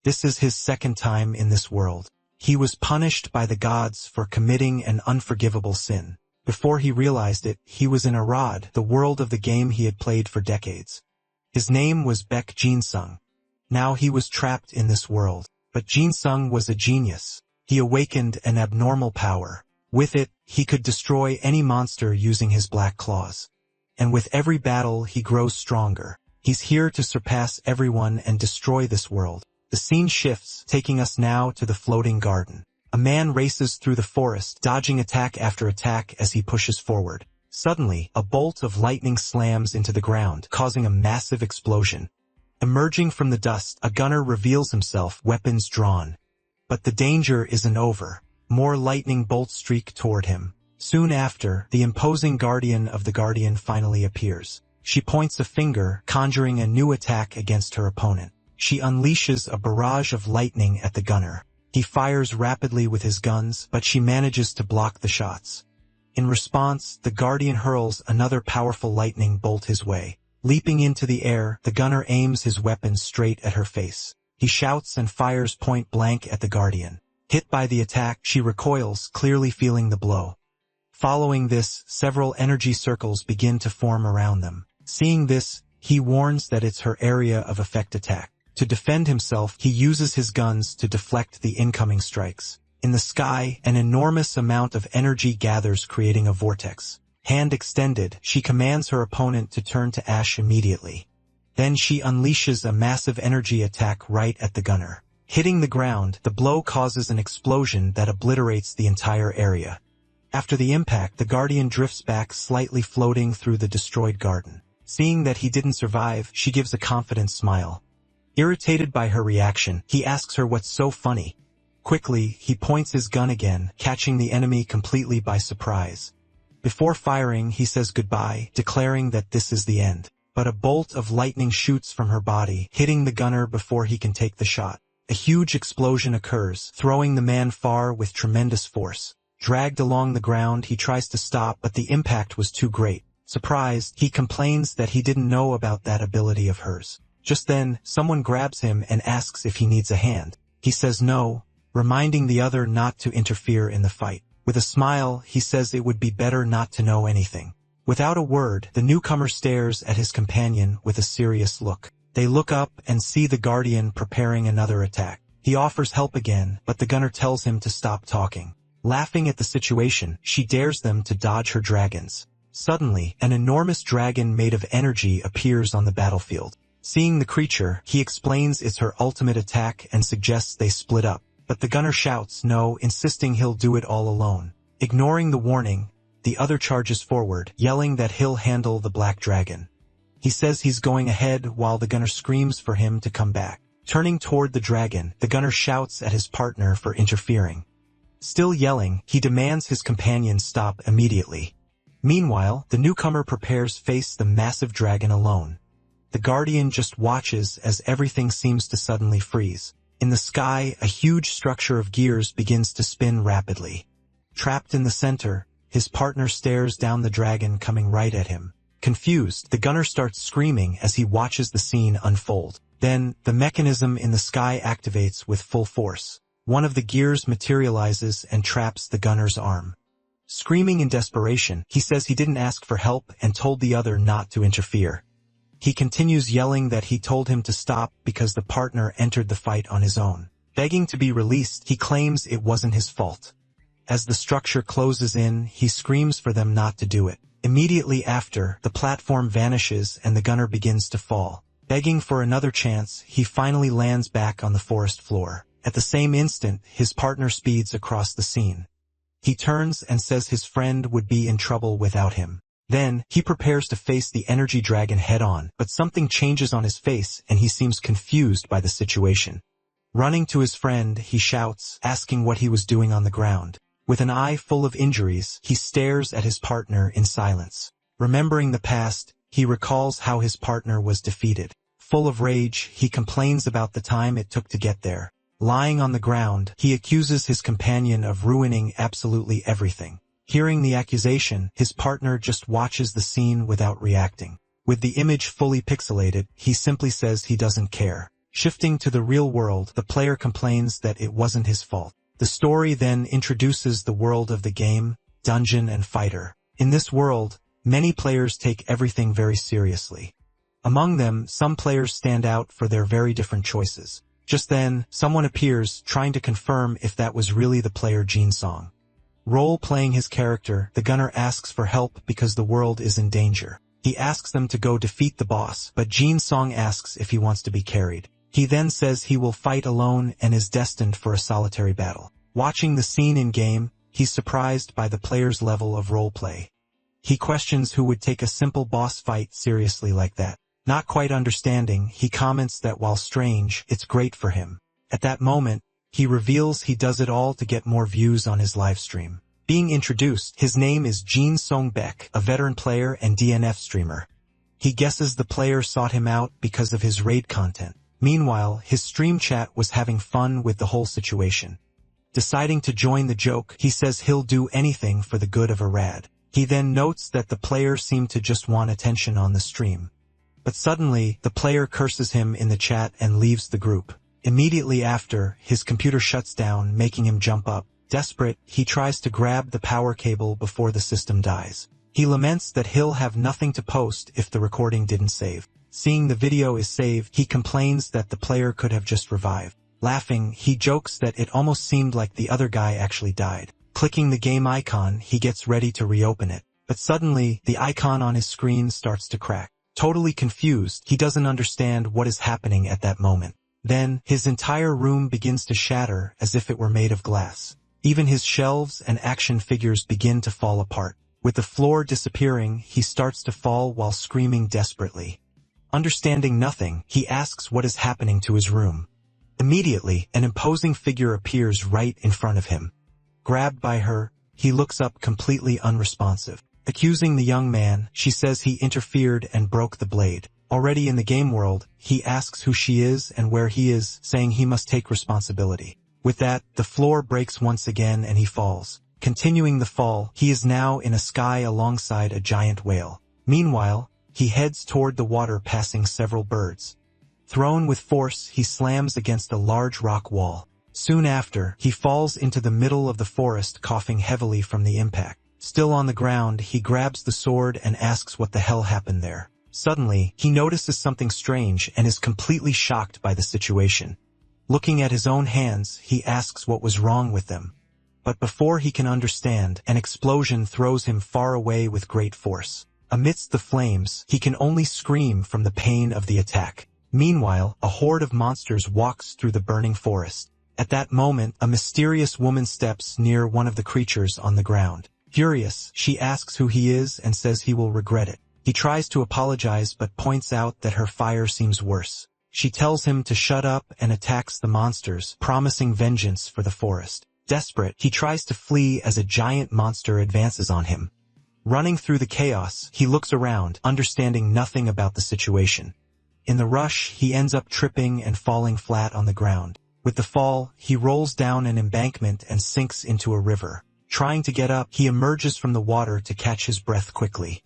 This is his second time in this world. He was punished by the gods for committing an unforgivable sin. Before he realized it, he was in Arad, the world of the game he had played for decades. His name was Baek Jinsung. Now he was trapped in this world. But Jinsung was a genius. He awakened an abnormal power. With it, he could destroy any monster using his black claws. And with every battle, he grows stronger. He's here to surpass everyone and destroy this world. The scene shifts, taking us now to the floating garden. A man races through the forest, dodging attack after attack as he pushes forward. Suddenly, a bolt of lightning slams into the ground, causing a massive explosion. Emerging from the dust, a gunner reveals himself, weapons drawn. But the danger isn't over. More lightning bolts streak toward him. Soon after, the imposing guardian of the guardian finally appears. She points a finger, conjuring a new attack against her opponent. She unleashes a barrage of lightning at the gunner. He fires rapidly with his guns, but she manages to block the shots. In response, the guardian hurls another powerful lightning bolt his way. Leaping into the air, the gunner aims his weapon straight at her face. He shouts and fires point blank at the guardian. Hit by the attack, she recoils, clearly feeling the blow. Following this, several energy circles begin to form around them. Seeing this, he warns that it's her area of effect attack. To defend himself, he uses his guns to deflect the incoming strikes. In the sky, an enormous amount of energy gathers, creating a vortex. Hand extended, she commands her opponent to turn to ash immediately. Then she unleashes a massive energy attack right at the gunner. Hitting the ground, the blow causes an explosion that obliterates the entire area. After the impact, the guardian drifts back, slightly floating through the destroyed garden. Seeing that he didn't survive, she gives a confident smile. Irritated by her reaction, he asks her what's so funny. Quickly, he points his gun again, catching the enemy completely by surprise. Before firing, he says goodbye, declaring that this is the end. But a bolt of lightning shoots from her body, hitting the gunner before he can take the shot. A huge explosion occurs, throwing the man far with tremendous force. Dragged along the ground, he tries to stop, but the impact was too great. Surprised, he complains that he didn't know about that ability of hers. Just then, someone grabs him and asks if he needs a hand. He says no, reminding the other not to interfere in the fight. With a smile, he says it would be better not to know anything. Without a word, the newcomer stares at his companion with a serious look. They look up and see the guardian preparing another attack. He offers help again, but the gunner tells him to stop talking. Laughing at the situation, she dares them to dodge her dragons. Suddenly, an enormous dragon made of energy appears on the battlefield. Seeing the creature, he explains it's her ultimate attack and suggests they split up. But the gunner shouts no, insisting he'll do it all alone. Ignoring the warning, the other charges forward, yelling that he'll handle the black dragon. He says he's going ahead while the gunner screams for him to come back. Turning toward the dragon, the gunner shouts at his partner for interfering. Still yelling, he demands his companion stop immediately. Meanwhile, the newcomer prepares face the massive dragon alone. The guardian just watches as everything seems to suddenly freeze. In the sky, a huge structure of gears begins to spin rapidly. Trapped in the center, his partner stares down the dragon coming right at him. Confused, the gunner starts screaming as he watches the scene unfold. Then, the mechanism in the sky activates with full force. One of the gears materializes and traps the gunner's arm. Screaming in desperation, he says he didn't ask for help and told the other not to interfere. He continues yelling that he told him to stop because the partner entered the fight on his own. Begging to be released, he claims it wasn't his fault. As the structure closes in, he screams for them not to do it. Immediately after, the platform vanishes and the gunner begins to fall. Begging for another chance, he finally lands back on the forest floor. At the same instant, his partner speeds across the scene. He turns and says his friend would be in trouble without him. Then, he prepares to face the energy dragon head-on, but something changes on his face and he seems confused by the situation. Running to his friend, he shouts, asking what he was doing on the ground. With an eye full of injuries, he stares at his partner in silence. Remembering the past, he recalls how his partner was defeated. Full of rage, he complains about the time it took to get there. Lying on the ground, he accuses his companion of ruining absolutely everything. Hearing the accusation, his partner just watches the scene without reacting. With the image fully pixelated, he simply says he doesn't care. Shifting to the real world, the player complains that it wasn't his fault. The story then introduces the world of the game, Dungeon and Fighter. In this world, many players take everything very seriously. Among them, some players stand out for their very different choices. Just then, someone appears, trying to confirm if that was really the player Jin Song. Role-playing his character, the gunner asks for help because the world is in danger. He asks them to go defeat the boss, but Jin Song asks if he wants to be carried. He then says he will fight alone and is destined for a solitary battle. Watching the scene in-game, he's surprised by the player's level of roleplay. He questions who would take a simple boss fight seriously like that. Not quite understanding, he comments that while strange, it's great for him. At that moment, he reveals he does it all to get more views on his livestream. Being introduced, his name is Jin Song Baek, a veteran player and DNF streamer. He guesses the player sought him out because of his raid content. Meanwhile, his stream chat was having fun with the whole situation. Deciding to join the joke, he says he'll do anything for the good of Arad. He then notes that the player seemed to just want attention on the stream. But suddenly, the player curses him in the chat and leaves the group. Immediately after, his computer shuts down, making him jump up. Desperate, he tries to grab the power cable before the system dies. He laments that he'll have nothing to post if the recording didn't save. Seeing the video is saved, he complains that the player could have just revived. Laughing, he jokes that it almost seemed like the other guy actually died. Clicking the game icon, he gets ready to reopen it. But suddenly, the icon on his screen starts to crack. Totally confused, he doesn't understand what is happening at that moment. Then, his entire room begins to shatter as if it were made of glass. Even his shelves and action figures begin to fall apart. With the floor disappearing, he starts to fall while screaming desperately. Understanding nothing, he asks what is happening to his room. Immediately, an imposing figure appears right in front of him. Grabbed by her, he looks up completely unresponsive. Accusing the young man, she says he interfered and broke the blade. Already in the game world, he asks who she is and where he is, saying he must take responsibility. With that, the floor breaks once again and he falls. Continuing the fall, he is now in a sky alongside a giant whale. Meanwhile, he heads toward the water passing several birds. Thrown with force, he slams against a large rock wall. Soon after, he falls into the middle of the forest, coughing heavily from the impact. Still on the ground, he grabs the sword and asks what the hell happened there. Suddenly, he notices something strange and is completely shocked by the situation. Looking at his own hands, he asks what was wrong with them. But before he can understand, an explosion throws him far away with great force. Amidst the flames, he can only scream from the pain of the attack. Meanwhile, a horde of monsters walks through the burning forest. At that moment, a mysterious woman steps near one of the creatures on the ground. Furious, she asks who he is and says he will regret it. He tries to apologize but points out that her fire seems worse. She tells him to shut up and attacks the monsters, promising vengeance for the forest. Desperate, he tries to flee as a giant monster advances on him. Running through the chaos, he looks around, understanding nothing about the situation. In the rush, he ends up tripping and falling flat on the ground. With the fall, he rolls down an embankment and sinks into a river. Trying to get up, he emerges from the water to catch his breath quickly.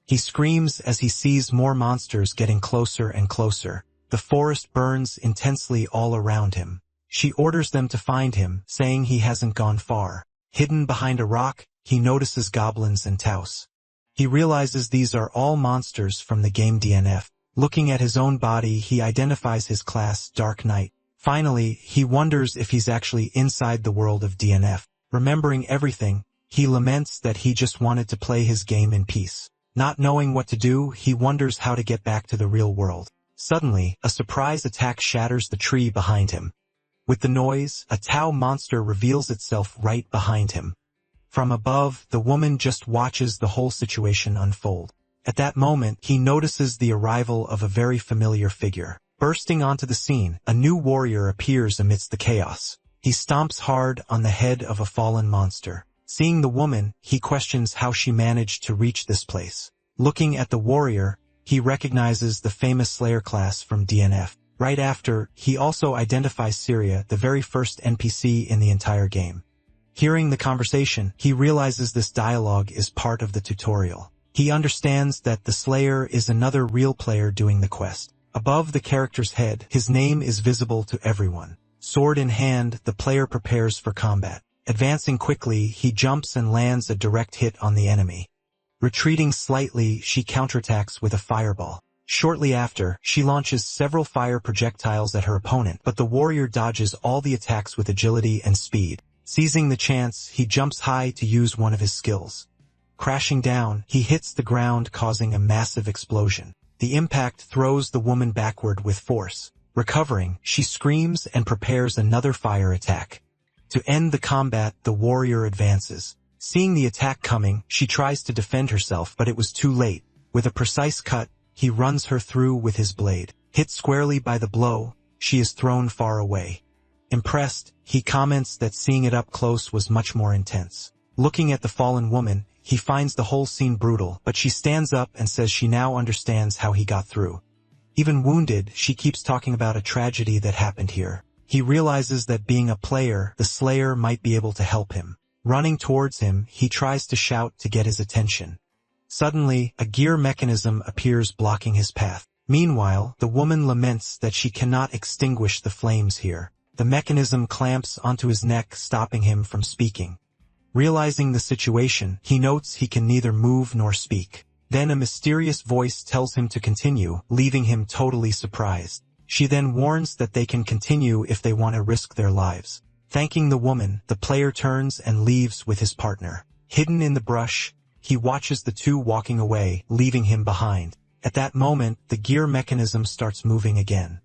He screams as he sees more monsters getting closer and closer. The forest burns intensely all around him. She orders them to find him, saying he hasn't gone far. Hidden behind a rock, he notices goblins and Taos. He realizes these are all monsters from the game DNF. Looking at his own body, he identifies his class, Dark Knight. Finally, he wonders if he's actually inside the world of DNF. Remembering everything, he laments that he just wanted to play his game in peace. Not knowing what to do, he wonders how to get back to the real world. Suddenly, a surprise attack shatters the tree behind him. With the noise, a Tao monster reveals itself right behind him. From above, the woman just watches the whole situation unfold. At that moment, he notices the arrival of a very familiar figure. Bursting onto the scene, a new warrior appears amidst the chaos. He stomps hard on the head of a fallen monster. Seeing the woman, he questions how she managed to reach this place. Looking at the warrior, he recognizes the famous Slayer class from DNF. Right after, he also identifies Syria, the very first NPC in the entire game. Hearing the conversation, he realizes this dialogue is part of the tutorial. He understands that the Slayer is another real player doing the quest. Above the character's head, his name is visible to everyone. Sword in hand, the player prepares for combat. Advancing quickly, he jumps and lands a direct hit on the enemy. Retreating slightly, she counterattacks with a fireball. Shortly after, she launches several fire projectiles at her opponent, but the warrior dodges all the attacks with agility and speed. Seizing the chance, he jumps high to use one of his skills. Crashing down, he hits the ground, causing a massive explosion. The impact throws the woman backward with force. Recovering, she screams and prepares another fire attack. To end the combat, the warrior advances. Seeing the attack coming, she tries to defend herself, but it was too late. With a precise cut, he runs her through with his blade. Hit squarely by the blow, she is thrown far away. Impressed, he comments that seeing it up close was much more intense. Looking at the fallen woman, he finds the whole scene brutal, but she stands up and says she now understands how he got through. Even wounded, she keeps talking about a tragedy that happened here. He realizes that being a player, the Slayer might be able to help him. Running towards him, he tries to shout to get his attention. Suddenly, a gear mechanism appears blocking his path. Meanwhile, the woman laments that she cannot extinguish the flames here. The mechanism clamps onto his neck, stopping him from speaking. Realizing the situation, he notes he can neither move nor speak. Then a mysterious voice tells him to continue, leaving him totally surprised. She then warns that they can continue if they want to risk their lives. Thanking the woman, the player turns and leaves with his partner. Hidden in the brush, he watches the two walking away, leaving him behind. At that moment, the gear mechanism starts moving again.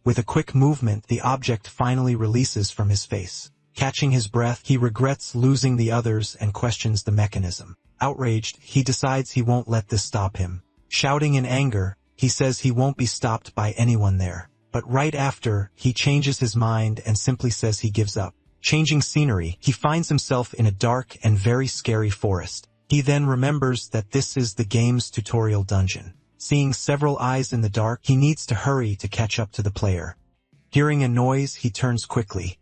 With a quick movement, the object finally releases from his face. Catching his breath, he regrets losing the others and questions the mechanism. Outraged, he decides he won't let this stop him. Shouting in anger, he says he won't be stopped by anyone there. But right after, he changes his mind and simply says he gives up. Changing scenery, he finds himself in a dark and very scary forest. He then remembers that this is the game's tutorial dungeon. Seeing several eyes in the dark, he needs to hurry to catch up to the player. Hearing a noise, he turns quickly.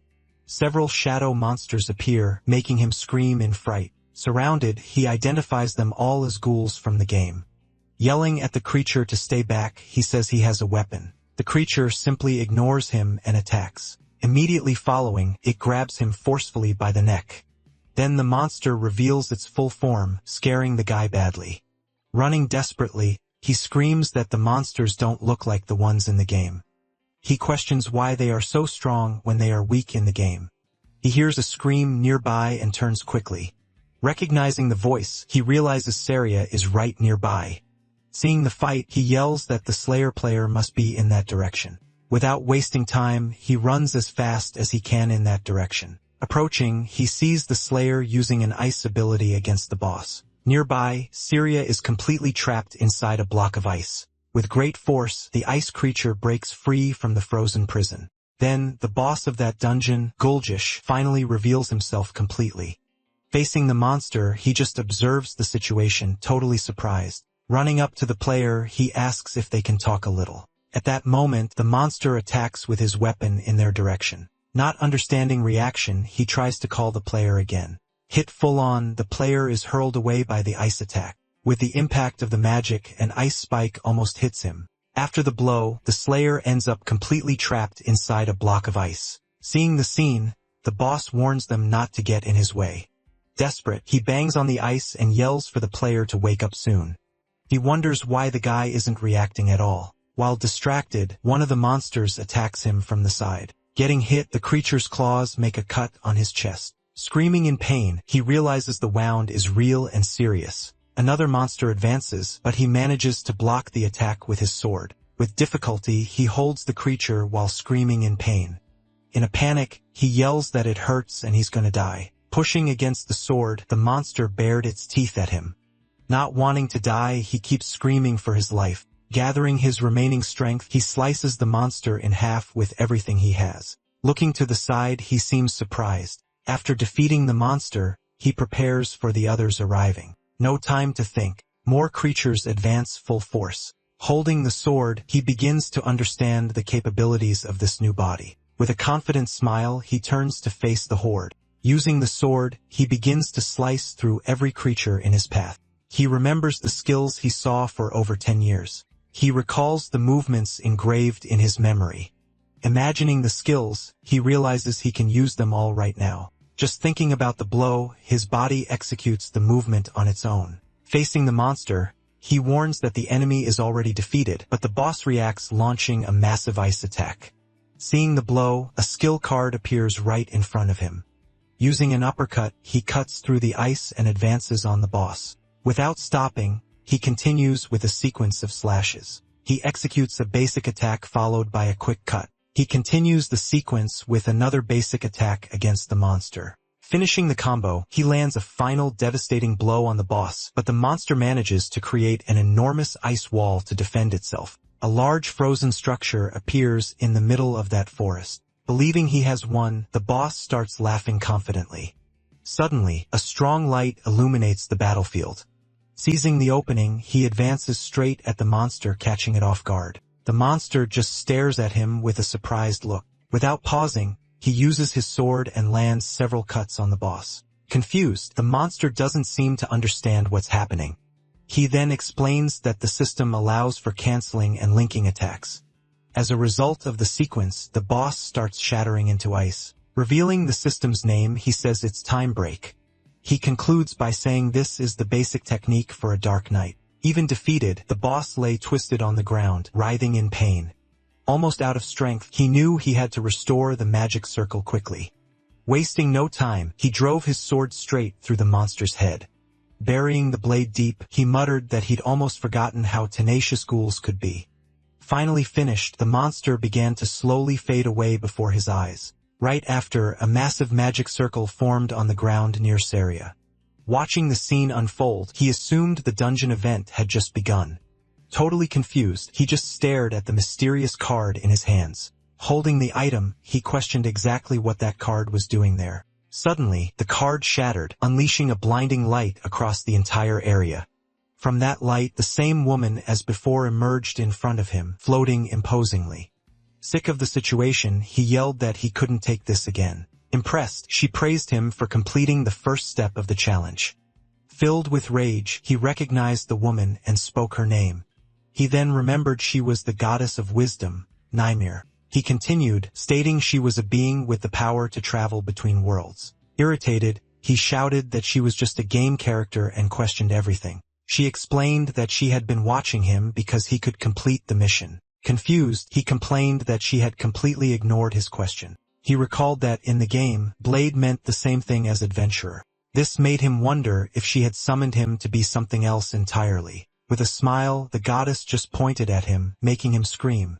Several shadow monsters appear, making him scream in fright. Surrounded, he identifies them all as ghouls from the game. Yelling at the creature to stay back, he says he has a weapon. The creature simply ignores him and attacks. Immediately following, it grabs him forcefully by the neck. Then the monster reveals its full form, scaring the guy badly. Running desperately, he screams that the monsters don't look like the ones in the game. He questions why they are so strong when they are weak in the game. He hears a scream nearby and turns quickly. Recognizing the voice, he realizes Saria is right nearby. Seeing the fight, he yells that the Slayer player must be in that direction. Without wasting time, he runs as fast as he can in that direction. Approaching, he sees the Slayer using an ice ability against the boss. Nearby, Saria is completely trapped inside a block of ice. With great force, the ice creature breaks free from the frozen prison. Then, the boss of that dungeon, Gulgish, finally reveals himself completely. Facing the monster, he just observes the situation, totally surprised. Running up to the player, he asks if they can talk a little. At that moment, the monster attacks with his weapon in their direction. Not understanding reaction, he tries to call the player again. Hit full on, the player is hurled away by the ice attack. With the impact of the magic, an ice spike almost hits him. After the blow, the Slayer ends up completely trapped inside a block of ice. Seeing the scene, the boss warns them not to get in his way. Desperate, he bangs on the ice and yells for the player to wake up soon. He wonders why the guy isn't reacting at all. While distracted, one of the monsters attacks him from the side. Getting hit, the creature's claws make a cut on his chest. Screaming in pain, he realizes the wound is real and serious. Another monster advances, but he manages to block the attack with his sword. With difficulty, he holds the creature while screaming in pain. In a panic, he yells that it hurts and he's gonna die. Pushing against the sword, the monster bared its teeth at him. Not wanting to die, he keeps screaming for his life. Gathering his remaining strength, he slices the monster in half with everything he has. Looking to the side, he seems surprised. After defeating the monster, he prepares for the others arriving. No time to think. More creatures advance full force. Holding the sword, he begins to understand the capabilities of this new body. With a confident smile, he turns to face the horde. Using the sword, he begins to slice through every creature in his path. He remembers the skills he saw for over 10 years. He recalls the movements engraved in his memory. Imagining the skills, he realizes he can use them all right now. Just thinking about the blow, his body executes the movement on its own. Facing the monster, he warns that the enemy is already defeated, but the boss reacts, launching a massive ice attack. Seeing the blow, a skill card appears right in front of him. Using an uppercut, he cuts through the ice and advances on the boss. Without stopping, he continues with a sequence of slashes. He executes a basic attack followed by a quick cut. He continues the sequence with another basic attack against the monster. Finishing the combo, he lands a final devastating blow on the boss, but the monster manages to create an enormous ice wall to defend itself. A large frozen structure appears in the middle of that forest. Believing he has won, the boss starts laughing confidently. Suddenly, a strong light illuminates the battlefield. Seizing the opening, he advances straight at the monster, catching it off guard. The monster just stares at him with a surprised look. Without pausing, he uses his sword and lands several cuts on the boss. Confused, the monster doesn't seem to understand what's happening. He then explains that the system allows for canceling and linking attacks. As a result of the sequence, the boss starts shattering into ice. Revealing the system's name, he says it's time break. He concludes by saying this is the basic technique for a dark night. Even defeated, the boss lay twisted on the ground, writhing in pain. Almost out of strength, he knew he had to restore the magic circle quickly. Wasting no time, he drove his sword straight through the monster's head. Burying the blade deep, he muttered that he'd almost forgotten how tenacious ghouls could be. Finally finished, the monster began to slowly fade away before his eyes. Right after, a massive magic circle formed on the ground near Saria. Watching the scene unfold, he assumed the dungeon event had just begun. Totally confused, he just stared at the mysterious card in his hands. Holding the item, he questioned exactly what that card was doing there. Suddenly, the card shattered, unleashing a blinding light across the entire area. From that light, the same woman as before emerged in front of him, floating imposingly. Sick of the situation, he yelled that he couldn't take this again. Impressed, she praised him for completing the first step of the challenge. Filled with rage, he recognized the woman and spoke her name. He then remembered she was the goddess of wisdom, Nymir. He continued, stating she was a being with the power to travel between worlds. Irritated, he shouted that she was just a game character and questioned everything. She explained that she had been watching him because he could complete the mission. Confused, he complained that she had completely ignored his question. He recalled that in the game, Blade meant the same thing as adventurer. This made him wonder if she had summoned him to be something else entirely. With a smile, the goddess just pointed at him, making him scream.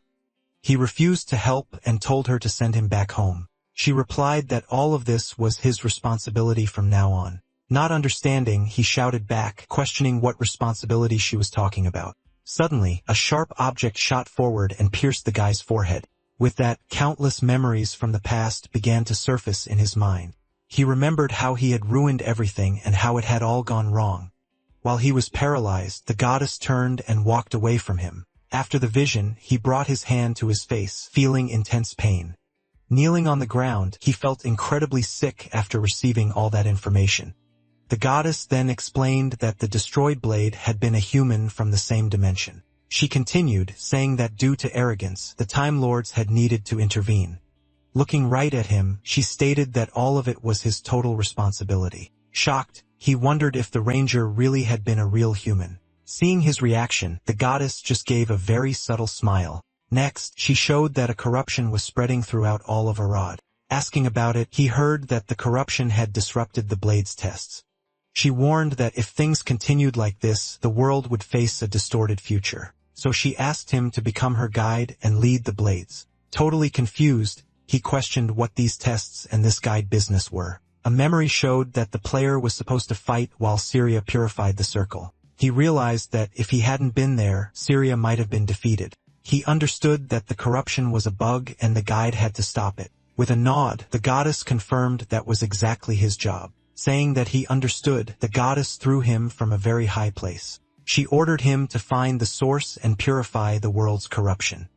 He refused to help and told her to send him back home. She replied that all of this was his responsibility from now on. Not understanding, he shouted back, questioning what responsibility she was talking about. Suddenly, a sharp object shot forward and pierced the guy's forehead. With that, countless memories from the past began to surface in his mind. He remembered how he had ruined everything and how it had all gone wrong. While he was paralyzed, the goddess turned and walked away from him. After the vision, he brought his hand to his face, feeling intense pain. Kneeling on the ground, he felt incredibly sick after receiving all that information. The goddess then explained that the destroyed blade had been a human from the same dimension. She continued, saying that due to arrogance, the Time Lords had needed to intervene. Looking right at him, she stated that all of it was his total responsibility. Shocked, he wondered if the ranger really had been a real human. Seeing his reaction, the goddess just gave a very subtle smile. Next, she showed that a corruption was spreading throughout all of Arad. Asking about it, he heard that the corruption had disrupted the blade's tests. She warned that if things continued like this, the world would face a distorted future. So she asked him to become her guide and lead the blades. Totally confused, he questioned what these tests and this guide business were. A memory showed that the player was supposed to fight while Syria purified the circle. He realized that if he hadn't been there, Syria might have been defeated. He understood that the corruption was a bug and the guide had to stop it. With a nod, the goddess confirmed that was exactly his job. Saying that he understood, the goddess threw him from a very high place. She ordered him to find the source and purify the world's corruption.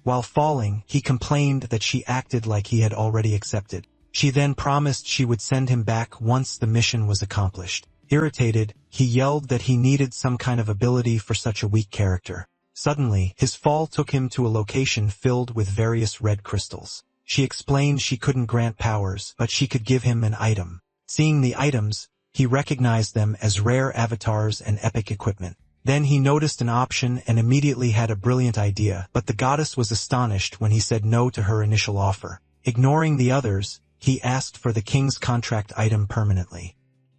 While falling, he complained that she acted like he had already accepted. She then promised she would send him back once the mission was accomplished. Irritated, he yelled that he needed some kind of ability for such a weak character. Suddenly, his fall took him to a location filled with various red crystals. She explained she couldn't grant powers, but she could give him an item. Seeing the items, he recognized them as rare avatars and epic equipment. Then he noticed an option and immediately had a brilliant idea, but the goddess was astonished when he said no to her initial offer. Ignoring the others, he asked for the king's contract item permanently.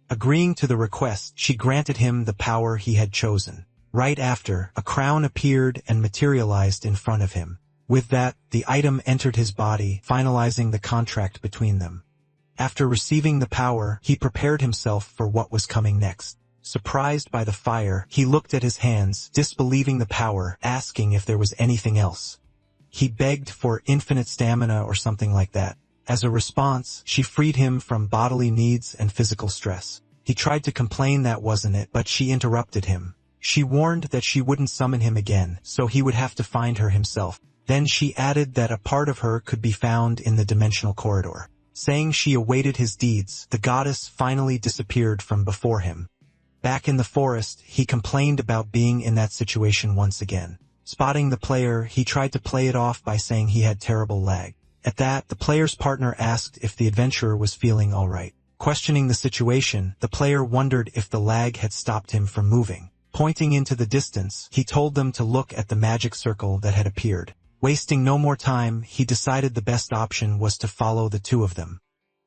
Agreeing to the request, she granted him the power he had chosen. Right after, a crown appeared and materialized in front of him. With that, the item entered his body, finalizing the contract between them. After receiving the power, he prepared himself for what was coming next. Surprised by the fire, he looked at his hands, disbelieving the power, asking if there was anything else. He begged for infinite stamina or something like that. As a response, she freed him from bodily needs and physical stress. He tried to complain that wasn't it, but she interrupted him. She warned that she wouldn't summon him again, so he would have to find her himself. Then she added that a part of her could be found in the dimensional corridor. Saying she awaited his deeds, the goddess finally disappeared from before him. Back in the forest, he complained about being in that situation once again. Spotting the player, he tried to play it off by saying he had terrible lag. At that, the player's partner asked if the adventurer was feeling alright. Questioning the situation, the player wondered if the lag had stopped him from moving. Pointing into the distance, he told them to look at the magic circle that had appeared. Wasting no more time, he decided the best option was to follow the two of them.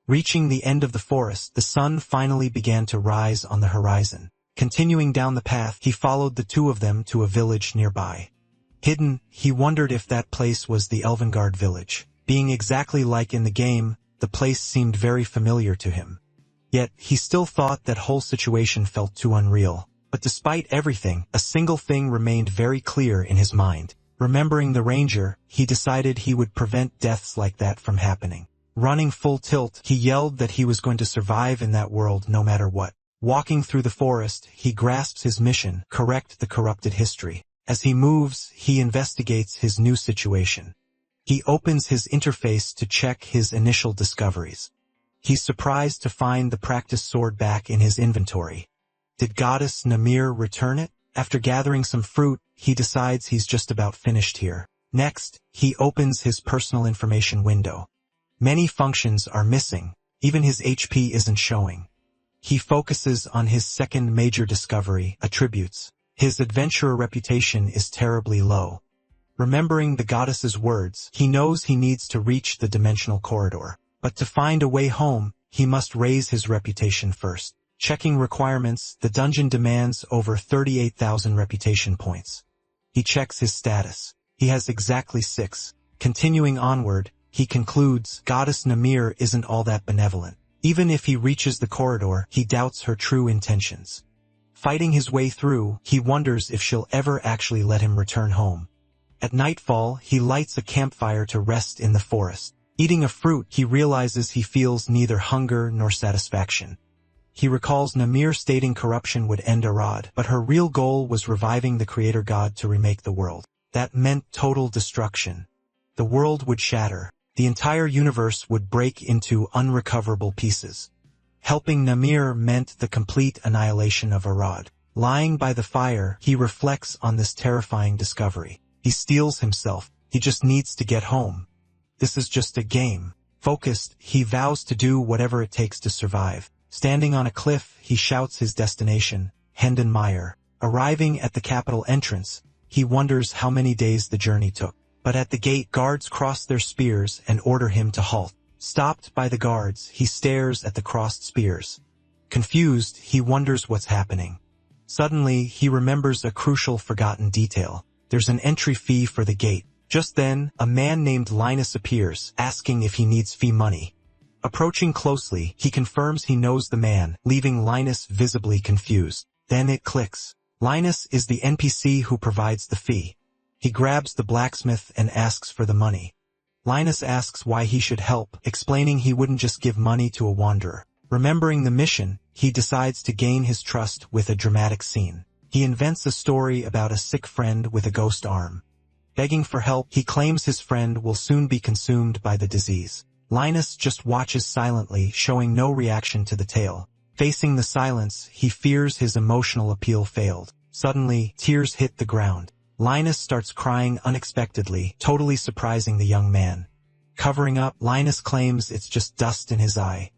Reaching the end of the forest, the sun finally began to rise on the horizon. Continuing down the path, he followed the two of them to a village nearby. Hidden, he wondered if that place was the Elvengard village. Being exactly like in the game, the place seemed very familiar to him. Yet, he still thought that whole situation felt too unreal. But despite everything, a single thing remained very clear in his mind. Remembering the ranger, he decided he would prevent deaths like that from happening. Running full tilt, he yelled that he was going to survive in that world no matter what. Walking through the forest, he grasps his mission, correct the corrupted history. As he moves, he investigates his new situation. He opens his interface to check his initial discoveries. He's surprised to find the practice sword back in his inventory. Did Goddess Namir return it? After gathering some fruit, he decides he's just about finished here. Next, he opens his personal information window. Many functions are missing, even his HP isn't showing. He focuses on his second major discovery, attributes. His adventurer reputation is terribly low. Remembering the goddess's words, he knows he needs to reach the dimensional corridor. But to find a way home, he must raise his reputation first. Checking requirements, the dungeon demands over 38,000 reputation points. He checks his status. He has exactly 6. Continuing onward, he concludes Goddess Namir isn't all that benevolent. Even if he reaches the corridor, he doubts her true intentions. Fighting his way through, he wonders if she'll ever actually let him return home. At nightfall, he lights a campfire to rest in the forest. Eating a fruit, he realizes he feels neither hunger nor satisfaction. He recalls Namir stating corruption would end Arad, but her real goal was reviving the creator god to remake the world. That meant total destruction. The world would shatter. The entire universe would break into unrecoverable pieces. Helping Namir meant the complete annihilation of Arad. Lying by the fire, he reflects on this terrifying discovery. He steels himself. He just needs to get home. This is just a game. Focused, he vows to do whatever it takes to survive. Standing on a cliff, he shouts his destination, Hendenmeyer. Arriving at the capital entrance, he wonders how many days the journey took. But at the gate, guards cross their spears and order him to halt. Stopped by the guards, he stares at the crossed spears. Confused, he wonders what's happening. Suddenly, he remembers a crucial forgotten detail. There's an entry fee for the gate. Just then, a man named Linus appears, asking if he needs fee money. Approaching closely, he confirms he knows the man, leaving Linus visibly confused. Then it clicks. Linus is the NPC who provides the fee. He grabs the blacksmith and asks for the money. Linus asks why he should help, explaining he wouldn't just give money to a wanderer. Remembering the mission, he decides to gain his trust with a dramatic scene. He invents a story about a sick friend with a ghost arm. Begging for help, he claims his friend will soon be consumed by the disease. Linus just watches silently, showing no reaction to the tale. Facing the silence, he fears his emotional appeal failed. Suddenly, tears hit the ground. Linus starts crying unexpectedly, totally surprising the young man. Covering up, Linus claims it's just dust in his eye.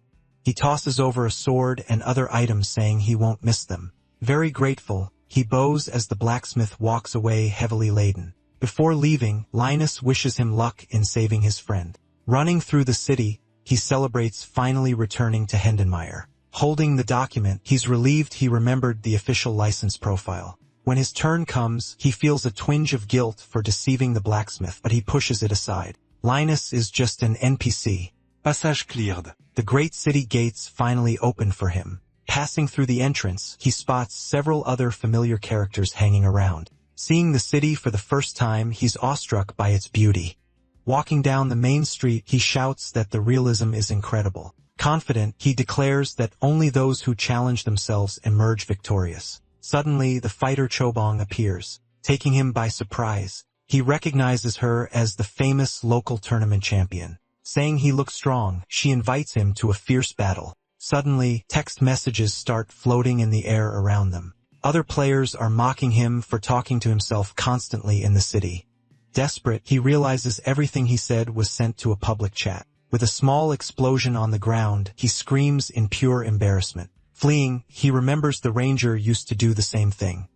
He tosses over a sword and other items saying he won't miss them. Very grateful, he bows as the blacksmith walks away heavily laden. Before leaving, Linus wishes him luck in saving his friend. Running through the city, he celebrates finally returning to Hendenmeyer. Holding the document, he's relieved he remembered the official license profile. When his turn comes, he feels a twinge of guilt for deceiving the blacksmith, but he pushes it aside. Linus is just an NPC. Passage cleared. The great city gates finally open for him. Passing through the entrance, he spots several other familiar characters hanging around. Seeing the city for the first time, he's awestruck by its beauty. Walking down the main street, he shouts that the realism is incredible. Confident, he declares that only those who challenge themselves emerge victorious. Suddenly, the fighter Chobong appears, taking him by surprise. He recognizes her as the famous local tournament champion. Saying he looks strong, she invites him to a fierce battle. Suddenly, text messages start floating in the air around them. Other players are mocking him for talking to himself constantly in the city. Desperate, he realizes everything he said was sent to a public chat. With a small explosion on the ground, he screams in pure embarrassment. Fleeing, he remembers the ranger used to do the same thing.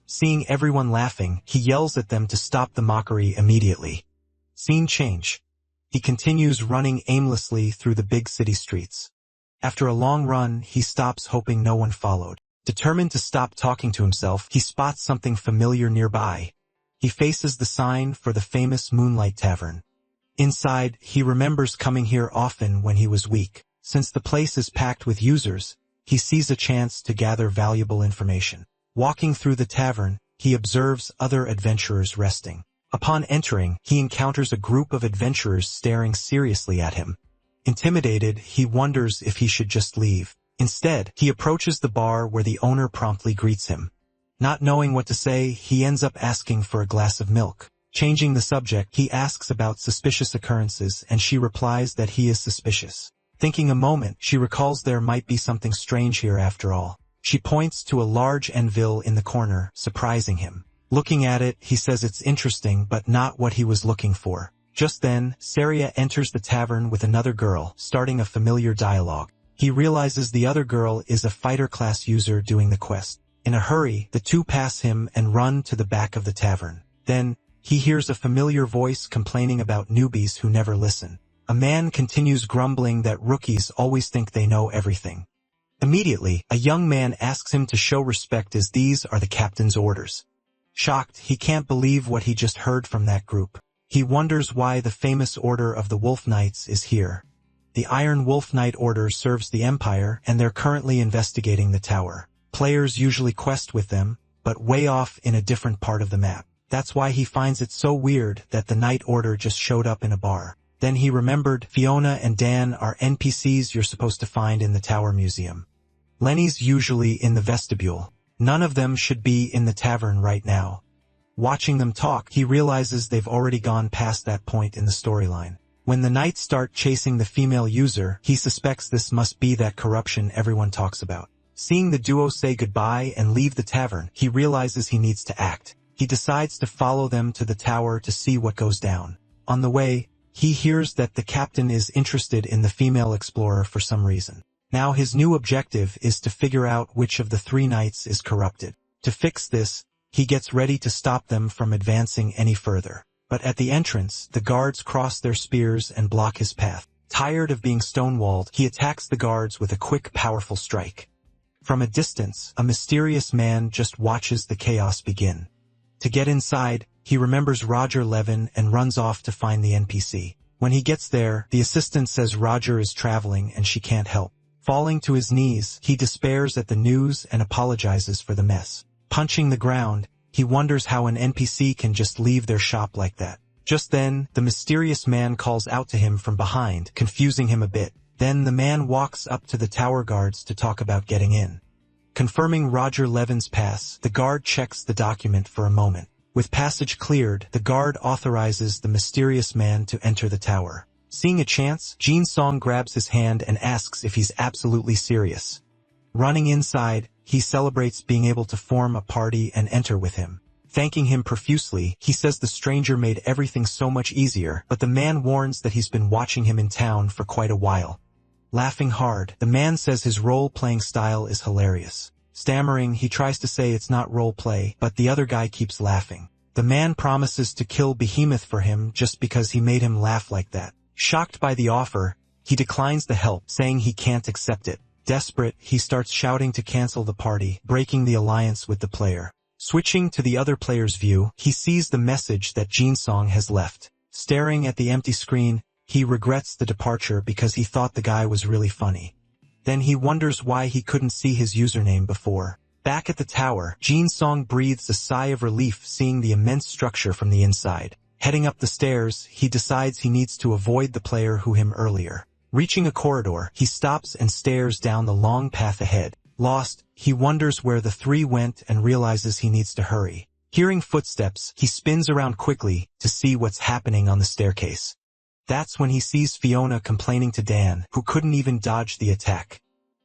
Seeing everyone laughing, he yells at them to stop the mockery immediately. Scene change. He continues running aimlessly through the big city streets. After a long run, he stops hoping no one followed. Determined to stop talking to himself, he spots something familiar nearby. He faces the sign for the famous Moonlight Tavern. Inside, he remembers coming here often when he was weak. Since the place is packed with users, he sees a chance to gather valuable information. Walking through the tavern, he observes other adventurers resting. Upon entering, he encounters a group of adventurers staring seriously at him. Intimidated, he wonders if he should just leave. Instead, he approaches the bar where the owner promptly greets him. Not knowing what to say, he ends up asking for a glass of milk. Changing the subject, he asks about suspicious occurrences and she replies that he is suspicious. Thinking a moment, she recalls there might be something strange here after all. She points to a large anvil in the corner, surprising him. Looking at it, he says it's interesting but not what he was looking for. Just then, Saria enters the tavern with another girl, starting a familiar dialogue. He realizes the other girl is a fighter class user doing the quest. In a hurry, the two pass him and run to the back of the tavern. Then, he hears a familiar voice complaining about newbies who never listen. A man continues grumbling that rookies always think they know everything. Immediately, a young man asks him to show respect as these are the captain's orders. Shocked, he can't believe what he just heard from that group. He wonders why the famous Order of the Wolf Knights is here. The Iron Wolf Knight Order serves the Empire, and they're currently investigating the tower. Players usually quest with them, but way off in a different part of the map. That's why he finds it so weird that the Knight Order just showed up in a bar. Then he remembered Fiona and Dan are NPCs you're supposed to find in the Tower Museum. Lenny's usually in the vestibule. None of them should be in the tavern right now. Watching them talk, he realizes they've already gone past that point in the storyline. When the knights start chasing the female user, he suspects this must be that corruption everyone talks about. Seeing the duo say goodbye and leave the tavern, he realizes he needs to act. He decides to follow them to the tower to see what goes down. On the way, he hears that the captain is interested in the female explorer for some reason. Now his new objective is to figure out which of the three knights is corrupted. To fix this, he gets ready to stop them from advancing any further. But at the entrance, the guards cross their spears and block his path. Tired of being stonewalled, he attacks the guards with a quick, powerful strike. From a distance, a mysterious man just watches the chaos begin. To get inside, he remembers Roger Levin and runs off to find the NPC. When he gets there, the assistant says Roger is traveling and she can't help. Falling to his knees, he despairs at the news and apologizes for the mess. Punching the ground, he wonders how an NPC can just leave their shop like that. Just then, the mysterious man calls out to him from behind, confusing him a bit. Then the man walks up to the tower guards to talk about getting in. Confirming Roger Levin's pass, the guard checks the document for a moment. With passage cleared, the guard authorizes the mysterious man to enter the tower. Seeing a chance, Jin Song grabs his hand and asks if he's absolutely serious. Running inside, he celebrates being able to form a party and enter with him. Thanking him profusely, he says the stranger made everything so much easier, but the man warns that he's been watching him in town for quite a while. Laughing hard, the man says his role-playing style is hilarious. Stammering, he tries to say it's not role-play, but the other guy keeps laughing. The man promises to kill Behemoth for him just because he made him laugh like that. Shocked by the offer, he declines the help, saying he can't accept it. Desperate, he starts shouting to cancel the party, breaking the alliance with the player. Switching to the other player's view, he sees the message that Jinsong has left. Staring at the empty screen, he regrets the departure because he thought the guy was really funny. Then he wonders why he couldn't see his username before. Back at the tower, Jinsong breathes a sigh of relief seeing the immense structure from the inside. Heading up the stairs, he decides he needs to avoid the player who him earlier. Reaching a corridor, he stops and stares down the long path ahead. Lost, he wonders where the three went and realizes he needs to hurry. Hearing footsteps, he spins around quickly to see what's happening on the staircase. That's when he sees Fiona complaining to Dan, who couldn't even dodge the attack.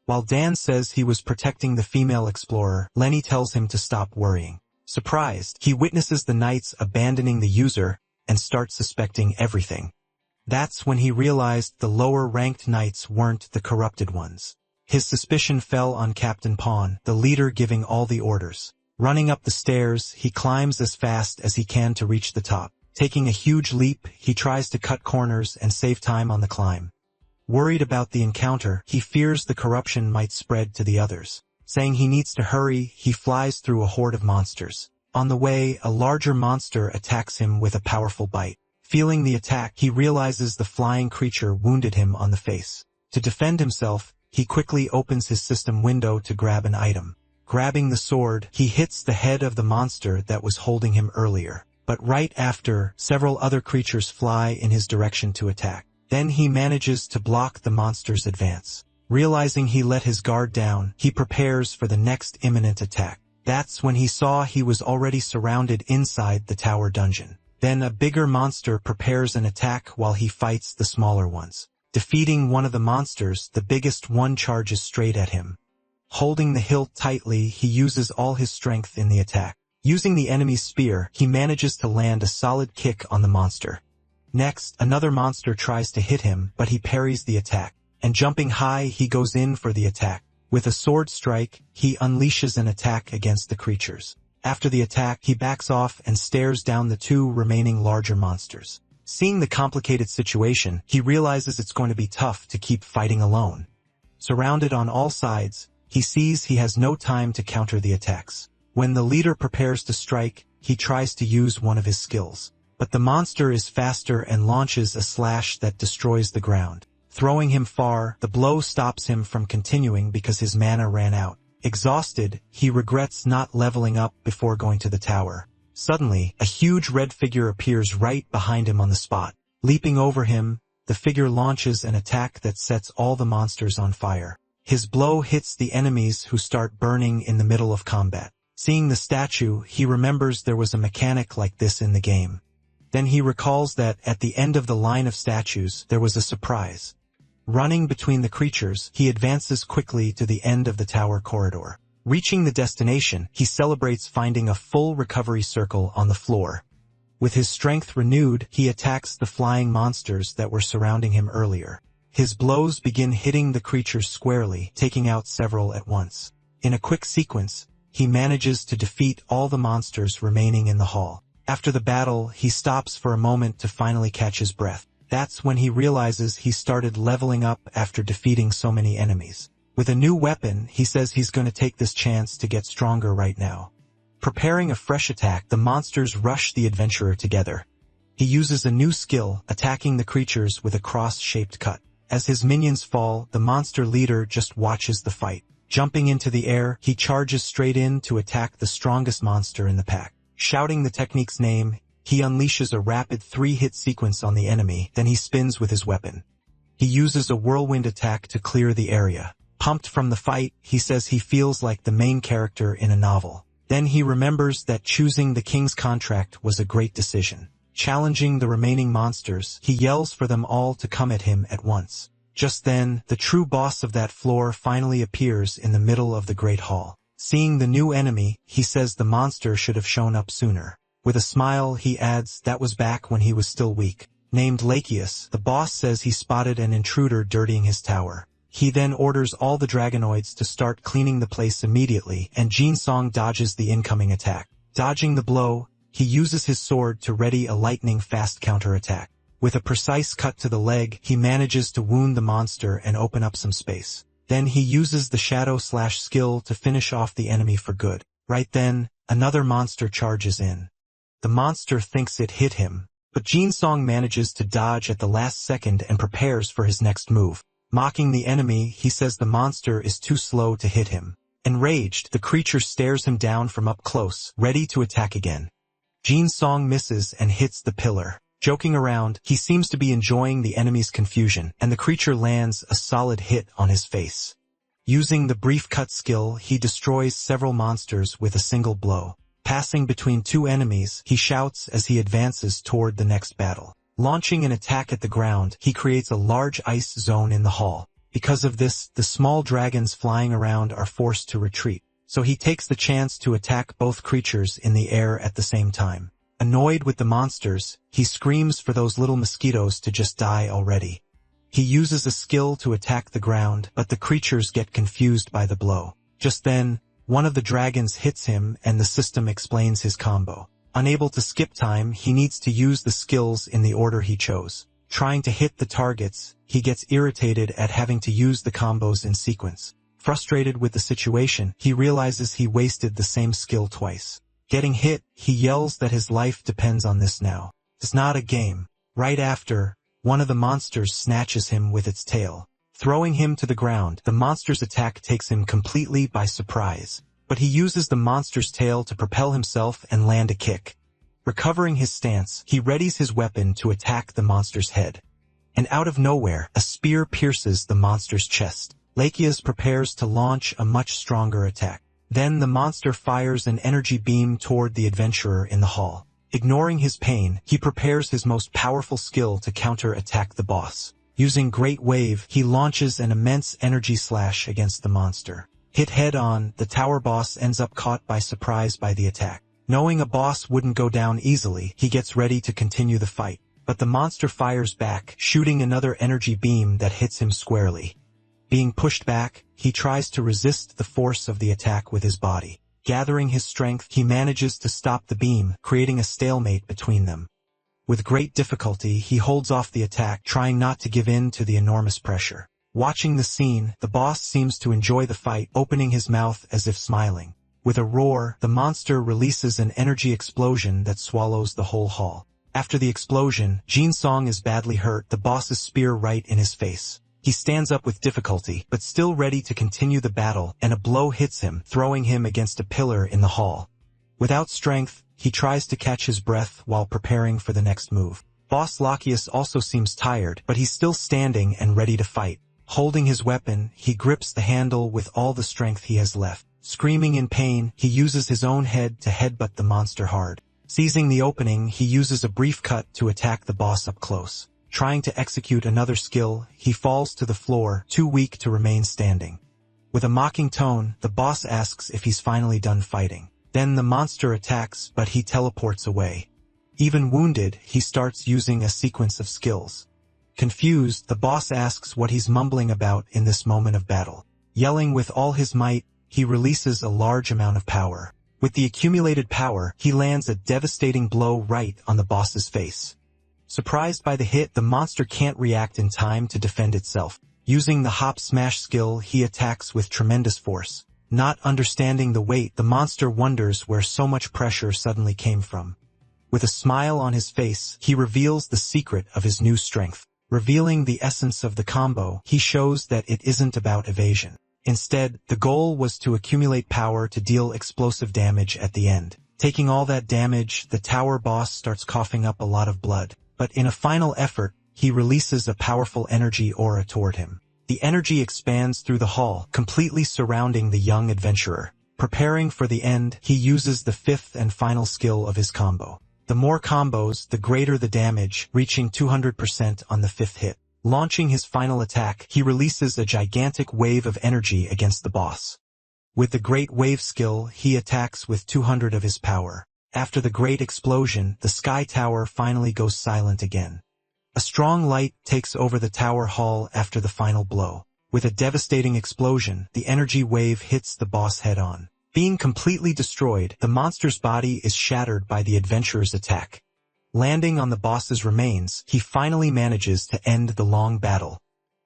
While Dan says he was protecting the female explorer, Lenny tells him to stop worrying. Surprised, he witnesses the knights abandoning the user and starts suspecting everything. That's when he realized the lower-ranked knights weren't the corrupted ones. His suspicion fell on Captain Pawn, the leader giving all the orders. Running up the stairs, he climbs as fast as he can to reach the top. Taking a huge leap, he tries to cut corners and save time on the climb. Worried about the encounter, he fears the corruption might spread to the others. Saying he needs to hurry, he flies through a horde of monsters. On the way, a larger monster attacks him with a powerful bite. Feeling the attack, he realizes the flying creature wounded him on the face. To defend himself, he quickly opens his system window to grab an item. Grabbing the sword, he hits the head of the monster that was holding him earlier. But right after, several other creatures fly in his direction to attack. Then he manages to block the monster's advance. Realizing he let his guard down, he prepares for the next imminent attack. That's when he saw he was already surrounded inside the tower dungeon. Then a bigger monster prepares an attack while he fights the smaller ones. Defeating one of the monsters, the biggest one charges straight at him. Holding the hilt tightly, he uses all his strength in the attack. Using the enemy's spear, he manages to land a solid kick on the monster. Next, another monster tries to hit him, but he parries the attack. And jumping high, he goes in for the attack. With a sword strike, he unleashes an attack against the creatures. After the attack, he backs off and stares down the two remaining larger monsters. Seeing the complicated situation, he realizes it's going to be tough to keep fighting alone. Surrounded on all sides, he sees he has no time to counter the attacks. When the leader prepares to strike, he tries to use one of his skills. But the monster is faster and launches a slash that destroys the ground. Throwing him far, the blow stops him from continuing because his mana ran out. Exhausted, he regrets not leveling up before going to the tower. Suddenly, a huge red figure appears right behind him on the spot. Leaping over him, the figure launches an attack that sets all the monsters on fire. His blow hits the enemies who start burning in the middle of combat. Seeing the statue, he remembers there was a mechanic like this in the game. Then he recalls that at the end of the line of statues, there was a surprise. Running between the creatures, he advances quickly to the end of the tower corridor. Reaching the destination, he celebrates finding a full recovery circle on the floor. With his strength renewed, he attacks the flying monsters that were surrounding him earlier. His blows begin hitting the creatures squarely, taking out several at once. In a quick sequence, he manages to defeat all the monsters remaining in the hall. After the battle, he stops for a moment to finally catch his breath. That's when he realizes he started leveling up after defeating so many enemies. With a new weapon, he says he's going to take this chance to get stronger right now. Preparing a fresh attack, the monsters rush the adventurer together. He uses a new skill, attacking the creatures with a cross-shaped cut. As his minions fall, the monster leader just watches the fight. Jumping into the air, he charges straight in to attack the strongest monster in the pack. Shouting the technique's name, he unleashes a rapid 3-hit sequence on the enemy, then he spins with his weapon. He uses a whirlwind attack to clear the area. Pumped from the fight, he says he feels like the main character in a novel. Then he remembers that choosing the king's contract was a great decision. Challenging the remaining monsters, he yells for them all to come at him at once. Just then, the true boss of that floor finally appears in the middle of the great hall. Seeing the new enemy, he says the monster should have shown up sooner. With a smile, he adds that was back when he was still weak. Named Lacheus, the boss says he spotted an intruder dirtying his tower. He then orders all the dragonoids to start cleaning the place immediately, and Jinsong dodges the incoming attack. Dodging the blow, he uses his sword to ready a lightning-fast counterattack. With a precise cut to the leg, he manages to wound the monster and open up some space. Then he uses the shadow/skill to finish off the enemy for good. Right then, another monster charges in. The monster thinks it hit him, but Jinsong manages to dodge at the last second and prepares for his next move. Mocking the enemy, he says the monster is too slow to hit him. Enraged, the creature stares him down from up close, ready to attack again. Jinsong misses and hits the pillar. Joking around, he seems to be enjoying the enemy's confusion, and the creature lands a solid hit on his face. Using the brief cut skill, he destroys several monsters with a single blow. Passing between two enemies, he shouts as he advances toward the next battle. Launching an attack at the ground, he creates a large ice zone in the hall. Because of this, the small dragons flying around are forced to retreat, so he takes the chance to attack both creatures in the air at the same time. Annoyed with the monsters, he screams for those little mosquitoes to just die already. He uses a skill to attack the ground, but the creatures get confused by the blow. Just then, one of the dragons hits him and the system explains his combo. Unable to skip time, he needs to use the skills in the order he chose. Trying to hit the targets, he gets irritated at having to use the combos in sequence. Frustrated with the situation, he realizes he wasted the same skill twice. Getting hit, he yells that his life depends on this now. It's not a game. Right after, one of the monsters snatches him with its tail. Throwing him to the ground, the monster's attack takes him completely by surprise. But he uses the monster's tail to propel himself and land a kick. Recovering his stance, he readies his weapon to attack the monster's head. And out of nowhere, a spear pierces the monster's chest. Lacheus prepares to launch a much stronger attack. Then the monster fires an energy beam toward the adventurer in the hall. Ignoring his pain, he prepares his most powerful skill to counter-attack the boss. Using Great Wave, he launches an immense energy slash against the monster. Hit head-on, the tower boss ends up caught by surprise by the attack. Knowing a boss wouldn't go down easily, he gets ready to continue the fight. But the monster fires back, shooting another energy beam that hits him squarely. Being pushed back, he tries to resist the force of the attack with his body. Gathering his strength, he manages to stop the beam, creating a stalemate between them. With great difficulty, he holds off the attack, trying not to give in to the enormous pressure. Watching the scene, the boss seems to enjoy the fight, opening his mouth as if smiling. With a roar, the monster releases an energy explosion that swallows the whole hall. After the explosion, Jinsong is badly hurt, the boss's spear right in his face. He stands up with difficulty, but still ready to continue the battle, and a blow hits him, throwing him against a pillar in the hall. Without strength, he tries to catch his breath while preparing for the next move. Boss Lacheus also seems tired, but he's still standing and ready to fight. Holding his weapon, he grips the handle with all the strength he has left. Screaming in pain, he uses his own head to headbutt the monster hard. Seizing the opening, he uses a brief cut to attack the boss up close. Trying to execute another skill, he falls to the floor, too weak to remain standing. With a mocking tone, the boss asks if he's finally done fighting. Then the monster attacks, but he teleports away. Even wounded, he starts using a sequence of skills. Confused, the boss asks what he's mumbling about in this moment of battle. Yelling with all his might, he releases a large amount of power. With the accumulated power, he lands a devastating blow right on the boss's face. Surprised by the hit, the monster can't react in time to defend itself. Using the hop smash skill, he attacks with tremendous force. Not understanding the weight, the monster wonders where so much pressure suddenly came from. With a smile on his face, he reveals the secret of his new strength. Revealing the essence of the combo, he shows that it isn't about evasion. Instead, the goal was to accumulate power to deal explosive damage at the end. Taking all that damage, the tower boss starts coughing up a lot of blood. But in a final effort, he releases a powerful energy aura toward him. The energy expands through the hall, completely surrounding the young adventurer. Preparing for the end, he uses the fifth and final skill of his combo. The more combos, the greater the damage, reaching 200% on the fifth hit. Launching his final attack, he releases a gigantic wave of energy against the boss. With the Great Wave skill, he attacks with 200 of his power. After the great explosion, the sky tower finally goes silent again. A strong light takes over the tower hall after the final blow. With a devastating explosion, the energy wave hits the boss head-on. Being completely destroyed, the monster's body is shattered by the adventurer's attack. Landing on the boss's remains, he finally manages to end the long battle.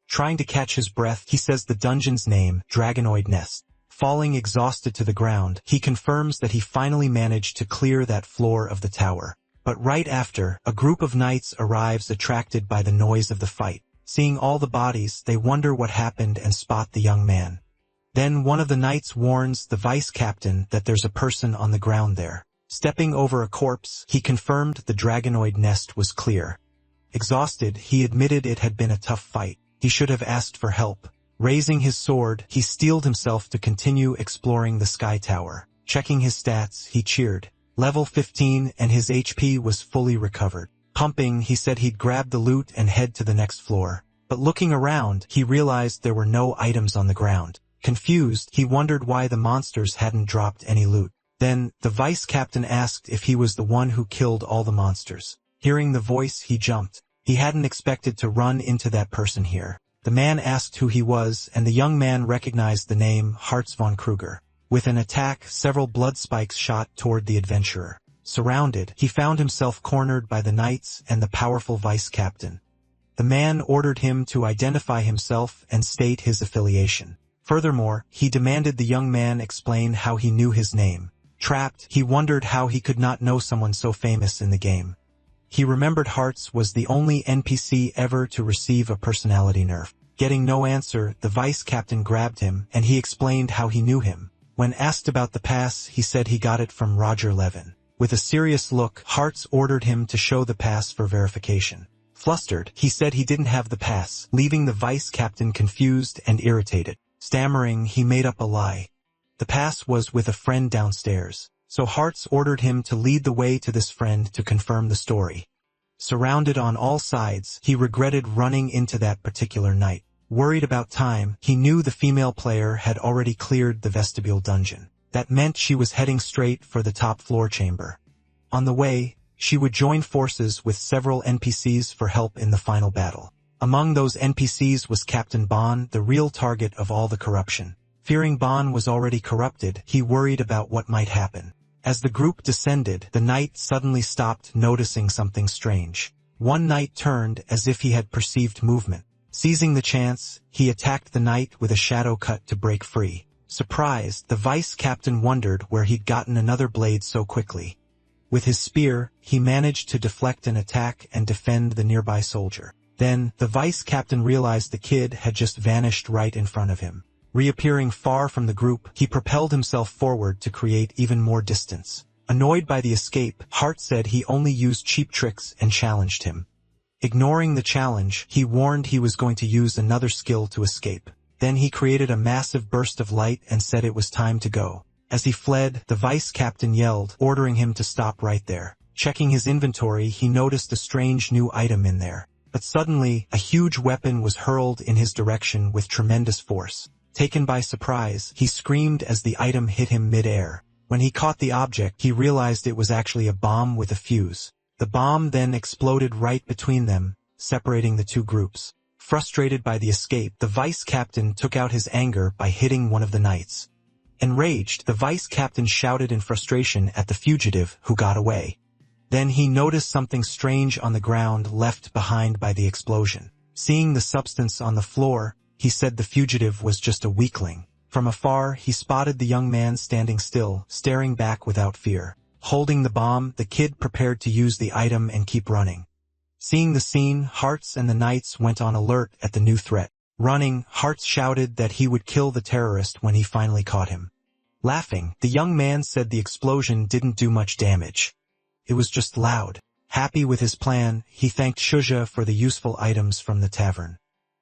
Trying to catch his breath, he says the dungeon's name, Dragonoid Nest. Falling exhausted to the ground, he confirms that he finally managed to clear that floor of the tower. But right after, a group of knights arrives attracted by the noise of the fight. Seeing all the bodies, they wonder what happened and spot the young man. Then one of the knights warns the vice captain that there's a person on the ground there. Stepping over a corpse, he confirmed the Dragonoid Nest was clear. Exhausted, he admitted it had been a tough fight. He should have asked for help. Raising his sword, he steeled himself to continue exploring the sky tower. Checking his stats, he cheered. Level 15 and his HP was fully recovered. Pumping, he said he'd grab the loot and head to the next floor. But looking around, he realized there were no items on the ground. Confused, he wondered why the monsters hadn't dropped any loot. Then, the vice captain asked if he was the one who killed all the monsters. Hearing the voice, he jumped. He hadn't expected to run into that person here. The man asked who he was, and the young man recognized the name Hartz von Kruger. With an attack, several blood spikes shot toward the adventurer. Surrounded, he found himself cornered by the knights and the powerful vice captain. The man ordered him to identify himself and state his affiliation. Furthermore, he demanded the young man explain how he knew his name. Trapped, he wondered how he could not know someone so famous in the game. He remembered Hartz was the only NPC ever to receive a personality nerf. Getting no answer, the vice captain grabbed him, and he explained how he knew him. When asked about the pass, he said he got it from Roger Levin. With a serious look, Hartz ordered him to show the pass for verification. Flustered, he said he didn't have the pass, leaving the vice captain confused and irritated. Stammering, he made up a lie. The pass was with a friend downstairs. So Hartz ordered him to lead the way to this friend to confirm the story. Surrounded on all sides, he regretted running into that particular night. Worried about time, he knew the female player had already cleared the vestibule dungeon. That meant she was heading straight for the top floor chamber. On the way, she would join forces with several NPCs for help in the final battle. Among those NPCs was Captain Bon, the real target of all the corruption. Fearing Bon was already corrupted, he worried about what might happen. As the group descended, the knight suddenly stopped, noticing something strange. One knight turned as if he had perceived movement. Seizing the chance, he attacked the knight with a shadow cut to break free. Surprised, the vice captain wondered where he'd gotten another blade so quickly. With his spear, he managed to deflect an attack and defend the nearby soldier. Then, the vice captain realized the kid had just vanished right in front of him. Reappearing far from the group, he propelled himself forward to create even more distance. Annoyed by the escape, Hart said he only used cheap tricks and challenged him. Ignoring the challenge, he warned he was going to use another skill to escape. Then he created a massive burst of light and said it was time to go. As he fled, the vice captain yelled, ordering him to stop right there. Checking his inventory, he noticed a strange new item in there. But suddenly, a huge weapon was hurled in his direction with tremendous force. Taken by surprise, he screamed as the item hit him mid-air. When he caught the object, he realized it was actually a bomb with a fuse. The bomb then exploded right between them, separating the two groups. Frustrated by the escape, the vice captain took out his anger by hitting one of the knights. Enraged, the vice captain shouted in frustration at the fugitive who got away. Then he noticed something strange on the ground left behind by the explosion. Seeing the substance on the floor, he said the fugitive was just a weakling. From afar, he spotted the young man standing still, staring back without fear. Holding the bomb, the kid prepared to use the item and keep running. Seeing the scene, Hartz and the knights went on alert at the new threat. Running, Hartz shouted that he would kill the terrorist when he finally caught him. Laughing, the young man said the explosion didn't do much damage. It was just loud. Happy with his plan, he thanked Shuja for the useful items from the tavern.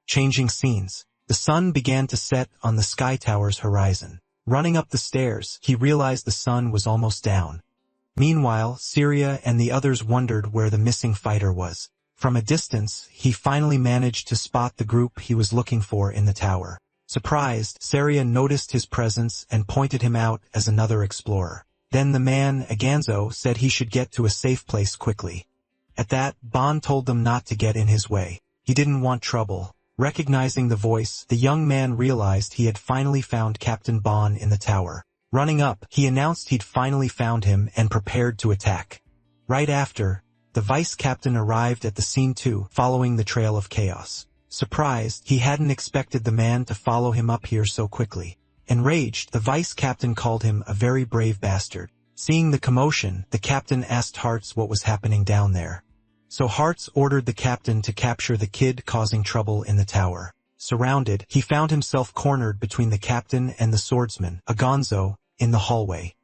Changing scenes. The sun began to set on the sky tower's horizon. Running up the stairs, he realized the sun was almost down. Meanwhile, Syria and the others wondered where the missing fighter was. From a distance, he finally managed to spot the group he was looking for in the tower. Surprised, Saria noticed his presence and pointed him out as another explorer. Then the man, Aganzo, said he should get to a safe place quickly. At that, Bon told them not to get in his way. He didn't want trouble. Recognizing the voice, the young man realized he had finally found Captain Bon in the tower. Running up, he announced he'd finally found him and prepared to attack. Right after, the vice-captain arrived at the scene too, following the trail of chaos. Surprised, he hadn't expected the man to follow him up here so quickly. Enraged, the vice-captain called him a very brave bastard. Seeing the commotion, the captain asked Hearts what was happening down there. So Hearts ordered the captain to capture the kid causing trouble in the tower. Surrounded, he found himself cornered between the captain and the swordsman, Aganzo, in the hallway.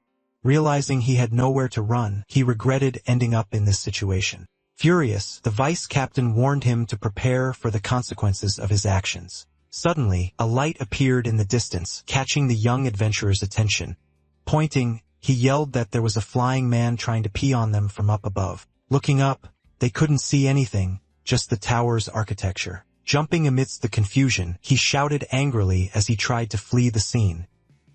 Realizing he had nowhere to run, he regretted ending up in this situation. Furious, the vice-captain warned him to prepare for the consequences of his actions. Suddenly, a light appeared in the distance, catching the young adventurer's attention. Pointing, he yelled that there was a flying man trying to pee on them from up above. Looking up, they couldn't see anything, just the tower's architecture. Jumping amidst the confusion, he shouted angrily as he tried to flee the scene.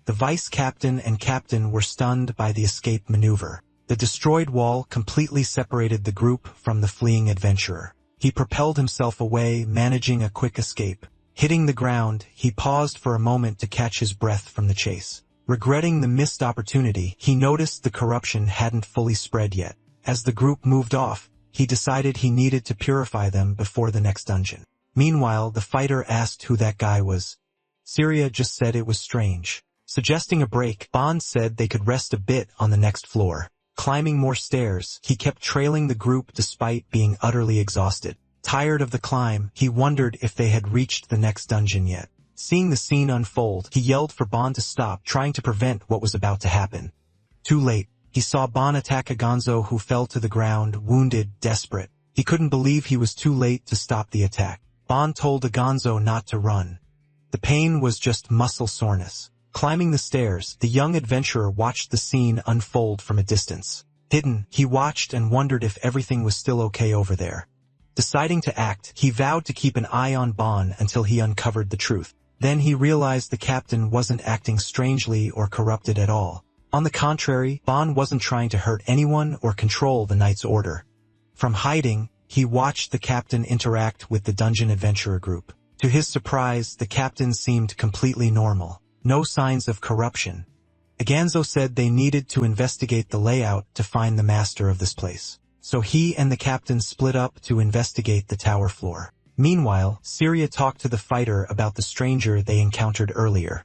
The vice-captain and captain were stunned by the escape maneuver. The destroyed wall completely separated the group from the fleeing adventurer. He propelled himself away, managing a quick escape. Hitting the ground, he paused for a moment to catch his breath from the chase. Regretting the missed opportunity, he noticed the corruption hadn't fully spread yet. As the group moved off, he decided he needed to purify them before the next dungeon. Meanwhile, the fighter asked who that guy was. Saria just said it was strange. Suggesting a break, Bond said they could rest a bit on the next floor. Climbing more stairs, he kept trailing the group despite being utterly exhausted. Tired of the climb, he wondered if they had reached the next dungeon yet. Seeing the scene unfold, he yelled for Bond to stop, trying to prevent what was about to happen. Too late. He saw Bond attack Aganzo, who fell to the ground, wounded, desperate. He couldn't believe he was too late to stop the attack. Bond told Aganzo not to run. The pain was just muscle soreness. Climbing the stairs, the young adventurer watched the scene unfold from a distance. Hidden, he watched and wondered if everything was still okay over there. Deciding to act, he vowed to keep an eye on Bon until he uncovered the truth. Then he realized the captain wasn't acting strangely or corrupted at all. On the contrary, Bon wasn't trying to hurt anyone or control the knight's order. From hiding, he watched the captain interact with the dungeon adventurer group. To his surprise, the captain seemed completely normal. No signs of corruption. Aganzo said they needed to investigate the layout to find the master of this place. So he and the captain split up to investigate the tower floor. Meanwhile, Saria talked to the fighter about the stranger they encountered earlier.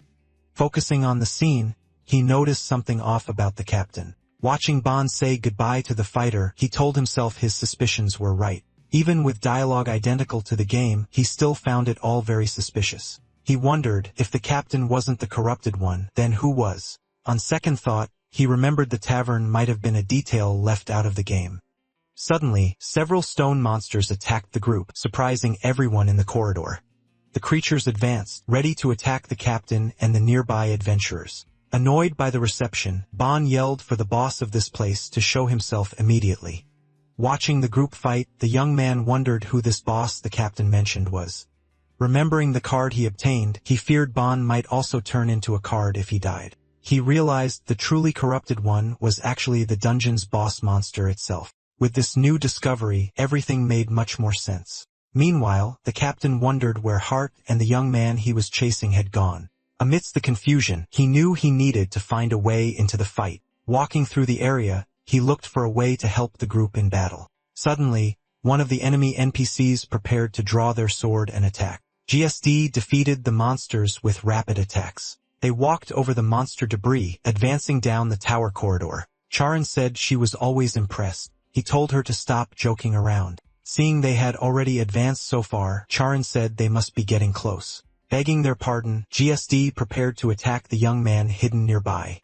Focusing on the scene, he noticed something off about the captain. Watching Bond say goodbye to the fighter, he told himself his suspicions were right. Even with dialogue identical to the game, he still found it all very suspicious. He wondered, if the captain wasn't the corrupted one, then who was? On second thought, he remembered the tavern might have been a detail left out of the game. Suddenly, several stone monsters attacked the group, surprising everyone in the corridor. The creatures advanced, ready to attack the captain and the nearby adventurers. Annoyed by the reception, Bon yelled for the boss of this place to show himself immediately. Watching the group fight, the young man wondered who this boss the captain mentioned was. Remembering the card he obtained, he feared Bon might also turn into a card if he died. He realized the truly corrupted one was actually the dungeon's boss monster itself. With this new discovery, everything made much more sense. Meanwhile, the captain wondered where Hart and the young man he was chasing had gone. Amidst the confusion, he knew he needed to find a way into the fight. Walking through the area, he looked for a way to help the group in battle. Suddenly, one of the enemy NPCs prepared to draw their sword and attack. GSD defeated the monsters with rapid attacks. They walked over the monster debris, advancing down the tower corridor. Charon said she was always impressed. He told her to stop joking around. Seeing they had already advanced so far, Charon said they must be getting close. Begging their pardon, GSD prepared to attack the young man hidden nearby.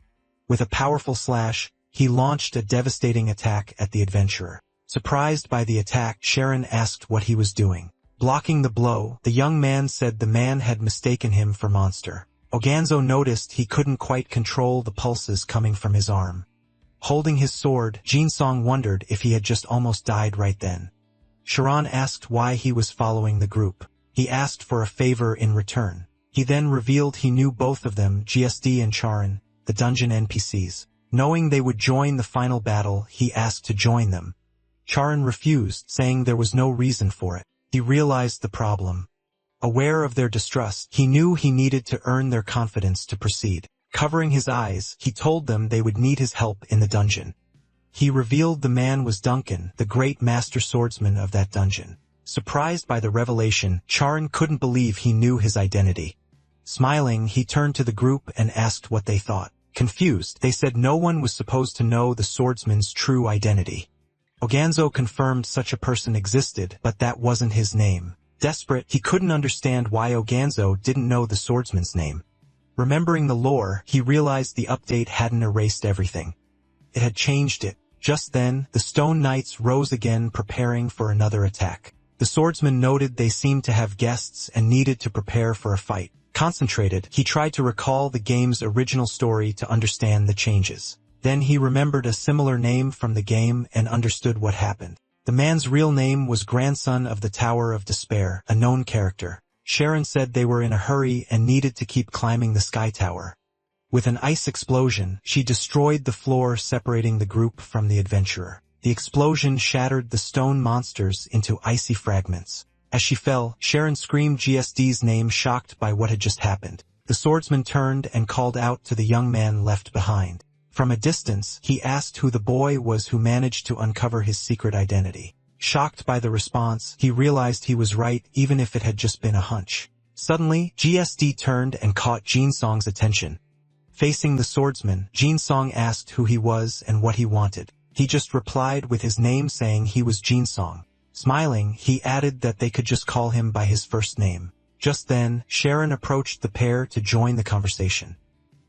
With a powerful slash, he launched a devastating attack at the adventurer. Surprised by the attack, Sharon asked what he was doing. Blocking the blow, the young man said the man had mistaken him for monster. Aganzo noticed he couldn't quite control the pulses coming from his arm. Holding his sword, Jinsong wondered if he had just almost died right then. Sharon asked why he was following the group. He asked for a favor in return. He then revealed he knew both of them, GSD and Charon, the dungeon NPCs. Knowing they would join the final battle, he asked to join them. Charon refused, saying there was no reason for it. He realized the problem. Aware of their distrust, he knew he needed to earn their confidence to proceed. Covering his eyes, he told them they would need his help in the dungeon. He revealed the man was Duncan, the great master swordsman of that dungeon. Surprised by the revelation, Charon couldn't believe he knew his identity. Smiling, he turned to the group and asked what they thought. Confused, they said no one was supposed to know the swordsman's true identity. Oganzo confirmed such a person existed, but that wasn't his name. Desperate, he couldn't understand why Oganzo didn't know the swordsman's name. Remembering the lore, he realized the update hadn't erased everything. It had changed it. Just then, the Stone Knights rose again, preparing for another attack. The swordsman noted they seemed to have guests and needed to prepare for a fight. Concentrated, he tried to recall the game's original story to understand the changes. Then he remembered a similar name from the game and understood what happened. The man's real name was Grandson of the Tower of Despair, a known character. Sharon said they were in a hurry and needed to keep climbing the sky tower. With an ice explosion, she destroyed the floor separating the group from the adventurer. The explosion shattered the stone monsters into icy fragments. As she fell, Sharon screamed GSD's name, shocked by what had just happened. The swordsman turned and called out to the young man left behind. From a distance, he asked who the boy was who managed to uncover his secret identity. Shocked by the response, he realized he was right, even if it had just been a hunch. Suddenly, GSD turned and caught Jinsong's attention. Facing the swordsman, Jinsong asked who he was and what he wanted. He just replied with his name, saying he was Jinsong. Smiling, he added that they could just call him by his first name. Just then, Sharon approached the pair to join the conversation.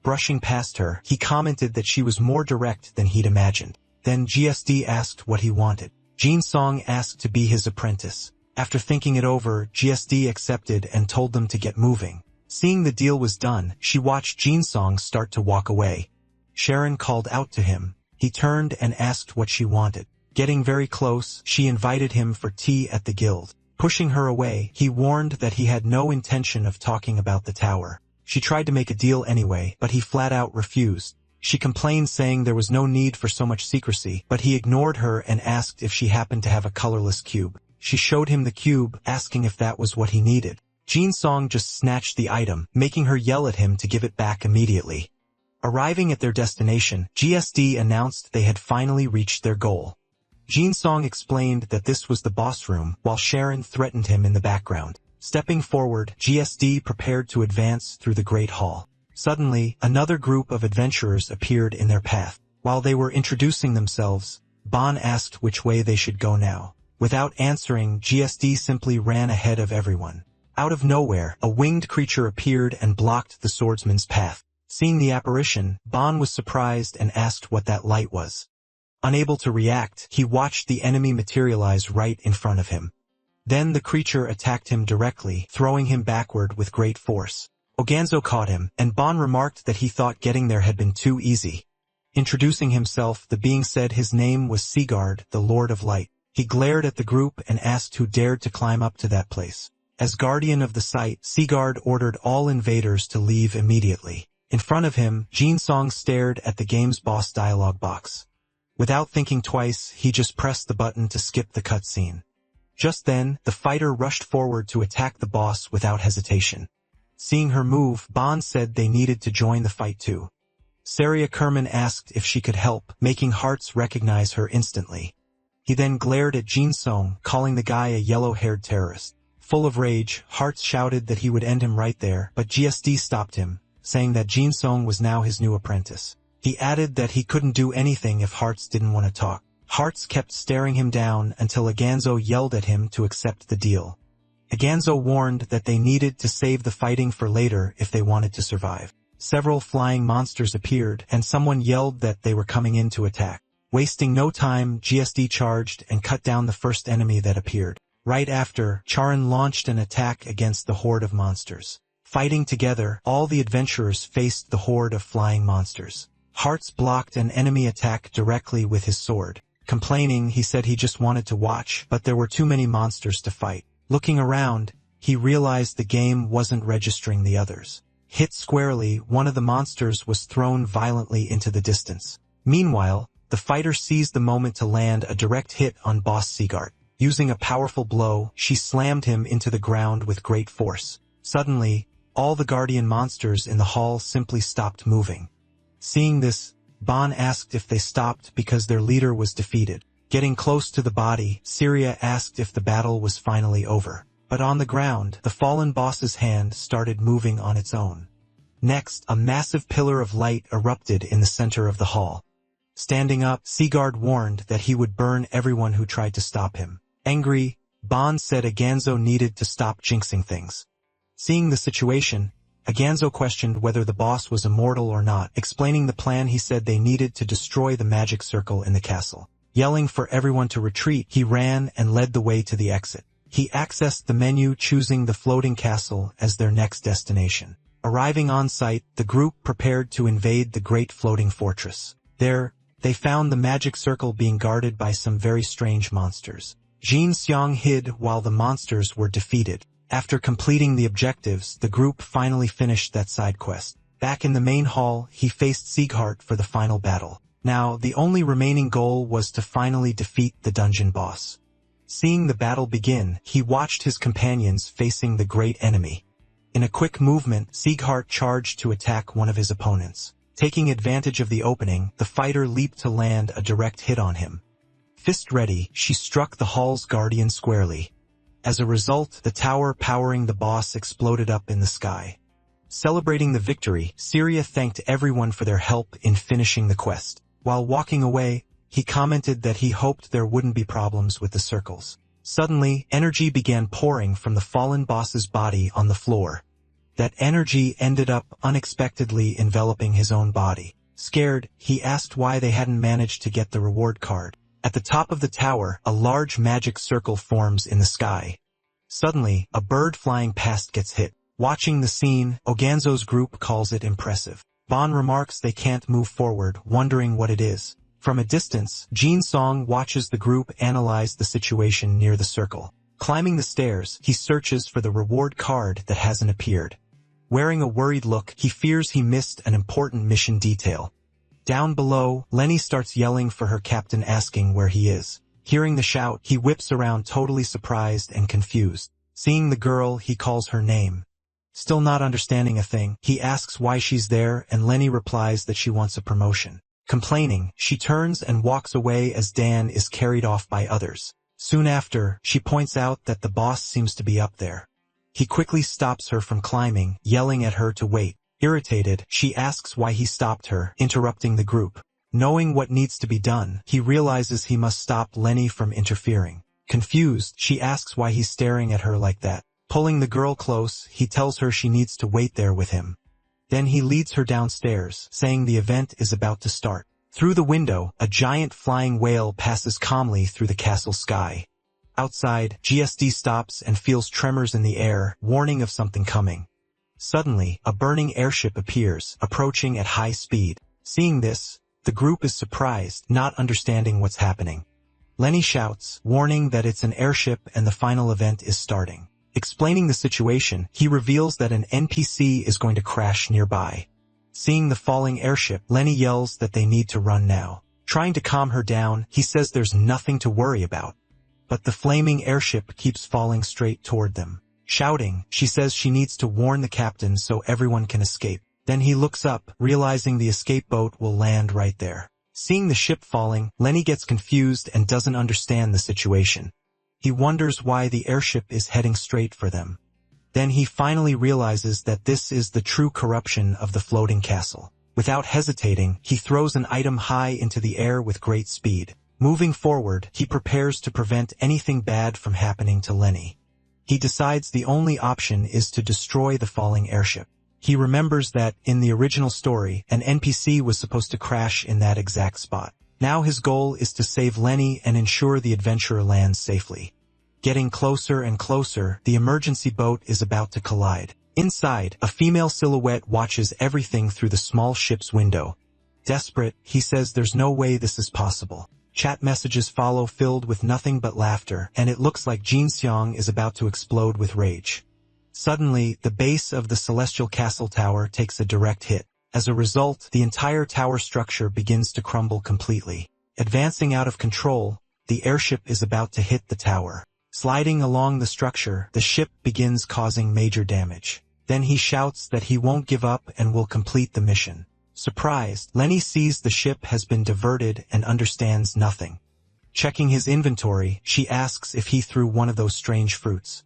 Brushing past her, he commented that she was more direct than he'd imagined. Then GSD asked what he wanted. Jinsong asked to be his apprentice. After thinking it over, GSD accepted and told them to get moving. Seeing the deal was done, she watched Jinsong start to walk away. Sharon called out to him. He turned and asked what she wanted. Getting very close, she invited him for tea at the guild. Pushing her away, he warned that he had no intention of talking about the tower. She tried to make a deal anyway, but he flat out refused. She complained, saying there was no need for so much secrecy, but he ignored her and asked if she happened to have a colorless cube. She showed him the cube, asking if that was what he needed. Jinsong just snatched the item, making her yell at him to give it back immediately. Arriving at their destination, GSD announced they had finally reached their goal. Jinsong explained that this was the boss room, while Sharon threatened him in the background. Stepping forward, GSD prepared to advance through the Great Hall. Suddenly, another group of adventurers appeared in their path. While they were introducing themselves, Bon asked which way they should go now. Without answering, GSD simply ran ahead of everyone. Out of nowhere, a winged creature appeared and blocked the swordsman's path. Seeing the apparition, Bon was surprised and asked what that light was. Unable to react, he watched the enemy materialize right in front of him. Then the creature attacked him directly, throwing him backward with great force. Oganzo caught him, and Bon remarked that he thought getting there had been too easy. Introducing himself, the being said his name was Sigard, the Lord of Light. He glared at the group and asked who dared to climb up to that place. As guardian of the site, Sigard ordered all invaders to leave immediately. In front of him, Jinsong stared at the game's boss dialogue box. Without thinking twice, he just pressed the button to skip the cutscene. Just then, the fighter rushed forward to attack the boss without hesitation. Seeing her move, Bon said they needed to join the fight too. Saria Kerman asked if she could help, making Hearts recognize her instantly. He then glared at Jinsong, calling the guy a yellow-haired terrorist. Full of rage, Hearts shouted that he would end him right there, but GSD stopped him, saying that Jinsong was now his new apprentice. He added that he couldn't do anything if Hearts didn't want to talk. Hearts kept staring him down until Oganzo yelled at him to accept the deal. Oganzo warned that they needed to save the fighting for later if they wanted to survive. Several flying monsters appeared, and someone yelled that they were coming in to attack. Wasting no time, GSD charged and cut down the first enemy that appeared. Right after, Charon launched an attack against the horde of monsters. Fighting together, all the adventurers faced the horde of flying monsters. Hearts blocked an enemy attack directly with his sword. Complaining, he said he just wanted to watch, but there were too many monsters to fight. Looking around, he realized the game wasn't registering the others. Hit squarely, one of the monsters was thrown violently into the distance. Meanwhile, the fighter seized the moment to land a direct hit on Boss Sigurd. Using a powerful blow, she slammed him into the ground with great force. Suddenly, all the guardian monsters in the hall simply stopped moving. Seeing this, Ban asked if they stopped because their leader was defeated. Getting close to the body, Syria asked if the battle was finally over. But on the ground, the fallen boss's hand started moving on its own. Next, a massive pillar of light erupted in the center of the hall. Standing up, Sigurd warned that he would burn everyone who tried to stop him. Angry, Ban said Aganzo needed to stop jinxing things. Seeing the situation, Aganzo questioned whether the boss was immortal or not. Explaining the plan, he said they needed to destroy the magic circle in the castle. Yelling for everyone to retreat, he ran and led the way to the exit. He accessed the menu, choosing the floating castle as their next destination. Arriving on site, the group prepared to invade the great floating fortress. There, they found the magic circle being guarded by some very strange monsters. Jin Xiang hid while the monsters were defeated. After completing the objectives, the group finally finished that side quest. Back in the main hall, he faced Sieghart for the final battle. Now, the only remaining goal was to finally defeat the dungeon boss. Seeing the battle begin, he watched his companions facing the great enemy. In a quick movement, Sieghart charged to attack one of his opponents. Taking advantage of the opening, the fighter leaped to land a direct hit on him. Fist ready, she struck the hall's guardian squarely. As a result, the tower powering the boss exploded up in the sky. Celebrating the victory, Syria thanked everyone for their help in finishing the quest. While walking away, he commented that he hoped there wouldn't be problems with the circles. Suddenly, energy began pouring from the fallen boss's body on the floor. That energy ended up unexpectedly enveloping his own body. Scared, he asked why they hadn't managed to get the reward card. At the top of the tower, a large magic circle forms in the sky. Suddenly, a bird flying past gets hit. Watching the scene, Oganzo's group calls it impressive. Ban remarks they can't move forward, wondering what it is. From a distance, Jin Song watches the group analyze the situation near the circle. Climbing the stairs, he searches for the reward card that hasn't appeared. Wearing a worried look, he fears he missed an important mission detail. Down below, Lenny starts yelling for her captain, asking where he is. Hearing the shout, he whips around totally surprised and confused. Seeing the girl, he calls her name. Still not understanding a thing, he asks why she's there, and Lenny replies that she wants a promotion. Complaining, she turns and walks away as Dan is carried off by others. Soon after, she points out that the boss seems to be up there. He quickly stops her from climbing, yelling at her to wait. Irritated, she asks why he stopped her, interrupting the group. Knowing what needs to be done, he realizes he must stop Lenny from interfering. Confused, she asks why he's staring at her like that. Pulling the girl close, he tells her she needs to wait there with him. Then he leads her downstairs, saying the event is about to start. Through the window, a giant flying whale passes calmly through the castle sky. Outside, GSD stops and feels tremors in the air, warning of something coming. Suddenly, a burning airship appears, approaching at high speed. Seeing this, the group is surprised, not understanding what's happening. Lenny shouts, warning that it's an airship and the final event is starting. Explaining the situation, he reveals that an NPC is going to crash nearby. Seeing the falling airship, Lenny yells that they need to run now. Trying to calm her down, he says there's nothing to worry about. But the flaming airship keeps falling straight toward them. Shouting, she says she needs to warn the captain so everyone can escape. Then he looks up, realizing the escape boat will land right there. Seeing the ship falling, Lenny gets confused and doesn't understand the situation. He wonders why the airship is heading straight for them. Then he finally realizes that this is the true corruption of the floating castle. Without hesitating, he throws an item high into the air with great speed. Moving forward, he prepares to prevent anything bad from happening to Lenny. He decides the only option is to destroy the falling airship. He remembers that, in the original story, an NPC was supposed to crash in that exact spot. Now his goal is to save Lenny and ensure the adventurer lands safely. Getting closer and closer, the emergency boat is about to collide. Inside, a female silhouette watches everything through the small ship's window. Desperate, he says there's no way this is possible. Chat messages follow filled with nothing but laughter, and it looks like Jin Xiang is about to explode with rage. Suddenly, the base of the celestial castle tower takes a direct hit. As a result, the entire tower structure begins to crumble completely. Advancing out of control, the airship is about to hit the tower. Sliding along the structure, the ship begins causing major damage. Then he shouts that he won't give up and will complete the mission. Surprised, Lenny sees the ship has been diverted and understands nothing. Checking his inventory, she asks if he threw one of those strange fruits.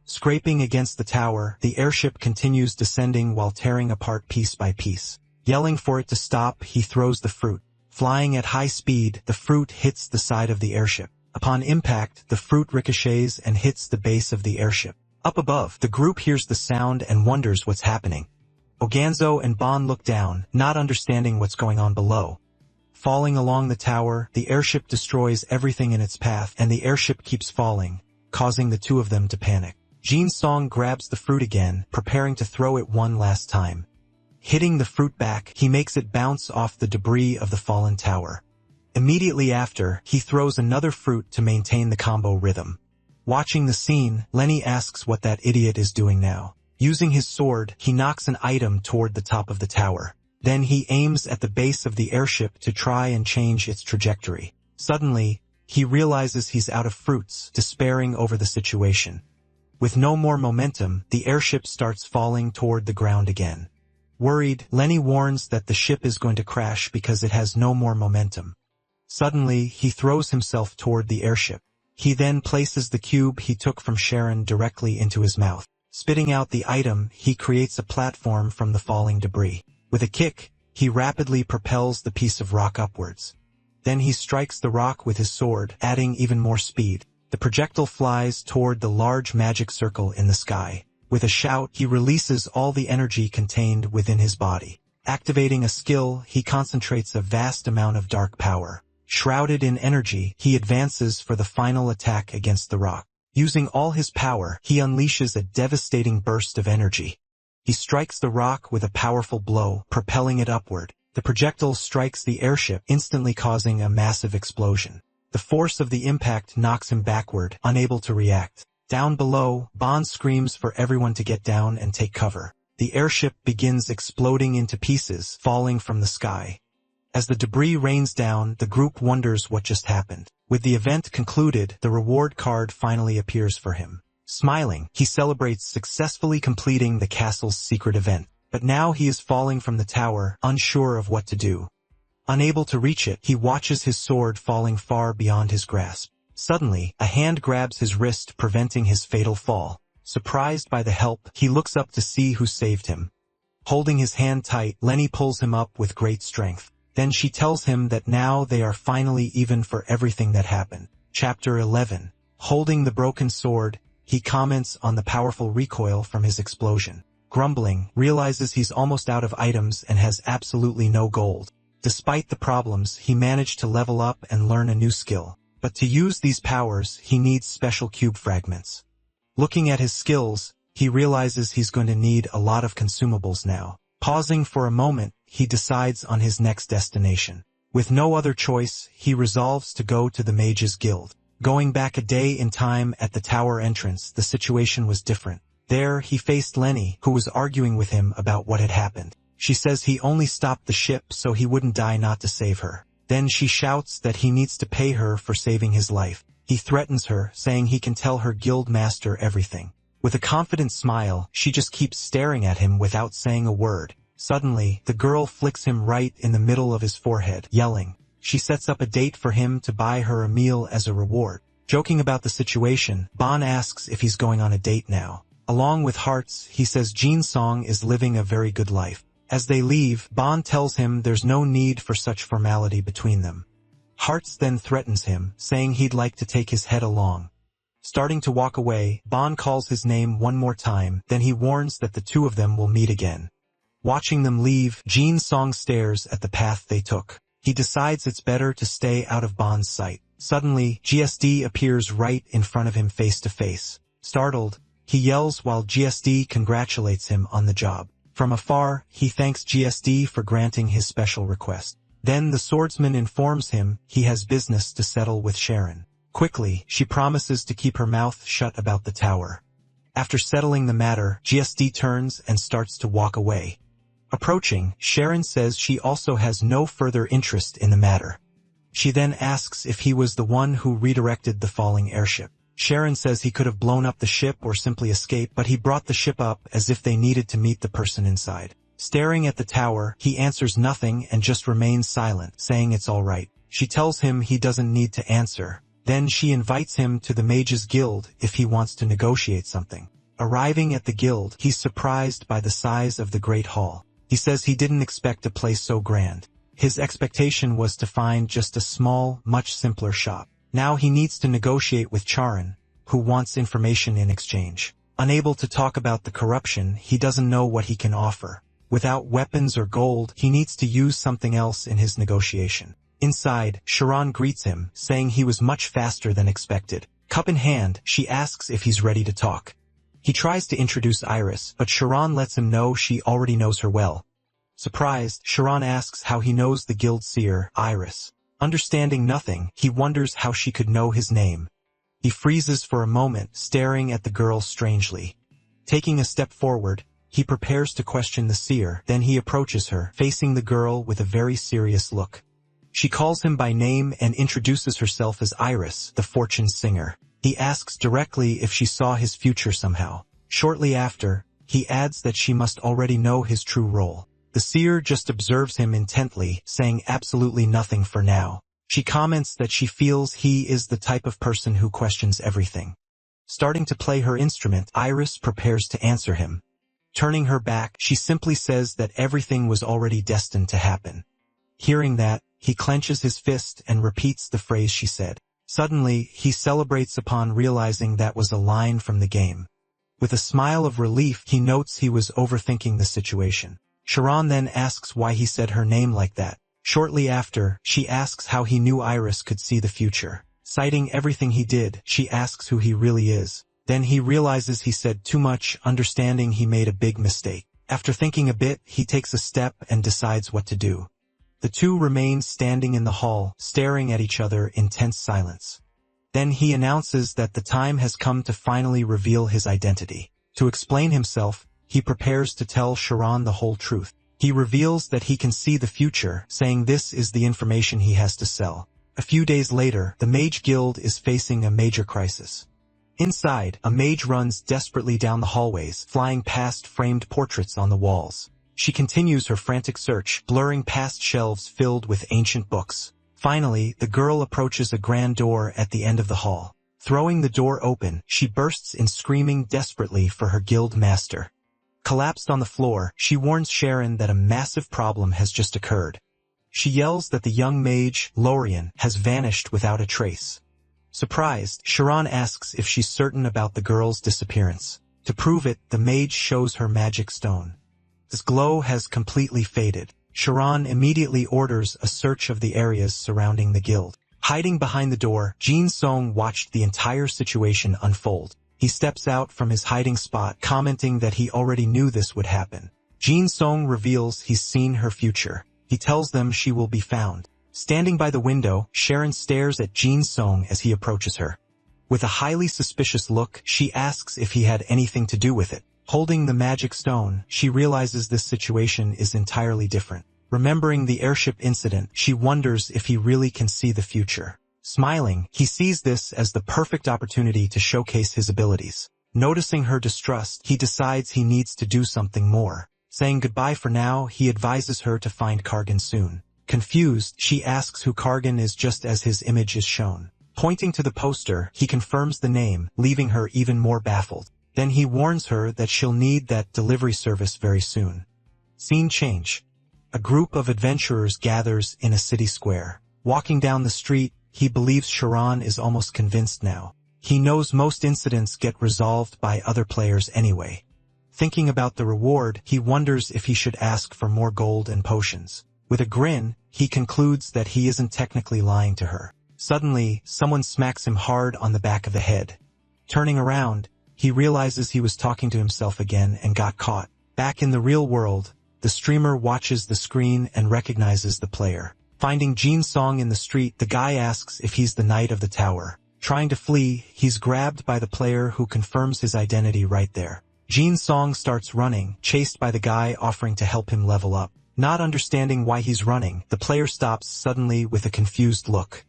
Scraping against the tower, the airship continues descending while tearing apart piece by piece. Yelling for it to stop, he throws the fruit. Flying at high speed, the fruit hits the side of the airship. Upon impact, the fruit ricochets and hits the base of the airship. Up above, the group hears the sound and wonders what's happening. Oganzo and Bon look down, not understanding what's going on below. Falling along the tower, the airship destroys everything in its path and the airship keeps falling, causing the two of them to panic. Jin Song grabs the fruit again, preparing to throw it one last time. Hitting the fruit back, he makes it bounce off the debris of the fallen tower. Immediately after, he throws another fruit to maintain the combo rhythm. Watching the scene, Lenny asks what that idiot is doing now. Using his sword, he knocks an item toward the top of the tower. Then he aims at the base of the airship to try and change its trajectory. Suddenly, he realizes he's out of fruits, despairing over the situation. With no more momentum, the airship starts falling toward the ground again. Worried, Lenny warns that the ship is going to crash because it has no more momentum. Suddenly, he throws himself toward the airship. He then places the cube he took from Sharon directly into his mouth. Spitting out the item, he creates a platform from the falling debris. With a kick, he rapidly propels the piece of rock upwards. Then he strikes the rock with his sword, adding even more speed. The projectile flies toward the large magic circle in the sky. With a shout, he releases all the energy contained within his body. Activating a skill, he concentrates a vast amount of dark power. Shrouded in energy, he advances for the final attack against the rock. Using all his power, he unleashes a devastating burst of energy. He strikes the rock with a powerful blow, propelling it upward. The projectile strikes the airship, instantly causing a massive explosion. The force of the impact knocks him backward, unable to react. Down below, Bon screams for everyone to get down and take cover. The airship begins exploding into pieces, falling from the sky. As the debris rains down, the group wonders what just happened. With the event concluded, the reward card finally appears for him. Smiling, he celebrates successfully completing the castle's secret event. But now he is falling from the tower, unsure of what to do. Unable to reach it, he watches his sword falling far beyond his grasp. Suddenly, a hand grabs his wrist, preventing his fatal fall. Surprised by the help, he looks up to see who saved him. Holding his hand tight, Lenny pulls him up with great strength. Then she tells him that now they are finally even for everything that happened. Chapter 11. Holding the broken sword, he comments on the powerful recoil from his explosion. Grumbling, realizes he's almost out of items and has absolutely no gold. Despite the problems, he managed to level up and learn a new skill. But to use these powers, he needs special cube fragments. Looking at his skills, he realizes he's going to need a lot of consumables now. Pausing for a moment, he decides on his next destination. With no other choice, he resolves to go to the Mages Guild. Going back a day in time at the tower entrance, the situation was different. There, he faced Lenny, who was arguing with him about what had happened. She says he only stopped the ship so he wouldn't die not to save her. Then she shouts that he needs to pay her for saving his life. He threatens her, saying he can tell her guild master everything. With a confident smile, she just keeps staring at him without saying a word. Suddenly, the girl flicks him right in the middle of his forehead, yelling. She sets up a date for him to buy her a meal as a reward. Joking about the situation, Bon asks if he's going on a date now. Along with hearts, he says Jin Song is living a very good life. As they leave, Bon tells him there's no need for such formality between them. Hearts then threatens him, saying he'd like to take his head along. Starting to walk away, Bon calls his name one more time, then he warns that the two of them will meet again. Watching them leave, Jin Song stares at the path they took. He decides it's better to stay out of Bon's sight. Suddenly, GSD appears right in front of him face to face. Startled, he yells while GSD congratulates him on the job. From afar, he thanks GSD for granting his special request. Then the swordsman informs him he has business to settle with Sharon. Quickly, she promises to keep her mouth shut about the tower. After settling the matter, GSD turns and starts to walk away. Approaching, Sharon says she also has no further interest in the matter. She then asks if he was the one who redirected the falling airship. Sharon says he could have blown up the ship or simply escaped, but he brought the ship up as if they needed to meet the person inside. Staring at the tower, he answers nothing and just remains silent, saying it's all right. She tells him he doesn't need to answer. Then she invites him to the Mages Guild if he wants to negotiate something. Arriving at the guild, he's surprised by the size of the Great Hall. He says he didn't expect a place so grand. His expectation was to find just a small, much simpler shop. Now he needs to negotiate with Charon, who wants information in exchange. Unable to talk about the corruption, he doesn't know what he can offer. Without weapons or gold, he needs to use something else in his negotiation. Inside, Sharon greets him, saying he was much faster than expected. Cup in hand, she asks if he's ready to talk. He tries to introduce Iris, but Sharon lets him know she already knows her well. Surprised, Sharon asks how he knows the guild seer, Iris. Understanding nothing, he wonders how she could know his name. He freezes for a moment, staring at the girl strangely. Taking a step forward, he prepares to question the seer, then he approaches her, facing the girl with a very serious look. She calls him by name and introduces herself as Iris, the fortune singer. He asks directly if she saw his future somehow. Shortly after, he adds that she must already know his true role. The seer just observes him intently, saying absolutely nothing for now. She comments that she feels he is the type of person who questions everything. Starting to play her instrument, Iris prepares to answer him. Turning her back, she simply says that everything was already destined to happen. Hearing that, he clenches his fist and repeats the phrase she said. Suddenly, he celebrates upon realizing that was a line from the game. With a smile of relief, he notes he was overthinking the situation. Sharon then asks why he said her name like that. Shortly after, she asks how he knew Iris could see the future. Citing everything he did, she asks who he really is. Then he realizes he said too much, understanding he made a big mistake. After thinking a bit, he takes a step and decides what to do. The two remain standing in the hall, staring at each other in tense silence. Then he announces that the time has come to finally reveal his identity. To explain himself, he prepares to tell Sharon the whole truth. He reveals that he can see the future, saying this is the information he has to sell. A few days later, the Mage Guild is facing a major crisis. Inside, a mage runs desperately down the hallways, flying past framed portraits on the walls. She continues her frantic search, blurring past shelves filled with ancient books. Finally, the girl approaches a grand door at the end of the hall. Throwing the door open, she bursts in screaming desperately for her guild master. Collapsed on the floor, she warns Sharon that a massive problem has just occurred. She yells that the young mage, Lorien, has vanished without a trace. Surprised, Sharon asks if she's certain about the girl's disappearance. To prove it, the mage shows her magic stone. This glow has completely faded. Sharon immediately orders a search of the areas surrounding the guild. Hiding behind the door, Jin Song watched the entire situation unfold. He steps out from his hiding spot, commenting that he already knew this would happen. Jin Song reveals he's seen her future. He tells them she will be found. Standing by the window, Sharon stares at Jin Song as he approaches her. With a highly suspicious look, she asks if he had anything to do with it. Holding the magic stone, she realizes this situation is entirely different. Remembering the airship incident, she wonders if he really can see the future. Smiling, he sees this as the perfect opportunity to showcase his abilities. Noticing her distrust, he decides he needs to do something more. Saying goodbye for now, he advises her to find Kargan soon. Confused, she asks who Kargan is just as his image is shown. Pointing to the poster, he confirms the name, leaving her even more baffled. Then he warns her that she'll need that delivery service very soon. Scene change. A group of adventurers gathers in a city square. Walking down the street, he believes Sharon is almost convinced now. He knows most incidents get resolved by other players anyway. Thinking about the reward, he wonders if he should ask for more gold and potions. With a grin, he concludes that he isn't technically lying to her. Suddenly, someone smacks him hard on the back of the head. Turning around, he realizes he was talking to himself again and got caught. Back in the real world, the streamer watches the screen and recognizes the player. Finding Jin Song in the street, the guy asks if he's the knight of the tower. Trying to flee, he's grabbed by the player who confirms his identity right there. Jin Song starts running, chased by the guy offering to help him level up. Not understanding why he's running, the player stops suddenly with a confused look.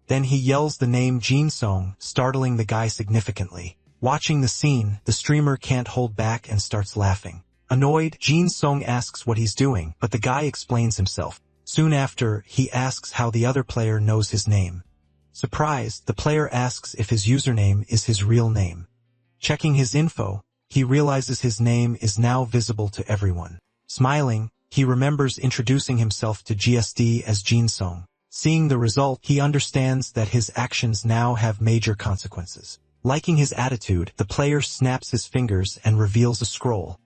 Then he yells the name Jin Song, startling the guy significantly. Watching the scene, the streamer can't hold back and starts laughing. Annoyed, Jin Song asks what he's doing, but the guy explains himself. Soon after, he asks how the other player knows his name. Surprised, the player asks if his username is his real name. Checking his info, he realizes his name is now visible to everyone. Smiling, he remembers introducing himself to GSD as Jin Song. Seeing the result, he understands that his actions now have major consequences. Liking his attitude, the player snaps his fingers and reveals a scroll.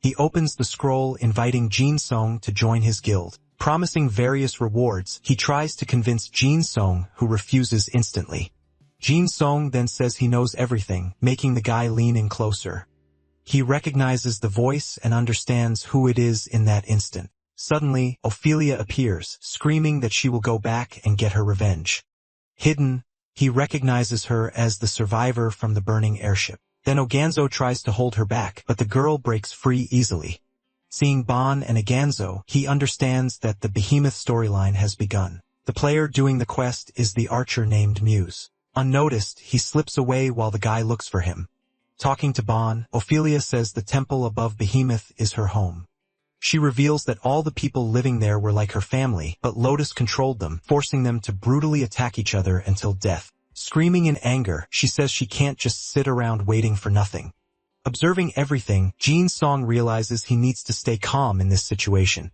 He opens the scroll inviting Jin Song to join his guild. Promising various rewards, he tries to convince Jin Song, who refuses instantly. Jin Song then says he knows everything, making the guy lean in closer. He recognizes the voice and understands who it is in that instant. Suddenly, Ophelia appears, screaming that she will go back and get her revenge. Hidden, he recognizes her as the survivor from the burning airship. Then Oganzo tries to hold her back, but the girl breaks free easily. Seeing Bon and Oganzo, he understands that the Behemoth storyline has begun. The player doing the quest is the archer named Muse. Unnoticed, he slips away while the guy looks for him. Talking to Bon, Ophelia says the temple above Behemoth is her home. She reveals that all the people living there were like her family, but Lotus controlled them, forcing them to brutally attack each other until death. Screaming in anger, she says she can't just sit around waiting for nothing. Observing everything, Jin Song realizes he needs to stay calm in this situation.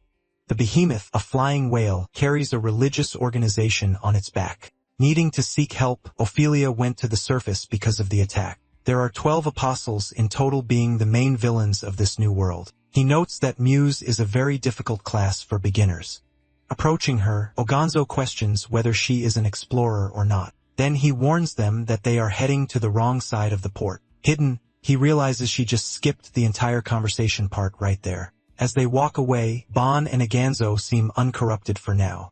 The Behemoth, a flying whale, carries a religious organization on its back. Needing to seek help, Ophelia went to the surface because of the attack. There are 12 apostles in total being the main villains of this new world. He notes that Muse is a very difficult class for beginners. Approaching her, Oganzo questions whether she is an explorer or not. Then he warns them that they are heading to the wrong side of the port. Hidden, he realizes she just skipped the entire conversation part right there. As they walk away, Bon and Oganzo seem uncorrupted for now.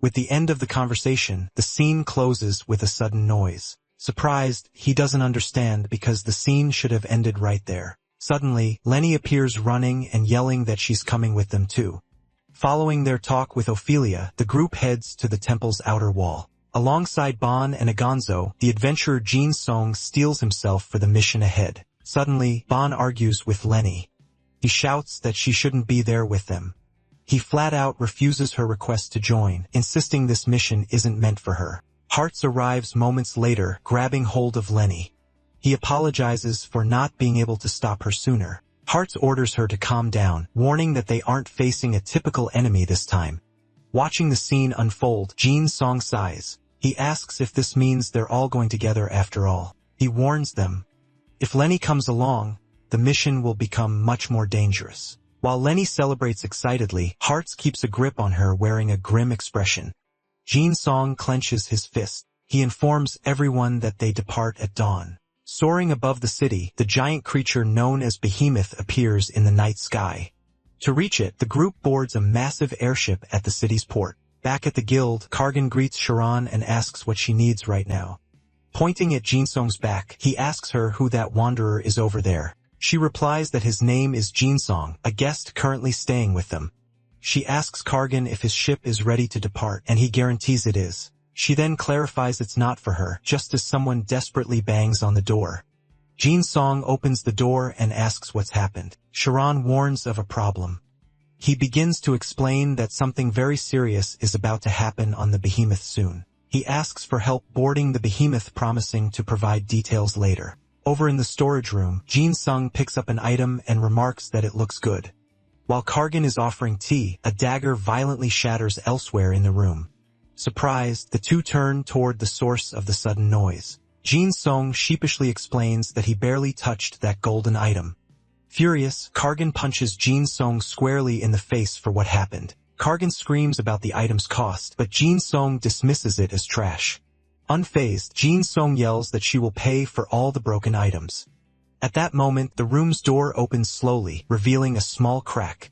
With the end of the conversation, the scene closes with a sudden noise. Surprised, he doesn't understand because the scene should have ended right there. Suddenly, Lenny appears running and yelling that she's coming with them too. Following their talk with Ophelia, the group heads to the temple's outer wall. Alongside Bon and Oganzo, the adventurer Jin Song steels himself for the mission ahead. Suddenly, Bon argues with Lenny. He shouts that she shouldn't be there with them. He flat out refuses her request to join, insisting this mission isn't meant for her. Hearts arrives moments later, grabbing hold of Lenny. He apologizes for not being able to stop her sooner. Hearts orders her to calm down, warning that they aren't facing a typical enemy this time. Watching the scene unfold, Jin Song sighs. He asks if this means they're all going together after all. He warns them. If Lenny comes along, the mission will become much more dangerous. While Lenny celebrates excitedly, Hearts keeps a grip on her wearing a grim expression. Jin Song clenches his fist. He informs everyone that they depart at dawn. Soaring above the city, the giant creature known as Behemoth appears in the night sky. To reach it, the group boards a massive airship at the city's port. Back at the guild, Kargan greets Sharon and asks what she needs right now. Pointing at Jin Song's back, he asks her who that wanderer is over there. She replies that his name is Jin Song, a guest currently staying with them. She asks Kargan if his ship is ready to depart, and he guarantees it is. She then clarifies it's not for her, just as someone desperately bangs on the door. Jin Song opens the door and asks what's happened. Sharon warns of a problem. He begins to explain that something very serious is about to happen on the Behemoth soon. He asks for help boarding the Behemoth, promising to provide details later. Over in the storage room, Jin Sung picks up an item and remarks that it looks good. While Kargan is offering tea, a dagger violently shatters elsewhere in the room. Surprised, the two turn toward the source of the sudden noise. Jin Sung sheepishly explains that he barely touched that golden item. Furious, Kargan punches Jin Sung squarely in the face for what happened. Kargan screams about the item's cost, but Jin Sung dismisses it as trash. Unfazed, Jin Sung yells that she will pay for all the broken items. At that moment, the room's door opens slowly, revealing a small crack.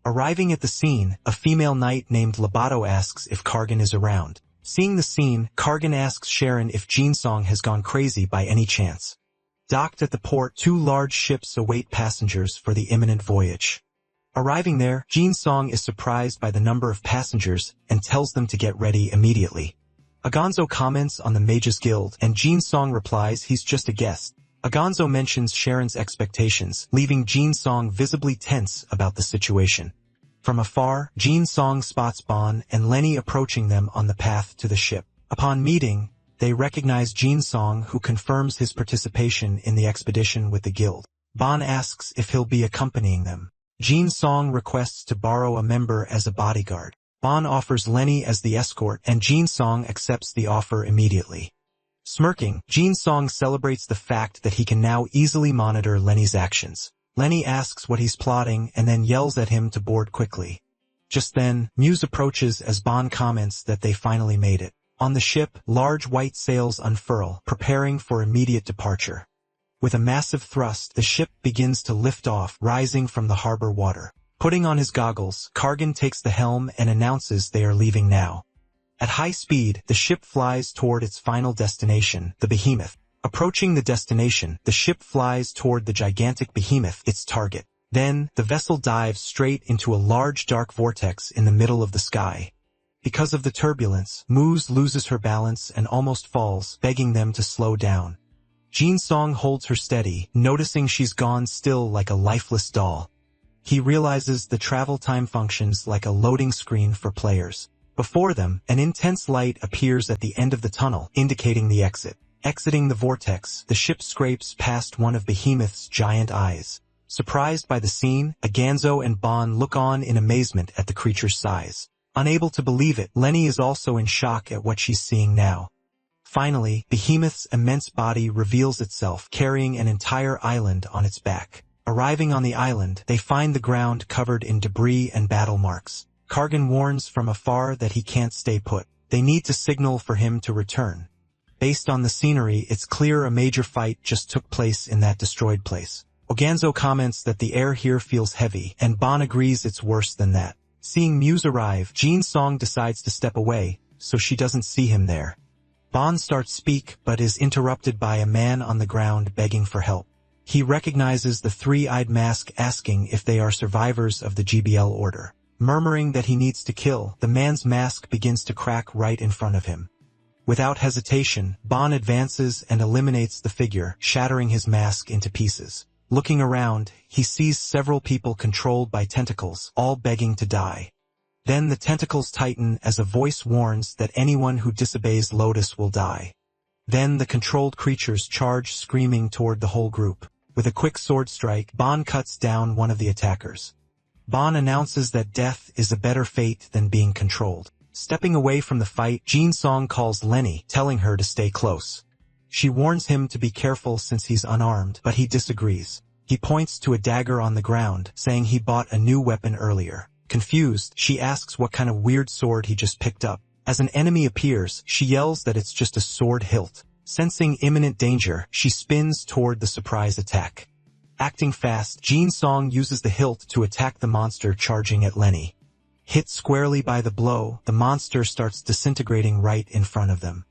Arriving at the scene, a female knight named Lobato asks if Kargan is around. Seeing the scene, Kargan asks Sharon if Jinsong has gone crazy by any chance. Docked at the port, 2 large ships await passengers for the imminent voyage. Arriving there, Jinsong is surprised by the number of passengers and tells them to get ready immediately. Agonzo comments on the Mages Guild, and Jinsong replies he's just a guest. Agonzo mentions Sharon's expectations, leaving Jinsong visibly tense about the situation. From afar, Jinsong spots Bon and Lenny approaching them on the path to the ship. Upon meeting, they recognize Jinsong, who confirms his participation in the expedition with the guild. Bon asks if he'll be accompanying them. Jinsong requests to borrow a member as a bodyguard. Bon offers Lenny as the escort, and Jinsong accepts the offer immediately. Smirking, Jinsong celebrates the fact that he can now easily monitor Lenny's actions. Lenny asks what he's plotting and then yells at him to board quickly. Just then, Muse approaches as Bon comments that they finally made it. On the ship, large white sails unfurl, preparing for immediate departure. With a massive thrust, the ship begins to lift off, rising from the harbor water. Putting on his goggles, Kargan takes the helm and announces they are leaving now. At high speed, the ship flies toward its final destination, the Behemoth. Approaching the destination, the ship flies toward the gigantic Behemoth, its target. Then, the vessel dives straight into a large dark vortex in the middle of the sky. Because of the turbulence, Muse loses her balance and almost falls, begging them to slow down. Jinsong holds her steady, noticing she's gone still like a lifeless doll. He realizes the travel time functions like a loading screen for players. Before them, an intense light appears at the end of the tunnel, indicating the exit. Exiting the vortex, the ship scrapes past one of Behemoth's giant eyes. Surprised by the scene, Agonzo and Bon look on in amazement at the creature's size. Unable to believe it, Lenny is also in shock at what she's seeing now. Finally, Behemoth's immense body reveals itself, carrying an entire island on its back. Arriving on the island, they find the ground covered in debris and battle marks. Kargan warns from afar that he can't stay put. They need to signal for him to return. Based on the scenery, it's clear a major fight just took place in that destroyed place. Agonzo comments that the air here feels heavy, and Bon agrees it's worse than that. Seeing Muse arrive, Jinsong decides to step away, so she doesn't see him there. Bon starts to speak, but is interrupted by a man on the ground begging for help. He recognizes the 3-eyed mask, asking if they are survivors of the GBL order. Murmuring that he needs to kill, the man's mask begins to crack right in front of him. Without hesitation, Bon advances and eliminates the figure, shattering his mask into pieces. Looking around, he sees several people controlled by tentacles, all begging to die. Then the tentacles tighten as a voice warns that anyone who disobeys Lotus will die. Then the controlled creatures charge, screaming toward the whole group. With a quick sword strike, Bon cuts down one of the attackers. Bon announces that death is a better fate than being controlled. Stepping away from the fight, Jinsong calls Lenny, telling her to stay close. She warns him to be careful since he's unarmed, but he disagrees. He points to a dagger on the ground, saying he bought a new weapon earlier. Confused, she asks what kind of weird sword he just picked up. As an enemy appears, she yells that it's just a sword hilt. Sensing imminent danger, she spins toward the surprise attack. Acting fast, Jinsong uses the hilt to attack the monster charging at Lenny. Hit squarely by the blow, the monster starts disintegrating right in front of them.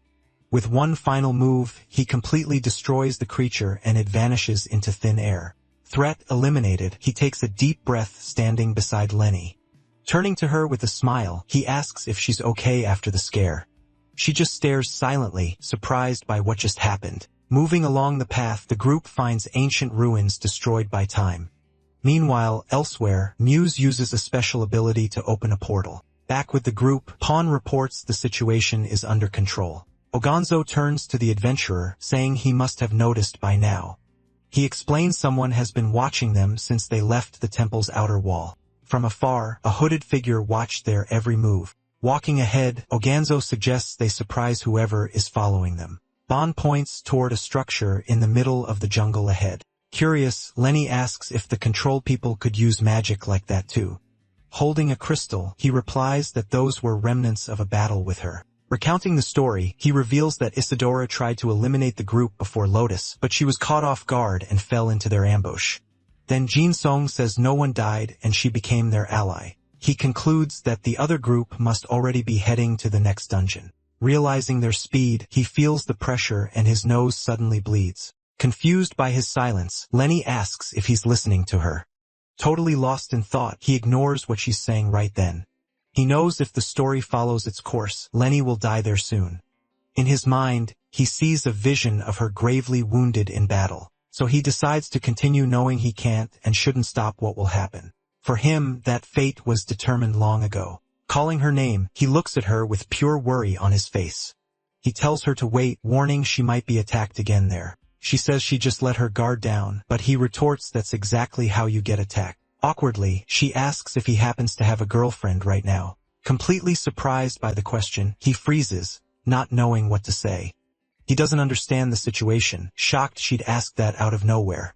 With one final move, he completely destroys the creature and it vanishes into thin air. Threat eliminated, he takes a deep breath standing beside Lenny. Turning to her with a smile, he asks if she's okay after the scare. She just stares silently, surprised by what just happened. Moving along the path, the group finds ancient ruins destroyed by time. Meanwhile, elsewhere, Muse uses a special ability to open a portal. Back with the group, Pawn reports the situation is under control. Agonzo turns to the adventurer, saying he must have noticed by now. He explains someone has been watching them since they left the temple's outer wall. From afar, a hooded figure watched their every move. Walking ahead, Agonzo suggests they surprise whoever is following them. Bon points toward a structure in the middle of the jungle ahead. Curious, Lenny asks if the control people could use magic like that too. Holding a crystal, he replies that those were remnants of a battle with her. Recounting the story, he reveals that Isadora tried to eliminate the group before Lotus, but she was caught off guard and fell into their ambush. Then Jinsong says no one died and she became their ally. He concludes that the other group must already be heading to the next dungeon. Realizing their speed, he feels the pressure and his nose suddenly bleeds. Confused by his silence, Lenny asks if he's listening to her. Totally lost in thought, he ignores what she's saying right then. He knows if the story follows its course, Lenny will die there soon. In his mind, he sees a vision of her gravely wounded in battle. So he decides to continue knowing he can't and shouldn't stop what will happen. For him, that fate was determined long ago. Calling her name, he looks at her with pure worry on his face. He tells her to wait, warning she might be attacked again there. She says she just let her guard down, but he retorts that's exactly how you get attacked. Awkwardly, she asks if he happens to have a girlfriend right now. Completely surprised by the question, he freezes, not knowing what to say. He doesn't understand the situation, shocked she'd asked that out of nowhere.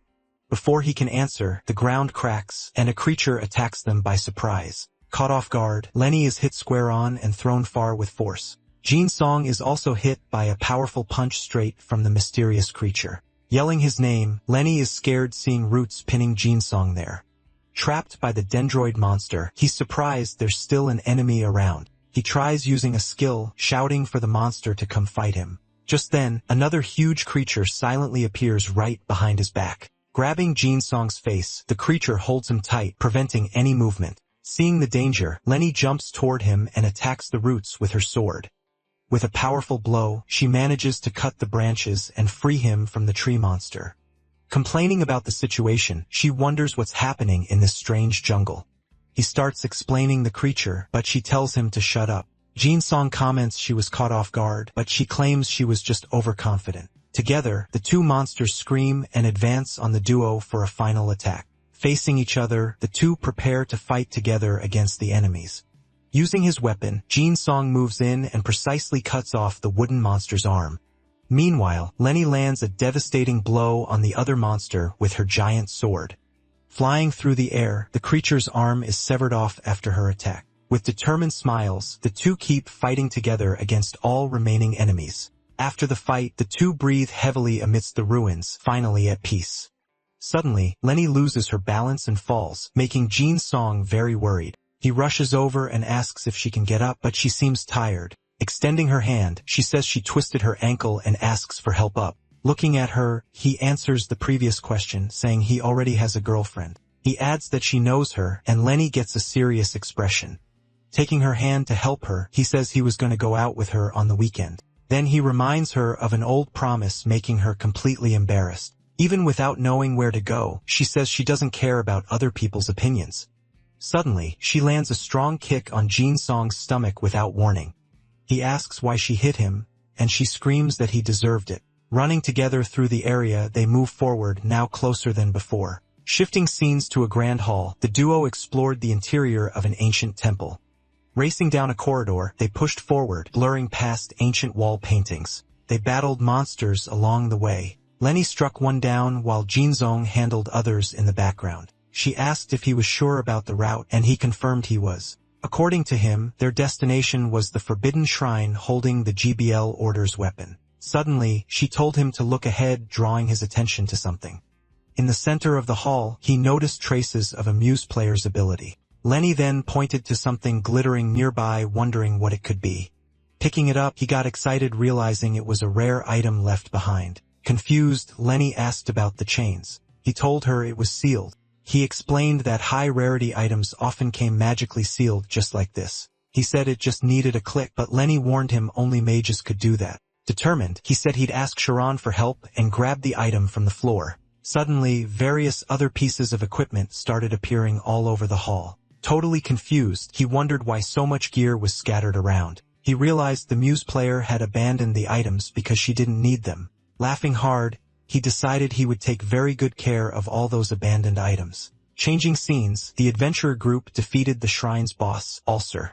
Before he can answer, the ground cracks, and a creature attacks them by surprise. Caught off guard, Lenny is hit square on and thrown far with force. Jin Song is also hit by a powerful punch straight from the mysterious creature. Yelling his name, Lenny is scared seeing Roots pinning Jin Song there. Trapped by the dendroid monster, he's surprised there's still an enemy around. He tries using a skill, shouting for the monster to come fight him. Just then, another huge creature silently appears right behind his back. Grabbing Jin Song's face, the creature holds him tight, preventing any movement. Seeing the danger, Lenny jumps toward him and attacks the Roots with her sword. With a powerful blow, she manages to cut the branches and free him from the tree monster. Complaining about the situation, she wonders what's happening in this strange jungle. He starts explaining the creature, but she tells him to shut up. Jin Song comments she was caught off guard, but she claims she was just overconfident. Together, the two monsters scream and advance on the duo for a final attack. Facing each other, the two prepare to fight together against the enemies. Using his weapon, Jin Song moves in and precisely cuts off the wooden monster's arm. Meanwhile, Lenny lands a devastating blow on the other monster with her giant sword. Flying through the air, the creature's arm is severed off after her attack. With determined smiles, the two keep fighting together against all remaining enemies. After the fight, the two breathe heavily amidst the ruins, finally at peace. Suddenly, Lenny loses her balance and falls, making Jin Song very worried. He rushes over and asks if she can get up, but she seems tired. Extending her hand, she says she twisted her ankle and asks for help up. Looking at her, he answers the previous question, saying he already has a girlfriend. He adds that she knows her, and Lenny gets a serious expression. Taking her hand to help her, he says he was going to go out with her on the weekend. Then he reminds her of an old promise, making her completely embarrassed. Even without knowing where to go, she says she doesn't care about other people's opinions. Suddenly, she lands a strong kick on Jin Song's stomach without warning. He asks why she hit him, and she screams that he deserved it. Running together through the area, they move forward, now closer than before. Shifting scenes to a grand hall, the duo explored the interior of an ancient temple. Racing down a corridor, they pushed forward, blurring past ancient wall paintings. They battled monsters along the way. Lenny struck one down while Jin Song handled others in the background. She asked if he was sure about the route, and he confirmed he was. According to him, their destination was the forbidden shrine holding the GBL Order's weapon. Suddenly, she told him to look ahead, drawing his attention to something. In the center of the hall, he noticed traces of a muse player's ability. Lenny then pointed to something glittering nearby, wondering what it could be. Picking it up, he got excited, realizing it was a rare item left behind. Confused, Lenny asked about the chains. He told her it was sealed. He explained that high-rarity items often came magically sealed just like this. He said it just needed a click, but Lenny warned him only mages could do that. Determined, he said he'd ask Sharon for help and grabbed the item from the floor. Suddenly, various other pieces of equipment started appearing all over the hall. Totally confused, he wondered why so much gear was scattered around. He realized the muse player had abandoned the items because she didn't need them. Laughing hard, he decided he would take very good care of all those abandoned items. Changing scenes, the adventurer group defeated the shrine's boss, Ulcer.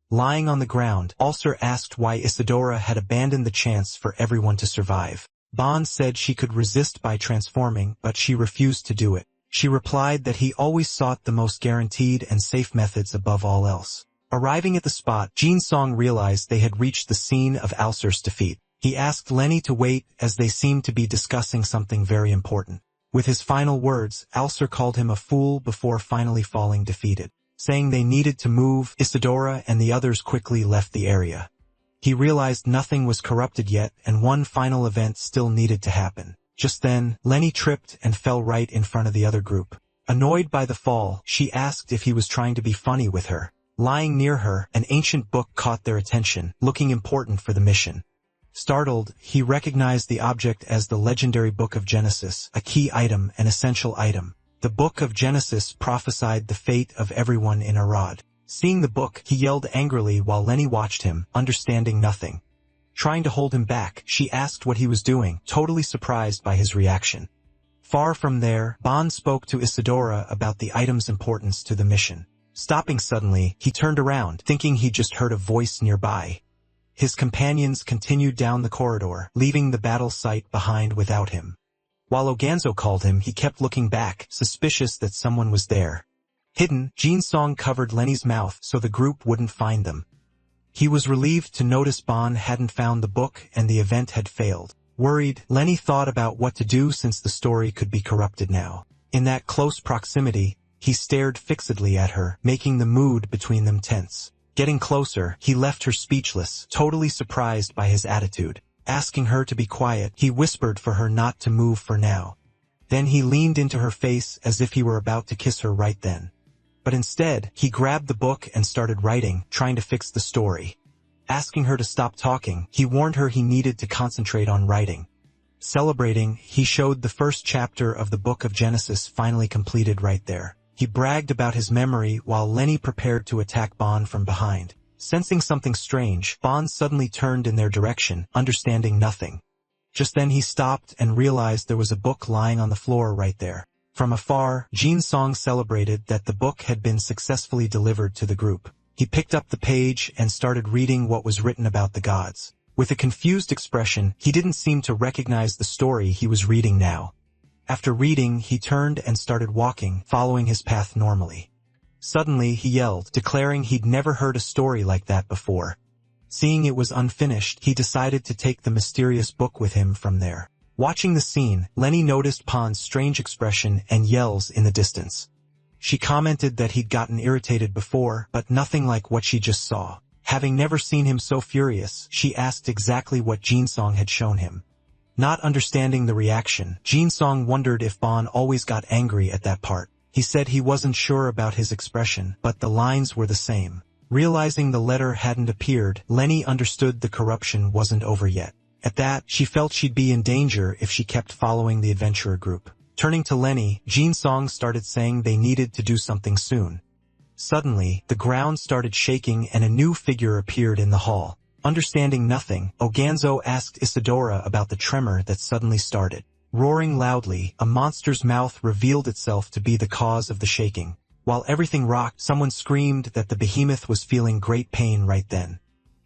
Lying on the ground, Ulcer asked why Isadora had abandoned the chance for everyone to survive. Bond said she could resist by transforming, but she refused to do it. She replied that he always sought the most guaranteed and safe methods above all else. Arriving at the spot, Jin Song realized they had reached the scene of Ulcer's defeat. He asked Lenny to wait, as they seemed to be discussing something very important. With his final words, Ulcer called him a fool before finally falling defeated. Saying they needed to move, Isadora and the others quickly left the area. He realized nothing was corrupted yet and one final event still needed to happen. Just then, Lenny tripped and fell right in front of the other group. Annoyed by the fall, she asked if he was trying to be funny with her. Lying near her, an ancient book caught their attention, looking important for the mission. Startled, he recognized the object as the legendary Book of Genesis, a key item, an essential item. The Book of Genesis prophesied the fate of everyone in Arad. Seeing the book, he yelled angrily while Lenny watched him, understanding nothing. Trying to hold him back, she asked what he was doing, totally surprised by his reaction. Far from there, Bond spoke to Isadora about the item's importance to the mission. Stopping suddenly, he turned around, thinking he just heard a voice nearby. His companions continued down the corridor, leaving the battle site behind without him. While Oganzo called him, he kept looking back, suspicious that someone was there. Hidden, Jin Song covered Lenny's mouth so the group wouldn't find them. He was relieved to notice Bond hadn't found the book and the event had failed. Worried, Lenny thought about what to do since the story could be corrupted now. In that close proximity, he stared fixedly at her, making the mood between them tense. Getting closer, he left her speechless, totally surprised by his attitude. Asking her to be quiet, he whispered for her not to move for now. Then he leaned into her face as if he were about to kiss her right then. But instead, he grabbed the book and started writing, trying to fix the story. Asking her to stop talking, he warned her he needed to concentrate on writing. Celebrating, he showed the first chapter of the Book of Genesis finally completed right there. He bragged about his memory while Lenny prepared to attack Bond from behind. Sensing something strange, Bond suddenly turned in their direction, understanding nothing. Just then he stopped and realized there was a book lying on the floor right there. From afar, Jin Song celebrated that the book had been successfully delivered to the group. He picked up the page and started reading what was written about the gods. With a confused expression, he didn't seem to recognize the story he was reading now. After reading, he turned and started walking, following his path normally. Suddenly, he yelled, declaring he'd never heard a story like that before. Seeing it was unfinished, he decided to take the mysterious book with him from there. Watching the scene, Lenny noticed Pon's strange expression and yells in the distance. She commented that he'd gotten irritated before, but nothing like what she just saw. Having never seen him so furious, she asked exactly what Jin Song had shown him. Not understanding the reaction, Jin Song wondered if Bon always got angry at that part. He said he wasn't sure about his expression, but the lines were the same. Realizing the letter hadn't appeared, Lenny understood the corruption wasn't over yet. At that, she felt she'd be in danger if she kept following the adventurer group. Turning to Lenny, Jin Song started saying they needed to do something soon. Suddenly, the ground started shaking and a new figure appeared in the hall. Understanding nothing, Oganzo asked Isadora about the tremor that suddenly started. Roaring loudly, a monster's mouth revealed itself to be the cause of the shaking. While everything rocked, someone screamed that the behemoth was feeling great pain right then.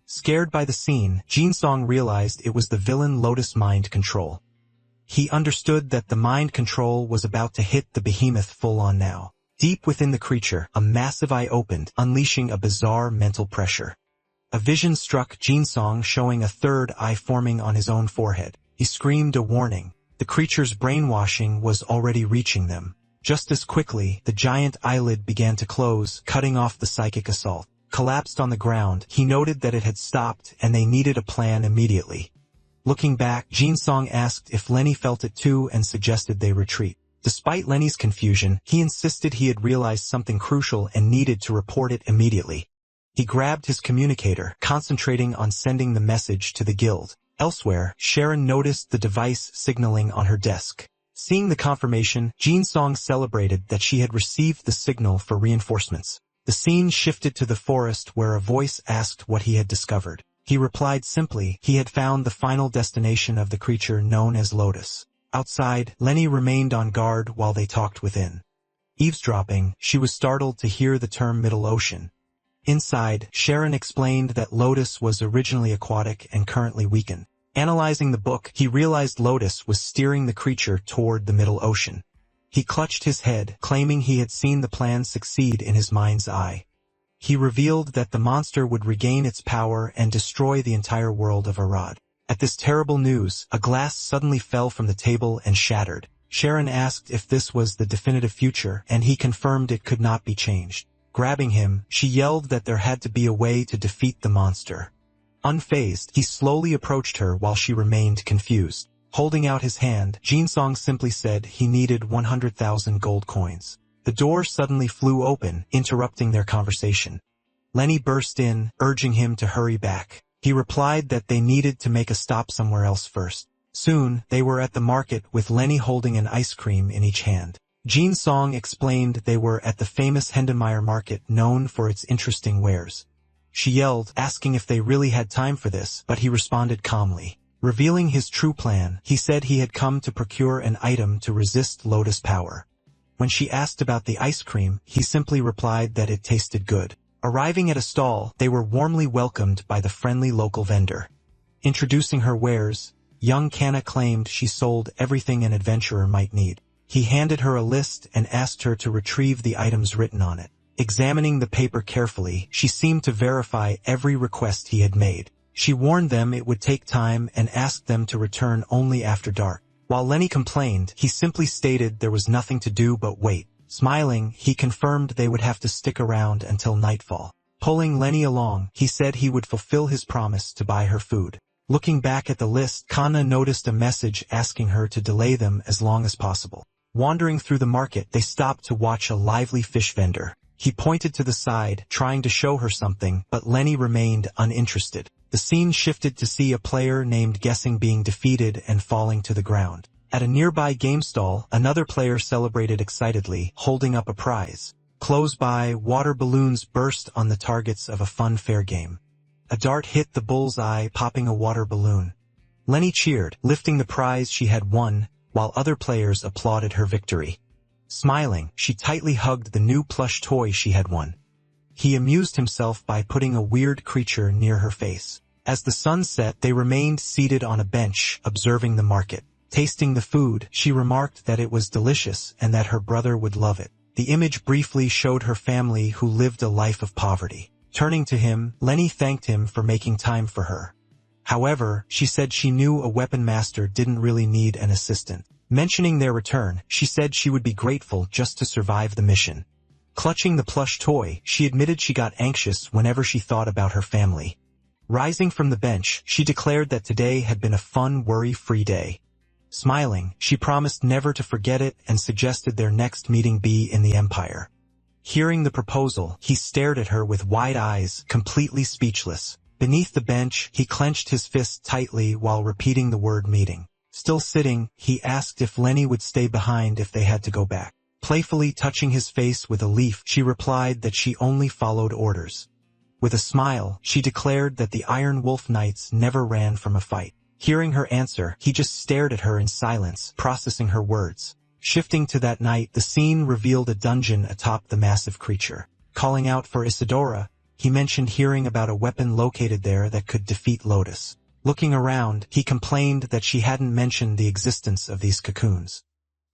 Scared by the scene, Jin Song realized it was the villain Lotus Mind Control. He understood that the mind control was about to hit the behemoth full on now. Deep within the creature, a massive eye opened, unleashing a bizarre mental pressure. A vision struck Jin Song, showing a third eye forming on his own forehead. He screamed a warning. The creature's brainwashing was already reaching them. Just as quickly, the giant eyelid began to close, cutting off the psychic assault. Collapsed on the ground, he noted that it had stopped and they needed a plan immediately. Looking back, Jin Song asked if Lenny felt it too and suggested they retreat. Despite Lenny's confusion, he insisted he had realized something crucial and needed to report it immediately. He grabbed his communicator, concentrating on sending the message to the guild. Elsewhere, Sharon noticed the device signaling on her desk. Seeing the confirmation, Jin Song celebrated that she had received the signal for reinforcements. The scene shifted to the forest where a voice asked what he had discovered. He replied simply, he had found the final destination of the creature known as Lotus. Outside, Lenny remained on guard while they talked within. Eavesdropping, she was startled to hear the term Middle Ocean. Inside, Sharon explained that Lotus was originally aquatic and currently weakened. Analyzing the book, he realized Lotus was steering the creature toward the Middle Ocean. He clutched his head, claiming he had seen the plan succeed in his mind's eye. He revealed that the monster would regain its power and destroy the entire world of Arad. At this terrible news, a glass suddenly fell from the table and shattered. Sharon asked if this was the definitive future, and he confirmed it could not be changed. Grabbing him, she yelled that there had to be a way to defeat the monster. Unfazed, he slowly approached her while she remained confused. Holding out his hand, Jinsong simply said he needed 100,000 gold coins. The door suddenly flew open, interrupting their conversation. Lenny burst in, urging him to hurry back. He replied that they needed to make a stop somewhere else first. Soon, they were at the market with Lenny holding an ice cream in each hand. Jinsong explained they were at the famous Hendenmeyer market known for its interesting wares. She yelled, asking if they really had time for this, but he responded calmly. Revealing his true plan, he said he had come to procure an item to resist Lotus power. When she asked about the ice cream, he simply replied that it tasted good. Arriving at a stall, they were warmly welcomed by the friendly local vendor. Introducing her wares, young Kana claimed she sold everything an adventurer might need. He handed her a list and asked her to retrieve the items written on it. Examining the paper carefully, she seemed to verify every request he had made. She warned them it would take time and asked them to return only after dark. While Lenny complained, he simply stated there was nothing to do but wait. Smiling, he confirmed they would have to stick around until nightfall. Pulling Lenny along, he said he would fulfill his promise to buy her food. Looking back at the list, Kana noticed a message asking her to delay them as long as possible. Wandering through the market, they stopped to watch a lively fish vendor. He pointed to the side, trying to show her something, but Lenny remained uninterested. The scene shifted to see a player named Guessing being defeated and falling to the ground. At a nearby game stall, another player celebrated excitedly, holding up a prize. Close by, water balloons burst on the targets of a fun fair game. A dart hit the bull's eye, popping a water balloon. Lenny cheered, lifting the prize she had won, while other players applauded her victory. Smiling, she tightly hugged the new plush toy she had won. He amused himself by putting a weird creature near her face. As the sun set, they remained seated on a bench, observing the market. Tasting the food, she remarked that it was delicious and that her brother would love it. The image briefly showed her family who lived a life of poverty. Turning to him, Lenny thanked him for making time for her. However, she said she knew a weapon master didn't really need an assistant. Mentioning their return, she said she would be grateful just to survive the mission. Clutching the plush toy, she admitted she got anxious whenever she thought about her family. Rising from the bench, she declared that today had been a fun, worry-free day. Smiling, she promised never to forget it and suggested their next meeting be in the Empire. Hearing the proposal, he stared at her with wide eyes, completely speechless. Beneath the bench, he clenched his fist tightly while repeating the word meeting. Still sitting, he asked if Lenny would stay behind if they had to go back. Playfully touching his face with a leaf, she replied that she only followed orders. With a smile, she declared that the Iron Wolf Knights never ran from a fight. Hearing her answer, he just stared at her in silence, processing her words. Shifting to that night, the scene revealed a dungeon atop the massive creature. Calling out for Isadora, he mentioned hearing about a weapon located there that could defeat Lotus. Looking around, he complained that she hadn't mentioned the existence of these cocoons.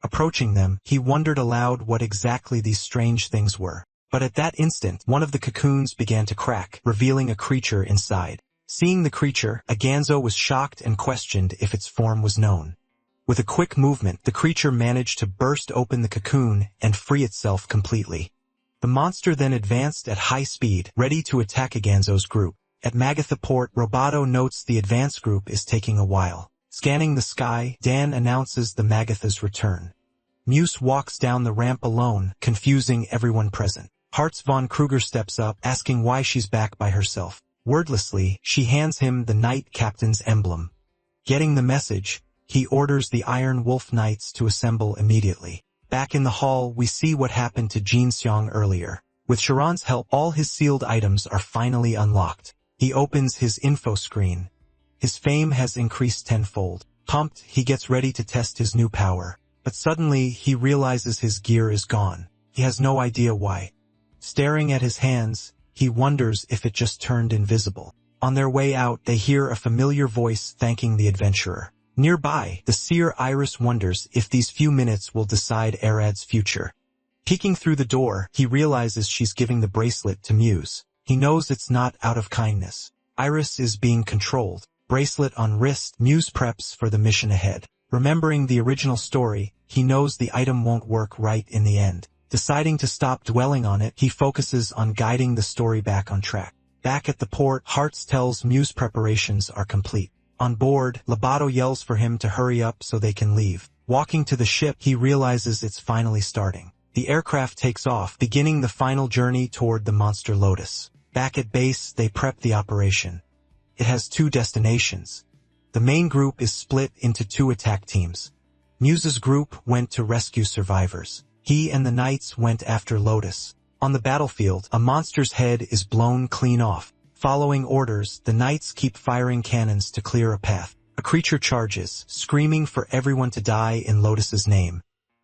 Approaching them, he wondered aloud what exactly these strange things were. But at that instant, one of the cocoons began to crack, revealing a creature inside. Seeing the creature, Aganzo was shocked and questioned if its form was known. With a quick movement, the creature managed to burst open the cocoon and free itself completely. The monster then advanced at high speed, ready to attack Aganzo's group. At Magatha Port, Roboto notes the advance group is taking a while. Scanning the sky, Dan announces the Magatha's return. Muse walks down the ramp alone, confusing everyone present. Hartz von Kruger steps up, asking why she's back by herself. Wordlessly, she hands him the Knight Captain's emblem. Getting the message, he orders the Iron Wolf Knights to assemble immediately. Back in the hall, we see what happened to Jin Seong earlier. With Sharon's help, all his sealed items are finally unlocked. He opens his info screen. His fame has increased tenfold. Pumped, he gets ready to test his new power. But suddenly, he realizes his gear is gone. He has no idea why. Staring at his hands, he wonders if it just turned invisible. On their way out, they hear a familiar voice thanking the adventurer. Nearby, the seer Iris wonders if these few minutes will decide Arad's future. Peeking through the door, he realizes she's giving the bracelet to Muse. He knows it's not out of kindness. Iris is being controlled. Bracelet on wrist, Muse preps for the mission ahead. Remembering the original story, he knows the item won't work right in the end. Deciding to stop dwelling on it, he focuses on guiding the story back on track. Back at the port, Hearts tells Muse preparations are complete. On board, Lobato yells for him to hurry up so they can leave. Walking to the ship, he realizes it's finally starting. The aircraft takes off, beginning the final journey toward the monster Lotus. Back at base, they prep the operation. It has 2 destinations. The main group is split into 2 attack teams. Muse's group went to rescue survivors. He and the Knights went after Lotus. On the battlefield, a monster's head is blown clean off. Following orders, the Knights keep firing cannons to clear a path. A creature charges, screaming for everyone to die in Lotus's name.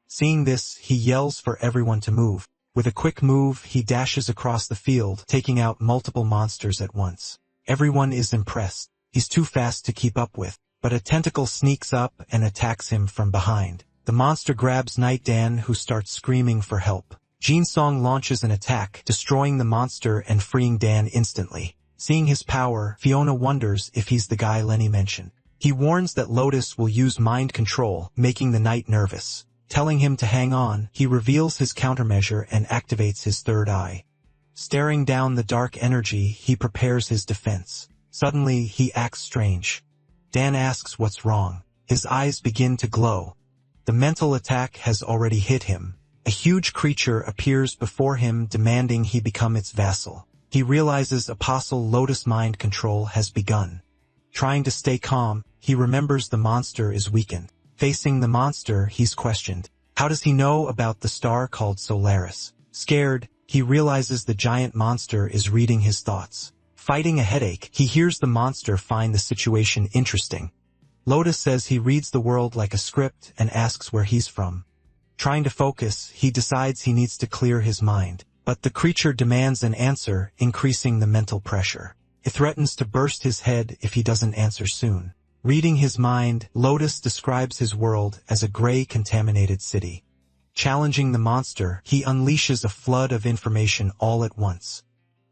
Seeing this, he yells for everyone to move. With a quick move, he dashes across the field, taking out multiple monsters at once. Everyone is impressed. He's too fast to keep up with, but a tentacle sneaks up and attacks him from behind. The monster grabs Knight Dan, who starts screaming for help. Jin Song launches an attack, destroying the monster and freeing Dan instantly. Seeing his power, Fiona wonders if he's the guy Lenny mentioned. He warns that Lotus will use mind control, making the Knight nervous. Telling him to hang on, he reveals his countermeasure and activates his third eye. Staring down the dark energy, he prepares his defense. Suddenly, he acts strange. Dan asks what's wrong. His eyes begin to glow. The mental attack has already hit him. A huge creature appears before him, demanding he become its vassal. He realizes Apostle Lotus mind control has begun. Trying to stay calm, he remembers the monster is weakened. Facing the monster, he's questioned. How does he know about the star called Solaris? Scared, he realizes the giant monster is reading his thoughts. Fighting a headache, he hears the monster find the situation interesting. Lotus says he reads the world like a script and asks where he's from. Trying to focus, he decides he needs to clear his mind. But the creature demands an answer, increasing the mental pressure. It threatens to burst his head if he doesn't answer soon. Reading his mind, Lotus describes his world as a gray, contaminated city. Challenging the monster, he unleashes a flood of information all at once.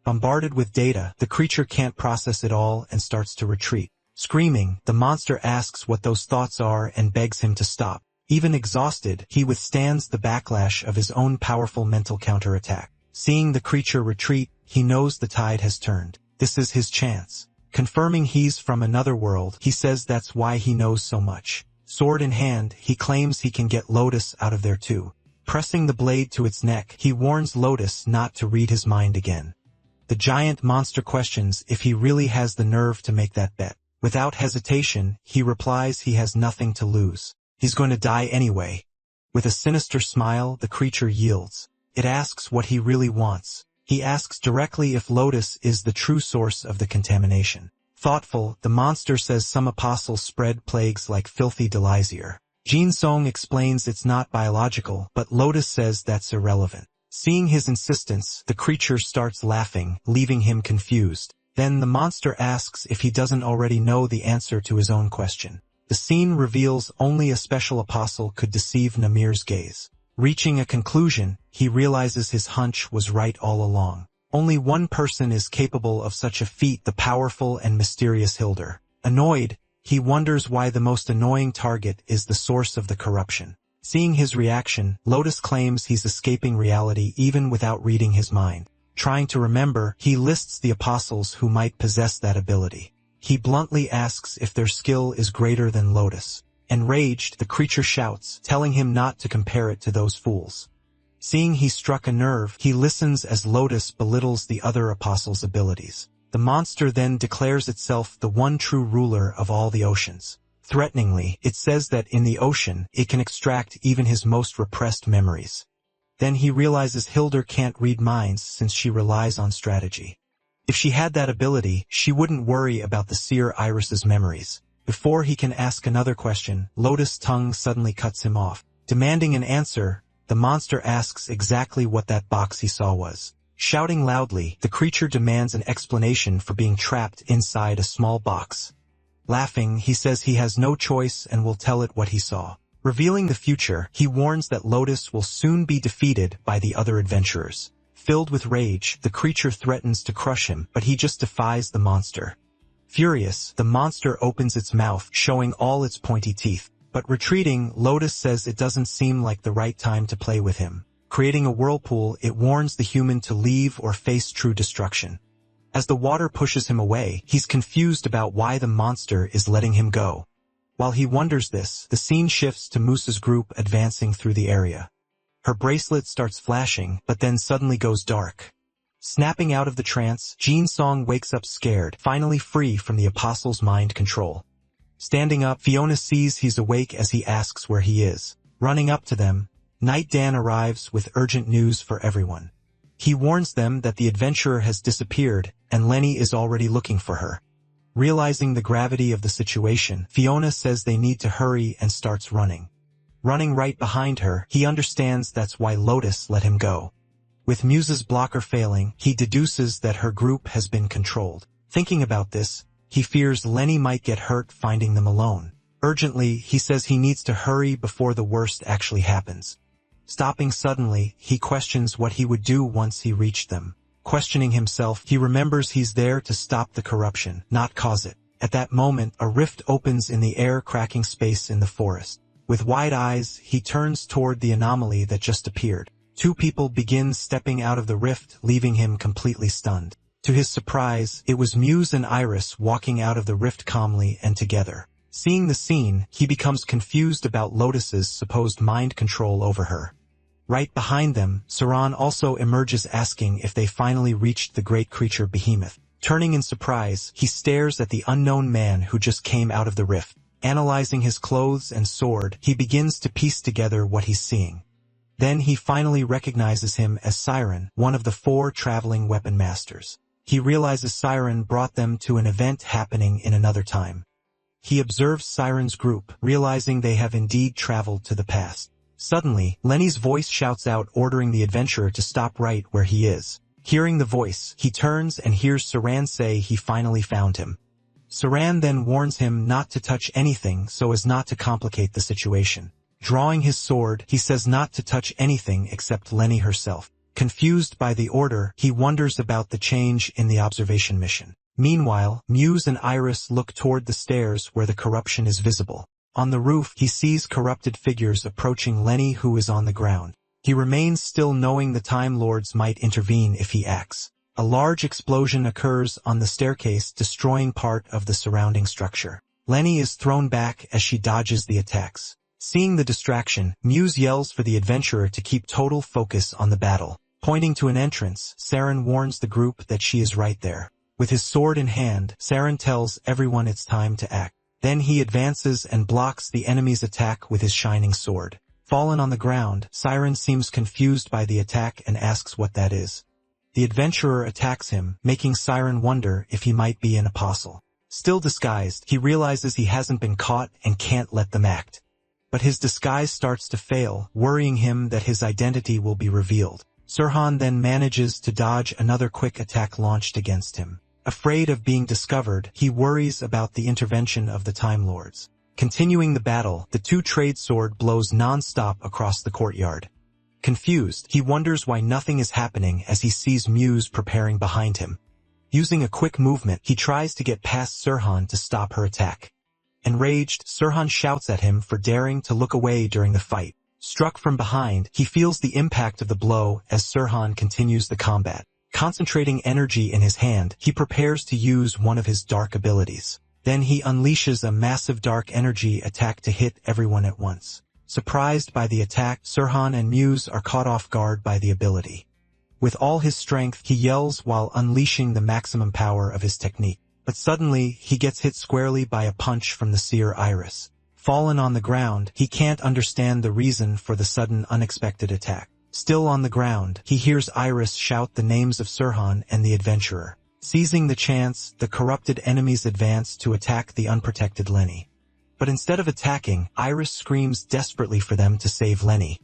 Bombarded with data, the creature can't process it all and starts to retreat. Screaming, the monster asks what those thoughts are and begs him to stop. Even exhausted, he withstands the backlash of his own powerful mental counterattack. Seeing the creature retreat, he knows the tide has turned. This is his chance. Confirming he's from another world, he says that's why he knows so much. Sword in hand, he claims he can get Lotus out of there too. Pressing the blade to its neck, he warns Lotus not to read his mind again. The giant monster questions if he really has the nerve to make that bet. Without hesitation, he replies he has nothing to lose. He's going to die anyway. With a sinister smile, the creature yields. It asks what he really wants. He asks directly if Lotus is the true source of the contamination. Thoughtful, the monster says some apostles spread plagues like filthy Delizier. Jin Song explains it's not biological, but Lotus says that's irrelevant. Seeing his insistence, the creature starts laughing, leaving him confused. Then the monster asks if he doesn't already know the answer to his own question. The scene reveals only a special apostle could deceive Namir's gaze. Reaching a conclusion, he realizes his hunch was right all along. Only one person is capable of such a feat, the powerful and mysterious Hildur. Annoyed, he wonders why the most annoying target is the source of the corruption. Seeing his reaction, Lotus claims he's escaping reality even without reading his mind. Trying to remember, he lists the apostles who might possess that ability. He bluntly asks if their skill is greater than Lotus. Enraged, the creature shouts, telling him not to compare it to those fools. Seeing he struck a nerve, he listens as Lotus belittles the other apostles' abilities. The monster then declares itself the one true ruler of all the oceans. Threateningly, it says that in the ocean, it can extract even his most repressed memories. Then he realizes Hildur can't read minds since she relies on strategy. If she had that ability, she wouldn't worry about the seer Iris's memories. Before he can ask another question, Lotus' tongue suddenly cuts him off. Demanding an answer, the monster asks exactly what that box he saw was. Shouting loudly, the creature demands an explanation for being trapped inside a small box. Laughing, he says he has no choice and will tell it what he saw. Revealing the future, he warns that Lotus will soon be defeated by the other adventurers. Filled with rage, the creature threatens to crush him, but he just defies the monster. Furious, the monster opens its mouth, showing all its pointy teeth. But retreating, Lotus says it doesn't seem like the right time to play with him. Creating a whirlpool, it warns the human to leave or face true destruction. As the water pushes him away, he's confused about why the monster is letting him go. While he wonders this, the scene shifts to Moose's group advancing through the area. Her bracelet starts flashing, but then suddenly goes dark. Snapping out of the trance, Jin Song wakes up scared, finally free from the Apostle's mind control. Standing up, Fiona sees he's awake as he asks where he is. Running up to them, Night Dan arrives with urgent news for everyone. He warns them that the adventurer has disappeared, and Lenny is already looking for her. Realizing the gravity of the situation, Fiona says they need to hurry and starts running. Running right behind her, he understands that's why Lotus let him go. With Muse's blocker failing, he deduces that her group has been controlled. Thinking about this, he fears Lenny might get hurt finding them alone. Urgently, he says he needs to hurry before the worst actually happens. Stopping suddenly, he questions what he would do once he reached them. Questioning himself, he remembers he's there to stop the corruption, not cause it. At that moment, a rift opens in the air, cracking space in the forest. With wide eyes, he turns toward the anomaly that just appeared. Two people begin stepping out of the rift, leaving him completely stunned. To his surprise, it was Muse and Iris walking out of the rift calmly and together. Seeing the scene, he becomes confused about Lotus's supposed mind control over her. Right behind them, Saran also emerges asking if they finally reached the great creature Behemoth. Turning in surprise, he stares at the unknown man who just came out of the rift. Analyzing his clothes and sword, he begins to piece together what he's seeing. Then he finally recognizes him as Siren, one of the 4 traveling weapon masters. He realizes Siren brought them to an event happening in another time. He observes Siren's group, realizing they have indeed traveled to the past. Suddenly, Lenny's voice shouts out ordering the adventurer to stop right where he is. Hearing the voice, he turns and hears Saran say he finally found him. Saran then warns him not to touch anything so as not to complicate the situation. Drawing his sword, he says not to touch anything except Lenny herself. Confused by the order, he wonders about the change in the observation mission. Meanwhile, Muse and Iris look toward the stairs where the corruption is visible. On the roof, he sees corrupted figures approaching Lenny, who is on the ground. He remains still, knowing the Time Lords might intervene if he acts. A large explosion occurs on the staircase, destroying part of the surrounding structure. Lenny is thrown back as she dodges the attacks. Seeing the distraction, Muse yells for the adventurer to keep total focus on the battle. Pointing to an entrance, Saren warns the group that she is right there. With his sword in hand, Saren tells everyone it's time to act. Then he advances and blocks the enemy's attack with his shining sword. Fallen on the ground, Siren seems confused by the attack and asks what that is. The adventurer attacks him, making Siren wonder if he might be an apostle. Still disguised, he realizes he hasn't been caught and can't let them act. But his disguise starts to fail, worrying him that his identity will be revealed. Sirhan then manages to dodge another quick attack launched against him. Afraid of being discovered, he worries about the intervention of the Time Lords. Continuing the battle, the 2 trade sword blows non-stop across the courtyard. Confused, he wonders why nothing is happening as he sees Muse preparing behind him. Using a quick movement, he tries to get past Sirhan to stop her attack. Enraged, Sirhan shouts at him for daring to look away during the fight. Struck from behind, he feels the impact of the blow as Sirhan continues the combat. Concentrating energy in his hand, he prepares to use one of his dark abilities. Then he unleashes a massive dark energy attack to hit everyone at once. Surprised by the attack, Sirhan and Muse are caught off guard by the ability. With all his strength, he yells while unleashing the maximum power of his technique. But suddenly, he gets hit squarely by a punch from the seer Iris. Fallen on the ground, he can't understand the reason for the sudden unexpected attack. Still on the ground, he hears Iris shout the names of Sirhan and the adventurer. Seizing the chance, the corrupted enemies advance to attack the unprotected Lenny. But instead of attacking, Iris screams desperately for them to save Lenny.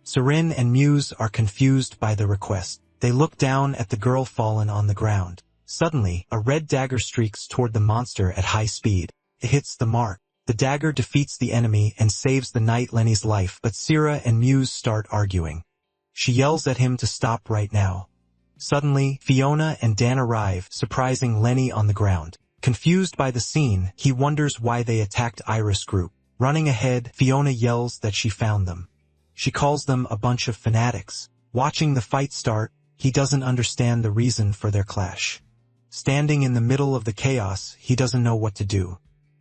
Sirin and Muse are confused by the request. They look down at the girl fallen on the ground. Suddenly, a red dagger streaks toward the monster at high speed. It hits the mark. The dagger defeats the enemy and saves the knight Lenny's life, but Sira and Muse start arguing. She yells at him to stop right now. Suddenly, Fiona and Dan arrive, surprising Lenny on the ground. Confused by the scene, he wonders why they attacked Iris' group. Running ahead, Fiona yells that she found them. She calls them a bunch of fanatics. Watching the fight start, he doesn't understand the reason for their clash. Standing in the middle of the chaos, he doesn't know what to do.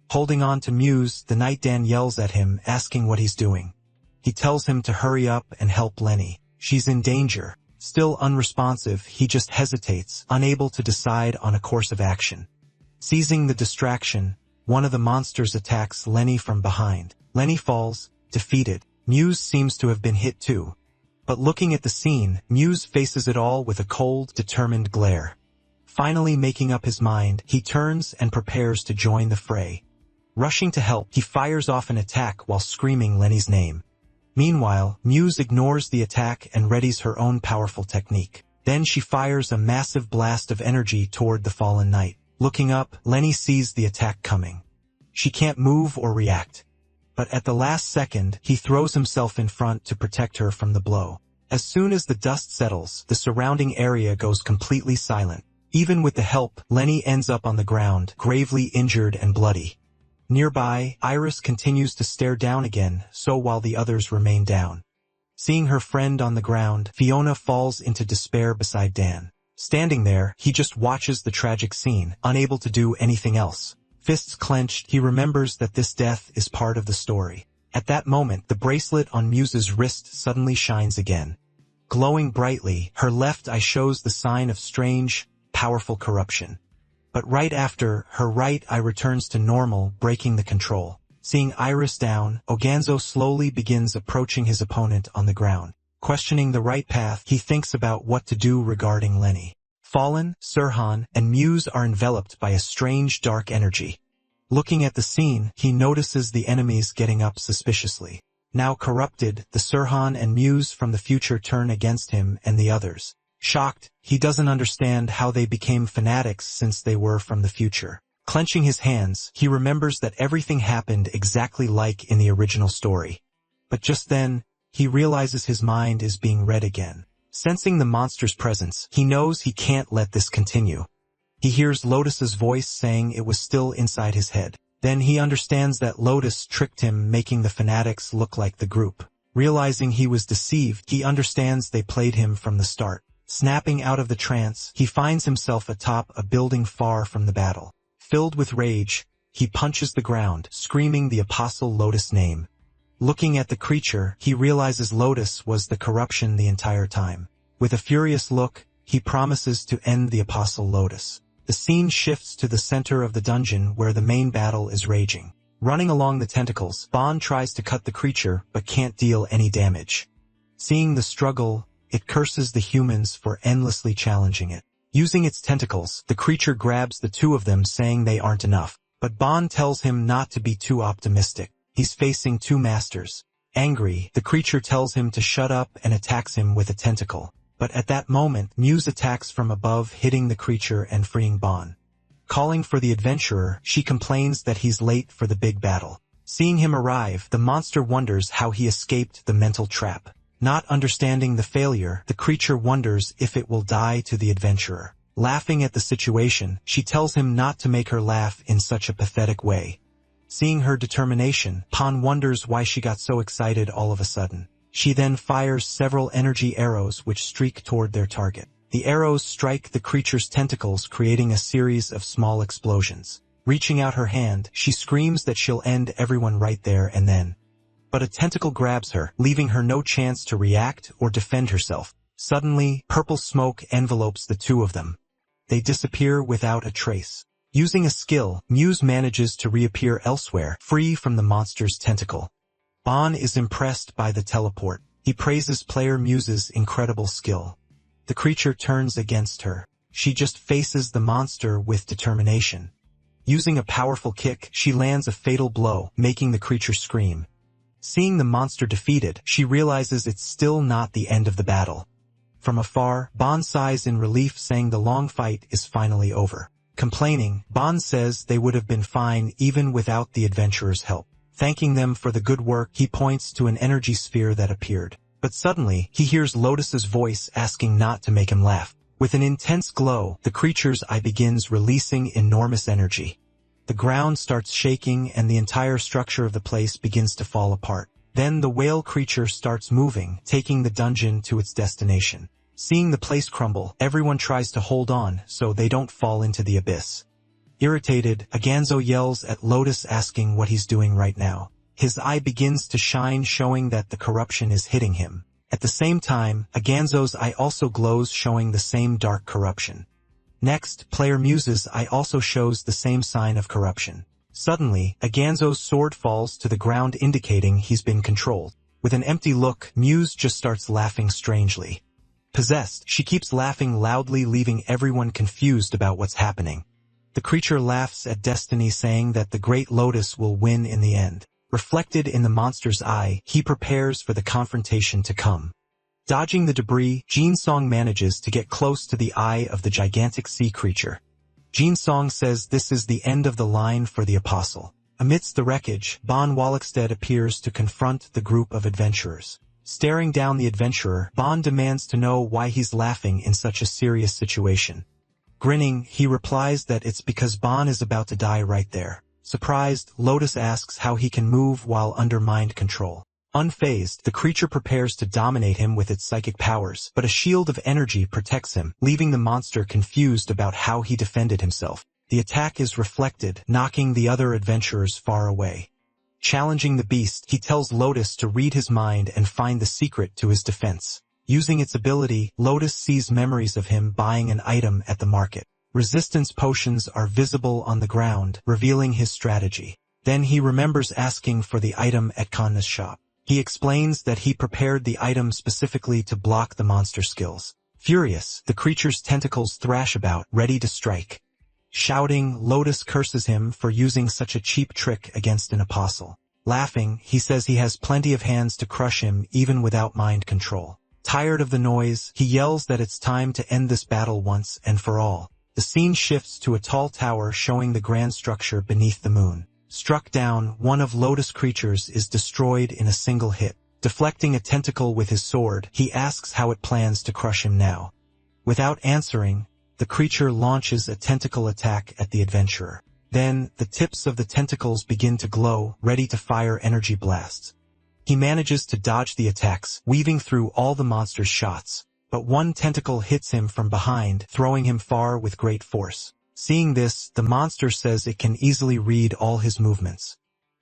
Holding on to Muse, the night Dan yells at him, asking what he's doing. He tells him to hurry up and help Lenny. She's in danger. Still unresponsive, he just hesitates, unable to decide on a course of action. Seizing the distraction, one of the monsters attacks Lenny from behind. Lenny falls, defeated. Muse seems to have been hit too. But looking at the scene, Muse faces it all with a cold, determined glare. Finally making up his mind, he turns and prepares to join the fray. Rushing to help, he fires off an attack while screaming Lenny's name. Meanwhile, Muse ignores the attack and readies her own powerful technique. Then she fires a massive blast of energy toward the fallen knight. Looking up, Lenny sees the attack coming. She can't move or react. But at the last second, he throws himself in front to protect her from the blow. As soon as the dust settles, the surrounding area goes completely silent. Even with the help, Lenny ends up on the ground, gravely injured and bloody. Nearby, Iris continues to stare down again, so while the others remain down. Seeing her friend on the ground, Fiona falls into despair beside Dan. Standing there, he just watches the tragic scene, unable to do anything else. Fists clenched, he remembers that this death is part of the story. At that moment, the bracelet on Muse's wrist suddenly shines again. Glowing brightly, her left eye shows the sign of strange, powerful corruption. But right after, her right eye returns to normal, breaking the control. Seeing Iris down, Oganzo slowly begins approaching his opponent on the ground. Questioning the right path, he thinks about what to do regarding Lenny. Fallen, Sirhan, and Muse are enveloped by a strange dark energy. Looking at the scene, he notices the enemies getting up suspiciously. Now corrupted, the Sirhan and Muse from the future turn against him and the others. Shocked, he doesn't understand how they became fanatics since they were from the future. Clenching his hands, he remembers that everything happened exactly like in the original story. But just then, he realizes his mind is being read again. Sensing the monster's presence, he knows he can't let this continue. He hears Lotus's voice saying it was still inside his head. Then he understands that Lotus tricked him, making the fanatics look like the group. Realizing he was deceived, he understands they played him from the start. Snapping out of the trance, he finds himself atop a building far from the battle. Filled with rage, he punches the ground, screaming the Apostle Lotus name. Looking at the creature, he realizes Lotus was the corruption the entire time. With a furious look, he promises to end the Apostle Lotus. The scene shifts to the center of the dungeon where the main battle is raging. Running along the tentacles, Bon tries to cut the creature but can't deal any damage. Seeing the struggle, it curses the humans for endlessly challenging it. Using its tentacles, the creature grabs the two of them, saying they aren't enough. But Bon tells him not to be too optimistic. He's facing two masters. Angry, the creature tells him to shut up and attacks him with a tentacle. But at that moment, Muse attacks from above, hitting the creature and freeing Bon. Calling for the adventurer, she complains that he's late for the big battle. Seeing him arrive, the monster wonders how he escaped the mental trap. Not understanding the failure, the creature wonders if it will die to the adventurer. Laughing at the situation, she tells him not to make her laugh in such a pathetic way. Seeing her determination, Pan wonders why she got so excited all of a sudden. She then fires several energy arrows which streak toward their target. The arrows strike the creature's tentacles, creating a series of small explosions. Reaching out her hand, she screams that she'll end everyone right there and then. But a tentacle grabs her, leaving her no chance to react or defend herself. Suddenly, purple smoke envelopes the two of them. They disappear without a trace. Using a skill, Muse manages to reappear elsewhere, free from the monster's tentacle. Bon is impressed by the teleport. He praises player Muse's incredible skill. The creature turns against her. She just faces the monster with determination. Using a powerful kick, she lands a fatal blow, making the creature scream. Seeing the monster defeated, she realizes it's still not the end of the battle. From afar, Bon sighs in relief, saying the long fight is finally over. Complaining, Bon says they would have been fine even without the adventurer's help. Thanking them for the good work, he points to an energy sphere that appeared. But suddenly, he hears Lotus's voice asking not to make him laugh. With an intense glow, the creature's eye begins releasing enormous energy. The ground starts shaking and the entire structure of the place begins to fall apart. Then the whale creature starts moving, taking the dungeon to its destination. Seeing the place crumble, everyone tries to hold on so they don't fall into the abyss. Irritated, Aganzo yells at Lotus asking what he's doing right now. His eye begins to shine, showing that the corruption is hitting him. At the same time, Aganzo's eye also glows, showing the same dark corruption. Next, player Muse's eye also shows the same sign of corruption. Suddenly, Aganzo's sword falls to the ground, indicating he's been controlled. With an empty look, Muse just starts laughing strangely. Possessed, she keeps laughing loudly, leaving everyone confused about what's happening. The creature laughs at destiny, saying that the Great Lotus will win in the end. Reflected in the monster's eye, he prepares for the confrontation to come. Dodging the debris, Jinsong manages to get close to the eye of the gigantic sea creature. Jinsong says this is the end of the line for the apostle. Amidst the wreckage, Bon Wallachstead appears to confront the group of adventurers. Staring down the adventurer, Bon demands to know why he's laughing in such a serious situation. Grinning, he replies that it's because Bon is about to die right there. Surprised, Lotus asks how he can move while under mind control. Unfazed, the creature prepares to dominate him with its psychic powers, but a shield of energy protects him, leaving the monster confused about how he defended himself. The attack is reflected, knocking the other adventurers far away. Challenging the beast, he tells Lotus to read his mind and find the secret to his defense. Using its ability, Lotus sees memories of him buying an item at the market. Resistance potions are visible on the ground, revealing his strategy. Then he remembers asking for the item at Kanna's shop. He explains that he prepared the item specifically to block the monster skills. Furious, the creature's tentacles thrash about, ready to strike. Shouting, Lotus curses him for using such a cheap trick against an apostle. Laughing, he says he has plenty of hands to crush him even without mind control. Tired of the noise, he yells that it's time to end this battle once and for all. The scene shifts to a tall tower showing the grand structure beneath the moon. Struck down, one of Lotus' creatures is destroyed in a single hit. Deflecting a tentacle with his sword, he asks how it plans to crush him now. Without answering, the creature launches a tentacle attack at the adventurer. Then, the tips of the tentacles begin to glow, ready to fire energy blasts. He manages to dodge the attacks, weaving through all the monster's shots. But one tentacle hits him from behind, throwing him far with great force. Seeing this, the monster says it can easily read all his movements.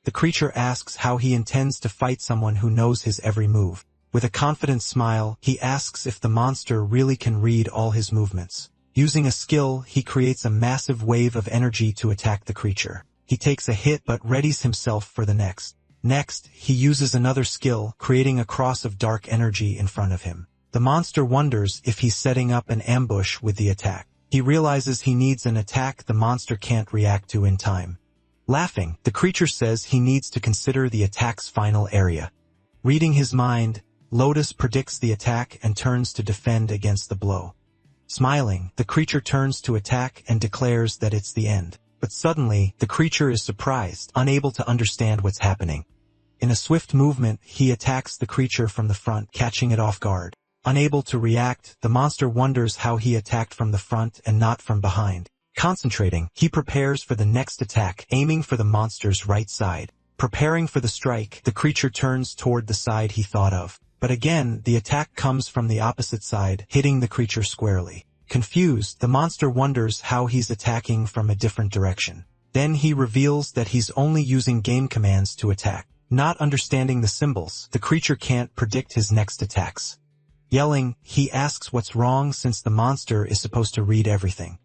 The creature asks how he intends to fight someone who knows his every move. With a confident smile, he asks if the monster really can read all his movements. Using a skill, he creates a massive wave of energy to attack the creature. He takes a hit but readies himself for the next. Next, he uses another skill, creating a cross of dark energy in front of him. The monster wonders if he's setting up an ambush with the attack. He realizes he needs an attack the monster can't react to in time. Laughing, the creature says he needs to consider the attack's final area. Reading his mind, Lotus predicts the attack and turns to defend against the blow. Smiling, the creature turns to attack and declares that it's the end. But suddenly, the creature is surprised, unable to understand what's happening. In a swift movement, he attacks the creature from the front, catching it off guard. Unable to react, the monster wonders how he attacked from the front and not from behind. Concentrating, he prepares for the next attack, aiming for the monster's right side. Preparing for the strike, the creature turns toward the side he thought of. But again, the attack comes from the opposite side, hitting the creature squarely. Confused, the monster wonders how he's attacking from a different direction. Then he reveals that he's only using game commands to attack. Not understanding the symbols, the creature can't predict his next attacks. Yelling, he asks what's wrong since the monster is supposed to read everything.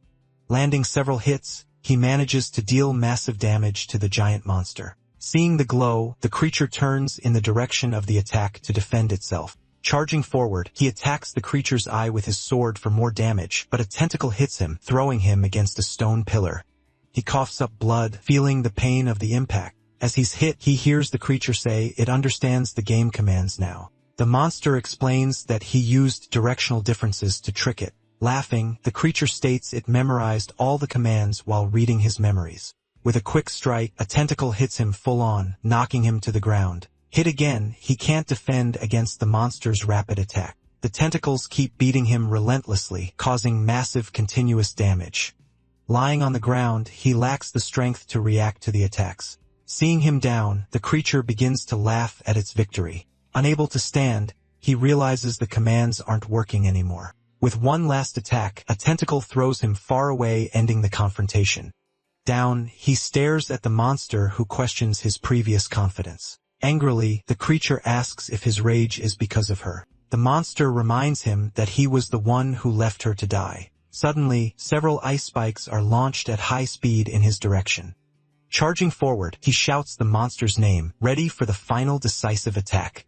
Landing several hits, he manages to deal massive damage to the giant monster. Seeing the glow, the creature turns in the direction of the attack to defend itself. Charging forward, he attacks the creature's eye with his sword for more damage, but a tentacle hits him, throwing him against a stone pillar. He coughs up blood, feeling the pain of the impact. As he's hit, he hears the creature say it understands the game commands now. The monster explains that he used directional differences to trick it. Laughing, the creature states it memorized all the commands while reading his memories. With a quick strike, a tentacle hits him full on, knocking him to the ground. Hit again, he can't defend against the monster's rapid attack. The tentacles keep beating him relentlessly, causing massive continuous damage. Lying on the ground, he lacks the strength to react to the attacks. Seeing him down, the creature begins to laugh at its victory. Unable to stand, he realizes the commands aren't working anymore. With one last attack, a tentacle throws him far away, ending the confrontation. Down, he stares at the monster who questions his previous confidence. Angrily, the creature asks if his rage is because of her. The monster reminds him that he was the one who left her to die. Suddenly, several ice spikes are launched at high speed in his direction. Charging forward, he shouts the monster's name, ready for the final decisive attack.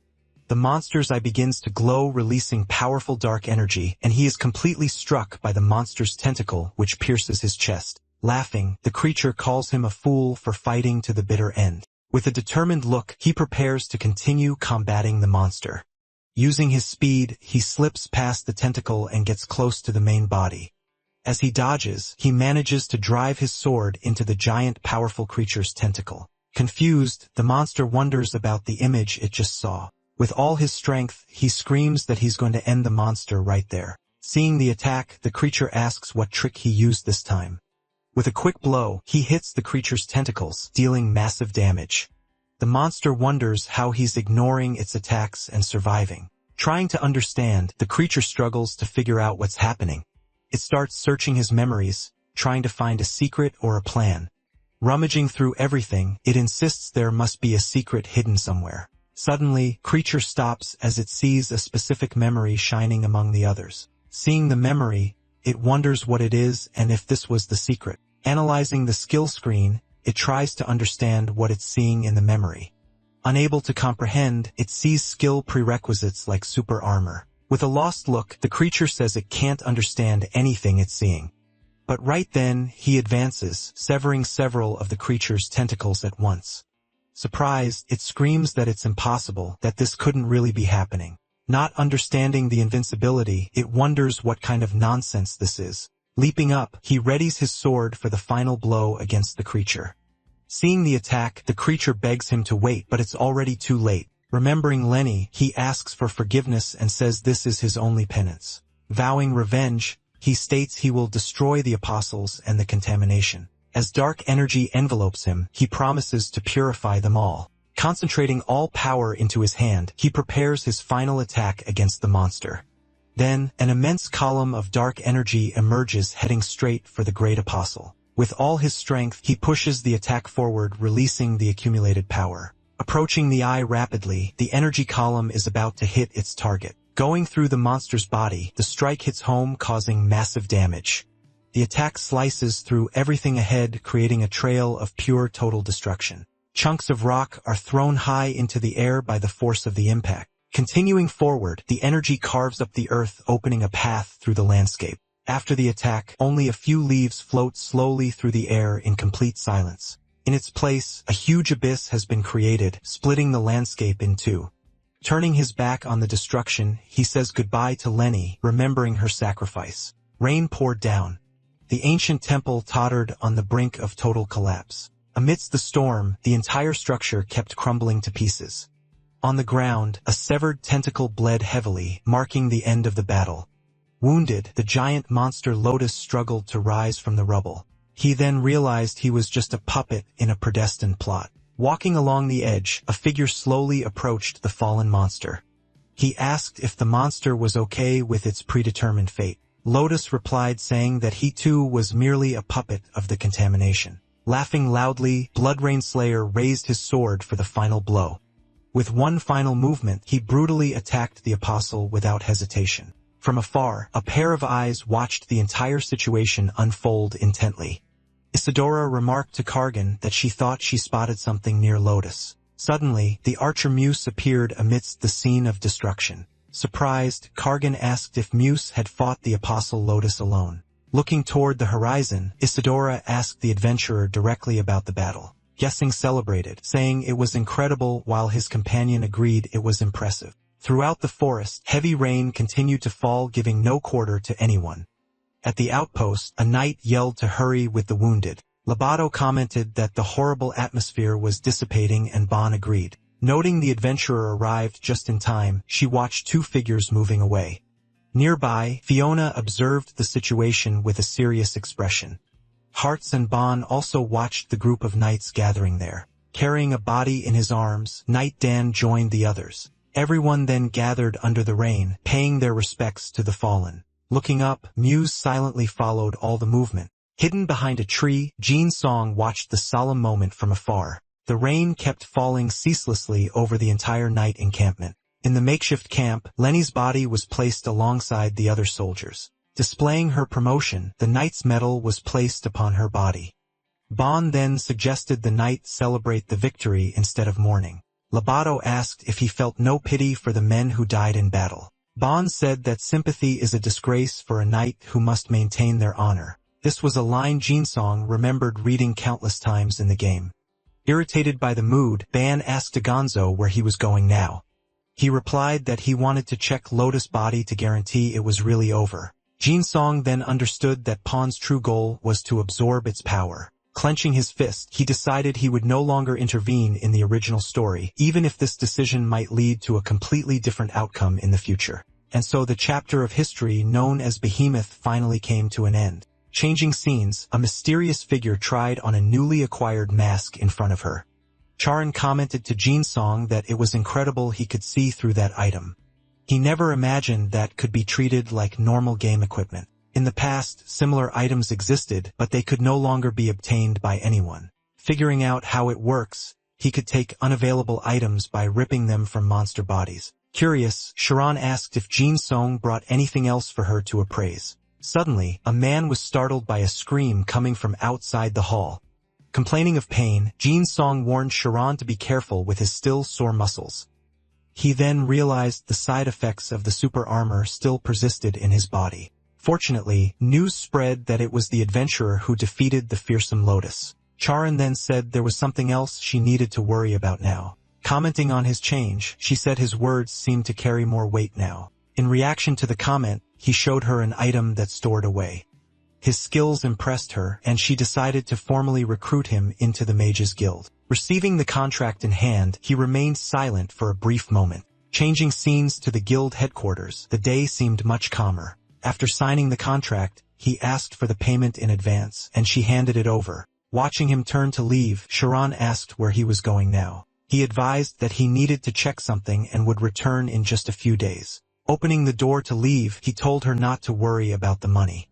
The monster's eye begins to glow, releasing powerful dark energy, and he is completely struck by the monster's tentacle, which pierces his chest. Laughing, the creature calls him a fool for fighting to the bitter end. With a determined look, he prepares to continue combating the monster. Using his speed, he slips past the tentacle and gets close to the main body. As he dodges, he manages to drive his sword into the giant, powerful creature's tentacle. Confused, the monster wonders about the image it just saw. With all his strength, he screams that he's going to end the monster right there. Seeing the attack, the creature asks what trick he used this time. With a quick blow, he hits the creature's tentacles, dealing massive damage. The monster wonders how he's ignoring its attacks and surviving. Trying to understand, the creature struggles to figure out what's happening. It starts searching his memories, trying to find a secret or a plan. Rummaging through everything, it insists there must be a secret hidden somewhere. Suddenly, creature stops as it sees a specific memory shining among the others. Seeing the memory, it wonders what it is and if this was the secret. Analyzing the skill screen, it tries to understand what it's seeing in the memory. Unable to comprehend, it sees skill prerequisites like super armor. With a lost look, the creature says it can't understand anything it's seeing. But right then, he advances, severing several of the creature's tentacles at once. Surprised, it screams that it's impossible, that this couldn't really be happening. Not understanding the invincibility, it wonders what kind of nonsense this is. Leaping up, he readies his sword for the final blow against the creature. Seeing the attack, the creature begs him to wait, but it's already too late. Remembering Lenny, he asks for forgiveness and says this is his only penance. Vowing revenge, he states he will destroy the apostles and the contamination. As dark energy envelopes him, he promises to purify them all. Concentrating all power into his hand, he prepares his final attack against the monster. Then, an immense column of dark energy emerges, heading straight for the great apostle. With all his strength, he pushes the attack forward, releasing the accumulated power. Approaching the eye rapidly, the energy column is about to hit its target. Going through the monster's body, the strike hits home, causing massive damage. The attack slices through everything ahead, creating a trail of pure total destruction. Chunks of rock are thrown high into the air by the force of the impact. Continuing forward, the energy carves up the earth, opening a path through the landscape. After the attack, only a few leaves float slowly through the air in complete silence. In its place, a huge abyss has been created, splitting the landscape in two. Turning his back on the destruction, he says goodbye to Lenny, remembering her sacrifice. Rain poured down. The ancient temple tottered on the brink of total collapse. Amidst the storm, the entire structure kept crumbling to pieces. On the ground, a severed tentacle bled heavily, marking the end of the battle. Wounded, the giant monster Lotus struggled to rise from the rubble. He then realized he was just a puppet in a predestined plot. Walking along the edge, a figure slowly approached the fallen monster. He asked if the monster was okay with its predetermined fate. Lotus replied, saying that he too was merely a puppet of the contamination. Laughing loudly, Bloodrain Slayer raised his sword for the final blow. With one final movement, he brutally attacked the apostle without hesitation. From afar, a pair of eyes watched the entire situation unfold intently. Isadora remarked to Kargan that she thought she spotted something near Lotus. Suddenly, the archer Muse appeared amidst the scene of destruction. Surprised, Kargan asked if Muse had fought the apostle Lotus alone. Looking toward the horizon, Isadora asked the adventurer directly about the battle. Guessing celebrated, saying it was incredible, while his companion agreed it was impressive. Throughout the forest, heavy rain continued to fall, giving no quarter to anyone. At the outpost, a knight yelled to hurry with the wounded. Lobato commented that the horrible atmosphere was dissipating, and Bon agreed. Noting the adventurer arrived just in time, she watched two figures moving away. Nearby, Fiona observed the situation with a serious expression. Hearts and Bon also watched the group of knights gathering there. Carrying a body in his arms, Knight Dan joined the others. Everyone then gathered under the rain, paying their respects to the fallen. Looking up, Muse silently followed all the movement. Hidden behind a tree, Jin Song watched the solemn moment from afar. The rain kept falling ceaselessly over the entire night encampment. In the makeshift camp, Lenny's body was placed alongside the other soldiers. Displaying her promotion, the knight's medal was placed upon her body. Bon then suggested the knight celebrate the victory instead of mourning. Lobato asked if he felt no pity for the men who died in battle. Bon said that sympathy is a disgrace for a knight who must maintain their honor. This was a line Jin Song remembered reading countless times in the game. Irritated by the mood, Ban asked Gonzo where he was going now. He replied that he wanted to check Lotus' body to guarantee it was really over. Jin Song then understood that Pawn's true goal was to absorb its power. Clenching his fist, he decided he would no longer intervene in the original story, even if this decision might lead to a completely different outcome in the future. And so the chapter of history known as Behemoth finally came to an end. Changing scenes, a mysterious figure tried on a newly acquired mask in front of her. Charon commented to Jin Song that it was incredible he could see through that item. He never imagined that could be treated like normal game equipment. In the past, similar items existed, but they could no longer be obtained by anyone. Figuring out how it works, he could take unavailable items by ripping them from monster bodies. Curious, Charon asked if Jin Song brought anything else for her to appraise. Suddenly, a man was startled by a scream coming from outside the hall. Complaining of pain, Jin Song warned Charon to be careful with his still sore muscles. He then realized the side effects of the super armor still persisted in his body. Fortunately, news spread that it was the adventurer who defeated the fearsome Lotus. Charon then said there was something else she needed to worry about now. Commenting on his change, she said his words seemed to carry more weight now. In reaction to the comment, he showed her an item that stored away. His skills impressed her, and she decided to formally recruit him into the Mages Guild. Receiving the contract in hand, he remained silent for a brief moment. Changing scenes to the guild headquarters, the day seemed much calmer. After signing the contract, he asked for the payment in advance, and she handed it over. Watching him turn to leave, Charon asked where he was going now. He advised that he needed to check something and would return in just a few days. Opening the door to leave, he told her not to worry about the money.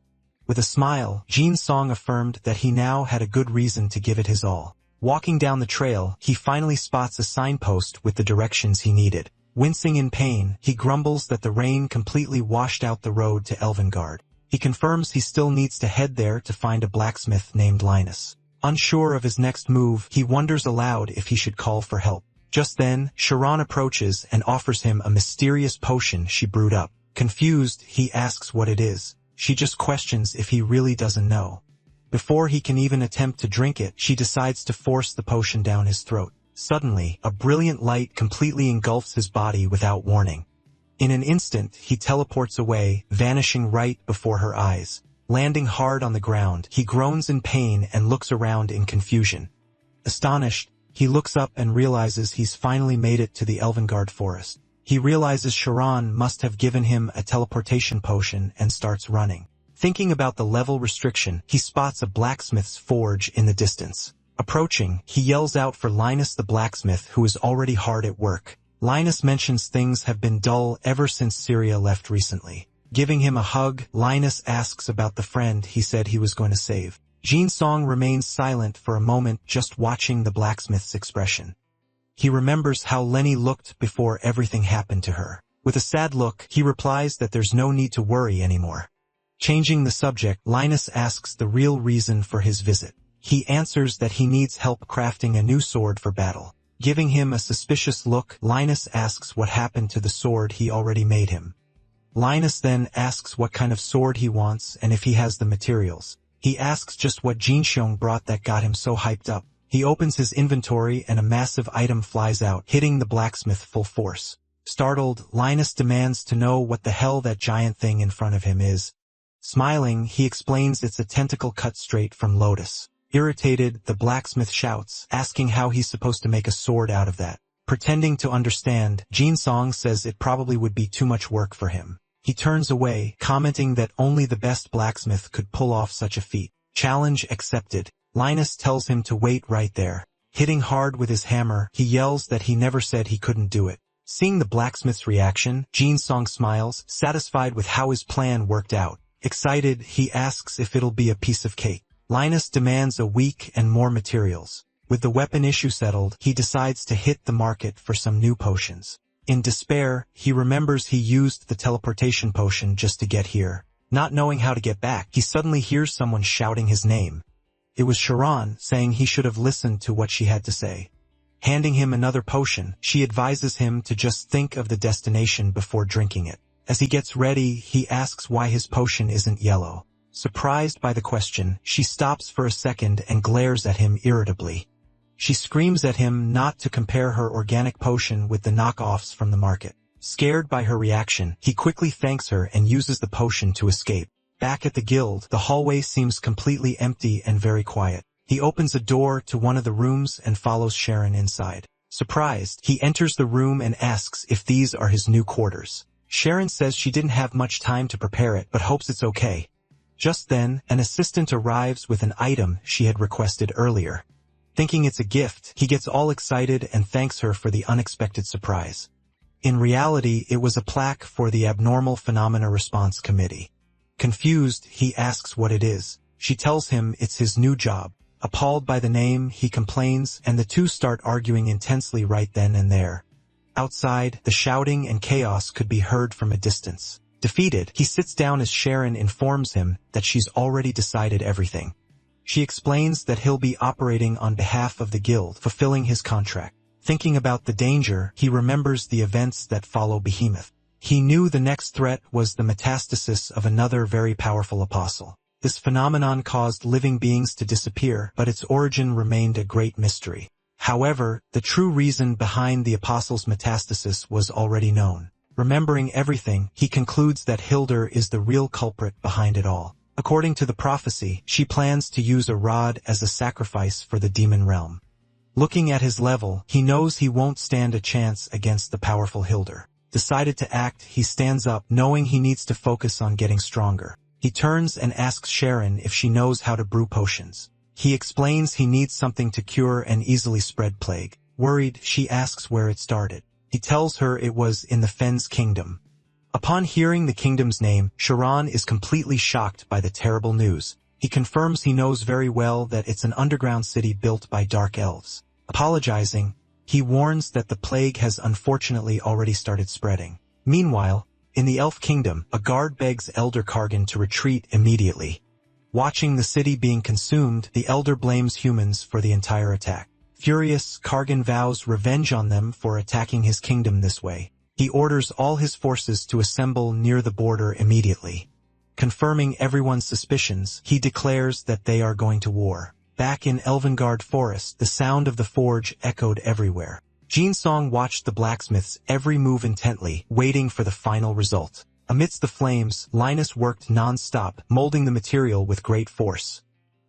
With a smile, Jin Song affirmed that he now had a good reason to give it his all. Walking down the trail, he finally spots a signpost with the directions he needed. Wincing in pain, he grumbles that the rain completely washed out the road to Elvengard. He confirms he still needs to head there to find a blacksmith named Linus. Unsure of his next move, he wonders aloud if he should call for help. Just then, Charon approaches and offers him a mysterious potion she brewed up. Confused, he asks what it is. She just questions if he really doesn't know. Before he can even attempt to drink it, she decides to force the potion down his throat. Suddenly, a brilliant light completely engulfs his body without warning. In an instant, he teleports away, vanishing right before her eyes. Landing hard on the ground, he groans in pain and looks around in confusion. Astonished, he looks up and realizes he's finally made it to the Elvengard forest. He realizes Charon must have given him a teleportation potion and starts running. Thinking about the level restriction, he spots a blacksmith's forge in the distance. Approaching, he yells out for Linus the blacksmith, who is already hard at work. Linus mentions things have been dull ever since Syria left recently. Giving him a hug, Linus asks about the friend he said he was going to save. Jin Song remains silent for a moment, just watching the blacksmith's expression. He remembers how Lenny looked before everything happened to her. With a sad look, he replies that there's no need to worry anymore. Changing the subject, Linus asks the real reason for his visit. He answers that he needs help crafting a new sword for battle. Giving him a suspicious look, Linus asks what happened to the sword he already made him. Linus then asks what kind of sword he wants and if he has the materials. He asks just what Jin Xiong brought that got him so hyped up. He opens his inventory and a massive item flies out, hitting the blacksmith full force. Startled, Linus demands to know what the hell that giant thing in front of him is. Smiling, he explains it's a tentacle cut straight from Lotus. Irritated, the blacksmith shouts, asking how he's supposed to make a sword out of that. Pretending to understand, Jin Song says it probably would be too much work for him. He turns away, commenting that only the best blacksmith could pull off such a feat. Challenge accepted. Linus tells him to wait right there. Hitting hard with his hammer, he yells that he never said he couldn't do it. Seeing the blacksmith's reaction, Jin Song smiles, satisfied with how his plan worked out. Excited, he asks if it'll be a piece of cake. Linus demands a week and more materials. With the weapon issue settled, he decides to hit the market for some new potions. In despair, he remembers he used the teleportation potion just to get here. Not knowing how to get back, he suddenly hears someone shouting his name. It was Sharon, saying he should have listened to what she had to say. Handing him another potion, she advises him to just think of the destination before drinking it. As he gets ready, he asks why his potion isn't yellow. Surprised by the question, she stops for a second and glares at him irritably. She screams at him not to compare her organic potion with the knockoffs from the market. Scared by her reaction, he quickly thanks her and uses the potion to escape. Back at the guild, the hallway seems completely empty and very quiet. He opens a door to one of the rooms and follows Sharon inside. Surprised, he enters the room and asks if these are his new quarters. Sharon says she didn't have much time to prepare it but hopes it's okay. Just then, an assistant arrives with an item she had requested earlier. Thinking it's a gift, he gets all excited and thanks her for the unexpected surprise. In reality, it was a plaque for the Abnormal Phenomena Response Committee. Confused, he asks what it is. She tells him it's his new job. Appalled by the name, he complains, and the two start arguing intensely right then and there. Outside, the shouting and chaos could be heard from a distance. Defeated, he sits down as Sharon informs him that she's already decided everything. She explains that he'll be operating on behalf of the guild, fulfilling his contract. Thinking about the danger, he remembers the events that follow Behemoth. He knew the next threat was the metastasis of another very powerful apostle. This phenomenon caused living beings to disappear, but its origin remained a great mystery. However, the true reason behind the apostle's metastasis was already known. Remembering everything, he concludes that Hildur is the real culprit behind it all. According to the prophecy, she plans to use Arad as a sacrifice for the demon realm. Looking at his level, he knows he won't stand a chance against the powerful Hildur. Decided to act, he stands up, knowing he needs to focus on getting stronger. He turns and asks Sharon if she knows how to brew potions. He explains he needs something to cure an easily spread plague. Worried, she asks where it started. He tells her it was in the Fen's kingdom. Upon hearing the kingdom's name, Sharon is completely shocked by the terrible news. He confirms he knows very well that it's an underground city built by dark elves. Apologizing, he warns that the plague has unfortunately already started spreading. Meanwhile, in the Elf Kingdom, a guard begs Elder Kargan to retreat immediately. Watching the city being consumed, the Elder blames humans for the entire attack. Furious, Kargan vows revenge on them for attacking his kingdom this way. He orders all his forces to assemble near the border immediately. Confirming everyone's suspicions, he declares that they are going to war. Back in Elvengard Forest, the sound of the forge echoed everywhere. Jin Song watched the blacksmith's every move intently, waiting for the final result. Amidst the flames, Linus worked non-stop, molding the material with great force.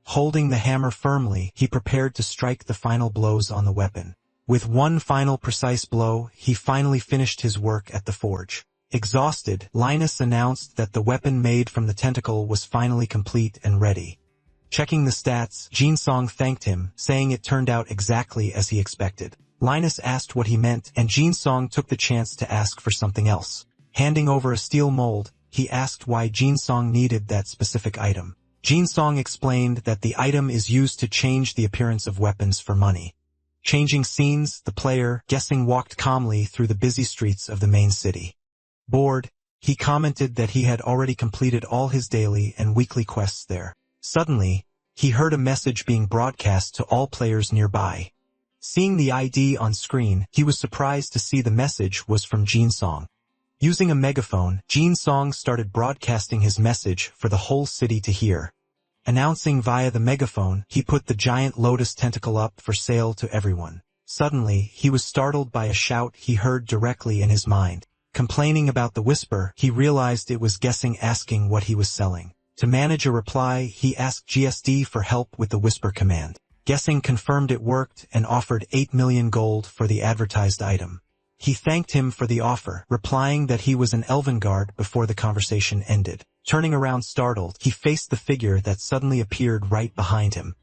Holding the hammer firmly, he prepared to strike the final blows on the weapon. With one final precise blow, he finally finished his work at the forge. Exhausted, Linus announced that the weapon made from the tentacle was finally complete and ready. Checking the stats, Jin Song thanked him, saying it turned out exactly as he expected. Linus asked what he meant, and Jin Song took the chance to ask for something else. Handing over a steel mold, he asked why Jin Song needed that specific item. Jin Song explained that the item is used to change the appearance of weapons for money. Changing scenes, the player, guessing, walked calmly through the busy streets of the main city. Bored, he commented that he had already completed all his daily and weekly quests there. Suddenly, he heard a message being broadcast to all players nearby. Seeing the ID on screen, he was surprised to see the message was from Jin Song. Using a megaphone, Jin Song started broadcasting his message for the whole city to hear. Announcing via the megaphone, he put the giant lotus tentacle up for sale to everyone. Suddenly, he was startled by a shout he heard directly in his mind. Complaining about the whisper, he realized it was guessing asking what he was selling. To manage a reply, he asked GSD for help with the whisper command. Guessing confirmed it worked and offered 8 million gold for the advertised item. He thanked him for the offer, replying that he was an Elvengard before the conversation ended. Turning around startled, he faced the figure that suddenly appeared right behind him.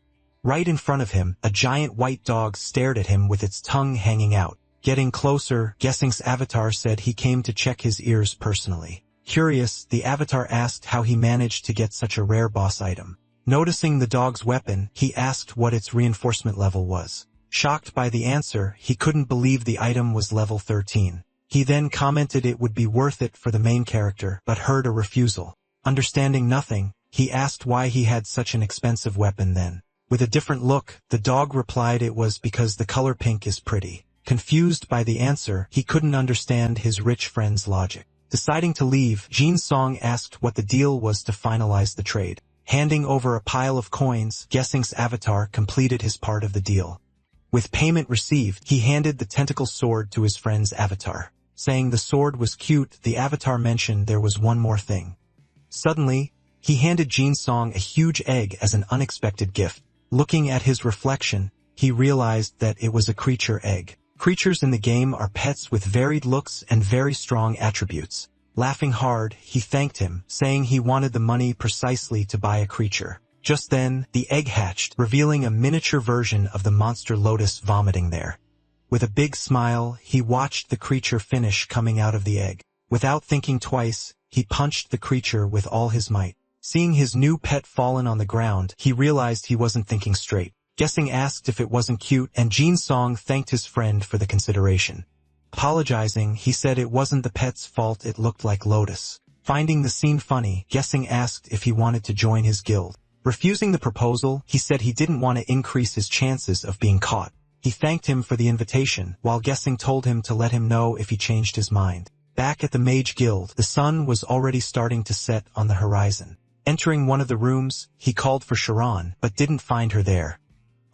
Right in front of him, a giant white dog stared at him with its tongue hanging out. Getting closer, Guessing's avatar said he came to check his ears personally. Curious, the avatar asked how he managed to get such a rare boss item. Noticing the dog's weapon, he asked what its reinforcement level was. Shocked by the answer, he couldn't believe the item was level 13. He then commented it would be worth it for the main character, but heard a refusal. Understanding nothing, he asked why he had such an expensive weapon then. With a different look, the dog replied it was because the color pink is pretty. Confused by the answer, he couldn't understand his rich friend's logic. Deciding to leave, Jin Song asked what the deal was to finalize the trade. Handing over a pile of coins, Guessing's avatar completed his part of the deal. With payment received, he handed the tentacle sword to his friend's avatar. Saying the sword was cute, the avatar mentioned there was one more thing. Suddenly, he handed Jin Song a huge egg as an unexpected gift. Looking at his reflection, he realized that it was a creature egg. Creatures in the game are pets with varied looks and very strong attributes. Laughing hard, he thanked him, saying he wanted the money precisely to buy a creature. Just then, the egg hatched, revealing a miniature version of the monster lotus vomiting there. With a big smile, he watched the creature finish coming out of the egg. Without thinking twice, he punched the creature with all his might. Seeing his new pet fallen on the ground, he realized he wasn't thinking straight. Guessing asked if it wasn't cute, and Jin Song thanked his friend for the consideration. Apologizing, he said it wasn't the pet's fault, it looked like Lotus. Finding the scene funny, Guessing asked if he wanted to join his guild. Refusing the proposal, he said he didn't want to increase his chances of being caught. He thanked him for the invitation, while Guessing told him to let him know if he changed his mind. Back at the Mage Guild, the sun was already starting to set on the horizon. Entering one of the rooms, he called for Sharon, but didn't find her there.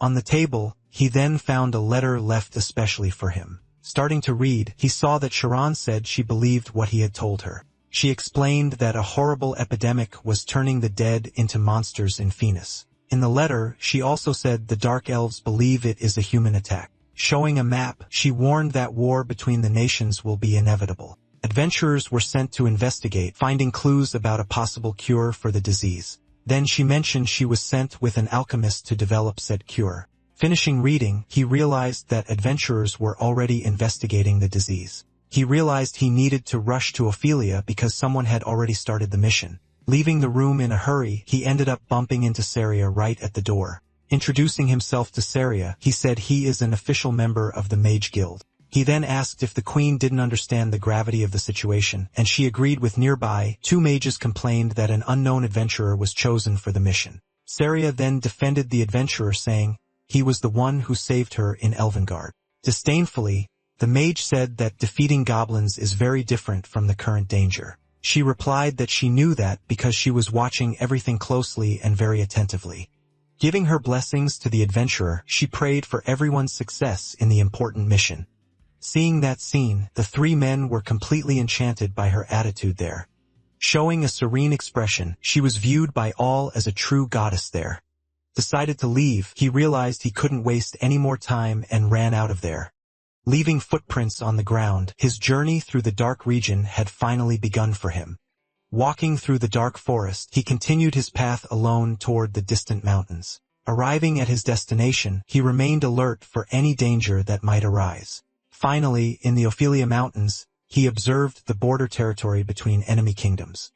On the table, he then found a letter left especially for him. Starting to read, he saw that Sharon said she believed what he had told her. She explained that a horrible epidemic was turning the dead into monsters in Phoenix. In the letter, she also said the Dark Elves believe it is a human attack. Showing a map, she warned that war between the nations will be inevitable. Adventurers were sent to investigate, finding clues about a possible cure for the disease. Then she mentioned she was sent with an alchemist to develop said cure. Finishing reading, he realized that adventurers were already investigating the disease. He realized he needed to rush to Ophelia because someone had already started the mission. Leaving the room in a hurry, he ended up bumping into Saria right at the door. Introducing himself to Saria, he said he is an official member of the Mage Guild. He then asked if the queen didn't understand the gravity of the situation, and she agreed with. Nearby, two mages complained that an unknown adventurer was chosen for the mission. Saria then defended the adventurer, saying he was the one who saved her in Elvengard. Disdainfully, the mage said that defeating goblins is very different from the current danger. She replied that she knew that because she was watching everything closely and very attentively. Giving her blessings to the adventurer, she prayed for everyone's success in the important mission. Seeing that scene, the three men were completely enchanted by her attitude there. Showing a serene expression, she was viewed by all as a true goddess there. Decided to leave, he realized he couldn't waste any more time and ran out of there. Leaving footprints on the ground, his journey through the dark region had finally begun for him. Walking through the dark forest, he continued his path alone toward the distant mountains. Arriving at his destination, he remained alert for any danger that might arise. Finally, in the Ophelia Mountains, he observed the border territory between enemy kingdoms.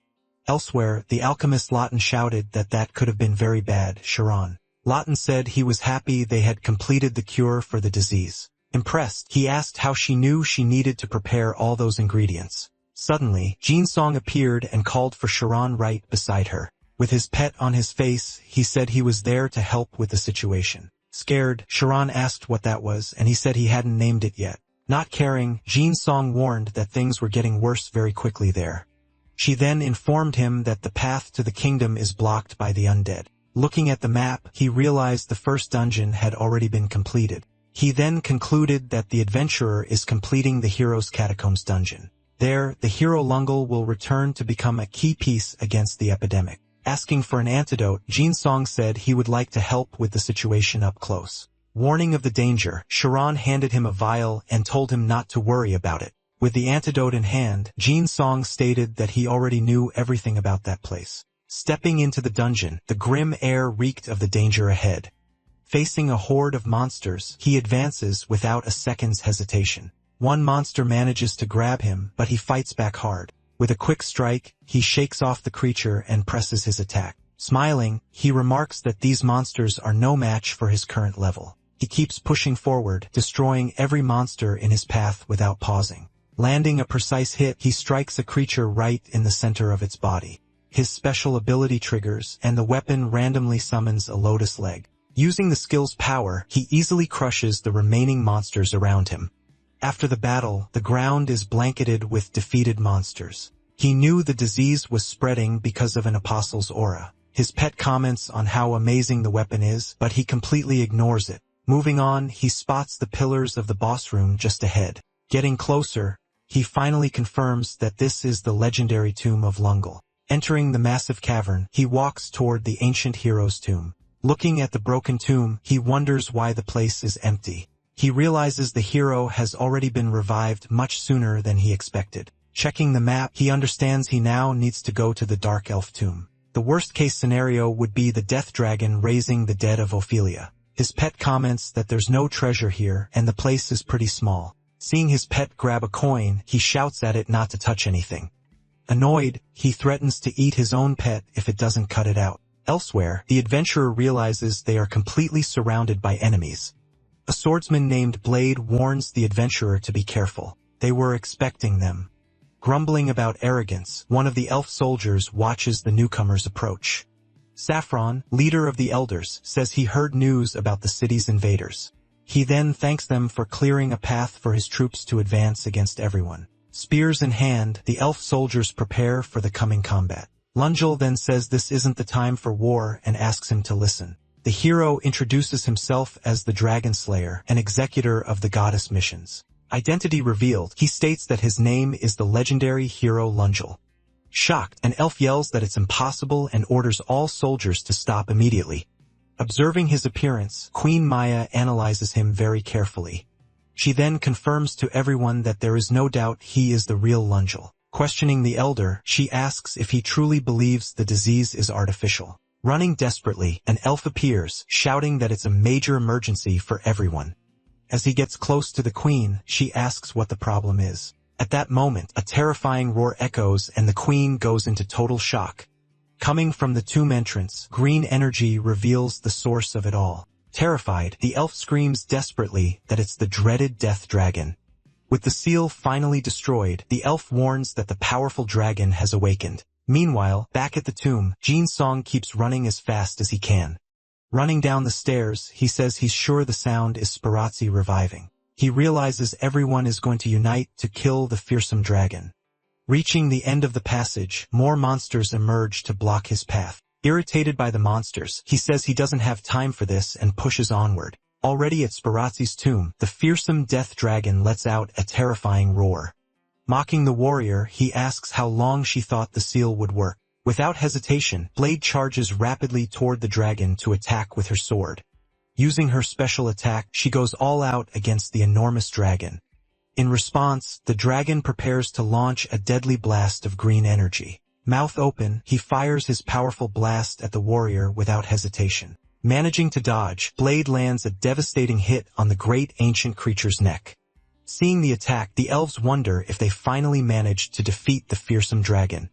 Elsewhere, the alchemist Lawton shouted that could have been very bad, Sharon. Lawton said he was happy they had completed the cure for the disease. Impressed, he asked how she knew she needed to prepare all those ingredients. Suddenly, Jin Song appeared and called for Sharon right beside her. With his pet on his face, he said he was there to help with the situation. Scared, Sharon asked what that was, and he said he hadn't named it yet. Not caring, Jin Song warned that things were getting worse very quickly there. She then informed him that the path to the kingdom is blocked by the undead. Looking at the map, he realized the first dungeon had already been completed. He then concluded that the adventurer is completing the hero's catacombs dungeon. There, the hero Lungle will return to become a key piece against the epidemic. Asking for an antidote, Jin Song said he would like to help with the situation up close. Warning of the danger, Sharon handed him a vial and told him not to worry about it. With the antidote in hand, Jin Song stated that he already knew everything about that place. Stepping into the dungeon, the grim air reeked of the danger ahead. Facing a horde of monsters, he advances without a second's hesitation. One monster manages to grab him, but he fights back hard. With a quick strike, he shakes off the creature and presses his attack. Smiling, he remarks that these monsters are no match for his current level. He keeps pushing forward, destroying every monster in his path without pausing. Landing a precise hit, he strikes a creature right in the center of its body. His special ability triggers, and the weapon randomly summons a lotus leg. Using the skill's power, he easily crushes the remaining monsters around him. After the battle, the ground is blanketed with defeated monsters. He knew the disease was spreading because of an apostle's aura. His pet comments on how amazing the weapon is, but he completely ignores it. Moving on, he spots the pillars of the boss room just ahead. Getting closer, he finally confirms that this is the legendary tomb of Lungal. Entering the massive cavern, he walks toward the ancient hero's tomb. Looking at the broken tomb, he wonders why the place is empty. He realizes the hero has already been revived much sooner than he expected. Checking the map, he understands he now needs to go to the Dark Elf tomb. The worst-case scenario would be the Death Dragon raising the dead of Ophelia. His pet comments that there's no treasure here and the place is pretty small. Seeing his pet grab a coin, he shouts at it not to touch anything. Annoyed, he threatens to eat his own pet if it doesn't cut it out. Elsewhere, the adventurer realizes they are completely surrounded by enemies. A swordsman named Blade warns the adventurer to be careful. They were expecting them. Grumbling about arrogance, one of the elf soldiers watches the newcomers approach. Saffron, leader of the elders, says he heard news about the city's invaders. He then thanks them for clearing a path for his troops to advance against everyone. Spears in hand, the elf soldiers prepare for the coming combat. Lungal then says this isn't the time for war and asks him to listen. The hero introduces himself as the Dragon Slayer, an executor of the goddess missions. Identity revealed, he states that his name is the legendary hero Lungal. Shocked, an elf yells that it's impossible and orders all soldiers to stop immediately. Observing his appearance, Queen Maya analyzes him very carefully. She then confirms to everyone that there is no doubt he is the real Lungal. Questioning the elder, she asks if he truly believes the disease is artificial. Running desperately, an elf appears, shouting that it's a major emergency for everyone. As he gets close to the queen, she asks what the problem is. At that moment, a terrifying roar echoes and the queen goes into total shock. Coming from the tomb entrance, green energy reveals the source of it all. Terrified, the elf screams desperately that it's the dreaded Death Dragon. With the seal finally destroyed, the elf warns that the powerful dragon has awakened. Meanwhile, back at the tomb, Jin Song keeps running as fast as he can. Running down the stairs, he says he's sure the sound is Sparazzi reviving. He realizes everyone is going to unite to kill the fearsome dragon. Reaching the end of the passage, more monsters emerge to block his path. Irritated by the monsters, he says he doesn't have time for this and pushes onward. Already at Sparazzi's tomb, the fearsome death dragon lets out a terrifying roar. Mocking the warrior, he asks how long she thought the seal would work. Without hesitation, Blade charges rapidly toward the dragon to attack with her sword. Using her special attack, she goes all out against the enormous dragon. In response, the dragon prepares to launch a deadly blast of green energy. Mouth open, he fires his powerful blast at the warrior without hesitation. Managing to dodge, Blade lands a devastating hit on the great ancient creature's neck. Seeing the attack, the elves wonder if they finally managed to defeat the fearsome dragon.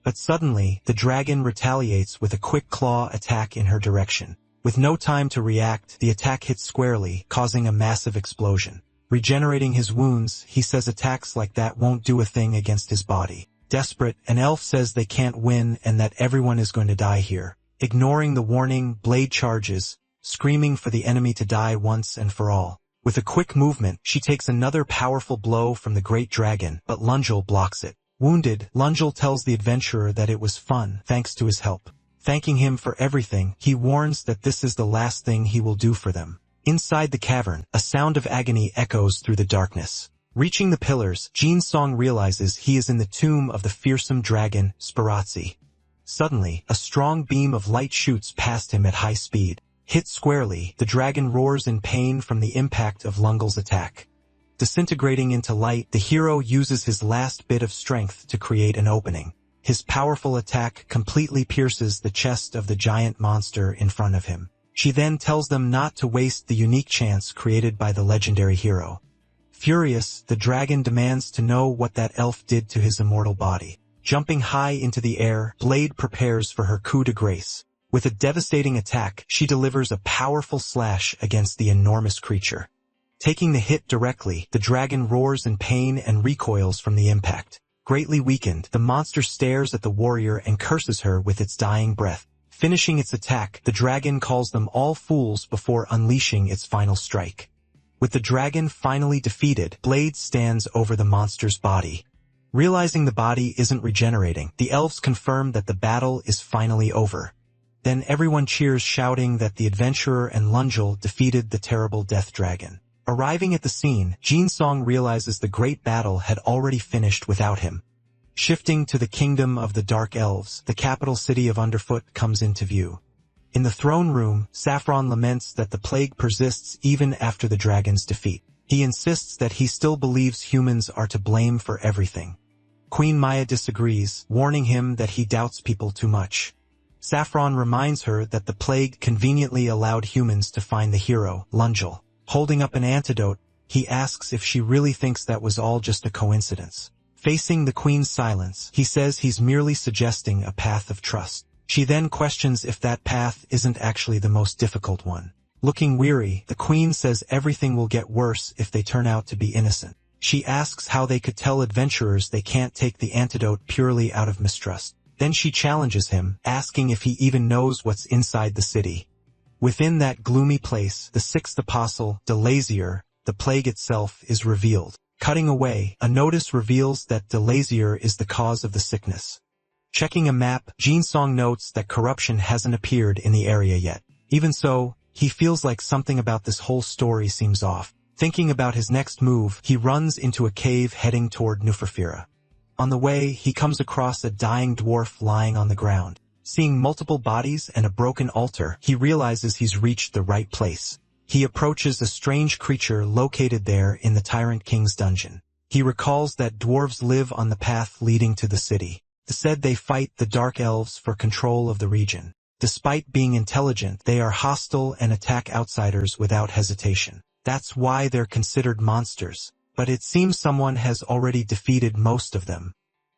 But suddenly, the dragon retaliates with a quick claw attack in her direction. With no time to react, the attack hits squarely, causing a massive explosion. Regenerating his wounds, he says attacks like that won't do a thing against his body. Desperate, an elf says they can't win and that everyone is going to die here. Ignoring the warning, Blade charges, screaming for the enemy to die once and for all. With a quick movement, she takes another powerful blow from the great dragon, but Lungal blocks it. Wounded, Lungal tells the adventurer that it was fun, thanks to his help. Thanking him for everything, he warns that this is the last thing he will do for them. Inside the cavern, a sound of agony echoes through the darkness. Reaching the pillars, Jin Song realizes he is in the tomb of the fearsome dragon, Sparazzi. Suddenly, a strong beam of light shoots past him at high speed. Hit squarely, the dragon roars in pain from the impact of Lungal's attack. Disintegrating into light, the hero uses his last bit of strength to create an opening. His powerful attack completely pierces the chest of the giant monster in front of him. She then tells them not to waste the unique chance created by the legendary hero. Furious, the dragon demands to know what that elf did to his immortal body. Jumping high into the air, Blade prepares for her coup de grace. With a devastating attack, she delivers a powerful slash against the enormous creature. Taking the hit directly, the dragon roars in pain and recoils from the impact. Greatly weakened, the monster stares at the warrior and curses her with its dying breath. Finishing its attack, the dragon calls them all fools before unleashing its final strike. With the dragon finally defeated, Blade stands over the monster's body. Realizing the body isn't regenerating, the elves confirm that the battle is finally over. Then everyone cheers, shouting that the adventurer and Lungel defeated the terrible death dragon. Arriving at the scene, Jinsong realizes the great battle had already finished without him. Shifting to the kingdom of the Dark Elves, the capital city of Underfoot comes into view. In the throne room, Saffron laments that the plague persists even after the dragon's defeat. He insists that he still believes humans are to blame for everything. Queen Maya disagrees, warning him that he doubts people too much. Saffron reminds her that the plague conveniently allowed humans to find the hero, Lungel. Holding up an antidote, he asks if she really thinks that was all just a coincidence. Facing the queen's silence, he says he's merely suggesting a path of trust. She then questions if that path isn't actually the most difficult one. Looking weary, the queen says everything will get worse if they turn out to be innocent. She asks how they could tell adventurers they can't take the antidote purely out of mistrust. Then she challenges him, asking if he even knows what's inside the city. Within that gloomy place, the sixth apostle, Delazier, the plague itself, is revealed. Cutting away, a notice reveals that Delazier is the cause of the sickness. Checking a map, Jinsong notes that corruption hasn't appeared in the area yet. Even so, he feels like something about this whole story seems off. Thinking about his next move, he runs into a cave heading toward Nufafira. On the way, he comes across a dying dwarf lying on the ground. Seeing multiple bodies and a broken altar, he realizes he's reached the right place. He approaches a strange creature located there in the Tyrant King's dungeon. He recalls that dwarves live on the path leading to the city. Said they fight the Dark Elves for control of the region. Despite being intelligent, they are hostile and attack outsiders without hesitation. That's why they're considered monsters. But it seems someone has already defeated most of them.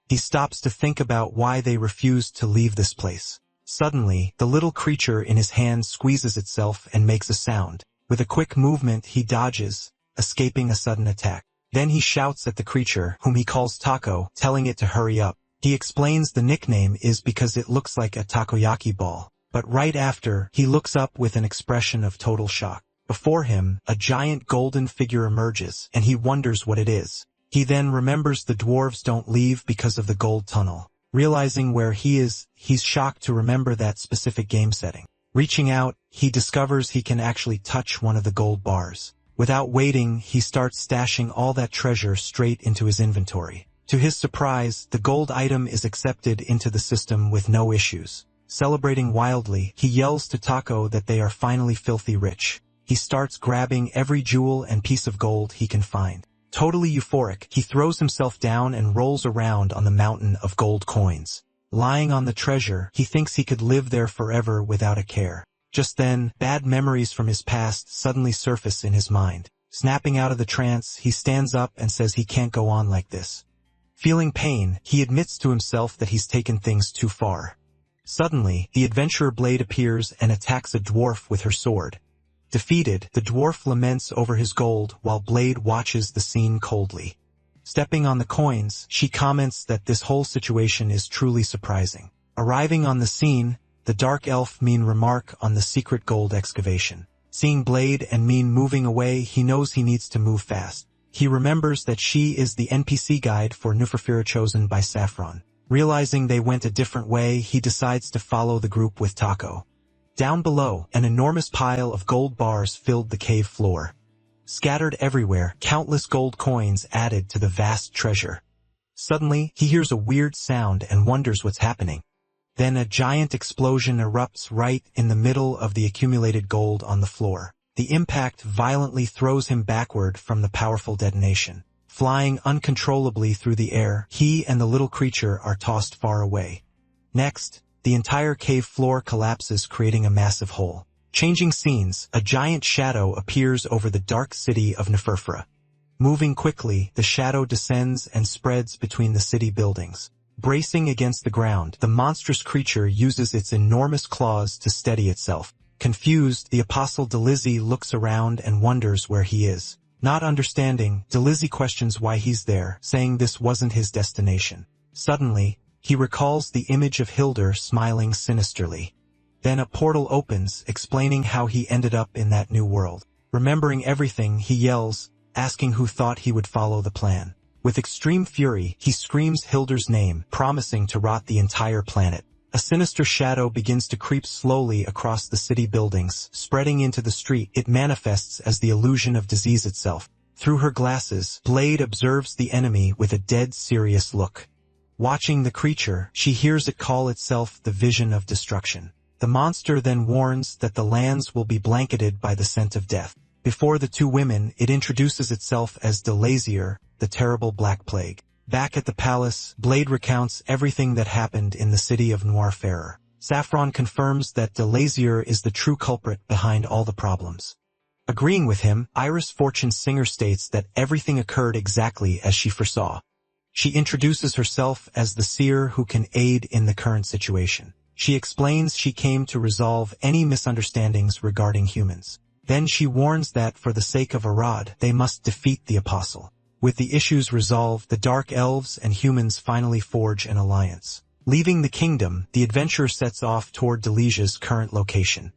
He stops to think about why they refused to leave this place. Suddenly, the little creature in his hand squeezes itself and makes a sound. With a quick movement, he dodges, escaping a sudden attack. Then he shouts at the creature, whom he calls Taco, telling it to hurry up. He explains the nickname is because it looks like a takoyaki ball. But right after, he looks up with an expression of total shock. Before him, a giant golden figure emerges, and he wonders what it is. He then remembers the dwarves don't leave because of the gold tunnel. Realizing where he is, he's shocked to remember that specific game setting. Reaching out, he discovers he can actually touch one of the gold bars. Without waiting, he starts stashing all that treasure straight into his inventory. To his surprise, the gold item is accepted into the system with no issues. Celebrating wildly, he yells to Taco that they are finally filthy rich. He starts grabbing every jewel and piece of gold he can find. Totally euphoric, he throws himself down and rolls around on the mountain of gold coins. Lying on the treasure, he thinks he could live there forever without a care. Just then, bad memories from his past suddenly surface in his mind. Snapping out of the trance, he stands up and says he can't go on like this. Feeling pain, he admits to himself that he's taken things too far. Suddenly, the adventurer Blade appears and attacks a dwarf with her sword. Defeated, the dwarf laments over his gold while Blade watches the scene coldly. Stepping on the coins, she comments that this whole situation is truly surprising. Arriving on the scene, the Dark Elf Mean remark on the secret gold excavation. Seeing Blade and Mean moving away, he knows he needs to move fast. He remembers that she is the NPC guide for Nufafira chosen by Saffron. Realizing they went a different way, he decides to follow the group with Taco. Down below, an enormous pile of gold bars filled the cave floor. Scattered everywhere, countless gold coins added to the vast treasure. Suddenly, he hears a weird sound and wonders what's happening. Then a giant explosion erupts right in the middle of the accumulated gold on the floor. The impact violently throws him backward from the powerful detonation. Flying uncontrollably through the air, he and the little creature are tossed far away. Next, the entire cave floor collapses, creating a massive hole. Changing scenes, a giant shadow appears over the dark city of Nefurfura. Moving quickly, the shadow descends and spreads between the city buildings. Bracing against the ground, the monstrous creature uses its enormous claws to steady itself. Confused, the Apostle Delizzy looks around and wonders where he is. Not understanding, Delizzy questions why he's there, saying this wasn't his destination. Suddenly, he recalls the image of Hildur smiling sinisterly. Then a portal opens, explaining how he ended up in that new world. Remembering everything, he yells, asking who thought he would follow the plan. With extreme fury, he screams Hildur's name, promising to rot the entire planet. A sinister shadow begins to creep slowly across the city buildings, spreading into the street. It manifests as the illusion of disease itself. Through her glasses, Blade observes the enemy with a dead serious look. Watching the creature, she hears it call itself the Vision of Destruction. The monster then warns that the lands will be blanketed by the scent of death. Before the two women, it introduces itself as Delazier, the terrible Black Plague. Back at the palace, Blade recounts everything that happened in the city of Noirfarer. Saffron confirms that Delazier is the true culprit behind all the problems. Agreeing with him, Iris Fortune Singer states that everything occurred exactly as she foresaw. She introduces herself as the seer who can aid in the current situation. She explains she came to resolve any misunderstandings regarding humans. Then she warns that for the sake of Arad, they must defeat the Apostle. With the issues resolved, the Dark Elves and humans finally forge an alliance. Leaving the kingdom, the adventurer sets off toward Delicia's current location.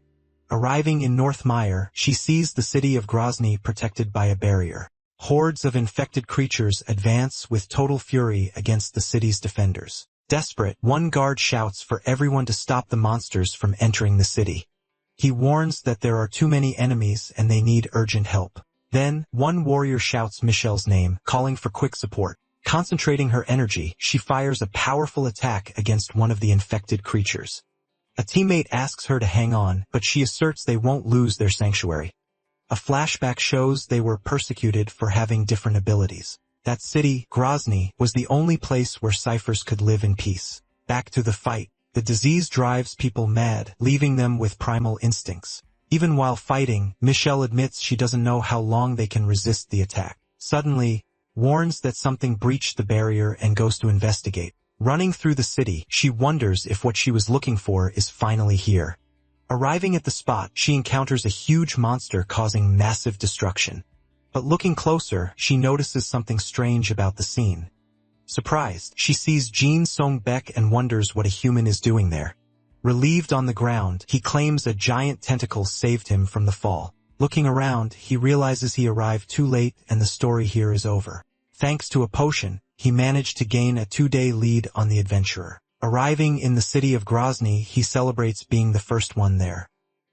Arriving in Northmire, she sees the city of Grozny protected by a barrier. Hordes of infected creatures advance with total fury against the city's defenders. Desperate, one guard shouts for everyone to stop the monsters from entering the city. He warns that there are too many enemies and they need urgent help. Then, one warrior shouts Michelle's name, calling for quick support. Concentrating her energy, she fires a powerful attack against one of the infected creatures. A teammate asks her to hang on, but she asserts they won't lose their sanctuary. A flashback shows they were persecuted for having different abilities. That city, Grozny, was the only place where ciphers could live in peace. Back to the fight. The disease drives people mad, leaving them with primal instincts. Even while fighting, Michelle admits she doesn't know how long they can resist the attack. Suddenly, warns that something breached the barrier and goes to investigate. Running through the city, she wonders if what she was looking for is finally here. Arriving at the spot, she encounters a huge monster causing massive destruction. But looking closer, she notices something strange about the scene. Surprised, she sees Jin Song-baek and wonders what a human is doing there. Relieved on the ground, he claims a giant tentacle saved him from the fall. Looking around, he realizes he arrived too late and the story here is over. Thanks to a potion, he managed to gain a 2-day lead on the adventurer. Arriving in the city of Grozny, he celebrates being the first one there.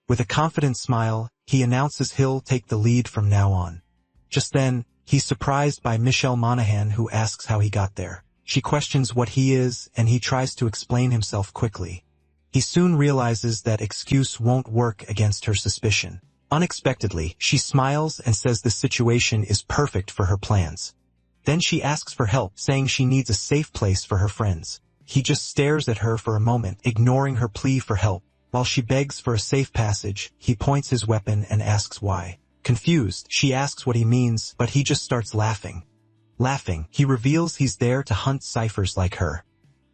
With a confident smile, he announces he'll take the lead from now on. Just then, he's surprised by Michelle Monaghan, who asks how he got there. She questions what he is, and he tries to explain himself quickly. He soon realizes that excuse won't work against her suspicion. Unexpectedly, she smiles and says the situation is perfect for her plans. Then she asks for help, saying she needs a safe place for her friends. He just stares at her for a moment, ignoring her plea for help. While she begs for a safe passage, he points his weapon and asks why. Confused, she asks what he means, but he just starts laughing. Laughing, he reveals he's there to hunt ciphers like her.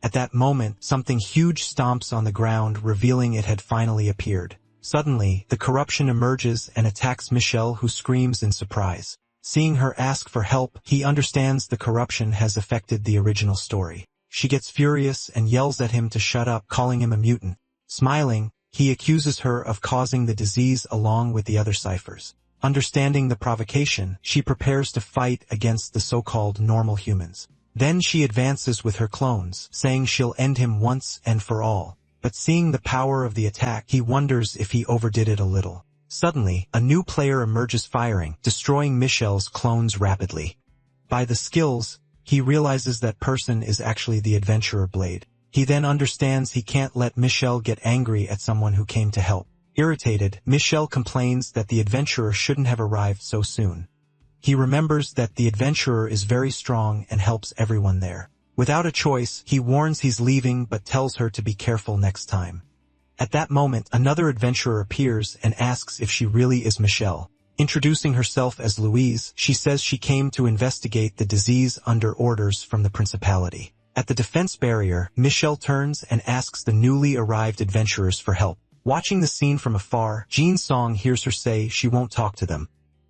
At that moment, something huge stomps on the ground, revealing it had finally appeared. Suddenly, the corruption emerges and attacks Michelle, who screams in surprise. Seeing her ask for help, he understands the corruption has affected the original story. She gets furious and yells at him to shut up, calling him a mutant. Smiling, he accuses her of causing the disease along with the other ciphers. Understanding the provocation, she prepares to fight against the so-called normal humans. Then she advances with her clones, saying she'll end him once and for all. But seeing the power of the attack, he wonders if he overdid it a little. Suddenly, a new player emerges firing, destroying Michelle's clones rapidly. By the skills, he realizes that person is actually the adventurer Blade. He then understands he can't let Michelle get angry at someone who came to help. Irritated, Michelle complains that the adventurer shouldn't have arrived so soon. He remembers that the adventurer is very strong and helps everyone there. Without a choice, he warns he's leaving but tells her to be careful next time. At that moment, another adventurer appears and asks if she really is Michelle. Introducing herself as Louise, she says she came to investigate the disease under orders from the principality. At the defense barrier, Michelle turns and asks the newly arrived adventurers for help. Watching the scene from afar, Jin Song hears her say she won't talk to them.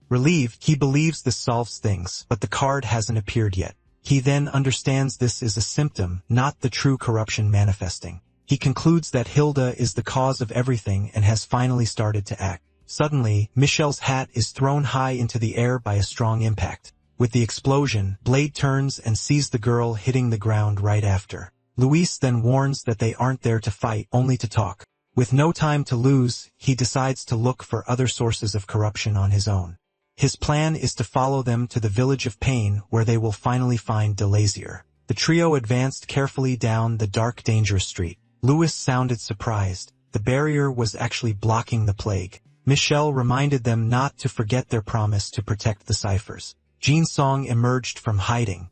Relieved, he believes this solves things, but the card hasn't appeared yet. He then understands this is a symptom, not the true corruption manifesting. He concludes that Hilda is the cause of everything and has finally started to act. Suddenly, Michelle's hat is thrown high into the air by a strong impact. With the explosion, Blade turns and sees the girl hitting the ground right after. Luis then warns that they aren't there to fight, only to talk. With no time to lose, he decides to look for other sources of corruption on his own. His plan is to follow them to the village of Pain, where they will finally find Delazier. The trio advanced carefully down the dark, dangerous street. Louis sounded surprised. The barrier was actually blocking the plague. Michelle reminded them not to forget their promise to protect the ciphers. Jin Song emerged from hiding.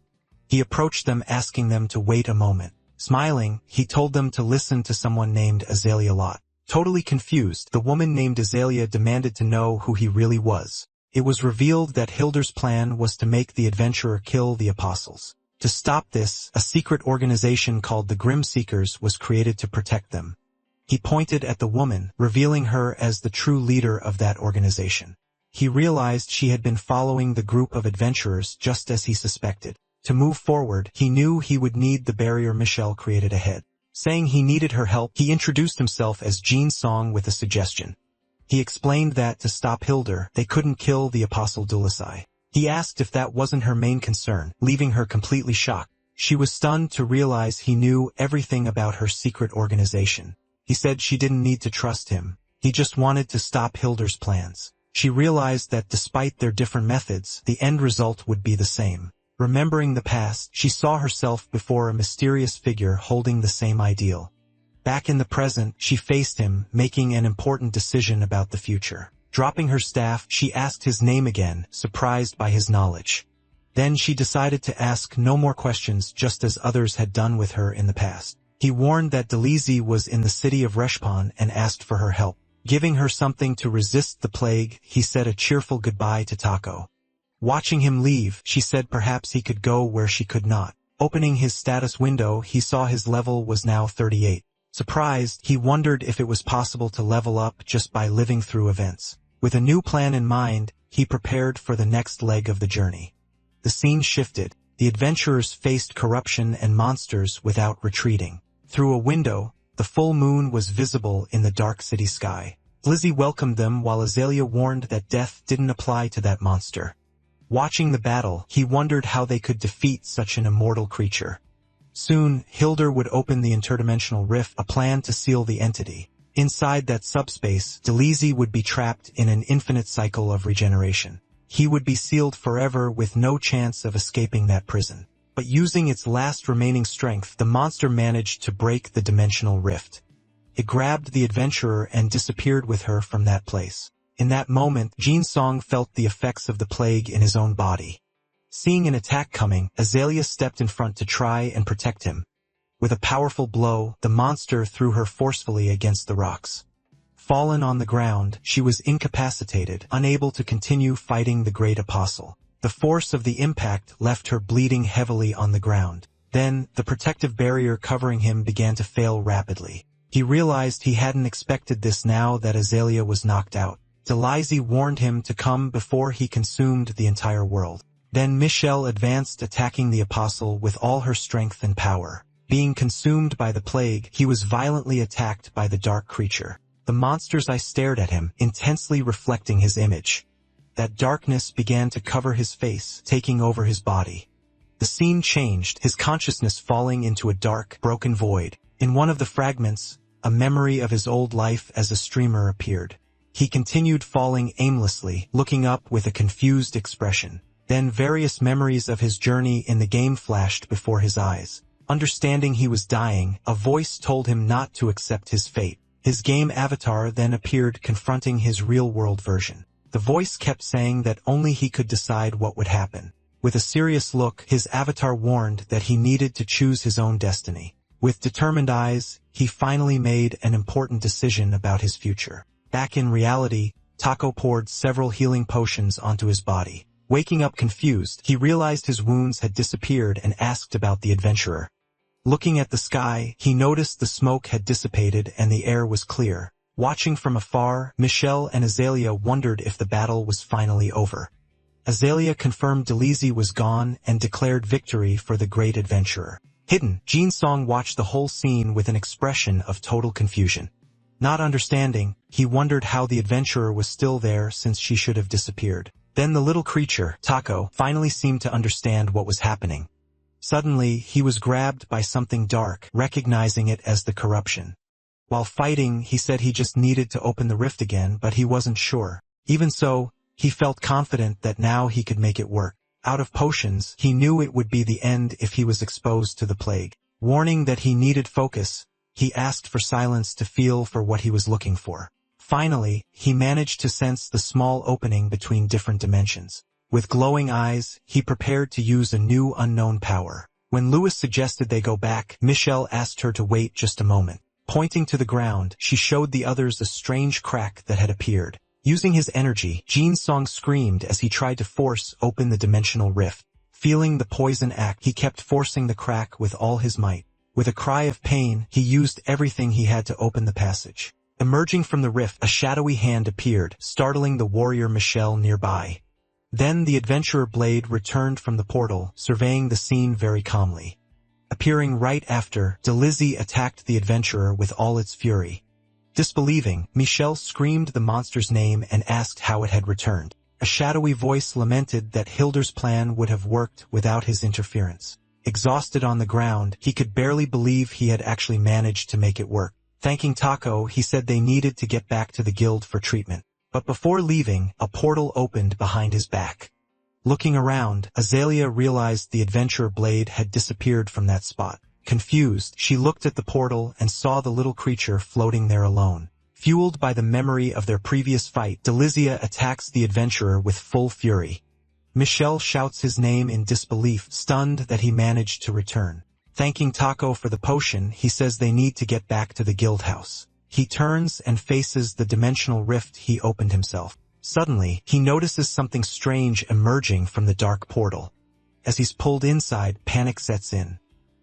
He approached them asking them to wait a moment. Smiling, he told them to listen to someone named Azalea Lot. Totally confused, the woman named Azalea demanded to know who he really was. It was revealed that Hilda's plan was to make the adventurer kill the apostles. To stop this, a secret organization called the Grim Seekers was created to protect them. He pointed at the woman, revealing her as the true leader of that organization. He realized she had been following the group of adventurers just as he suspected. To move forward, he knew he would need the barrier Michelle created ahead. Saying he needed her help, he introduced himself as Jin Song with a suggestion. He explained that to stop Hilda, they couldn't kill the Apostle Dulasai. He asked if that wasn't her main concern, leaving her completely shocked. She was stunned to realize he knew everything about her secret organization. He said she didn't need to trust him. He just wanted to stop Hilda's plans. She realized that despite their different methods, the end result would be the same. Remembering the past, she saw herself before a mysterious figure holding the same ideal. Back in the present, she faced him, making an important decision about the future. Dropping her staff, she asked his name again, surprised by his knowledge. Then she decided to ask no more questions, just as others had done with her in the past. He warned that Delizy was in the city of Reshpan and asked for her help. Giving her something to resist the plague, he said a cheerful goodbye to Tako. Watching him leave, she said perhaps he could go where she could not. Opening his status window, he saw his level was now 38. Surprised, he wondered if it was possible to level up just by living through events. With a new plan in mind, he prepared for the next leg of the journey. The scene shifted. The adventurers faced corruption and monsters without retreating. Through a window, the full moon was visible in the dark city sky. Lizzie welcomed them while Azalea warned that death didn't apply to that monster. Watching the battle, he wondered how they could defeat such an immortal creature. Soon, Hilda would open the interdimensional rift, a plan to seal the entity. Inside that subspace, Delizy would be trapped in an infinite cycle of regeneration. He would be sealed forever with no chance of escaping that prison. But using its last remaining strength, the monster managed to break the dimensional rift. It grabbed the adventurer and disappeared with her from that place. In that moment, Jin Song felt the effects of the plague in his own body. Seeing an attack coming, Azalea stepped in front to try and protect him. With a powerful blow, the monster threw her forcefully against the rocks. Fallen on the ground, she was incapacitated, unable to continue fighting the great apostle. The force of the impact left her bleeding heavily on the ground. Then, the protective barrier covering him began to fail rapidly. He realized he hadn't expected this now that Azalea was knocked out. Delizy warned him to come before he consumed the entire world. Then Michelle advanced, attacking the apostle with all her strength and power. Being consumed by the plague, he was violently attacked by the dark creature. The monster's eye stared at him, intensely reflecting his image. That darkness began to cover his face, taking over his body. The scene changed, his consciousness falling into a dark, broken void. In one of the fragments, a memory of his old life as a streamer appeared. He continued falling aimlessly, looking up with a confused expression. Then various memories of his journey in the game flashed before his eyes. Understanding he was dying, a voice told him not to accept his fate. His game avatar then appeared, confronting his real-world version. The voice kept saying that only he could decide what would happen. With a serious look, his avatar warned that he needed to choose his own destiny. With determined eyes, he finally made an important decision about his future. Back in reality, Taco poured several healing potions onto his body. Waking up confused, he realized his wounds had disappeared and asked about the adventurer. Looking at the sky, he noticed the smoke had dissipated and the air was clear. Watching from afar, Michelle and Azalea wondered if the battle was finally over. Azalea confirmed Delisi was gone and declared victory for the great adventurer. Hidden, Jin Song watched the whole scene with an expression of total confusion. Not understanding, he wondered how the adventurer was still there since she should have disappeared. Then the little creature, Taco, finally seemed to understand what was happening. Suddenly, he was grabbed by something dark, recognizing it as the corruption. While fighting, he said he just needed to open the rift again, but he wasn't sure. Even so, he felt confident that now he could make it work. Out of potions, he knew it would be the end if he was exposed to the plague. Warning that he needed focus, he asked for silence to feel for what he was looking for. Finally, he managed to sense the small opening between different dimensions. With glowing eyes, he prepared to use a new unknown power. When Louis suggested they go back, Michelle asked her to wait just a moment. Pointing to the ground, she showed the others a strange crack that had appeared. Using his energy, Jin Song screamed as he tried to force open the dimensional rift. Feeling the poison act, he kept forcing the crack with all his might. With a cry of pain, he used everything he had to open the passage. Emerging from the rift, a shadowy hand appeared, startling the warrior Michelle nearby. Then the adventurer Blade returned from the portal, surveying the scene very calmly. Appearing right after, Delisi attacked the adventurer with all its fury. Disbelieving, Michelle screamed the monster's name and asked how it had returned. A shadowy voice lamented that Hilder's plan would have worked without his interference. Exhausted on the ground, he could barely believe he had actually managed to make it work. Thanking Taco, he said they needed to get back to the guild for treatment. But before leaving, a portal opened behind his back. Looking around, Azalea realized the adventurer Blade had disappeared from that spot. Confused, she looked at the portal and saw the little creature floating there alone. Fueled by the memory of their previous fight, Delisia attacks the adventurer with full fury. Michelle shouts his name in disbelief, stunned that he managed to return. Thanking Taco for the potion, he says they need to get back to the guild house. He turns and faces the dimensional rift he opened himself. Suddenly, he notices something strange emerging from the dark portal. As he's pulled inside, panic sets in.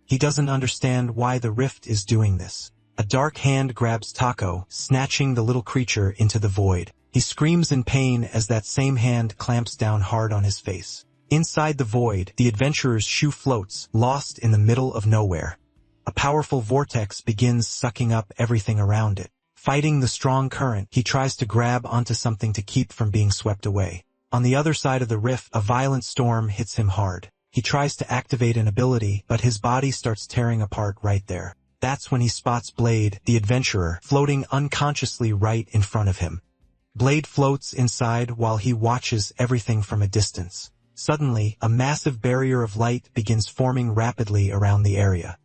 He doesn't understand why the rift is doing this. A dark hand grabs Taco, snatching the little creature into the void. He screams in pain as that same hand clamps down hard on his face. Inside the void, the adventurer's shoe floats, lost in the middle of nowhere. A powerful vortex begins sucking up everything around it. Fighting the strong current, he tries to grab onto something to keep from being swept away. On the other side of the rift, a violent storm hits him hard. He tries to activate an ability, but his body starts tearing apart right there. That's when he spots Blade, the adventurer, floating unconsciously right in front of him. Blade floats inside while he watches everything from a distance. Suddenly, a massive barrier of light begins forming rapidly around the area.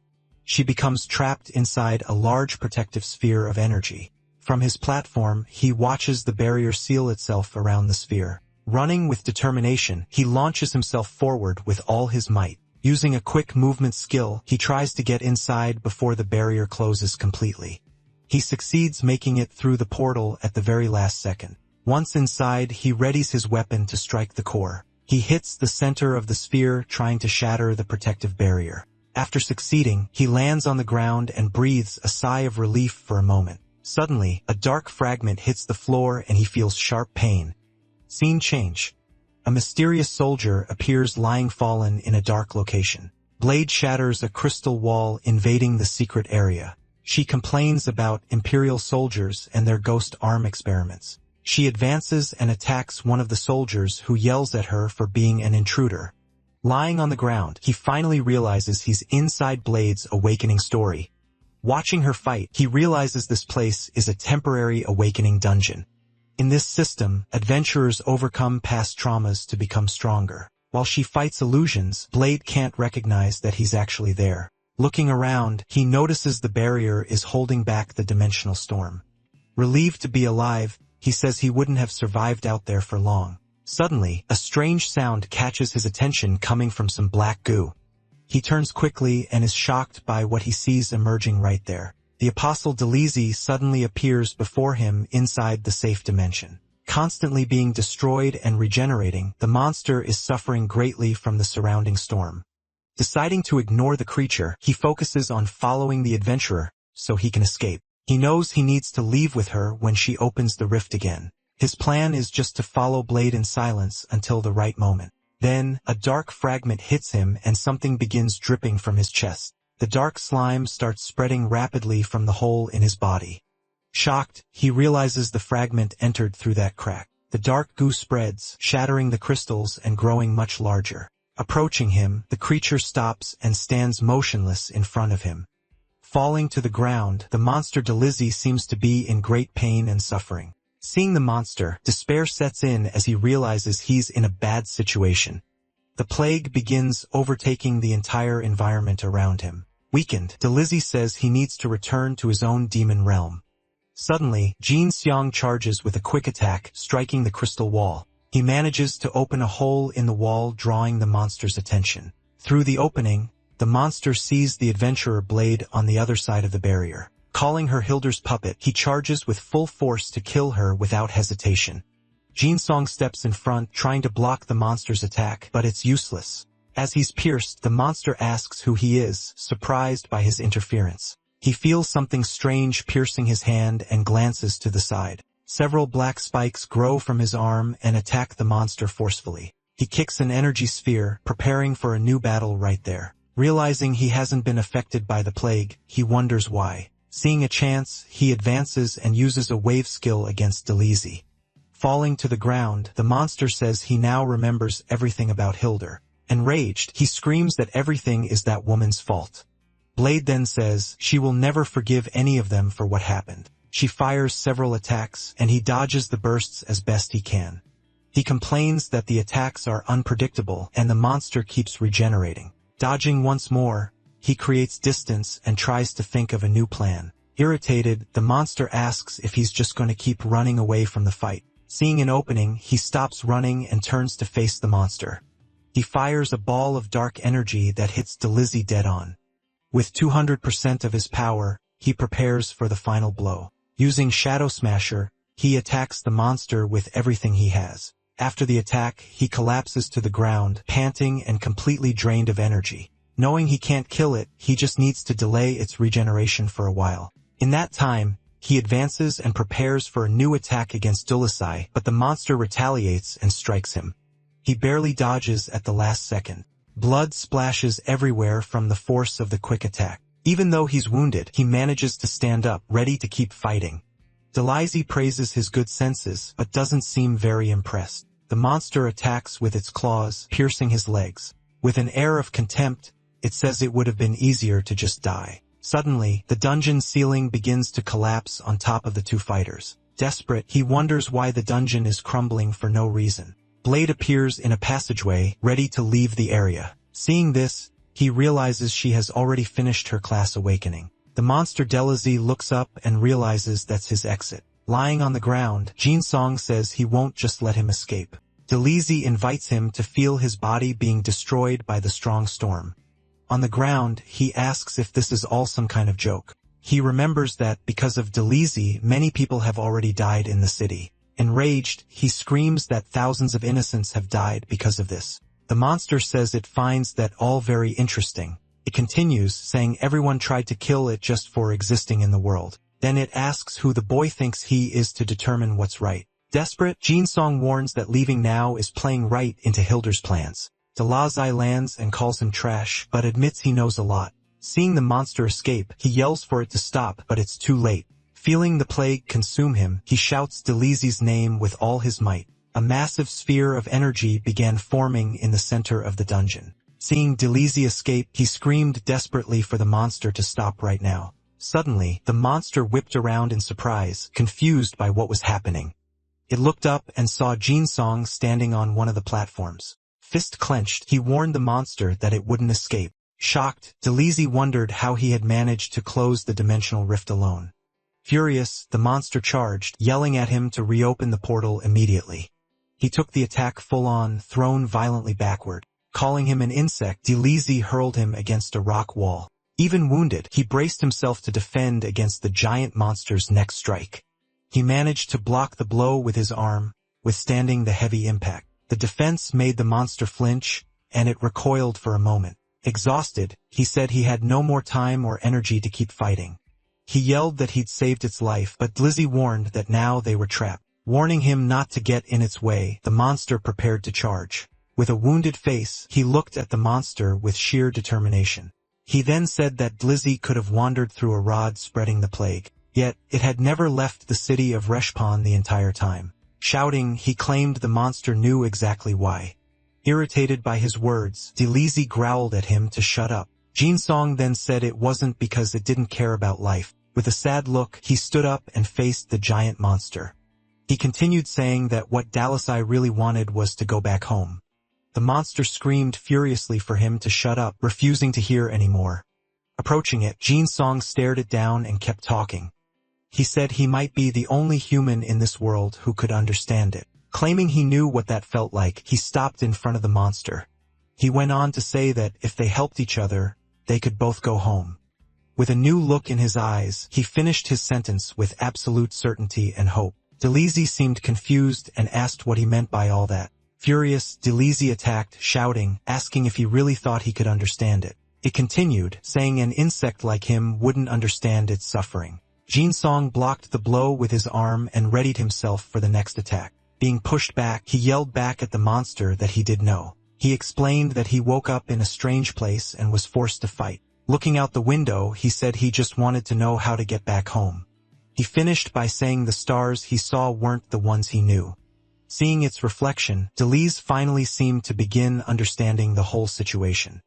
She becomes trapped inside a large protective sphere of energy. From his platform, he watches the barrier seal itself around the sphere. Running with determination, he launches himself forward with all his might. Using a quick movement skill, he tries to get inside before the barrier closes completely. He succeeds making it through the portal at the very last second. Once inside, he readies his weapon to strike the core. He hits the center of the sphere, trying to shatter the protective barrier. After succeeding, he lands on the ground and breathes a sigh of relief for a moment. Suddenly, a dark fragment hits the floor and he feels sharp pain. Scene change. A mysterious soldier appears lying fallen in a dark location. Blade shatters a crystal wall, invading the secret area. She complains about Imperial soldiers and their ghost arm experiments. She advances and attacks one of the soldiers, who yells at her for being an intruder. Lying on the ground, he finally realizes he's inside Blade's awakening story. Watching her fight, he realizes this place is a temporary awakening dungeon. In this system, adventurers overcome past traumas to become stronger. While she fights illusions, Blade can't recognize that he's actually there. Looking around, he notices the barrier is holding back the dimensional storm. Relieved to be alive, he says he wouldn't have survived out there for long. Suddenly, a strange sound catches his attention coming from some black goo. He turns quickly and is shocked by what he sees emerging right there. The Apostle Delisi suddenly appears before him inside the safe dimension. Constantly being destroyed and regenerating, the monster is suffering greatly from the surrounding storm. Deciding to ignore the creature, he focuses on following the adventurer so he can escape. He knows he needs to leave with her when she opens the rift again. His plan is just to follow Blade in silence until the right moment. Then, a dark fragment hits him and something begins dripping from his chest. The dark slime starts spreading rapidly from the hole in his body. Shocked, he realizes the fragment entered through that crack. The dark goo spreads, shattering the crystals and growing much larger. Approaching him, the creature stops and stands motionless in front of him. Falling to the ground, the monster Delizzy seems to be in great pain and suffering. Seeing the monster, despair sets in as he realizes he's in a bad situation. The plague begins overtaking the entire environment around him. Weakened, Delizzy says he needs to return to his own demon realm. Suddenly, Jin Seong charges with a quick attack, striking the crystal wall. He manages to open a hole in the wall, drawing the monster's attention. Through the opening, the monster sees the adventurer Blade on the other side of the barrier. Calling her Hilder's puppet, he charges with full force to kill her without hesitation. Jin Seong steps in front, trying to block the monster's attack, but it's useless. As he's pierced, the monster asks who he is, surprised by his interference. He feels something strange piercing his hand and glances to the side. Several black spikes grow from his arm and attack the monster forcefully. He kicks an energy sphere, preparing for a new battle right there. Realizing he hasn't been affected by the plague, he wonders why. Seeing a chance, he advances and uses a wave skill against Delizzy. Falling to the ground, the monster says he now remembers everything about Hilder. Enraged, he screams that everything is that woman's fault. Blade then says she will never forgive any of them for what happened. She fires several attacks, and he dodges the bursts as best he can. He complains that the attacks are unpredictable, and the monster keeps regenerating. Dodging once more, he creates distance and tries to think of a new plan. Irritated, the monster asks if he's just going to keep running away from the fight. Seeing an opening, he stops running and turns to face the monster. He fires a ball of dark energy that hits Delizzy dead on. With 200% of his power, he prepares for the final blow. Using Shadow Smasher, he attacks the monster with everything he has. After the attack, he collapses to the ground, panting and completely drained of energy. Knowing he can't kill it, he just needs to delay its regeneration for a while. In that time, he advances and prepares for a new attack against Delizzy, but the monster retaliates and strikes him. He barely dodges at the last second. Blood splashes everywhere from the force of the quick attack. Even though he's wounded, he manages to stand up, ready to keep fighting. Delizzy praises his good senses, but doesn't seem very impressed. The monster attacks with its claws, piercing his legs. With an air of contempt, it says it would have been easier to just die. Suddenly, the dungeon ceiling begins to collapse on top of the two fighters. Desperate, he wonders why the dungeon is crumbling for no reason. Blade appears in a passageway, ready to leave the area. Seeing this, he realizes she has already finished her class awakening. The monster Delizzy looks up and realizes that's his exit. Lying on the ground, Jin Seong says he won't just let him escape. Delizzy invites him to feel his body being destroyed by the strong storm. On the ground, he asks if this is all some kind of joke. He remembers that, because of Delizzy, many people have already died in the city. Enraged, he screams that thousands of innocents have died because of this. The monster says it finds that all very interesting. It continues, saying everyone tried to kill it just for existing in the world. Then it asks who the boy thinks he is to determine what's right. Desperate, Jin Seong warns that leaving now is playing right into Hilder's plans. Delizzy lands and calls him trash, but admits he knows a lot. Seeing the monster escape, he yells for it to stop, but it's too late. Feeling the plague consume him, he shouts Delizzy's name with all his might. A massive sphere of energy began forming in the center of the dungeon. Seeing Delizzy escape, he screamed desperately for the monster to stop right now. Suddenly, the monster whipped around in surprise, confused by what was happening. It looked up and saw Jin Seong standing on one of the platforms. Fist clenched, he warned the monster that it wouldn't escape. Shocked, Delizzy wondered how he had managed to close the dimensional rift alone. Furious, the monster charged, yelling at him to reopen the portal immediately. He took the attack full-on, thrown violently backward. Calling him an insect, Delizzy hurled him against a rock wall. Even wounded, he braced himself to defend against the giant monster's next strike. He managed to block the blow with his arm, withstanding the heavy impact. The defense made the monster flinch, and it recoiled for a moment. Exhausted, he said he had no more time or energy to keep fighting. He yelled that he'd saved its life, but Dlizzy warned that now they were trapped. Warning him not to get in its way, the monster prepared to charge. With a wounded face, he looked at the monster with sheer determination. He then said that Dlizzy could have wandered through Arad spreading the plague, yet it had never left the city of Reshpan the entire time. Shouting, he claimed the monster knew exactly why. Irritated by his words, Dlizzy growled at him to shut up. Jinsong then said it wasn't because it didn't care about life. With a sad look, he stood up and faced the giant monster. He continued saying that what Dalisai really wanted was to go back home. The monster screamed furiously for him to shut up, refusing to hear anymore. Approaching it, Jinsong stared it down and kept talking. He said he might be the only human in this world who could understand it. Claiming he knew what that felt like, he stopped in front of the monster. He went on to say that if they helped each other, they could both go home. With a new look in his eyes, he finished his sentence with absolute certainty and hope. Dlizzy seemed confused and asked what he meant by all that. Furious, Dlizzy attacked, shouting, asking if he really thought he could understand it. It continued, saying an insect like him wouldn't understand its suffering. Jinsong blocked the blow with his arm and readied himself for the next attack. Being pushed back, he yelled back at the monster that he did know. He explained that he woke up in a strange place and was forced to fight. Looking out the window, he said he just wanted to know how to get back home. He finished by saying the stars he saw weren't the ones he knew. Seeing its reflection, Dlizzy finally seemed to begin understanding the whole situation.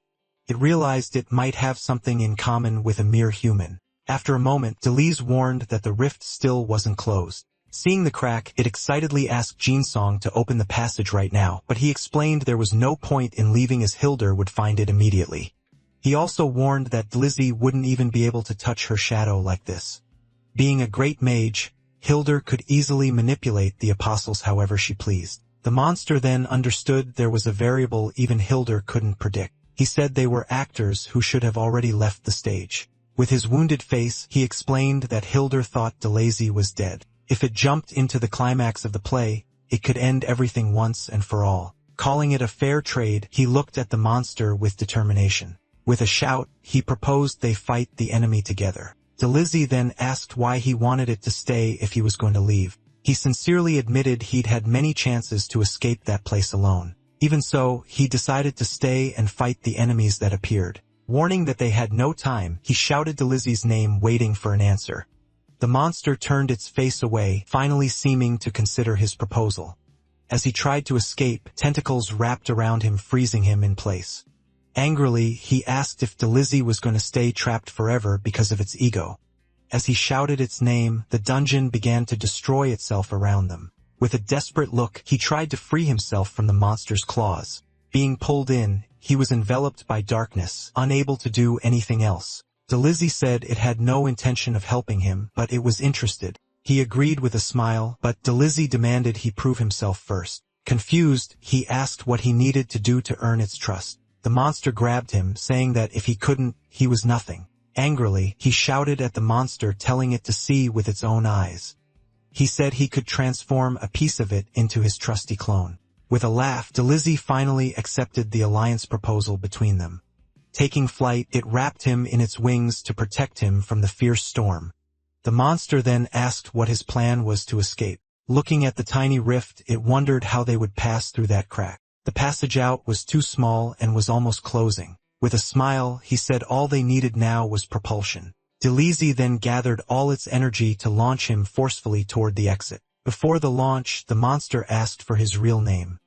It realized it might have something in common with a mere human. After a moment, Dlizzy warned that the rift still wasn't closed. Seeing the crack, it excitedly asked Jinsong to open the passage right now, but he explained there was no point in leaving as Hildur would find it immediately. He also warned that Dlizzy wouldn't even be able to touch her shadow like this. Being a great mage, Hildur could easily manipulate the apostles however she pleased. The monster then understood there was a variable even Hildur couldn't predict. He said they were actors who should have already left the stage. With his wounded face, he explained that Hildur thought Dlizzy was dead. If it jumped into the climax of the play, it could end everything once and for all. Calling it a fair trade, he looked at the monster with determination. With a shout, he proposed they fight the enemy together. Dlizzy then asked why he wanted it to stay if he was going to leave. He sincerely admitted he'd had many chances to escape that place alone. Even so, he decided to stay and fight the enemies that appeared. Warning that they had no time, he shouted Dlizzy's name waiting for an answer. The monster turned its face away, finally seeming to consider his proposal. As he tried to escape, tentacles wrapped around him, freezing him in place. Angrily, he asked if Dlizzy was going to stay trapped forever because of its ego. As he shouted its name, the dungeon began to destroy itself around them. With a desperate look, he tried to free himself from the monster's claws. Being pulled in, he was enveloped by darkness, unable to do anything else. Dlizzy said it had no intention of helping him, but it was interested. He agreed with a smile, but Dlizzy demanded he prove himself first. Confused, he asked what he needed to do to earn its trust. The monster grabbed him, saying that if he couldn't, he was nothing. Angrily, he shouted at the monster, telling it to see with its own eyes. He said he could transform a piece of it into his trusty clone. With a laugh, Dlizzy finally accepted the alliance proposal between them. Taking flight, it wrapped him in its wings to protect him from the fierce storm. The monster then asked what his plan was to escape. Looking at the tiny rift, it wondered how they would pass through that crack. The passage out was too small and was almost closing. With a smile, he said all they needed now was propulsion. Dlizzy then gathered all its energy to launch him forcefully toward the exit. Before the launch, the monster asked for his real name.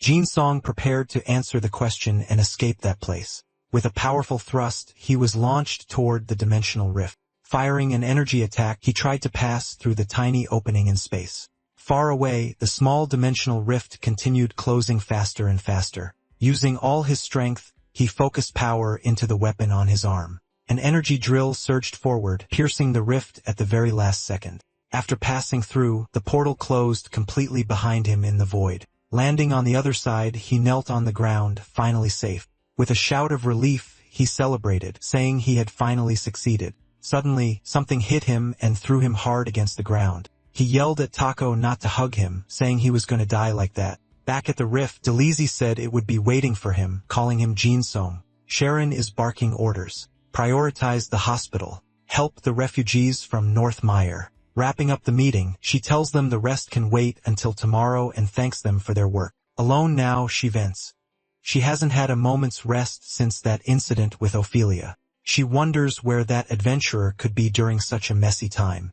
Jinsong prepared to answer the question and escape that place. With a powerful thrust, he was launched toward the dimensional rift. Firing an energy attack, he tried to pass through the tiny opening in space. Far away, the small dimensional rift continued closing faster and faster. Using all his strength, he focused power into the weapon on his arm. An energy drill surged forward, piercing the rift at the very last second. After passing through, the portal closed completely behind him in the void. Landing on the other side, he knelt on the ground, finally safe. With a shout of relief, he celebrated, saying he had finally succeeded. Suddenly, something hit him and threw him hard against the ground. He yelled at Taco not to hug him, saying he was gonna die like that. Back at the rift, Delizy said it would be waiting for him, calling him Jinsong. Sharon is barking orders. Prioritize the hospital. Help the refugees from North Meyer. Wrapping up the meeting, she tells them the rest can wait until tomorrow and thanks them for their work. Alone now, she vents. She hasn't had a moment's rest since that incident with Ophelia. She wonders where that adventurer could be during such a messy time.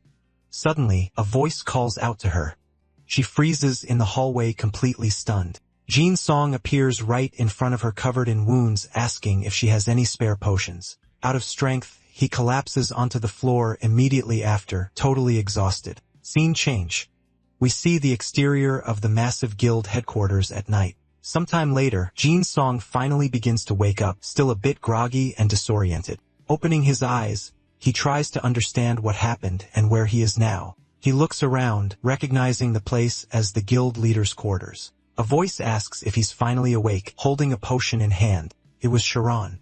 Suddenly, a voice calls out to her. She freezes in the hallway, completely stunned. Jin Song appears right in front of her, covered in wounds, asking if she has any spare potions. Out of strength, he collapses onto the floor immediately after, totally exhausted. Scene change. We see the exterior of the massive guild headquarters at night. Sometime later, Jin Song finally begins to wake up, still a bit groggy and disoriented. Opening his eyes, he tries to understand what happened and where he is now. He looks around, recognizing the place as the guild leader's quarters. A voice asks if he's finally awake, holding a potion in hand. It was Sharon.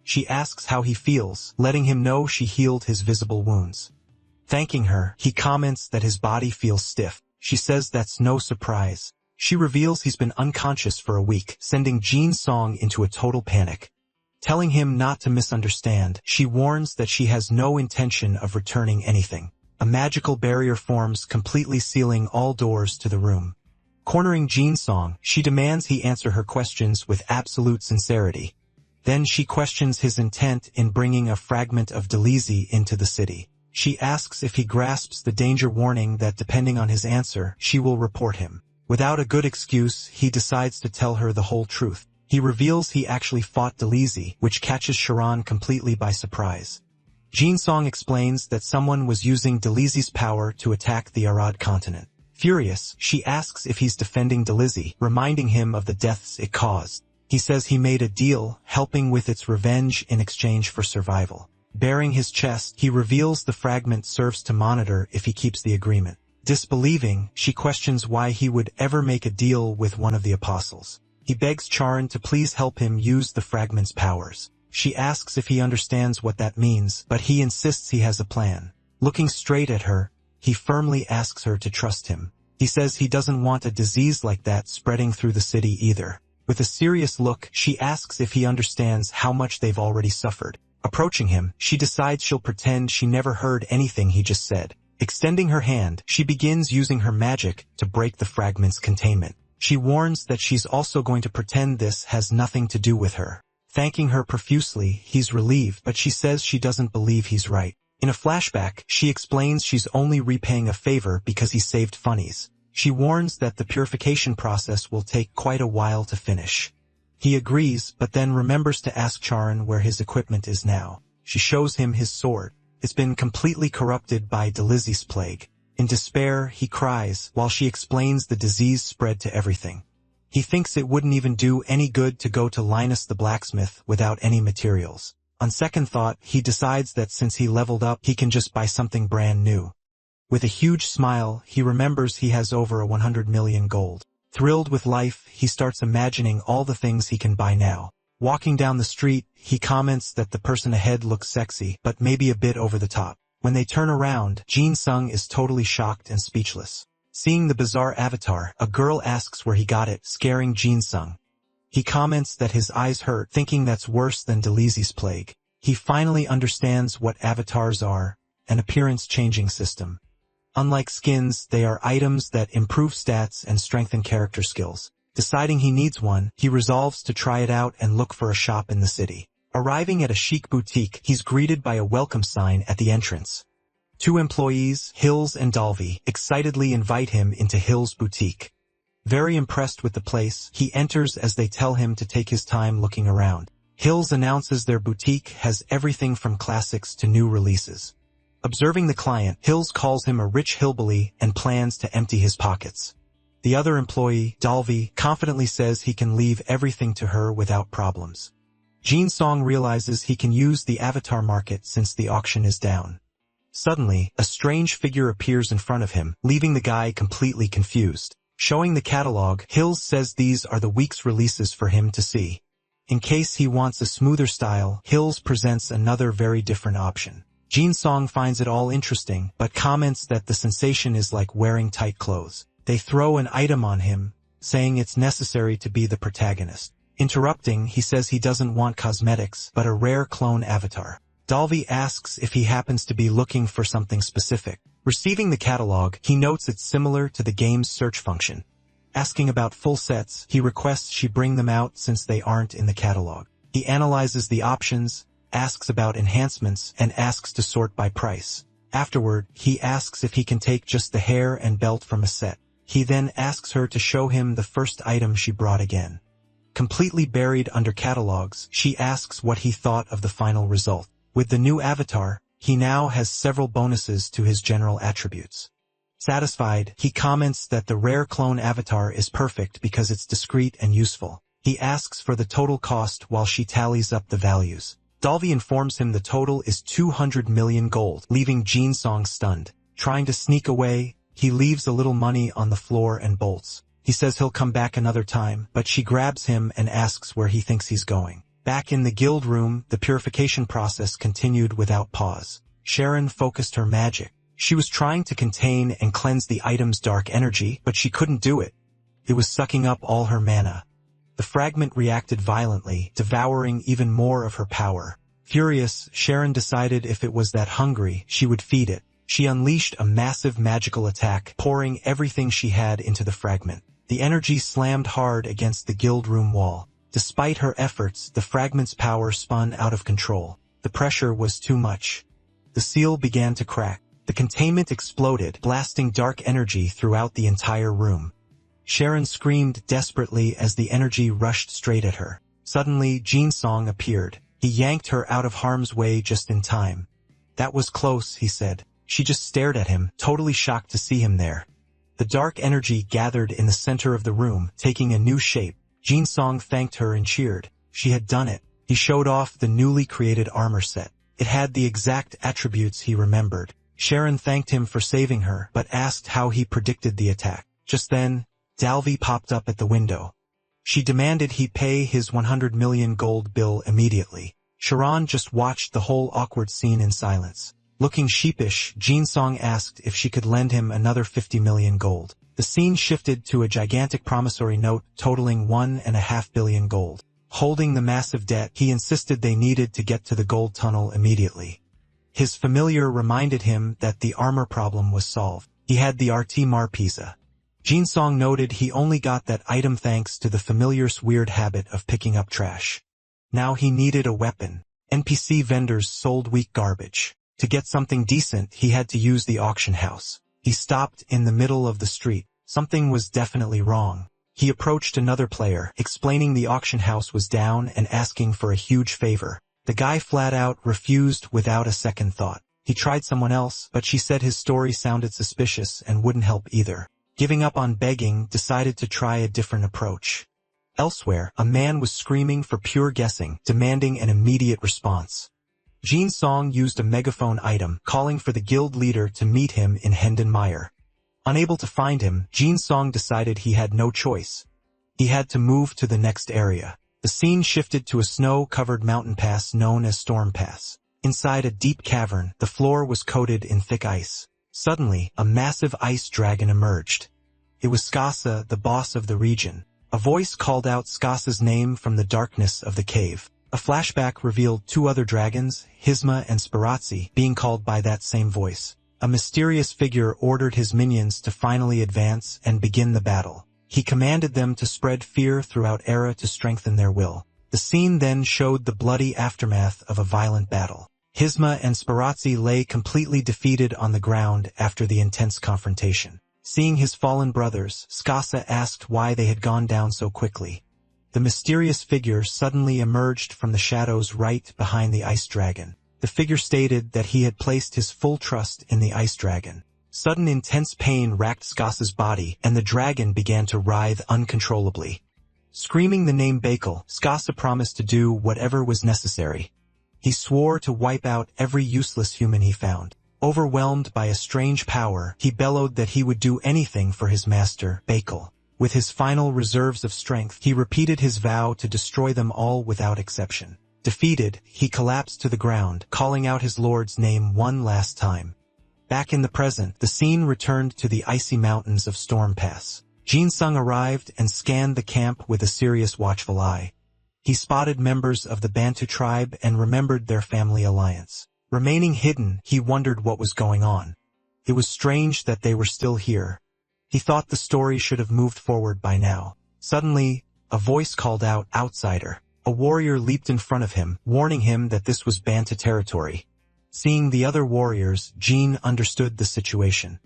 She asks how he feels, letting him know she healed his visible wounds. Thanking her, he comments that his body feels stiff. She says that's no surprise. She reveals he's been unconscious for a week, sending Jin Song into a total panic. Telling him not to misunderstand, she warns that she has no intention of returning anything. A magical barrier forms, completely sealing all doors to the room. Cornering Jin Song, she demands he answer her questions with absolute sincerity. Then she questions his intent in bringing a fragment of Delizy into the city. She asks if he grasps the danger, warning that depending on his answer, she will report him. Without a good excuse, he decides to tell her the whole truth. He reveals he actually fought Delizy, which catches Sharon completely by surprise. Jin Song explains that someone was using Delizy's power to attack the Arad continent. Furious, she asks if he's defending Delizy, reminding him of the deaths it caused. He says he made a deal, helping with its revenge in exchange for survival. Baring his chest, he reveals the fragment serves to monitor if he keeps the agreement. Disbelieving, she questions why he would ever make a deal with one of the apostles. He begs Charon to please help him use the fragment's powers. She asks if he understands what that means, but he insists he has a plan. Looking straight at her, he firmly asks her to trust him. He says he doesn't want a disease like that spreading through the city either. With a serious look, she asks if he understands how much they've already suffered. Approaching him, she decides she'll pretend she never heard anything he just said. Extending her hand, she begins using her magic to break the fragment's containment. She warns that she's also going to pretend this has nothing to do with her. Thanking her profusely, he's relieved, but she says she doesn't believe he's right. In a flashback, she explains she's only repaying a favor because he saved funnies. She warns that the purification process will take quite a while to finish. He agrees, but then remembers to ask Charon where his equipment is now. She shows him his sword. It's been completely corrupted by Delizy's plague. In despair, he cries, while she explains the disease spread to everything. He thinks it wouldn't even do any good to go to Linus the blacksmith without any materials. On second thought, he decides that since he leveled up, he can just buy something brand new. With a huge smile, he remembers he has over 100 million gold. Thrilled with life, he starts imagining all the things he can buy now. Walking down the street, he comments that the person ahead looks sexy, but maybe a bit over the top. When they turn around, Jin Sung is totally shocked and speechless. Seeing the bizarre avatar, a girl asks where he got it, scaring Jin Sung. He comments that his eyes hurt, thinking that's worse than Delizy's plague. He finally understands what avatars are, an appearance-changing system. Unlike skins, they are items that improve stats and strengthen character skills. Deciding he needs one, he resolves to try it out and look for a shop in the city. Arriving at a chic boutique, he's greeted by a welcome sign at the entrance. Two employees, Hills and Dalvi, excitedly invite him into Hills' boutique. Very impressed with the place, he enters as they tell him to take his time looking around. Hills announces their boutique has everything from classics to new releases. Observing the client, Hills calls him a rich hillbilly and plans to empty his pockets. The other employee, Dalvi, confidently says he can leave everything to her without problems. Jin Song realizes he can use the avatar market since the auction is down. Suddenly, a strange figure appears in front of him, leaving the guy completely confused. Showing the catalog, Hills says these are the week's releases for him to see. In case he wants a smoother style, Hills presents another very different option. Jin Song finds it all interesting, but comments that the sensation is like wearing tight clothes. They throw an item on him, saying it's necessary to be the protagonist. Interrupting, he says he doesn't want cosmetics, but a rare clone avatar. Dalvi asks if he happens to be looking for something specific. Receiving the catalog, he notes it's similar to the game's search function. Asking about full sets, he requests she bring them out since they aren't in the catalog. He analyzes the options, asks about enhancements, and asks to sort by price. Afterward, he asks if he can take just the hair and belt from a set. He then asks her to show him the first item she brought again. Completely buried under catalogs, she asks what he thought of the final result. With the new avatar, he now has several bonuses to his general attributes. Satisfied, he comments that the rare clone avatar is perfect because it's discreet and useful. He asks for the total cost while she tallies up the values. Dalvi informs him the total is 200 million gold, leaving Jin Song stunned. Trying to sneak away, he leaves a little money on the floor and bolts. He says he'll come back another time, but she grabs him and asks where he thinks he's going. Back in the guild room, the purification process continued without pause. Sharon focused her magic. She was trying to contain and cleanse the item's dark energy, but she couldn't do it. It was sucking up all her mana. The fragment reacted violently, devouring even more of her power. Furious, Sharon decided if it was that hungry, she would feed it. She unleashed a massive magical attack, pouring everything she had into the fragment. The energy slammed hard against the guild room wall. Despite her efforts, the fragment's power spun out of control. The pressure was too much. The seal began to crack. The containment exploded, blasting dark energy throughout the entire room. Sharon screamed desperately as the energy rushed straight at her. Suddenly, Jin Song appeared. He yanked her out of harm's way just in time. "That was close," he said. She just stared at him, totally shocked to see him there. The dark energy gathered in the center of the room, taking a new shape. Jin Song thanked her and cheered. She had done it. He showed off the newly created armor set. It had the exact attributes he remembered. Sharon thanked him for saving her, but asked how he predicted the attack. Just then, Dalvi popped up at the window. She demanded he pay his 100 million gold bill immediately. Sharon just watched the whole awkward scene in silence. Looking sheepish, Jin Song asked if she could lend him another 50 million gold. The scene shifted to a gigantic promissory note totaling 1.5 billion gold. Holding the massive debt, he insisted they needed to get to the gold tunnel immediately. His familiar reminded him that the armor problem was solved. He had the RT Marpisa. Jin Song noted he only got that item thanks to the familiar's weird habit of picking up trash. Now he needed a weapon. NPC vendors sold weak garbage. To get something decent, he had to use the auction house. He stopped in the middle of the street. Something was definitely wrong. He approached another player, explaining the auction house was down and asking for a huge favor. The guy flat out refused without a second thought. He tried someone else, but she said his story sounded suspicious and wouldn't help either. Giving up on begging, decided to try a different approach. Elsewhere, a man was screaming for pure guessing, demanding an immediate response. Jin Song used a megaphone item, calling for the guild leader to meet him in Hendenmeyer. Unable to find him, Jin Song decided he had no choice. He had to move to the next area. The scene shifted to a snow-covered mountain pass known as Storm Pass. Inside a deep cavern, the floor was coated in thick ice. Suddenly, a massive ice dragon emerged. It was Skasa, the boss of the region. A voice called out Skasa's name from the darkness of the cave. A flashback revealed two other dragons, Hisma and Sparazzi, being called by that same voice. A mysterious figure ordered his minions to finally advance and begin the battle. He commanded them to spread fear throughout Era to strengthen their will. The scene then showed the bloody aftermath of a violent battle. Hisma and Sparazzi lay completely defeated on the ground after the intense confrontation. Seeing his fallen brothers, Skasa asked why they had gone down so quickly. The mysterious figure suddenly emerged from the shadows right behind the ice dragon. The figure stated that he had placed his full trust in the ice dragon. Sudden intense pain racked Skasa's body, and the dragon began to writhe uncontrollably. Screaming the name Bakel, Skasa promised to do whatever was necessary. He swore to wipe out every useless human he found. Overwhelmed by a strange power, he bellowed that he would do anything for his master, Bakel. With his final reserves of strength, he repeated his vow to destroy them all without exception. Defeated, he collapsed to the ground, calling out his lord's name one last time. Back in the present, the scene returned to the icy mountains of Storm Pass. Jin Sung arrived and scanned the camp with a serious watchful eye. He spotted members of the Bantu tribe and remembered their family alliance. Remaining hidden, he wondered what was going on. It was strange that they were still here. He thought the story should have moved forward by now. Suddenly, a voice called out, "Outsider." A warrior leaped in front of him, warning him that this was Bantu territory. Seeing the other warriors, Jin understood the situation.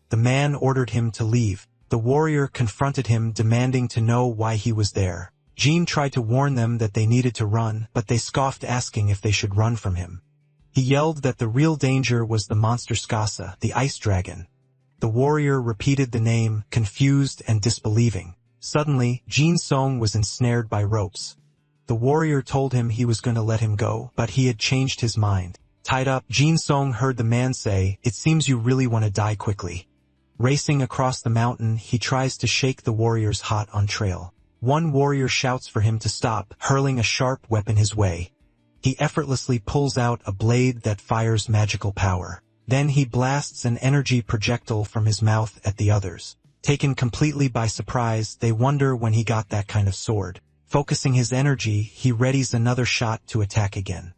The man ordered him to leave. The warrior confronted him, demanding to know why he was there. Jin tried to warn them that they needed to run, but they scoffed, asking if they should run from him. He yelled that the real danger was the monster Skasa, the ice dragon. The warrior repeated the name, confused and disbelieving. Suddenly, Jin Song was ensnared by ropes. The warrior told him he was going to let him go, but he had changed his mind. Tied up, Jin Song heard the man say, "It seems you really want to die quickly." Racing across the mountain, he tries to shake the warriors hot on trail. One warrior shouts for him to stop, hurling a sharp weapon his way. He effortlessly pulls out a blade that fires magical power. Then he blasts an energy projectile from his mouth at the others. Taken completely by surprise, they wonder when he got that kind of sword. Focusing his energy, he readies another shot to attack again.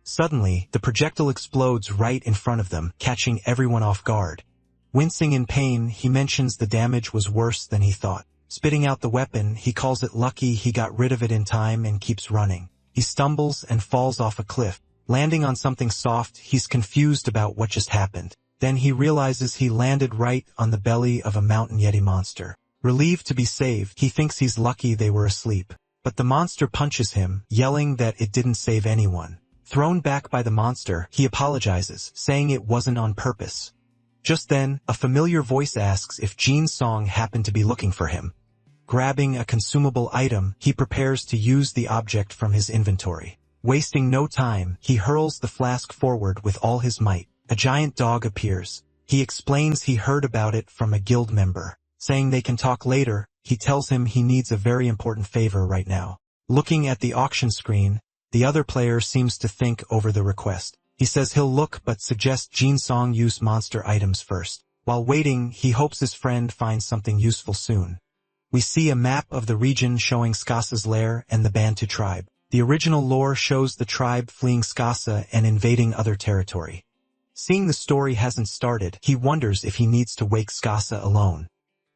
Suddenly, the projectile explodes right in front of them, catching everyone off guard. Wincing in pain, he mentions the damage was worse than he thought. Spitting out the weapon, he calls it lucky he got rid of it in time and keeps running. He stumbles and falls off a cliff. Landing on something soft, he's confused about what just happened. Then he realizes he landed right on the belly of a mountain yeti monster. Relieved to be saved, he thinks he's lucky they were asleep. But the monster punches him, yelling that it didn't save anyone. Thrown back by the monster, he apologizes, saying it wasn't on purpose. Just then, a familiar voice asks if Jin Song happened to be looking for him. Grabbing a consumable item, he prepares to use the object from his inventory. Wasting no time, he hurls the flask forward with all his might. A giant dog appears. He explains he heard about it from a guild member. Saying they can talk later, he tells him he needs a very important favor right now. Looking at the auction screen, the other player seems to think over the request. He says he'll look but suggests Jin Song use monster items first. While waiting, he hopes his friend finds something useful soon. We see a map of the region showing Skasa's lair and the Bantu tribe. The original lore shows the tribe fleeing Skasa and invading other territory. Seeing the story hasn't started, he wonders if he needs to wake Skasa alone.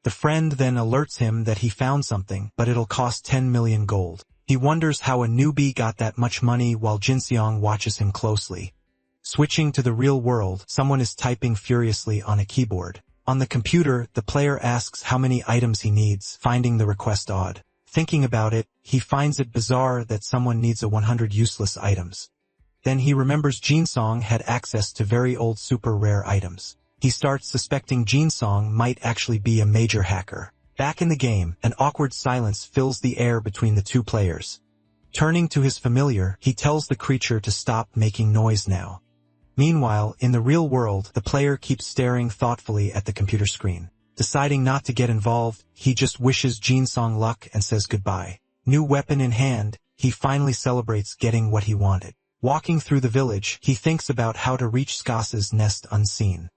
The friend then alerts him that he found something, but it'll cost 10 million gold. He wonders how a newbie got that much money while Jinseong watches him closely. Switching to the real world, someone is typing furiously on a keyboard. On the computer, the player asks how many items he needs, finding the request odd. Thinking about it, he finds it bizarre that someone needs 100 useless items. Then he remembers Jinsong had access to very old super rare items. He starts suspecting Jinsong might actually be a major hacker. Back in the game, an awkward silence fills the air between the two players. Turning to his familiar, he tells the creature to stop making noise now. Meanwhile, in the real world, the player keeps staring thoughtfully at the computer screen. Deciding not to get involved, he just wishes Jinsong luck and says goodbye. New weapon in hand, he finally celebrates getting what he wanted. Walking through the village, he thinks about how to reach Skasa's nest unseen.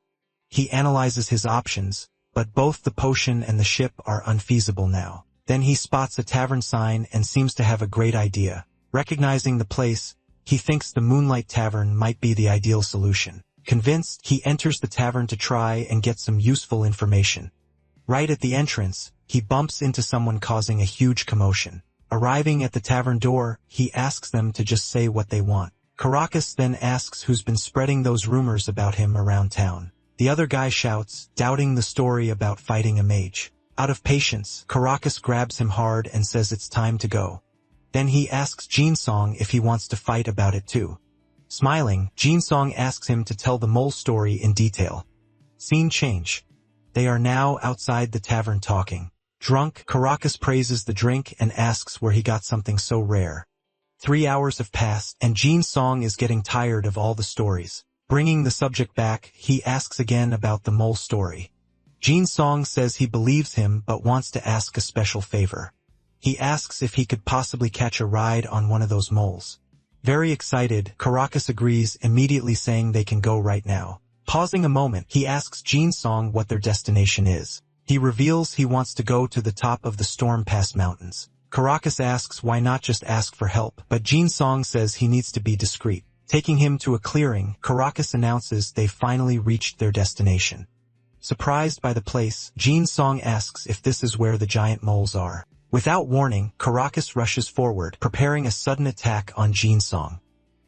He analyzes his options, but both the potion and the ship are unfeasible now. Then he spots a tavern sign and seems to have a great idea. Recognizing the place, he thinks the Moonlight Tavern might be the ideal solution. Convinced, he enters the tavern to try and get some useful information. Right at the entrance, he bumps into someone causing a huge commotion. Arriving at the tavern door, he asks them to just say what they want. Caracas then asks who's been spreading those rumors about him around town. The other guy shouts, doubting the story about fighting a mage. Out of patience, Caracas grabs him hard and says it's time to go. Then he asks Jinsong if he wants to fight about it too. Smiling, Jinsong asks him to tell the mole story in detail. Scene change. They are now outside the tavern talking. Drunk, Caracas praises the drink and asks where he got something so rare. 3 hours have passed, and Jinsong is getting tired of all the stories. Bringing the subject back, he asks again about the mole story. Jinsong says he believes him but wants to ask a special favor. He asks if he could possibly catch a ride on one of those moles. Very excited, Caracas agrees, immediately saying they can go right now. Pausing a moment, he asks Jin Song what their destination is. He reveals he wants to go to the top of the Storm Pass Mountains. Caracas asks why not just ask for help, but Jin Song says he needs to be discreet. Taking him to a clearing, Caracas announces they finally reached their destination. Surprised by the place, Jin Song asks if this is where the giant moles are. Without warning, Caracas rushes forward, preparing a sudden attack on Jin Song.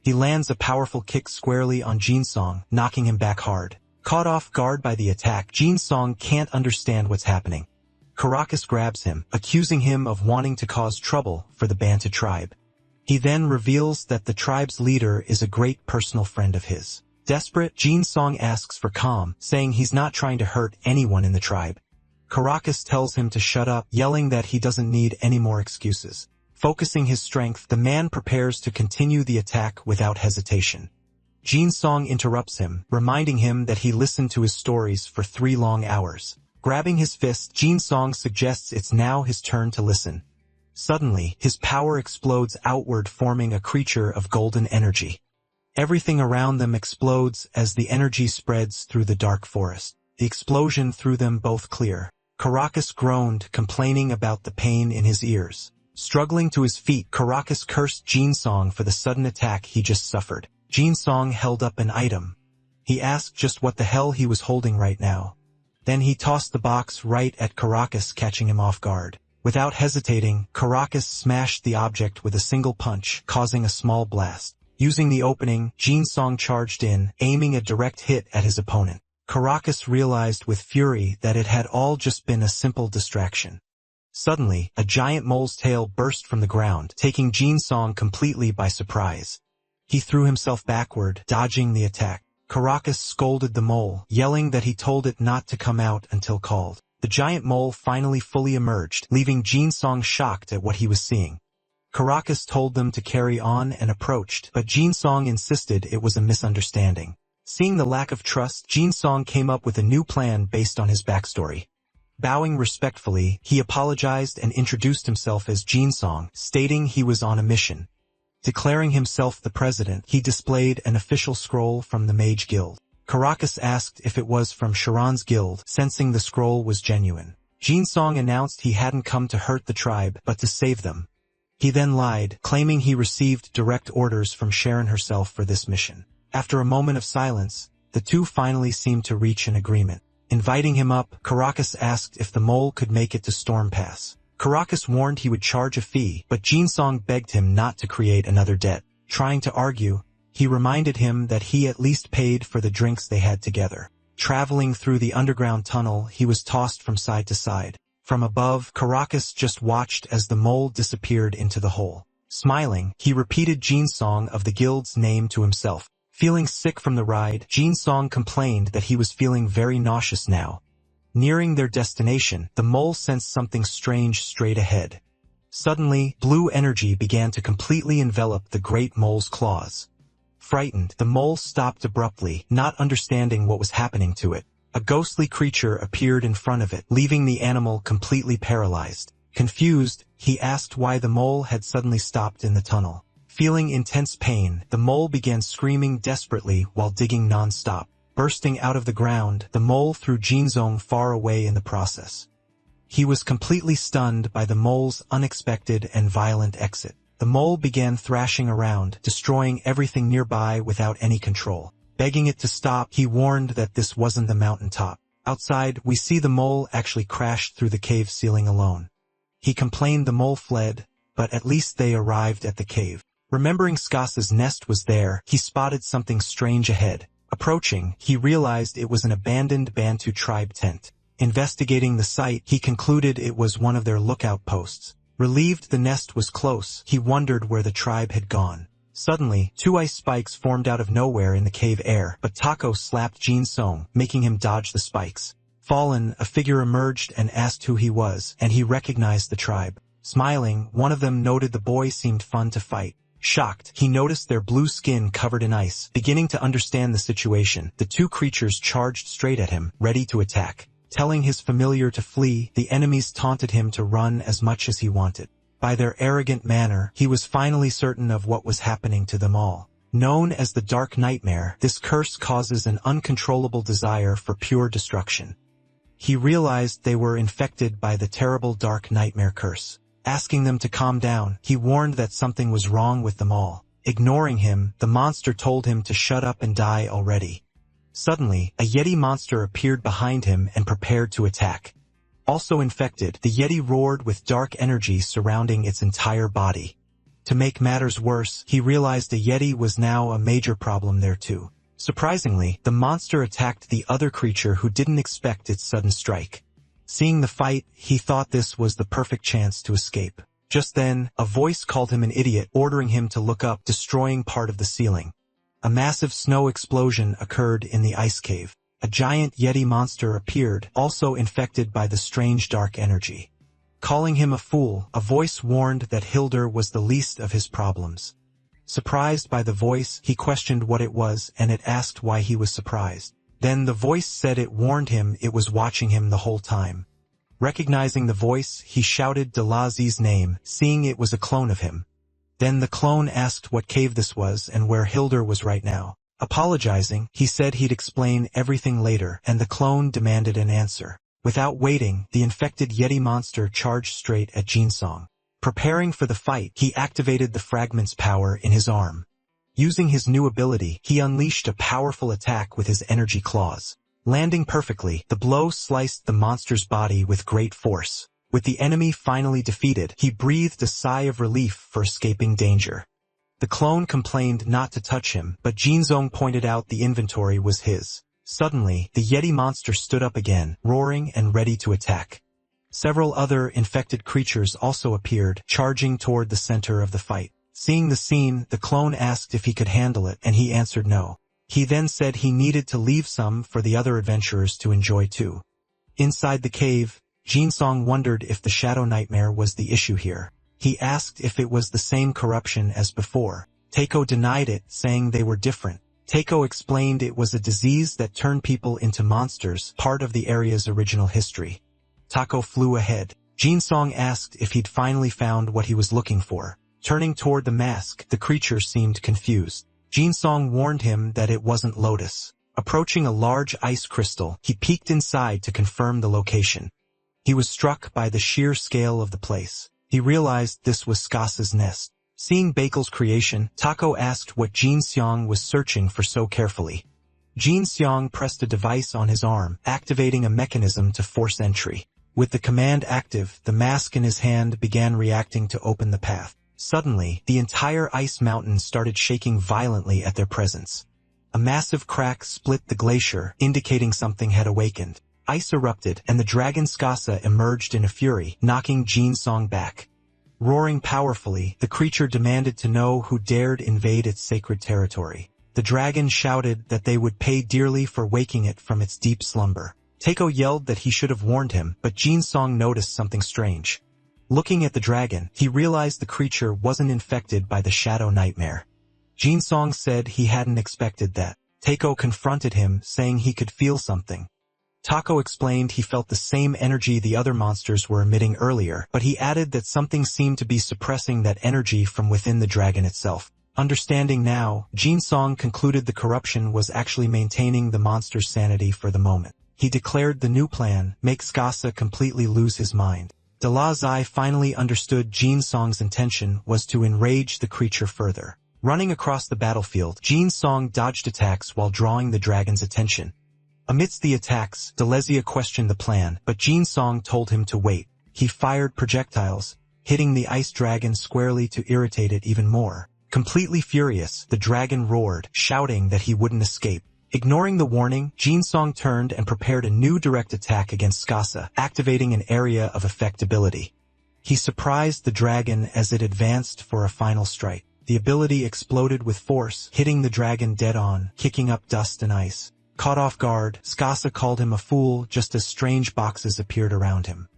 He lands a powerful kick squarely on Jin Song, knocking him back hard. Caught off guard by the attack, Jin Song can't understand what's happening. Caracas grabs him, accusing him of wanting to cause trouble for the Bantu tribe. He then reveals that the tribe's leader is a great personal friend of his. Desperate, Jin Song asks for calm, saying he's not trying to hurt anyone in the tribe. Caracas tells him to shut up, yelling that he doesn't need any more excuses. Focusing his strength, the man prepares to continue the attack without hesitation. Jin Song interrupts him, reminding him that he listened to his stories for 3 long hours. Grabbing his fist, Jin Song suggests it's now his turn to listen. Suddenly, his power explodes outward, forming a creature of golden energy. Everything around them explodes as the energy spreads through the dark forest. The explosion threw them both clear. Caracas groaned, complaining about the pain in his ears. Struggling to his feet, Caracas cursed Jin Song for the sudden attack he just suffered. Jin Song held up an item. He asked just what the hell he was holding right now. Then he tossed the box right at Caracas, catching him off guard. Without hesitating, Caracas smashed the object with a single punch, causing a small blast. Using the opening, Jin Song charged in, aiming a direct hit at his opponent. Caracas realized with fury that it had all just been a simple distraction. Suddenly, a giant mole's tail burst from the ground, taking Jin Song completely by surprise. He threw himself backward, dodging the attack. Caracas scolded the mole, yelling that he told it not to come out until called. The giant mole finally fully emerged, leaving Jin Song shocked at what he was seeing. Caracas told them to carry on and approached, but Jin Song insisted it was a misunderstanding. Seeing the lack of trust, Jin Song came up with a new plan based on his backstory. Bowing respectfully, he apologized and introduced himself as Jin Song, stating he was on a mission. Declaring himself the president, he displayed an official scroll from the Mage Guild. Caracas asked if it was from Sharon's guild, sensing the scroll was genuine. Jin Song announced he hadn't come to hurt the tribe, but to save them. He then lied, claiming he received direct orders from Sharon herself for this mission. After a moment of silence, the two finally seemed to reach an agreement. Inviting him up, Caracas asked if the mole could make it to Storm Pass. Caracas warned he would charge a fee, but Jin Song begged him not to create another debt. Trying to argue, he reminded him that he at least paid for the drinks they had together. Traveling through the underground tunnel, he was tossed from side to side. From above, Caracas just watched as the mole disappeared into the hole. Smiling, he repeated Jin Song of the guild's name to himself. Feeling sick from the ride, Jin Song complained that he was feeling very nauseous now. Nearing their destination, the mole sensed something strange straight ahead. Suddenly, blue energy began to completely envelop the great mole's claws. Frightened, the mole stopped abruptly, not understanding what was happening to it. A ghostly creature appeared in front of it, leaving the animal completely paralyzed. Confused, he asked why the mole had suddenly stopped in the tunnel. Feeling intense pain, the mole began screaming desperately while digging non-stop. Bursting out of the ground, the mole threw Jin Song far away in the process. He was completely stunned by the mole's unexpected and violent exit. The mole began thrashing around, destroying everything nearby without any control. Begging it to stop, he warned that this wasn't the mountaintop. Outside, we see the mole actually crash through the cave ceiling alone. He complained the mole fled, but at least they arrived at the cave. Remembering Skasa's nest was there, he spotted something strange ahead. Approaching, he realized it was an abandoned Bantu tribe tent. Investigating the site, he concluded it was one of their lookout posts. Relieved the nest was close, he wondered where the tribe had gone. Suddenly, 2 ice spikes formed out of nowhere in the cave air, but Taco slapped Jin Song, making him dodge the spikes. Fallen, a figure emerged and asked who he was, and he recognized the tribe. Smiling, one of them noted the boy seemed fun to fight. Shocked, he noticed their blue skin covered in ice. Beginning to understand the situation, the 2 creatures charged straight at him, ready to attack. Telling his familiar to flee, the enemies taunted him to run as much as he wanted. By their arrogant manner, he was finally certain of what was happening to them all. Known as the Dark Nightmare, this curse causes an uncontrollable desire for pure destruction. He realized they were infected by the terrible Dark Nightmare curse. Asking them to calm down, he warned that something was wrong with them all. Ignoring him, the monster told him to shut up and die already. Suddenly, a Yeti monster appeared behind him and prepared to attack. Also infected, the Yeti roared with dark energy surrounding its entire body. To make matters worse, he realized a Yeti was now a major problem there too. Surprisingly, the monster attacked the other creature who didn't expect its sudden strike. Seeing the fight, he thought this was the perfect chance to escape. Just then, a voice called him an idiot, ordering him to look up, destroying part of the ceiling. A massive snow explosion occurred in the ice cave. A giant Yeti monster appeared, also infected by the strange dark energy. Calling him a fool, a voice warned that Hildur was the least of his problems. Surprised by the voice, he questioned what it was, and it asked why he was surprised. Then the voice said it warned him it was watching him the whole time. Recognizing the voice, he shouted Delazi's name, seeing it was a clone of him. Then the clone asked what cave this was and where Hildur was right now. Apologizing, he said he'd explain everything later, and the clone demanded an answer. Without waiting, the infected Yeti monster charged straight at Jinsong. Preparing for the fight, he activated the fragment's power in his arm. Using his new ability, he unleashed a powerful attack with his energy claws. Landing perfectly, the blow sliced the monster's body with great force. With the enemy finally defeated, he breathed a sigh of relief for escaping danger. The clone complained not to touch him, but Jinsong pointed out the inventory was his. Suddenly, the Yeti monster stood up again, roaring and ready to attack. Several other infected creatures also appeared, charging toward the center of the fight. Seeing the scene, the clone asked if he could handle it, and he answered no. He then said he needed to leave some for the other adventurers to enjoy too. Inside the cave, Jinsong wondered if the Shadow Nightmare was the issue here. He asked if it was the same corruption as before. Takeo denied it, saying they were different. Takeo explained it was a disease that turned people into monsters, part of the area's original history. Takeo flew ahead. Jinsong asked if he'd finally found what he was looking for. Turning toward the mask, the creature seemed confused. Jinsong warned him that it wasn't Lotus. Approaching a large ice crystal, he peeked inside to confirm the location. He was struck by the sheer scale of the place. He realized this was Skasa's nest. Seeing Bakel's creation, Takeo asked what Jinseong was searching for so carefully. Jinseong pressed a device on his arm, activating a mechanism to force entry. With the command active, the mask in his hand began reacting to open the path. Suddenly, the entire ice mountain started shaking violently at their presence. A massive crack split the glacier, indicating something had awakened. Ice erupted, and the dragon Skasa emerged in a fury, knocking Jinsong back. Roaring powerfully, the creature demanded to know who dared invade its sacred territory. The dragon shouted that they would pay dearly for waking it from its deep slumber. Takeo yelled that he should have warned him, but Jinsong noticed something strange. Looking at the dragon, he realized the creature wasn't infected by the Shadow Nightmare. Jinsong said he hadn't expected that. Takeo confronted him, saying he could feel something. Takeo explained he felt the same energy the other monsters were emitting earlier, but he added that something seemed to be suppressing that energy from within the dragon itself. Understanding now, Jinsong concluded the corruption was actually maintaining the monster's sanity for the moment. He declared the new plan, make Skasa completely lose his mind. Delazai finally understood Jinsong's intention was to enrage the creature further. Running across the battlefield, Jinsong dodged attacks while drawing the dragon's attention. Amidst the attacks, Delezia questioned the plan, but Jinsong told him to wait. He fired projectiles, hitting the ice dragon squarely to irritate it even more. Completely furious, the dragon roared, shouting that he wouldn't escape. Ignoring the warning, Jinsong turned and prepared a new direct attack against Skasa, activating an area of effect ability. He surprised the dragon as it advanced for a final strike. The ability exploded with force, hitting the dragon dead on, kicking up dust and ice. Caught off guard, Skasa called him a fool just as strange boxes appeared around him.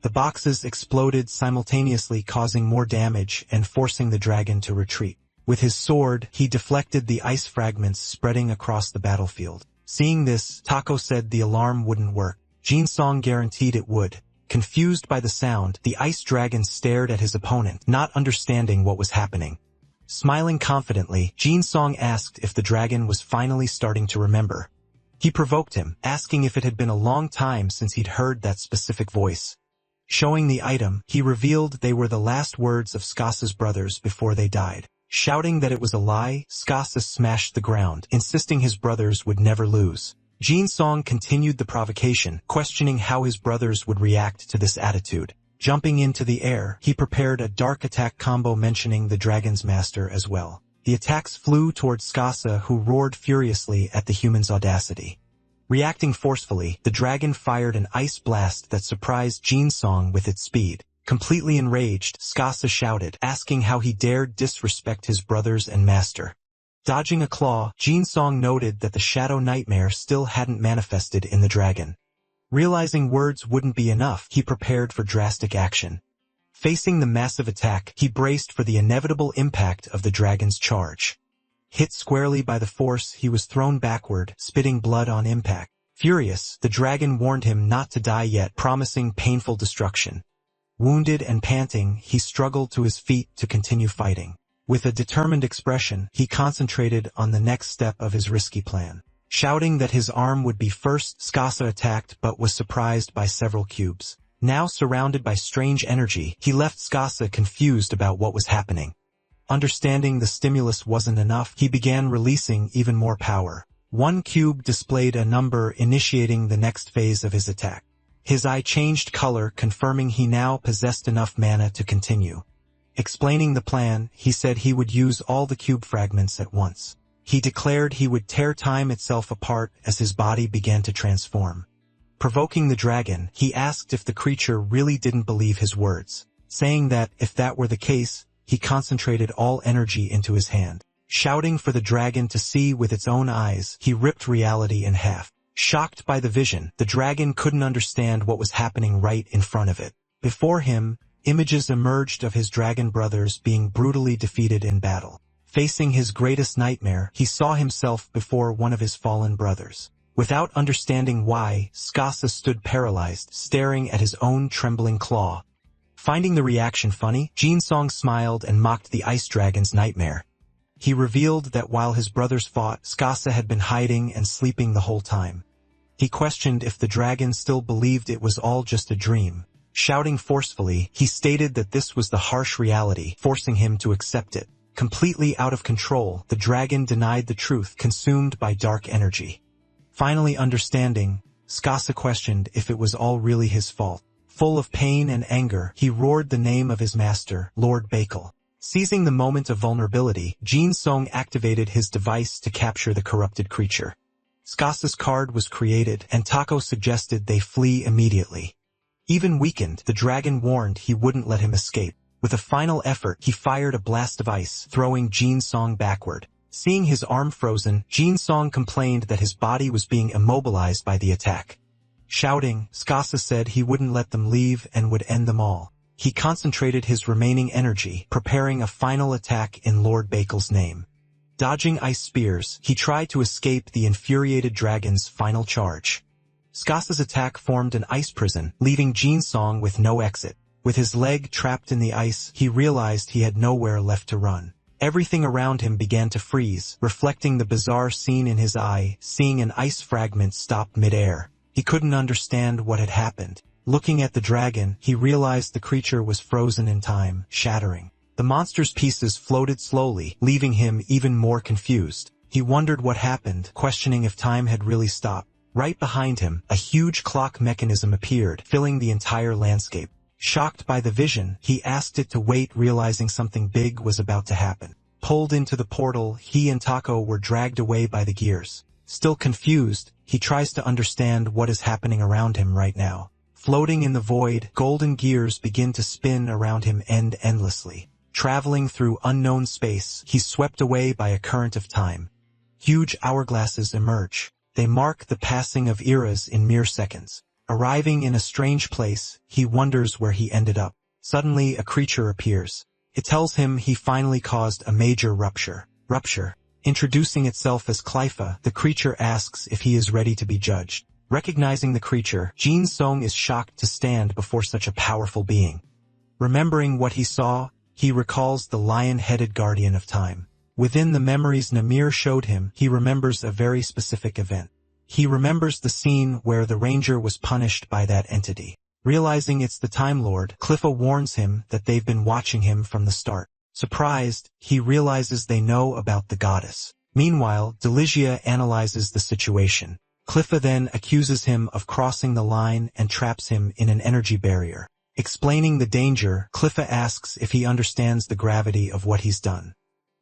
The boxes exploded simultaneously, causing more damage and forcing the dragon to retreat. With his sword, he deflected the ice fragments spreading across the battlefield. Seeing this, Takeo said the alarm wouldn't work. Jinsong guaranteed it would. Confused by the sound, the ice dragon stared at his opponent, not understanding what was happening. Smiling confidently, Jin Song asked if the dragon was finally starting to remember. He provoked him, asking if it had been a long time since he'd heard that specific voice. Showing the item, he revealed they were the last words of Skasa's brothers before they died. Shouting that it was a lie, Skasa smashed the ground, insisting his brothers would never lose. Jin Song continued the provocation, questioning how his brothers would react to this attitude. Jumping into the air, he prepared a dark attack combo mentioning the dragon's master as well. The attacks flew towards Skasa, who roared furiously at the human's audacity. Reacting forcefully, the dragon fired an ice blast that surprised Jin Song with its speed. Completely enraged, Skasa shouted, asking how he dared disrespect his brothers and master. Dodging a claw, Jin Song noted that the shadow nightmare still hadn't manifested in the dragon. Realizing words wouldn't be enough, he prepared for drastic action. Facing the massive attack, he braced for the inevitable impact of the dragon's charge. Hit squarely by the force, he was thrown backward, spitting blood on impact. Furious, the dragon warned him not to die yet, promising painful destruction. Wounded and panting, he struggled to his feet to continue fighting. With a determined expression, he concentrated on the next step of his risky plan. Shouting that his arm would be first, Skasa attacked but was surprised by several cubes. Now surrounded by strange energy, he left Skasa confused about what was happening. Understanding the stimulus wasn't enough, he began releasing even more power. One cube displayed a number initiating the next phase of his attack. His eye changed color, confirming he now possessed enough mana to continue. Explaining the plan, he said he would use all the cube fragments at once. He declared he would tear time itself apart as his body began to transform. Provoking the dragon, he asked if the creature really didn't believe his words, saying that, if that were the case, he concentrated all energy into his hand. Shouting for the dragon to see with its own eyes, he ripped reality in half. Shocked by the vision, the dragon couldn't understand what was happening right in front of it. Before him, images emerged of his dragon brothers being brutally defeated in battle. Facing his greatest nightmare, he saw himself before one of his fallen brothers. Without understanding why, Skasa stood paralyzed, staring at his own trembling claw. Finding the reaction funny, Jin Song smiled and mocked the ice dragon's nightmare. He revealed that while his brothers fought, Skasa had been hiding and sleeping the whole time. He questioned if the dragon still believed it was all just a dream. Shouting forcefully, he stated that this was the harsh reality, forcing him to accept it. Completely out of control, the dragon denied the truth, consumed by dark energy. Finally understanding, Skasa questioned if it was all really his fault. Full of pain and anger, he roared the name of his master, Lord Bakel. Seizing the moment of vulnerability, Jin Song activated his device to capture the corrupted creature. Skasa's card was created, and Tako suggested they flee immediately. Even weakened, the dragon warned he wouldn't let him escape. With a final effort, he fired a blast of ice, throwing Jin Song backward. Seeing his arm frozen, Jin Song complained that his body was being immobilized by the attack. Shouting, Skasa said he wouldn't let them leave and would end them all. He concentrated his remaining energy, preparing a final attack in Lord Bakel's name. Dodging ice spears, he tried to escape the infuriated dragon's final charge. Skasa's attack formed an ice prison, leaving Jin Song with no exit. With his leg trapped in the ice, he realized he had nowhere left to run. Everything around him began to freeze, reflecting the bizarre scene in his eye, seeing an ice fragment stop mid-air. He couldn't understand what had happened. Looking at the dragon, he realized the creature was frozen in time, shattering. The monster's pieces floated slowly, leaving him even more confused. He wondered what happened, questioning if time had really stopped. Right behind him, a huge clock mechanism appeared, filling the entire landscape. Shocked by the vision, he asked it to wait, realizing something big was about to happen. Pulled into the portal, he and Tako were dragged away by the gears. Still confused, he tries to understand what is happening around him right now. Floating in the void, golden gears begin to spin around him endlessly. Traveling through unknown space, he's swept away by a current of time. Huge hourglasses emerge. They mark the passing of eras in mere seconds. Arriving in a strange place, he wonders where he ended up. Suddenly, a creature appears. It tells him he finally caused a major rupture. Introducing itself as Clypha, the creature asks if he is ready to be judged. Recognizing the creature, Jin Song is shocked to stand before such a powerful being. Remembering what he saw, he recalls the lion-headed guardian of time. Within the memories Namir showed him, he remembers a very specific event. He remembers the scene where the ranger was punished by that entity. Realizing it's the Time Lord, Cliffa warns him that they've been watching him from the start. Surprised, he realizes they know about the goddess. Meanwhile, Deligia analyzes the situation. Cliffa then accuses him of crossing the line and traps him in an energy barrier. Explaining the danger, Cliffa asks if he understands the gravity of what he's done.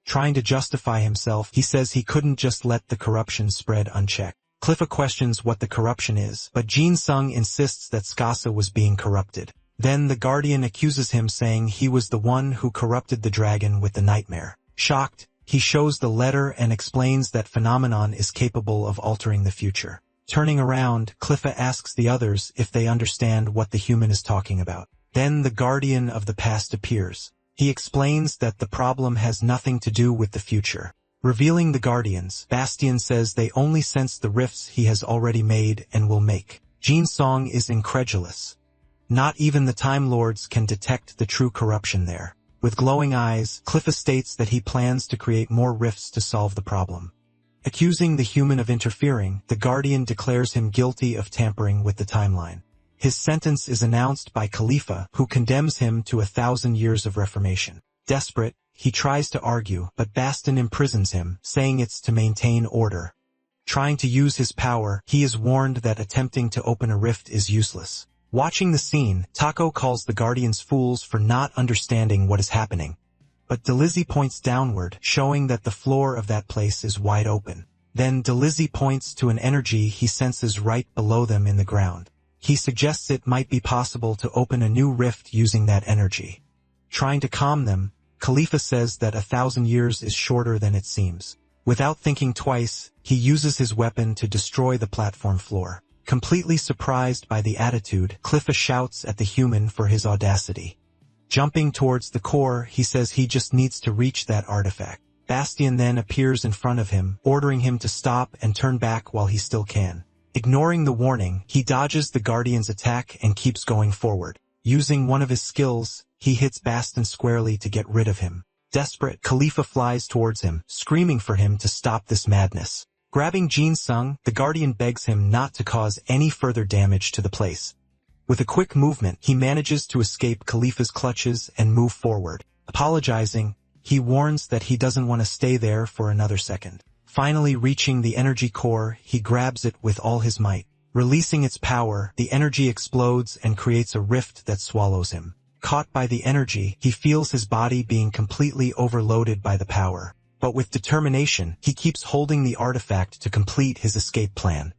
Trying to justify himself, he says he couldn't just let the corruption spread unchecked. Cliffa questions what the corruption is, but Jin Sung insists that Skasa was being corrupted. Then the Guardian accuses him, saying he was the one who corrupted the dragon with the nightmare. Shocked, he shows the letter and explains that phenomenon is capable of altering the future. Turning around, Cliffa asks the others if they understand what the human is talking about. Then the Guardian of the past appears. He explains that the problem has nothing to do with the future. Revealing the Guardians, Bastian says they only sense the rifts he has already made and will make. Jin Song is incredulous. Not even the Time Lords can detect the true corruption there. With glowing eyes, Cliffa states that he plans to create more rifts to solve the problem. Accusing the human of interfering, the Guardian declares him guilty of tampering with the timeline. His sentence is announced by Khalifa, who condemns him to 1,000 years of reformation. Desperate, he tries to argue, but Bastin imprisons him, saying it's to maintain order. Trying to use his power, he is warned that attempting to open a rift is useless. Watching the scene, Taco calls the Guardians fools for not understanding what is happening. But Delizzy points downward, showing that the floor of that place is wide open. Then Delizzy points to an energy he senses right below them in the ground. He suggests it might be possible to open a new rift using that energy. Trying to calm them, Khalifa says that 1,000 years is shorter than it seems. Without thinking twice, he uses his weapon to destroy the platform floor. Completely surprised by the attitude, Cliffa shouts at the human for his audacity. Jumping towards the core, he says he just needs to reach that artifact. Bastian then appears in front of him, ordering him to stop and turn back while he still can. Ignoring the warning, he dodges the Guardian's attack and keeps going forward. Using one of his skills, he hits Bastin squarely to get rid of him. Desperate, Khalifa flies towards him, screaming for him to stop this madness. Grabbing Jin Sung, the Guardian begs him not to cause any further damage to the place. With a quick movement, he manages to escape Khalifa's clutches and move forward. Apologizing, he warns that he doesn't want to stay there for another second. Finally reaching the energy core, he grabs it with all his might. Releasing its power, the energy explodes and creates a rift that swallows him. Caught by the energy, he feels his body being completely overloaded by the power. But with determination, he keeps holding the artifact to complete his escape plan.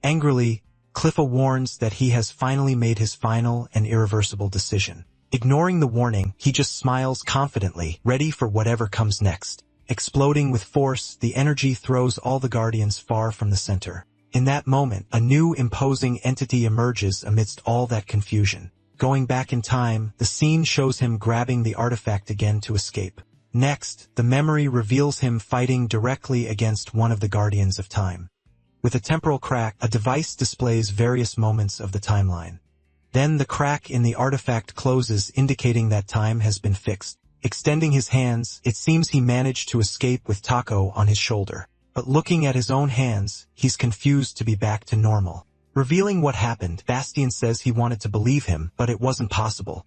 Angrily, Cliffa warns that he has finally made his final and irreversible decision. Ignoring the warning, he just smiles confidently, ready for whatever comes next. Exploding with force, the energy throws all the Guardians far from the center. In that moment, a new imposing entity emerges amidst all that confusion. Going back in time, the scene shows him grabbing the artifact again to escape. Next, the memory reveals him fighting directly against one of the Guardians of Time. With a temporal crack, a device displays various moments of the timeline. Then the crack in the artifact closes, indicating that time has been fixed. Extending his hands, it seems he managed to escape with Taco on his shoulder. But looking at his own hands, he's confused to be back to normal. Revealing what happened, Bastian says he wanted to believe him, but it wasn't possible.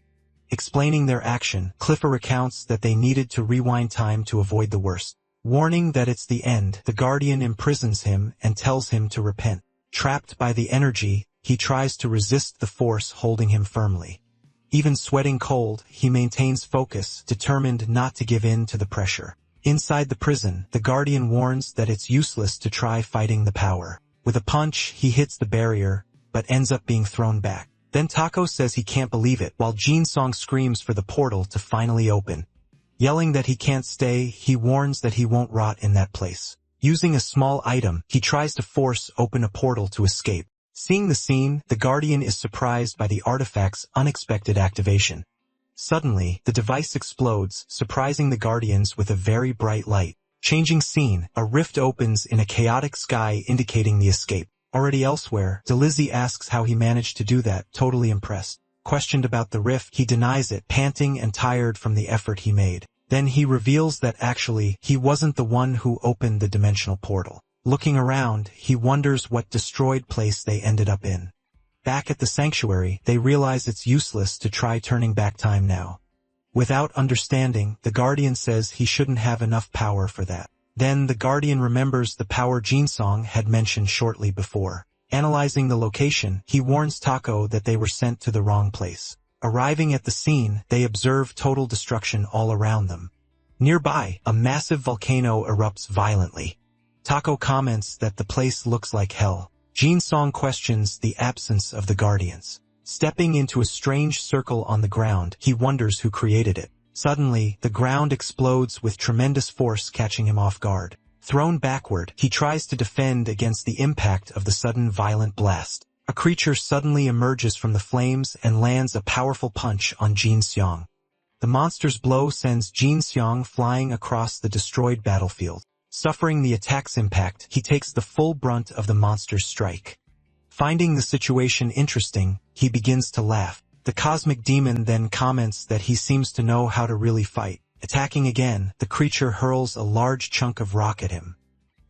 Explaining their action, Cliffa recounts that they needed to rewind time to avoid the worst. Warning that it's the end, the Guardian imprisons him and tells him to repent. Trapped by the energy, he tries to resist the force holding him firmly. Even sweating cold, he maintains focus, determined not to give in to the pressure. Inside the prison, the Guardian warns that it's useless to try fighting the power. With a punch, he hits the barrier, but ends up being thrown back. Then Taco says he can't believe it, while Jin Song screams for the portal to finally open. Yelling that he can't stay, he warns that he won't rot in that place. Using a small item, he tries to force open a portal to escape. Seeing the scene, the Guardian is surprised by the artifact's unexpected activation. Suddenly, the device explodes, surprising the Guardians with a very bright light. Changing scene, a rift opens in a chaotic sky indicating the escape. Already elsewhere, Delizzy asks how he managed to do that, totally impressed. Questioned about the rift, he denies it, panting and tired from the effort he made. Then he reveals that actually, he wasn't the one who opened the dimensional portal. Looking around, he wonders what destroyed place they ended up in. Back at the sanctuary, they realize it's useless to try turning back time now. Without understanding, the Guardian says he shouldn't have enough power for that. Then the Guardian remembers the power Jinsong had mentioned shortly before. Analyzing the location, he warns Taco that they were sent to the wrong place. Arriving at the scene, they observe total destruction all around them. Nearby, a massive volcano erupts violently. Taco comments that the place looks like hell. Jinsong questions the absence of the Guardians. Stepping into a strange circle on the ground, he wonders who created it. Suddenly, the ground explodes with tremendous force, catching him off guard. Thrown backward, he tries to defend against the impact of the sudden violent blast. A creature suddenly emerges from the flames and lands a powerful punch on Jinseong. The monster's blow sends Jinseong flying across the destroyed battlefield. Suffering the attack's impact, he takes the full brunt of the monster's strike. Finding the situation interesting, he begins to laugh. The cosmic demon then comments that he seems to know how to really fight. Attacking again, the creature hurls a large chunk of rock at him.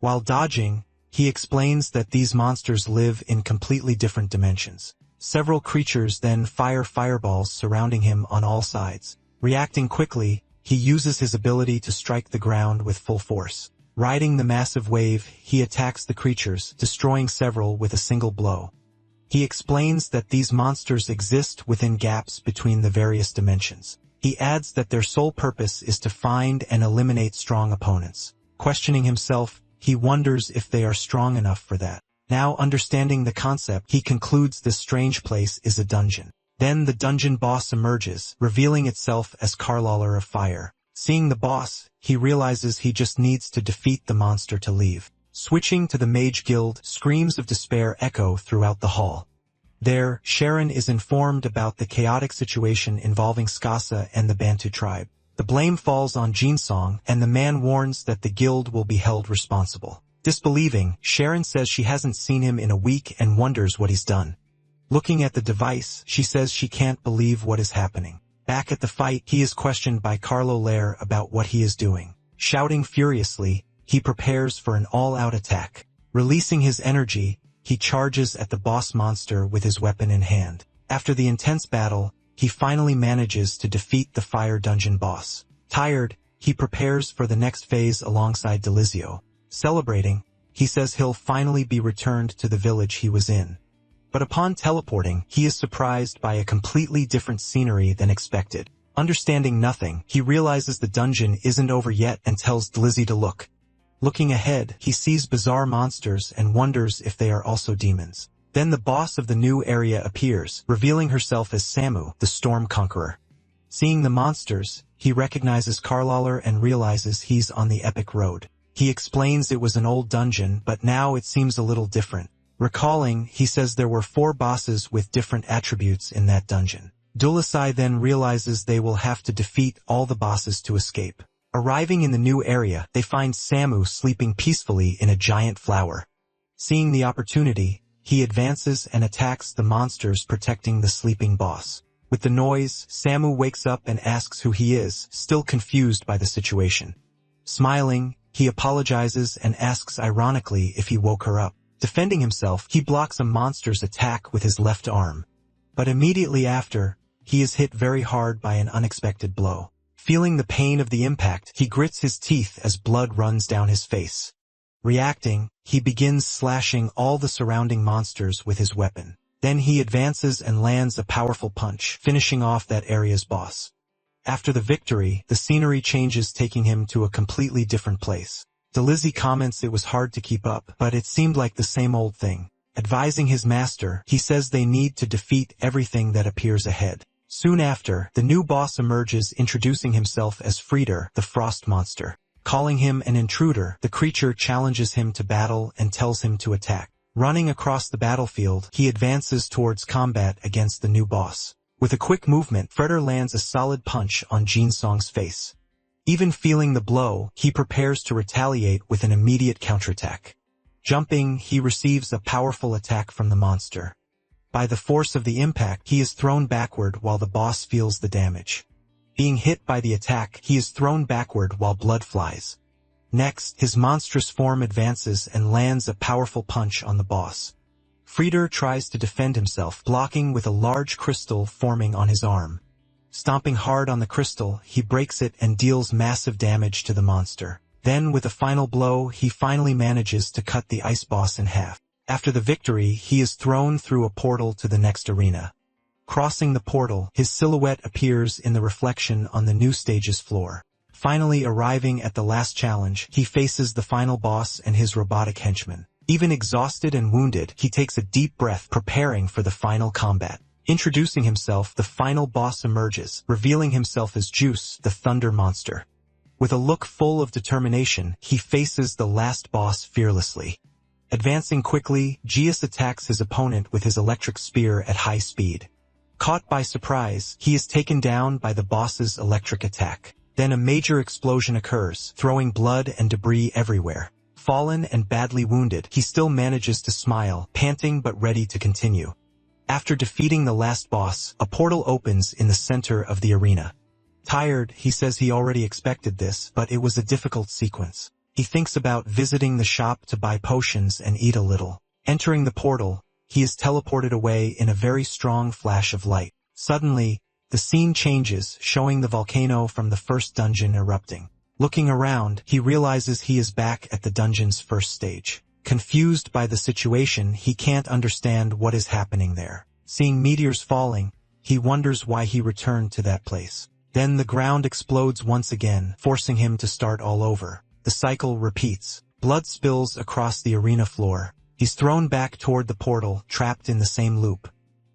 While dodging, he explains that these monsters live in completely different dimensions. Several creatures then fire fireballs surrounding him on all sides. Reacting quickly, he uses his ability to strike the ground with full force. Riding the massive wave, he attacks the creatures, destroying several with a single blow. He explains that these monsters exist within gaps between the various dimensions. He adds that their sole purpose is to find and eliminate strong opponents. Questioning himself, he wonders if they are strong enough for that. Now understanding the concept, he concludes this strange place is a dungeon. Then the dungeon boss emerges, revealing itself as Carlaller of Fire. Seeing the boss, he realizes he just needs to defeat the monster to leave. Switching to the Mage Guild, screams of despair echo throughout the hall. There, Sharon is informed about the chaotic situation involving Skasa and the Bantu tribe. The blame falls on Jinsong, and the man warns that the guild will be held responsible. Disbelieving, Sharon says she hasn't seen him in a week and wonders what he's done. Looking at the device, she says she can't believe what is happening. Back at the fight, he is questioned by Carlaller about what he is doing. Shouting furiously, he prepares for an all-out attack. Releasing his energy, he charges at the boss monster with his weapon in hand. After the intense battle, he finally manages to defeat the fire dungeon boss. Tired, he prepares for the next phase alongside Delizio. Celebrating, he says he'll finally be returned to the village he was in. But upon teleporting, he is surprised by a completely different scenery than expected. Understanding nothing, he realizes the dungeon isn't over yet and tells Delizzy to look. Looking ahead, he sees bizarre monsters and wonders if they are also demons. Then the boss of the new area appears, revealing herself as Samu, the Storm Conqueror. Seeing the monsters, he recognizes Carlaller and realizes he's on the epic road. He explains it was an old dungeon, but now it seems a little different. Recalling, he says there were 4 bosses with different attributes in that dungeon. Dulisai then realizes they will have to defeat all the bosses to escape. Arriving in the new area, they find Samu sleeping peacefully in a giant flower. Seeing the opportunity, he advances and attacks the monsters protecting the sleeping boss. With the noise, Samu wakes up and asks who he is, still confused by the situation. Smiling, he apologizes and asks ironically if he woke her up. Defending himself, he blocks a monster's attack with his left arm. But immediately after, he is hit very hard by an unexpected blow. Feeling the pain of the impact, he grits his teeth as blood runs down his face. Reacting, he begins slashing all the surrounding monsters with his weapon. Then he advances and lands a powerful punch, finishing off that area's boss. After the victory, the scenery changes, taking him to a completely different place. Delizzy comments it was hard to keep up, but it seemed like the same old thing. Advising his master, he says they need to defeat everything that appears ahead. Soon after, the new boss emerges, introducing himself as Frieder, the frost monster. Calling him an intruder, the creature challenges him to battle and tells him to attack. Running across the battlefield, he advances towards combat against the new boss. With a quick movement, Frieder lands a solid punch on Jinsong's face. Even feeling the blow, he prepares to retaliate with an immediate counterattack. Jumping, he receives a powerful attack from the monster. By the force of the impact, he is thrown backward while the boss feels the damage. Being hit by the attack, he is thrown backward while blood flies. Next, his monstrous form advances and lands a powerful punch on the boss. Frieder tries to defend himself, blocking with a large crystal forming on his arm. Stomping hard on the crystal, he breaks it and deals massive damage to the monster. Then, with a final blow, he finally manages to cut the ice boss in half. After the victory, he is thrown through a portal to the next arena. Crossing the portal, his silhouette appears in the reflection on the new stage's floor. Finally arriving at the last challenge, he faces the final boss and his robotic henchmen. Even exhausted and wounded, he takes a deep breath, preparing for the final combat. Introducing himself, the final boss emerges, revealing himself as Juice, the Thunder Monster. With a look full of determination, he faces the last boss fearlessly. Advancing quickly, Geus attacks his opponent with his electric spear at high speed. Caught by surprise, he is taken down by the boss's electric attack. Then a major explosion occurs, throwing blood and debris everywhere. Fallen and badly wounded, he still manages to smile, panting but ready to continue. After defeating the last boss, a portal opens in the center of the arena. Tired, he says he already expected this, but it was a difficult sequence. He thinks about visiting the shop to buy potions and eat a little. Entering the portal, he is teleported away in a very strong flash of light. Suddenly, the scene changes, showing the volcano from the first dungeon erupting. Looking around, he realizes he is back at the dungeon's first stage. Confused by the situation, he can't understand what is happening there. Seeing meteors falling, he wonders why he returned to that place. Then the ground explodes once again, forcing him to start all over. The cycle repeats. Blood spills across the arena floor. He's thrown back toward the portal, trapped in the same loop.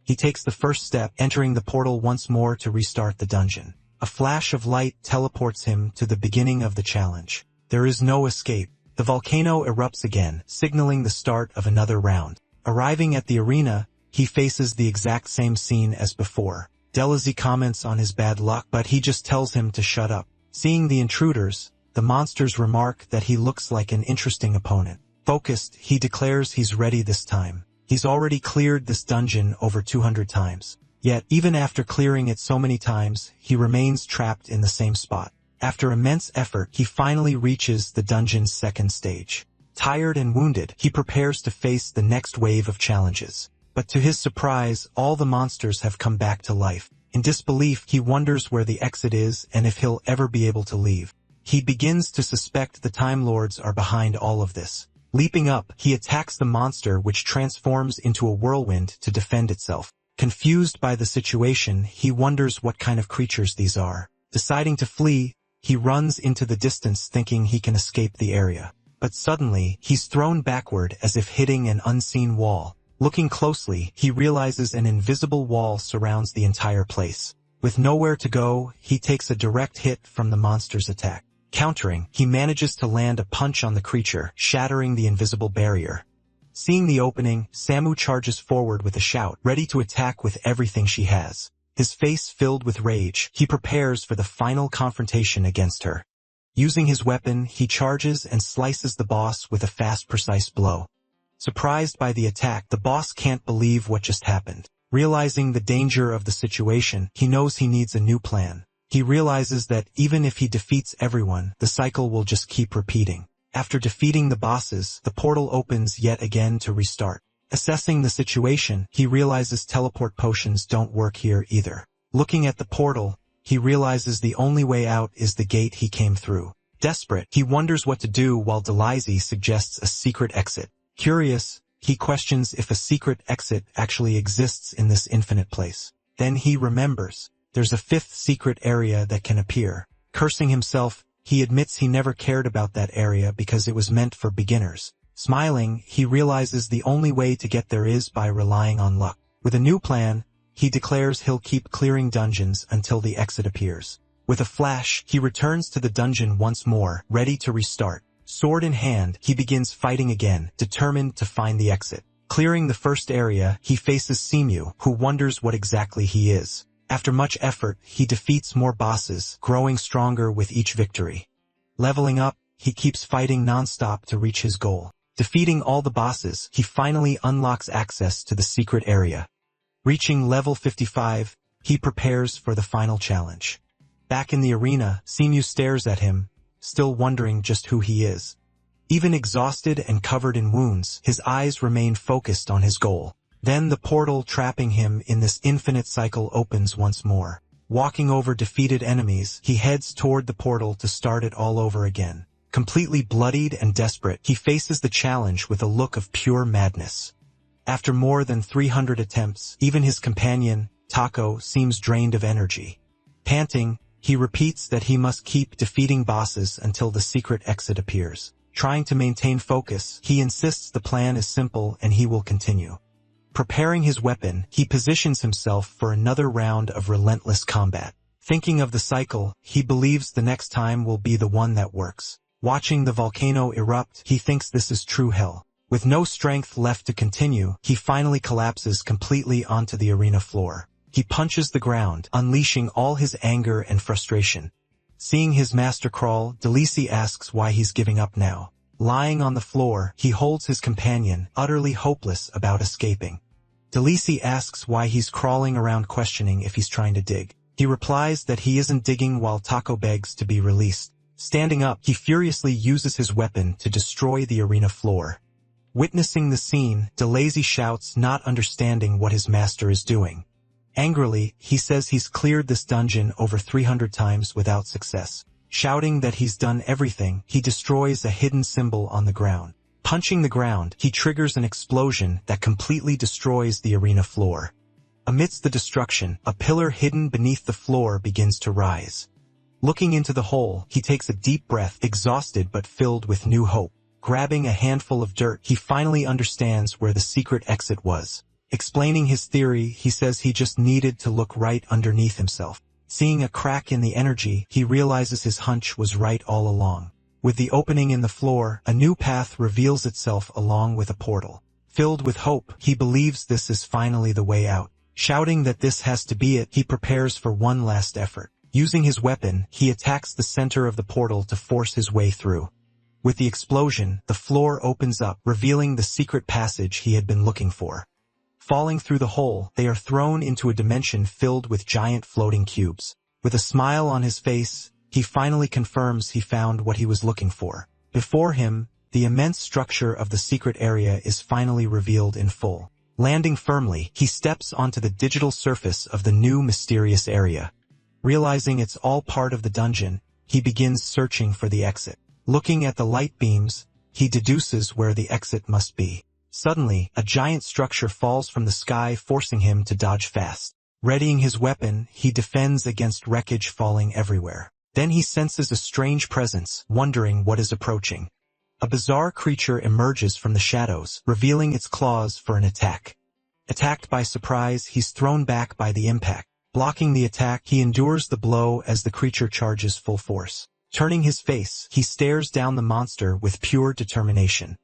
He takes the first step, entering the portal once more to restart the dungeon. A flash of light teleports him to the beginning of the challenge. There is no escape. The volcano erupts again, signaling the start of another round. Arriving at the arena, he faces the exact same scene as before. Delazy comments on his bad luck, but he just tells him to shut up. Seeing the intruders, the monsters remark that he looks like an interesting opponent. Focused, he declares he's ready this time. He's already cleared this dungeon over 200 times. Yet, even after clearing it so many times, he remains trapped in the same spot. After immense effort, he finally reaches the dungeon's second stage. Tired and wounded, he prepares to face the next wave of challenges. But to his surprise, all the monsters have come back to life. In disbelief, he wonders where the exit is and if he'll ever be able to leave. He begins to suspect the Time Lords are behind all of this. Leaping up, he attacks the monster, which transforms into a whirlwind to defend itself. Confused by the situation, he wonders what kind of creatures these are. Deciding to flee, he runs into the distance thinking he can escape the area. But suddenly, he's thrown backward as if hitting an unseen wall. Looking closely, he realizes an invisible wall surrounds the entire place. With nowhere to go, he takes a direct hit from the monster's attack. Countering, he manages to land a punch on the creature, shattering the invisible barrier. Seeing the opening, Samu charges forward with a shout, ready to attack with everything she has. His face filled with rage, he prepares for the final confrontation against her. Using his weapon, he charges and slices the boss with a fast, precise blow. Surprised by the attack, the boss can't believe what just happened. Realizing the danger of the situation, he knows he needs a new plan. He realizes that even if he defeats everyone, the cycle will just keep repeating. After defeating the bosses, the portal opens yet again to restart. Assessing the situation, he realizes teleport potions don't work here either. Looking at the portal, he realizes the only way out is the gate he came through. Desperate, he wonders what to do while Delazy suggests a secret exit. Curious, he questions if a secret exit actually exists in this infinite place. Then he remembers. There's a fifth secret area that can appear. Cursing himself, he admits he never cared about that area because it was meant for beginners. Smiling, he realizes the only way to get there is by relying on luck. With a new plan, he declares he'll keep clearing dungeons until the exit appears. With a flash, he returns to the dungeon once more, ready to restart. Sword in hand, he begins fighting again, determined to find the exit. Clearing the first area, he faces Simu, who wonders what exactly he is. After much effort, he defeats more bosses, growing stronger with each victory. Leveling up, he keeps fighting non-stop to reach his goal. Defeating all the bosses, he finally unlocks access to the secret area. Reaching level 55, he prepares for the final challenge. Back in the arena, Simu stares at him, still wondering just who he is. Even exhausted and covered in wounds, his eyes remain focused on his goal. Then the portal trapping him in this infinite cycle opens once more. Walking over defeated enemies, he heads toward the portal to start it all over again. Completely bloodied and desperate, he faces the challenge with a look of pure madness. After more than 300 attempts, even his companion, Taco, seems drained of energy. Panting, he repeats that he must keep defeating bosses until the secret exit appears. Trying to maintain focus, he insists the plan is simple and he will continue. Preparing his weapon, he positions himself for another round of relentless combat. Thinking of the cycle, he believes the next time will be the one that works. Watching the volcano erupt, he thinks this is true hell. With no strength left to continue, he finally collapses completely onto the arena floor. He punches the ground, unleashing all his anger and frustration. Seeing his master crawl, Delisi asks why he's giving up now. Lying on the floor, he holds his companion, utterly hopeless about escaping. Delisi asks why he's crawling around, questioning if he's trying to dig. He replies that he isn't digging, while Taco begs to be released. Standing up, he furiously uses his weapon to destroy the arena floor. Witnessing the scene, Delisi shouts, not understanding what his master is doing. Angrily, he says he's cleared this dungeon over 300 times without success. Shouting that he's done everything, he destroys a hidden symbol on the ground. Punching the ground, he triggers an explosion that completely destroys the arena floor. Amidst the destruction, a pillar hidden beneath the floor begins to rise. Looking into the hole, he takes a deep breath, exhausted but filled with new hope. Grabbing a handful of dirt, he finally understands where the secret exit was. Explaining his theory, he says he just needed to look right underneath himself. Seeing a crack in the energy, he realizes his hunch was right all along. With the opening in the floor, a new path reveals itself along with a portal. Filled with hope, he believes this is finally the way out. Shouting that this has to be it, he prepares for one last effort. Using his weapon, he attacks the center of the portal to force his way through. With the explosion, the floor opens up, revealing the secret passage he had been looking for. Falling through the hole, they are thrown into a dimension filled with giant floating cubes. With a smile on his face, he finally confirms he found what he was looking for. Before him, the immense structure of the secret area is finally revealed in full. Landing firmly, he steps onto the digital surface of the new mysterious area. Realizing it's all part of the dungeon, he begins searching for the exit. Looking at the light beams, he deduces where the exit must be. Suddenly, a giant structure falls from the sky, forcing him to dodge fast. Readying his weapon, he defends against wreckage falling everywhere. Then he senses a strange presence, wondering what is approaching. A bizarre creature emerges from the shadows, revealing its claws for an attack. Attacked by surprise, he's thrown back by the impact. Blocking the attack, he endures the blow as the creature charges full force. Turning his face, he stares down the monster with pure determination.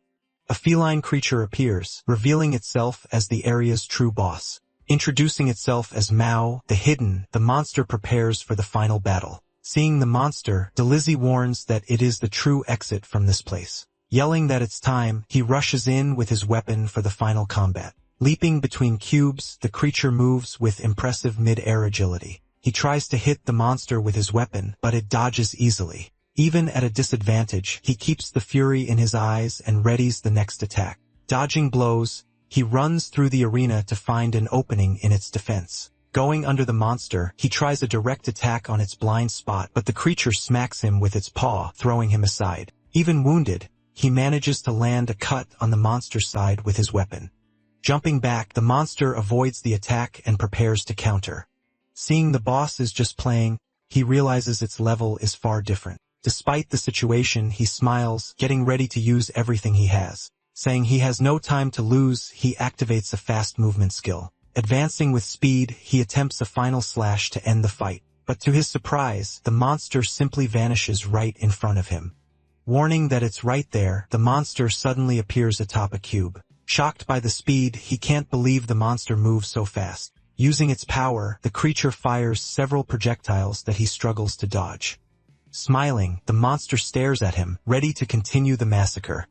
A feline creature appears, revealing itself as the area's true boss. Introducing itself as Mao, the Hidden, the monster prepares for the final battle. Seeing the monster, Delisi warns that it is the true exit from this place. Yelling that it's time, he rushes in with his weapon for the final combat. Leaping between cubes, the creature moves with impressive mid-air agility. He tries to hit the monster with his weapon, but it dodges easily. Even at a disadvantage, he keeps the fury in his eyes and readies the next attack. Dodging blows, he runs through the arena to find an opening in its defense. Going under the monster, he tries a direct attack on its blind spot, but the creature smacks him with its paw, throwing him aside. Even wounded, he manages to land a cut on the monster's side with his weapon. Jumping back, the monster avoids the attack and prepares to counter. Seeing the boss is just playing, he realizes its level is far different. Despite the situation, he smiles, getting ready to use everything he has. Saying he has no time to lose, he activates a fast movement skill. Advancing with speed, he attempts a final slash to end the fight. But to his surprise, the monster simply vanishes right in front of him. Warning that it's right there, the monster suddenly appears atop a cube. Shocked by the speed, he can't believe the monster moves so fast. Using its power, the creature fires several projectiles that he struggles to dodge. Smiling, the monster stares at him, ready to continue the massacre.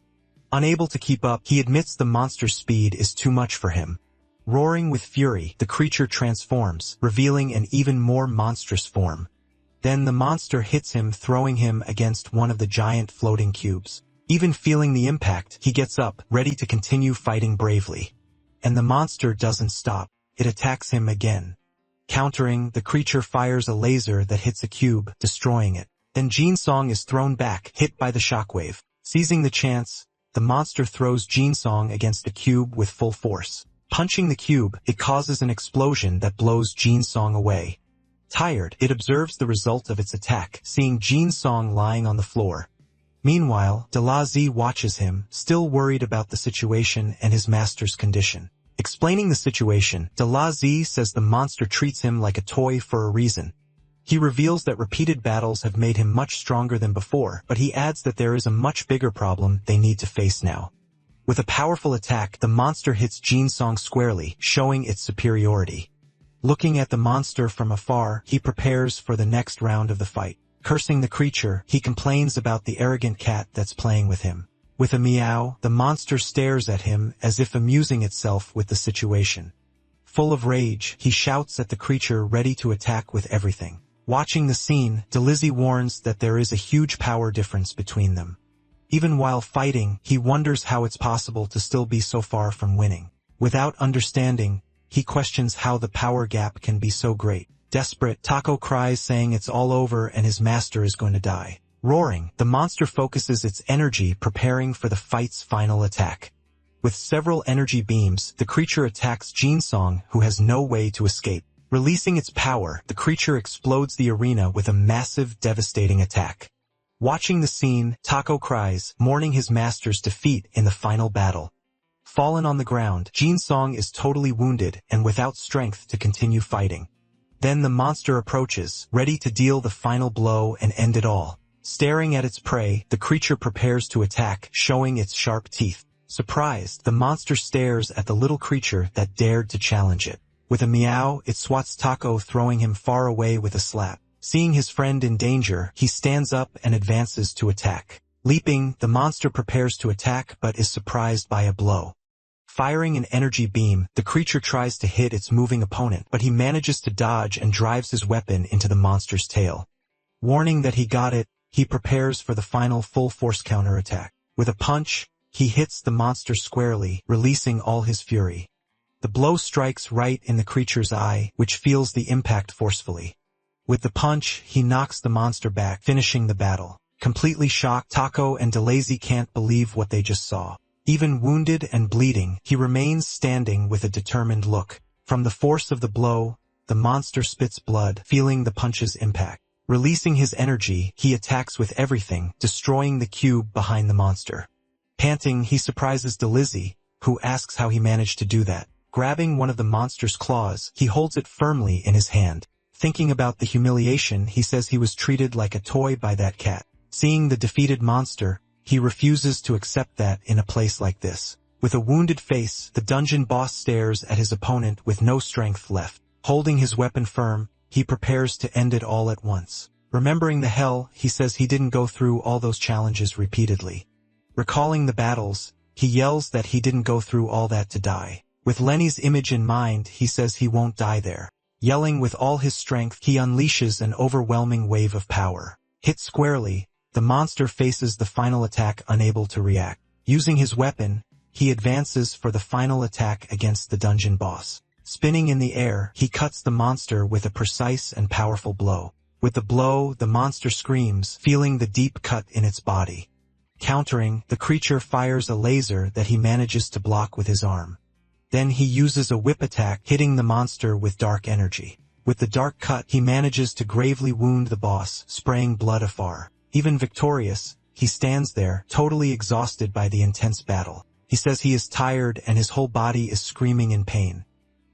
Unable to keep up, he admits the monster's speed is too much for him. Roaring with fury, the creature transforms, revealing an even more monstrous form. Then the monster hits him, throwing him against one of the giant floating cubes. Even feeling the impact, he gets up, ready to continue fighting bravely. And the monster doesn't stop. It attacks him again. Countering, the creature fires a laser that hits a cube, destroying it. Then Jinsong is thrown back, hit by the shockwave. Seizing the chance, the monster throws Jinsong against the cube with full force. Punching the cube, it causes an explosion that blows Jinsong away. Tired, it observes the result of its attack, seeing Jinsong lying on the floor. Meanwhile, Delazi watches him, still worried about the situation and his master's condition. Explaining the situation, Delazi says the monster treats him like a toy for a reason. He reveals that repeated battles have made him much stronger than before, but he adds that there is a much bigger problem they need to face now. With a powerful attack, the monster hits Jinsong squarely, showing its superiority. Looking at the monster from afar, he prepares for the next round of the fight. Cursing the creature, he complains about the arrogant cat that's playing with him. With a meow, the monster stares at him as if amusing itself with the situation. Full of rage, he shouts at the creature, ready to attack with everything. Watching the scene, Delizzy warns that there is a huge power difference between them. Even while fighting, he wonders how it's possible to still be so far from winning. Without understanding, he questions how the power gap can be so great. Desperate, Taco cries, saying it's all over and his master is going to die. Roaring, the monster focuses its energy, preparing for the fight's final attack. With several energy beams, the creature attacks Jinsong, who has no way to escape. Releasing its power, the creature explodes the arena with a massive, devastating attack. Watching the scene, Taco cries, mourning his master's defeat in the final battle. Fallen on the ground, Jinsong is totally wounded and without strength to continue fighting. Then the monster approaches, ready to deal the final blow and end it all. Staring at its prey, the creature prepares to attack, showing its sharp teeth. Surprised, the monster stares at the little creature that dared to challenge it. With a meow, it swats Taco, throwing him far away with a slap. Seeing his friend in danger, he stands up and advances to attack. Leaping, the monster prepares to attack but is surprised by a blow. Firing an energy beam, the creature tries to hit its moving opponent, but he manages to dodge and drives his weapon into the monster's tail. Warning that he got it, he prepares for the final full-force counterattack. With a punch, he hits the monster squarely, releasing all his fury. The blow strikes right in the creature's eye, which feels the impact forcefully. With the punch, he knocks the monster back, finishing the battle. Completely shocked, Taco and Delazy can't believe what they just saw. Even wounded and bleeding, he remains standing with a determined look. From the force of the blow, the monster spits blood, feeling the punch's impact. Releasing his energy, he attacks with everything, destroying the cube behind the monster. Panting, he surprises Delizzy, who asks how he managed to do that. Grabbing one of the monster's claws, he holds it firmly in his hand. Thinking about the humiliation, he says he was treated like a toy by that cat. Seeing the defeated monster, he refuses to accept that in a place like this. With a wounded face, the dungeon boss stares at his opponent with no strength left. Holding his weapon firm, he prepares to end it all at once. Remembering the hell, he says he didn't go through all those challenges repeatedly. Recalling the battles, he yells that he didn't go through all that to die. With Lenny's image in mind, he says he won't die there. Yelling with all his strength, he unleashes an overwhelming wave of power. Hit squarely, the monster faces the final attack unable to react. Using his weapon, he advances for the final attack against the dungeon boss. Spinning in the air, he cuts the monster with a precise and powerful blow. With the blow, the monster screams, feeling the deep cut in its body. Countering, the creature fires a laser that he manages to block with his arm. Then he uses a whip attack, hitting the monster with dark energy. With the dark cut, he manages to gravely wound the boss, spraying blood afar. Even victorious, he stands there, totally exhausted by the intense battle. He says he is tired and his whole body is screaming in pain.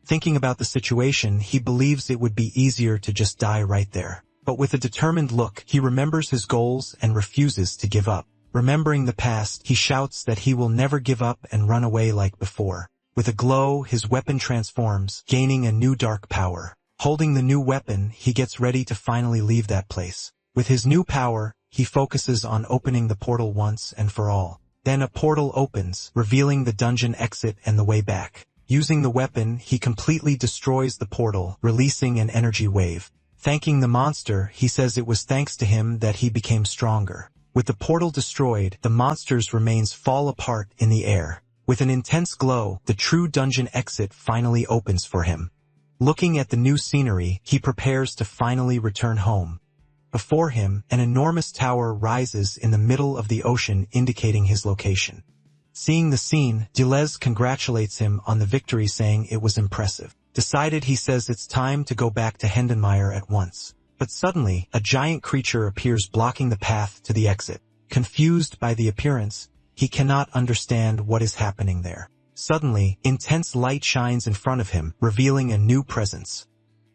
Thinking about the situation, he believes it would be easier to just die right there. But with a determined look, he remembers his goals and refuses to give up. Remembering the past, he shouts that he will never give up and run away like before. With a glow, his weapon transforms, gaining a new dark power. Holding the new weapon, he gets ready to finally leave that place. With his new power, he focuses on opening the portal once and for all. Then a portal opens, revealing the dungeon exit and the way back. Using the weapon, he completely destroys the portal, releasing an energy wave. Thanking the monster, he says it was thanks to him that he became stronger. With the portal destroyed, the monster's remains fall apart in the air. With an intense glow, the true dungeon exit finally opens for him. Looking at the new scenery, he prepares to finally return home. Before him, an enormous tower rises in the middle of the ocean, indicating his location. Seeing the scene, Deleuze congratulates him on the victory, saying it was impressive. Decided, he says it's time to go back to Hendenmeyer at once. But suddenly, a giant creature appears blocking the path to the exit. Confused by the appearance, he cannot understand what is happening there. Suddenly, intense light shines in front of him, revealing a new presence.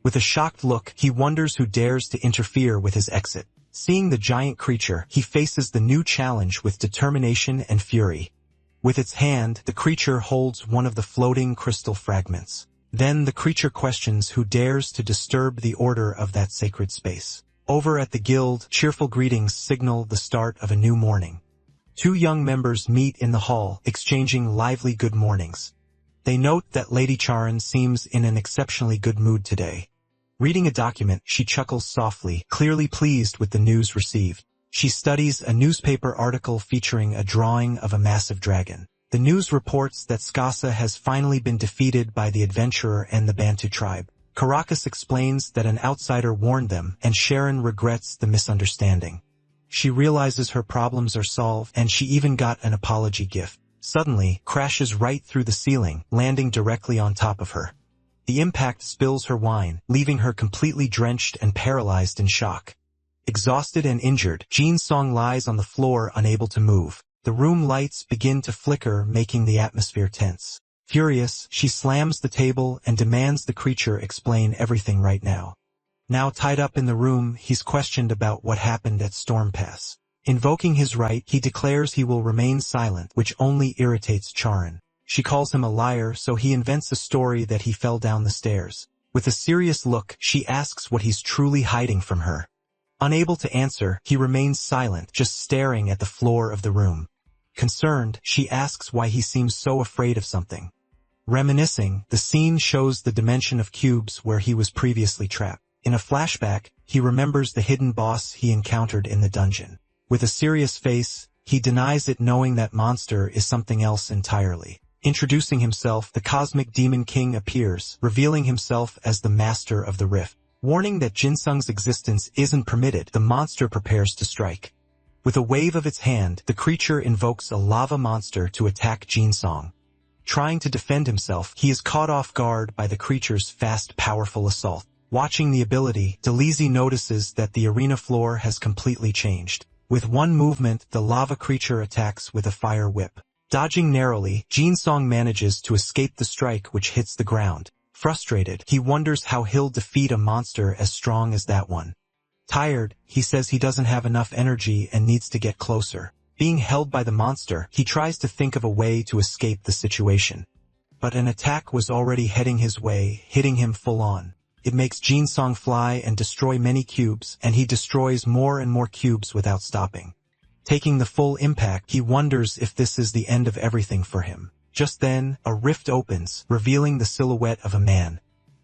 With a shocked look, he wonders who dares to interfere with his exit. Seeing the giant creature, he faces the new challenge with determination and fury. With its hand, the creature holds one of the floating crystal fragments. Then the creature questions who dares to disturb the order of that sacred space. Over at the guild, cheerful greetings signal the start of a new morning. Two young members meet in the hall, exchanging lively good mornings. They note that Lady Charon seems in an exceptionally good mood today. Reading a document, she chuckles softly, clearly pleased with the news received. She studies a newspaper article featuring a drawing of a massive dragon. The news reports that Skasa has finally been defeated by the adventurer and the Bantu tribe. Caracas explains that an outsider warned them, and Sharon regrets the misunderstanding. She realizes her problems are solved, and she even got an apology gift. Suddenly, crashes right through the ceiling, landing directly on top of her. The impact spills her wine, leaving her completely drenched and paralyzed in shock. Exhausted and injured, Jin Song lies on the floor, unable to move. The room lights begin to flicker, making the atmosphere tense. Furious, she slams the table and demands the creature explain everything right now. Now tied up in the room, he's questioned about what happened at Storm Pass. Invoking his right, he declares he will remain silent, which only irritates Charon. She calls him a liar, so he invents a story that he fell down the stairs. With a serious look, she asks what he's truly hiding from her. Unable to answer, he remains silent, just staring at the floor of the room. Concerned, she asks why he seems so afraid of something. Reminiscing, the scene shows the dimension of cubes where he was previously trapped. In a flashback, he remembers the hidden boss he encountered in the dungeon. With a serious face, he denies it, knowing that monster is something else entirely. Introducing himself, the Cosmic Demon King appears, revealing himself as the Master of the Rift. Warning that Jinsung's existence isn't permitted, the monster prepares to strike. With a wave of its hand, the creature invokes a lava monster to attack Jinsung. Trying to defend himself, he is caught off guard by the creature's fast, powerful assault. Watching the ability, Deleuze notices that the arena floor has completely changed. With one movement, the lava creature attacks with a fire whip. Dodging narrowly, Jinsung manages to escape the strike, which hits the ground. Frustrated, he wonders how he'll defeat a monster as strong as that one. Tired, he says he doesn't have enough energy and needs to get closer. Being held by the monster, he tries to think of a way to escape the situation. But an attack was already heading his way, hitting him full on. It makes Jinsung fly and destroy many cubes, and he destroys more and more cubes without stopping. Taking the full impact, he wonders if this is the end of everything for him. Just then, a rift opens, revealing the silhouette of a man.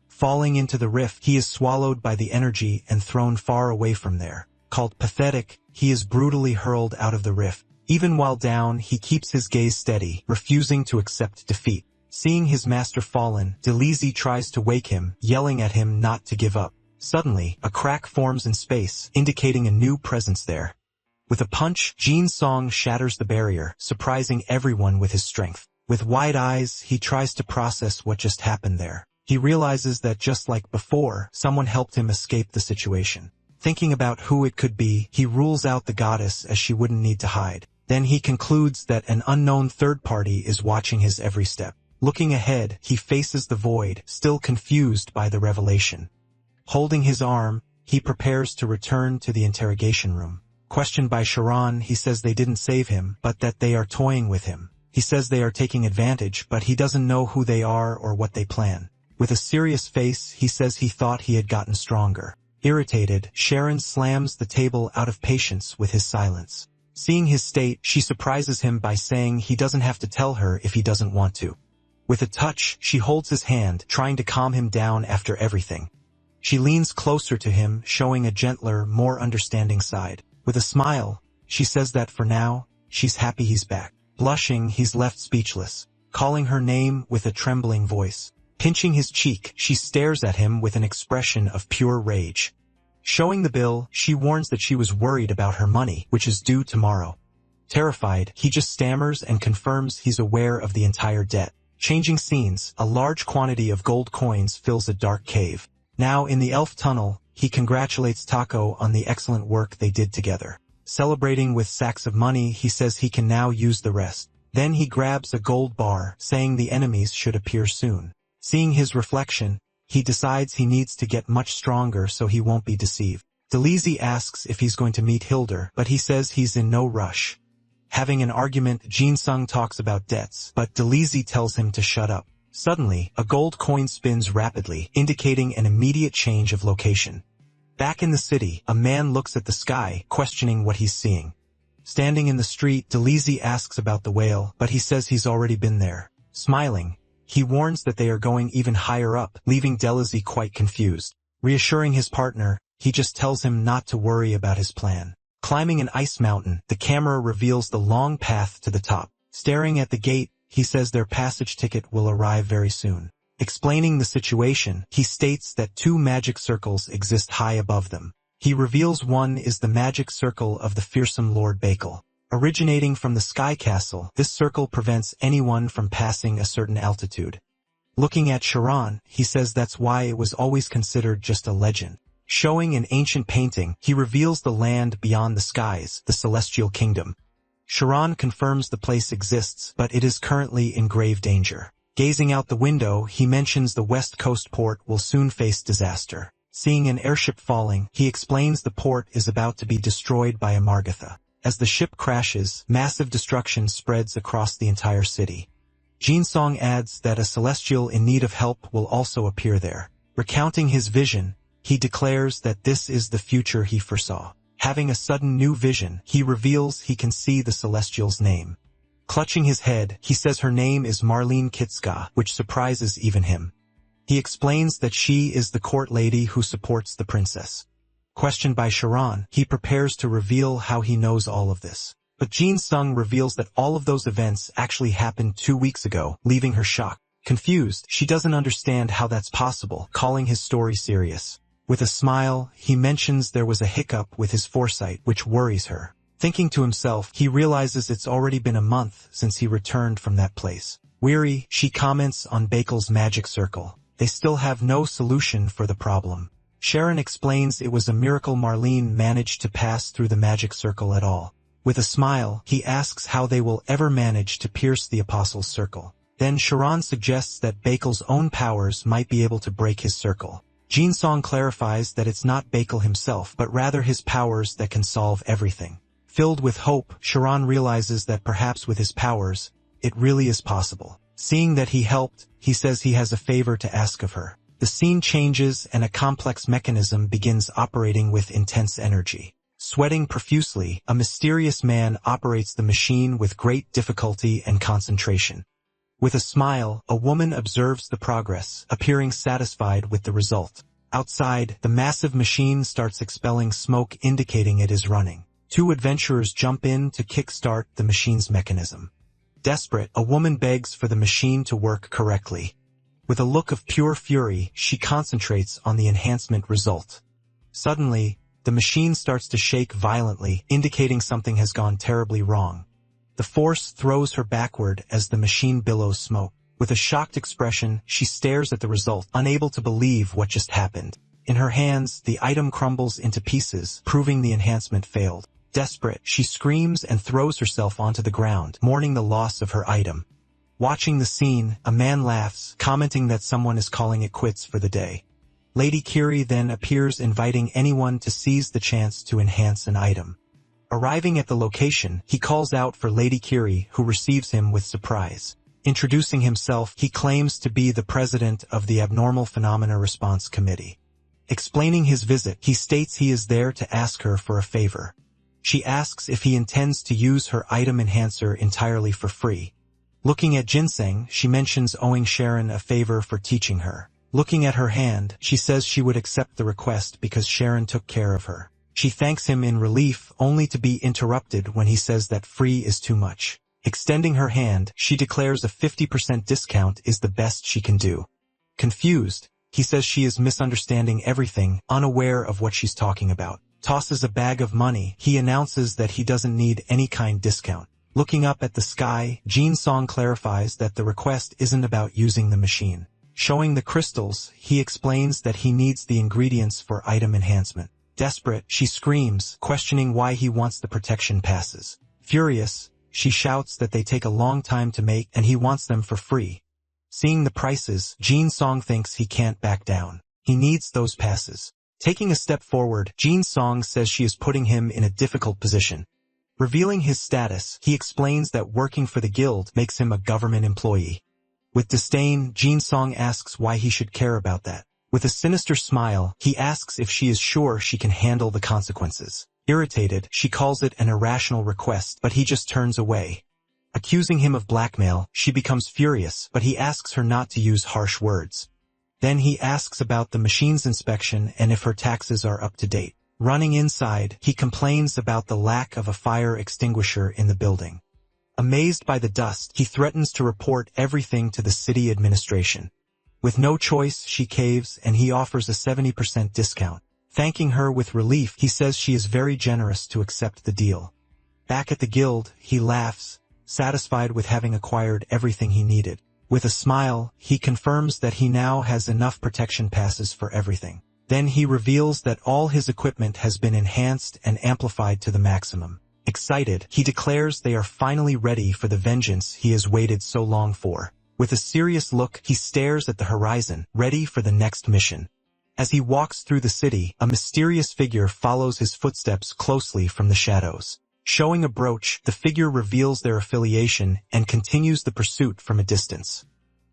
Falling into the rift, he is swallowed by the energy and thrown far away from there. Called pathetic, he is brutally hurled out of the rift. Even while down, he keeps his gaze steady, refusing to accept defeat. Seeing his master fallen, Deleuze tries to wake him, yelling at him not to give up. Suddenly, a crack forms in space, indicating a new presence there. With a punch, Jinsung shatters the barrier, surprising everyone with his strength. With wide eyes, he tries to process what just happened there. He realizes that just like before, someone helped him escape the situation. Thinking about who it could be, he rules out the goddess, as she wouldn't need to hide. Then he concludes that an unknown third party is watching his every step. Looking ahead, he faces the void, still confused by the revelation. Holding his arm, he prepares to return to the interrogation room. Questioned by Sharon, he says they didn't save him, but that they are toying with him. He says they are taking advantage, but he doesn't know who they are or what they plan. With a serious face, he says he thought he had gotten stronger. Irritated, Sharon slams the table out of patience with his silence. Seeing his state, she surprises him by saying he doesn't have to tell her if he doesn't want to. With a touch, she holds his hand, trying to calm him down after everything. She leans closer to him, showing a gentler, more understanding side. With a smile, she says that for now, she's happy he's back. Blushing, he's left speechless, calling her name with a trembling voice. Pinching his cheek, she stares at him with an expression of pure rage. Showing the bill, she warns that she was worried about her money, which is due tomorrow. Terrified, he just stammers and confirms he's aware of the entire debt. Changing scenes, a large quantity of gold coins fills a dark cave. Now in the elf tunnel, he congratulates Taco on the excellent work they did together. Celebrating with sacks of money, he says he can now use the rest. Then he grabs a gold bar, saying the enemies should appear soon. Seeing his reflection, he decides he needs to get much stronger so he won't be deceived. Delisi asks if he's going to meet Hildur, but he says he's in no rush. Having an argument, Jin-sung talks about debts, but Delisi tells him to shut up. Suddenly, a gold coin spins rapidly, indicating an immediate change of location. Back in the city, a man looks at the sky, questioning what he's seeing. Standing in the street, Delisi asks about the whale, but he says he's already been there. Smiling, he warns that they are going even higher up, leaving Delisi quite confused. Reassuring his partner, he just tells him not to worry about his plan. Climbing an ice mountain, the camera reveals the long path to the top. Staring at the gate, he says their passage ticket will arrive very soon. Explaining the situation, he states that 2 magic circles exist high above them. He reveals one is the magic circle of the fearsome Lord Bakel. Originating from the Sky Castle, this circle prevents anyone from passing a certain altitude. Looking at Sharon, he says that's why it was always considered just a legend. Showing an ancient painting, he reveals the land beyond the skies, the Celestial Kingdom. Sharon confirms the place exists, but it is currently in grave danger. Gazing out the window, he mentions the West Coast port will soon face disaster. Seeing an airship falling, he explains the port is about to be destroyed by a Margatha. As the ship crashes, massive destruction spreads across the entire city. Jin-sung adds that a celestial in need of help will also appear there. Recounting his vision, he declares that this is the future he foresaw. Having a sudden new vision, he reveals he can see the celestial's name. Clutching his head, he says her name is Marlene Kitska, which surprises even him. He explains that she is the court lady who supports the princess. Questioned by Sharon, he prepares to reveal how he knows all of this. But Jin-sung reveals that all of those events actually happened 2 weeks ago, leaving her shocked. Confused, she doesn't understand how that's possible, calling his story serious. With a smile, he mentions there was a hiccup with his foresight, which worries her. Thinking to himself, he realizes it's already been a month since he returned from that place. Weary, she comments on Bakel's magic circle. They still have no solution for the problem. Sharon explains it was a miracle Marlene managed to pass through the magic circle at all. With a smile, he asks how they will ever manage to pierce the Apostle's circle. Then Sharon suggests that Bakel's own powers might be able to break his circle. Jin-sung clarifies that it's not Bakel himself, but rather his powers that can solve everything. Filled with hope, Sharon realizes that perhaps with his powers, it really is possible. Seeing that he helped, he says he has a favor to ask of her. The scene changes and a complex mechanism begins operating with intense energy. Sweating profusely, a mysterious man operates the machine with great difficulty and concentration. With a smile, a woman observes the progress, appearing satisfied with the result. Outside, the massive machine starts expelling smoke indicating it is running. 2 adventurers jump in to kickstart the machine's mechanism. Desperate, a woman begs for the machine to work correctly. With a look of pure fury, she concentrates on the enhancement result. Suddenly, the machine starts to shake violently, indicating something has gone terribly wrong. The force throws her backward as the machine billows smoke. With a shocked expression, she stares at the result, unable to believe what just happened. In her hands, the item crumbles into pieces, proving the enhancement failed. Desperate, she screams and throws herself onto the ground, mourning the loss of her item. Watching the scene, a man laughs, commenting that someone is calling it quits for the day. Lady Kiri then appears, inviting anyone to seize the chance to enhance an item. Arriving at the location, he calls out for Lady Kiri, who receives him with surprise. Introducing himself, he claims to be the president of the Abnormal Phenomena Response Committee. Explaining his visit, he states he is there to ask her for a favor. She asks if he intends to use her item enhancer entirely for free. Looking at Ginseng, she mentions owing Sharon a favor for teaching her. Looking at her hand, she says she would accept the request because Sharon took care of her. She thanks him in relief, only to be interrupted when he says that free is too much. Extending her hand, she declares a 50% discount is the best she can do. Confused, he says she is misunderstanding everything, unaware of what she's talking about. Tosses a bag of money, he announces that he doesn't need any kind discount. Looking up at the sky, Jin Song clarifies that the request isn't about using the machine. Showing the crystals, he explains that he needs the ingredients for item enhancement. Desperate, she screams, questioning why he wants the protection passes. Furious, she shouts that they take a long time to make and he wants them for free. Seeing the prices, Jin Song thinks he can't back down. He needs those passes. Taking a step forward, Jin Song says she is putting him in a difficult position. Revealing his status, he explains that working for the guild makes him a government employee. With disdain, Jin Song asks why he should care about that. With a sinister smile, he asks if she is sure she can handle the consequences. Irritated, she calls it an irrational request, but he just turns away. Accusing him of blackmail, she becomes furious, but he asks her not to use harsh words. Then he asks about the machine's inspection and if her taxes are up to date. Running inside, he complains about the lack of a fire extinguisher in the building. Amazed by the dust, he threatens to report everything to the city administration. With no choice, she caves and he offers a 70% discount. Thanking her with relief, he says she is very generous to accept the deal. Back at the guild, he laughs, satisfied with having acquired everything he needed. With a smile, he confirms that he now has enough protection passes for everything. Then he reveals that all his equipment has been enhanced and amplified to the maximum. Excited, he declares they are finally ready for the vengeance he has waited so long for. With a serious look, he stares at the horizon, ready for the next mission. As he walks through the city, a mysterious figure follows his footsteps closely from the shadows. Showing a brooch, the figure reveals their affiliation and continues the pursuit from a distance.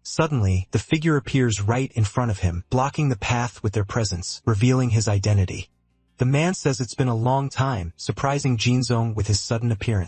Suddenly, the figure appears right in front of him, blocking the path with their presence, revealing his identity. The man says it's been a long time, surprising Jinzong with his sudden appearance.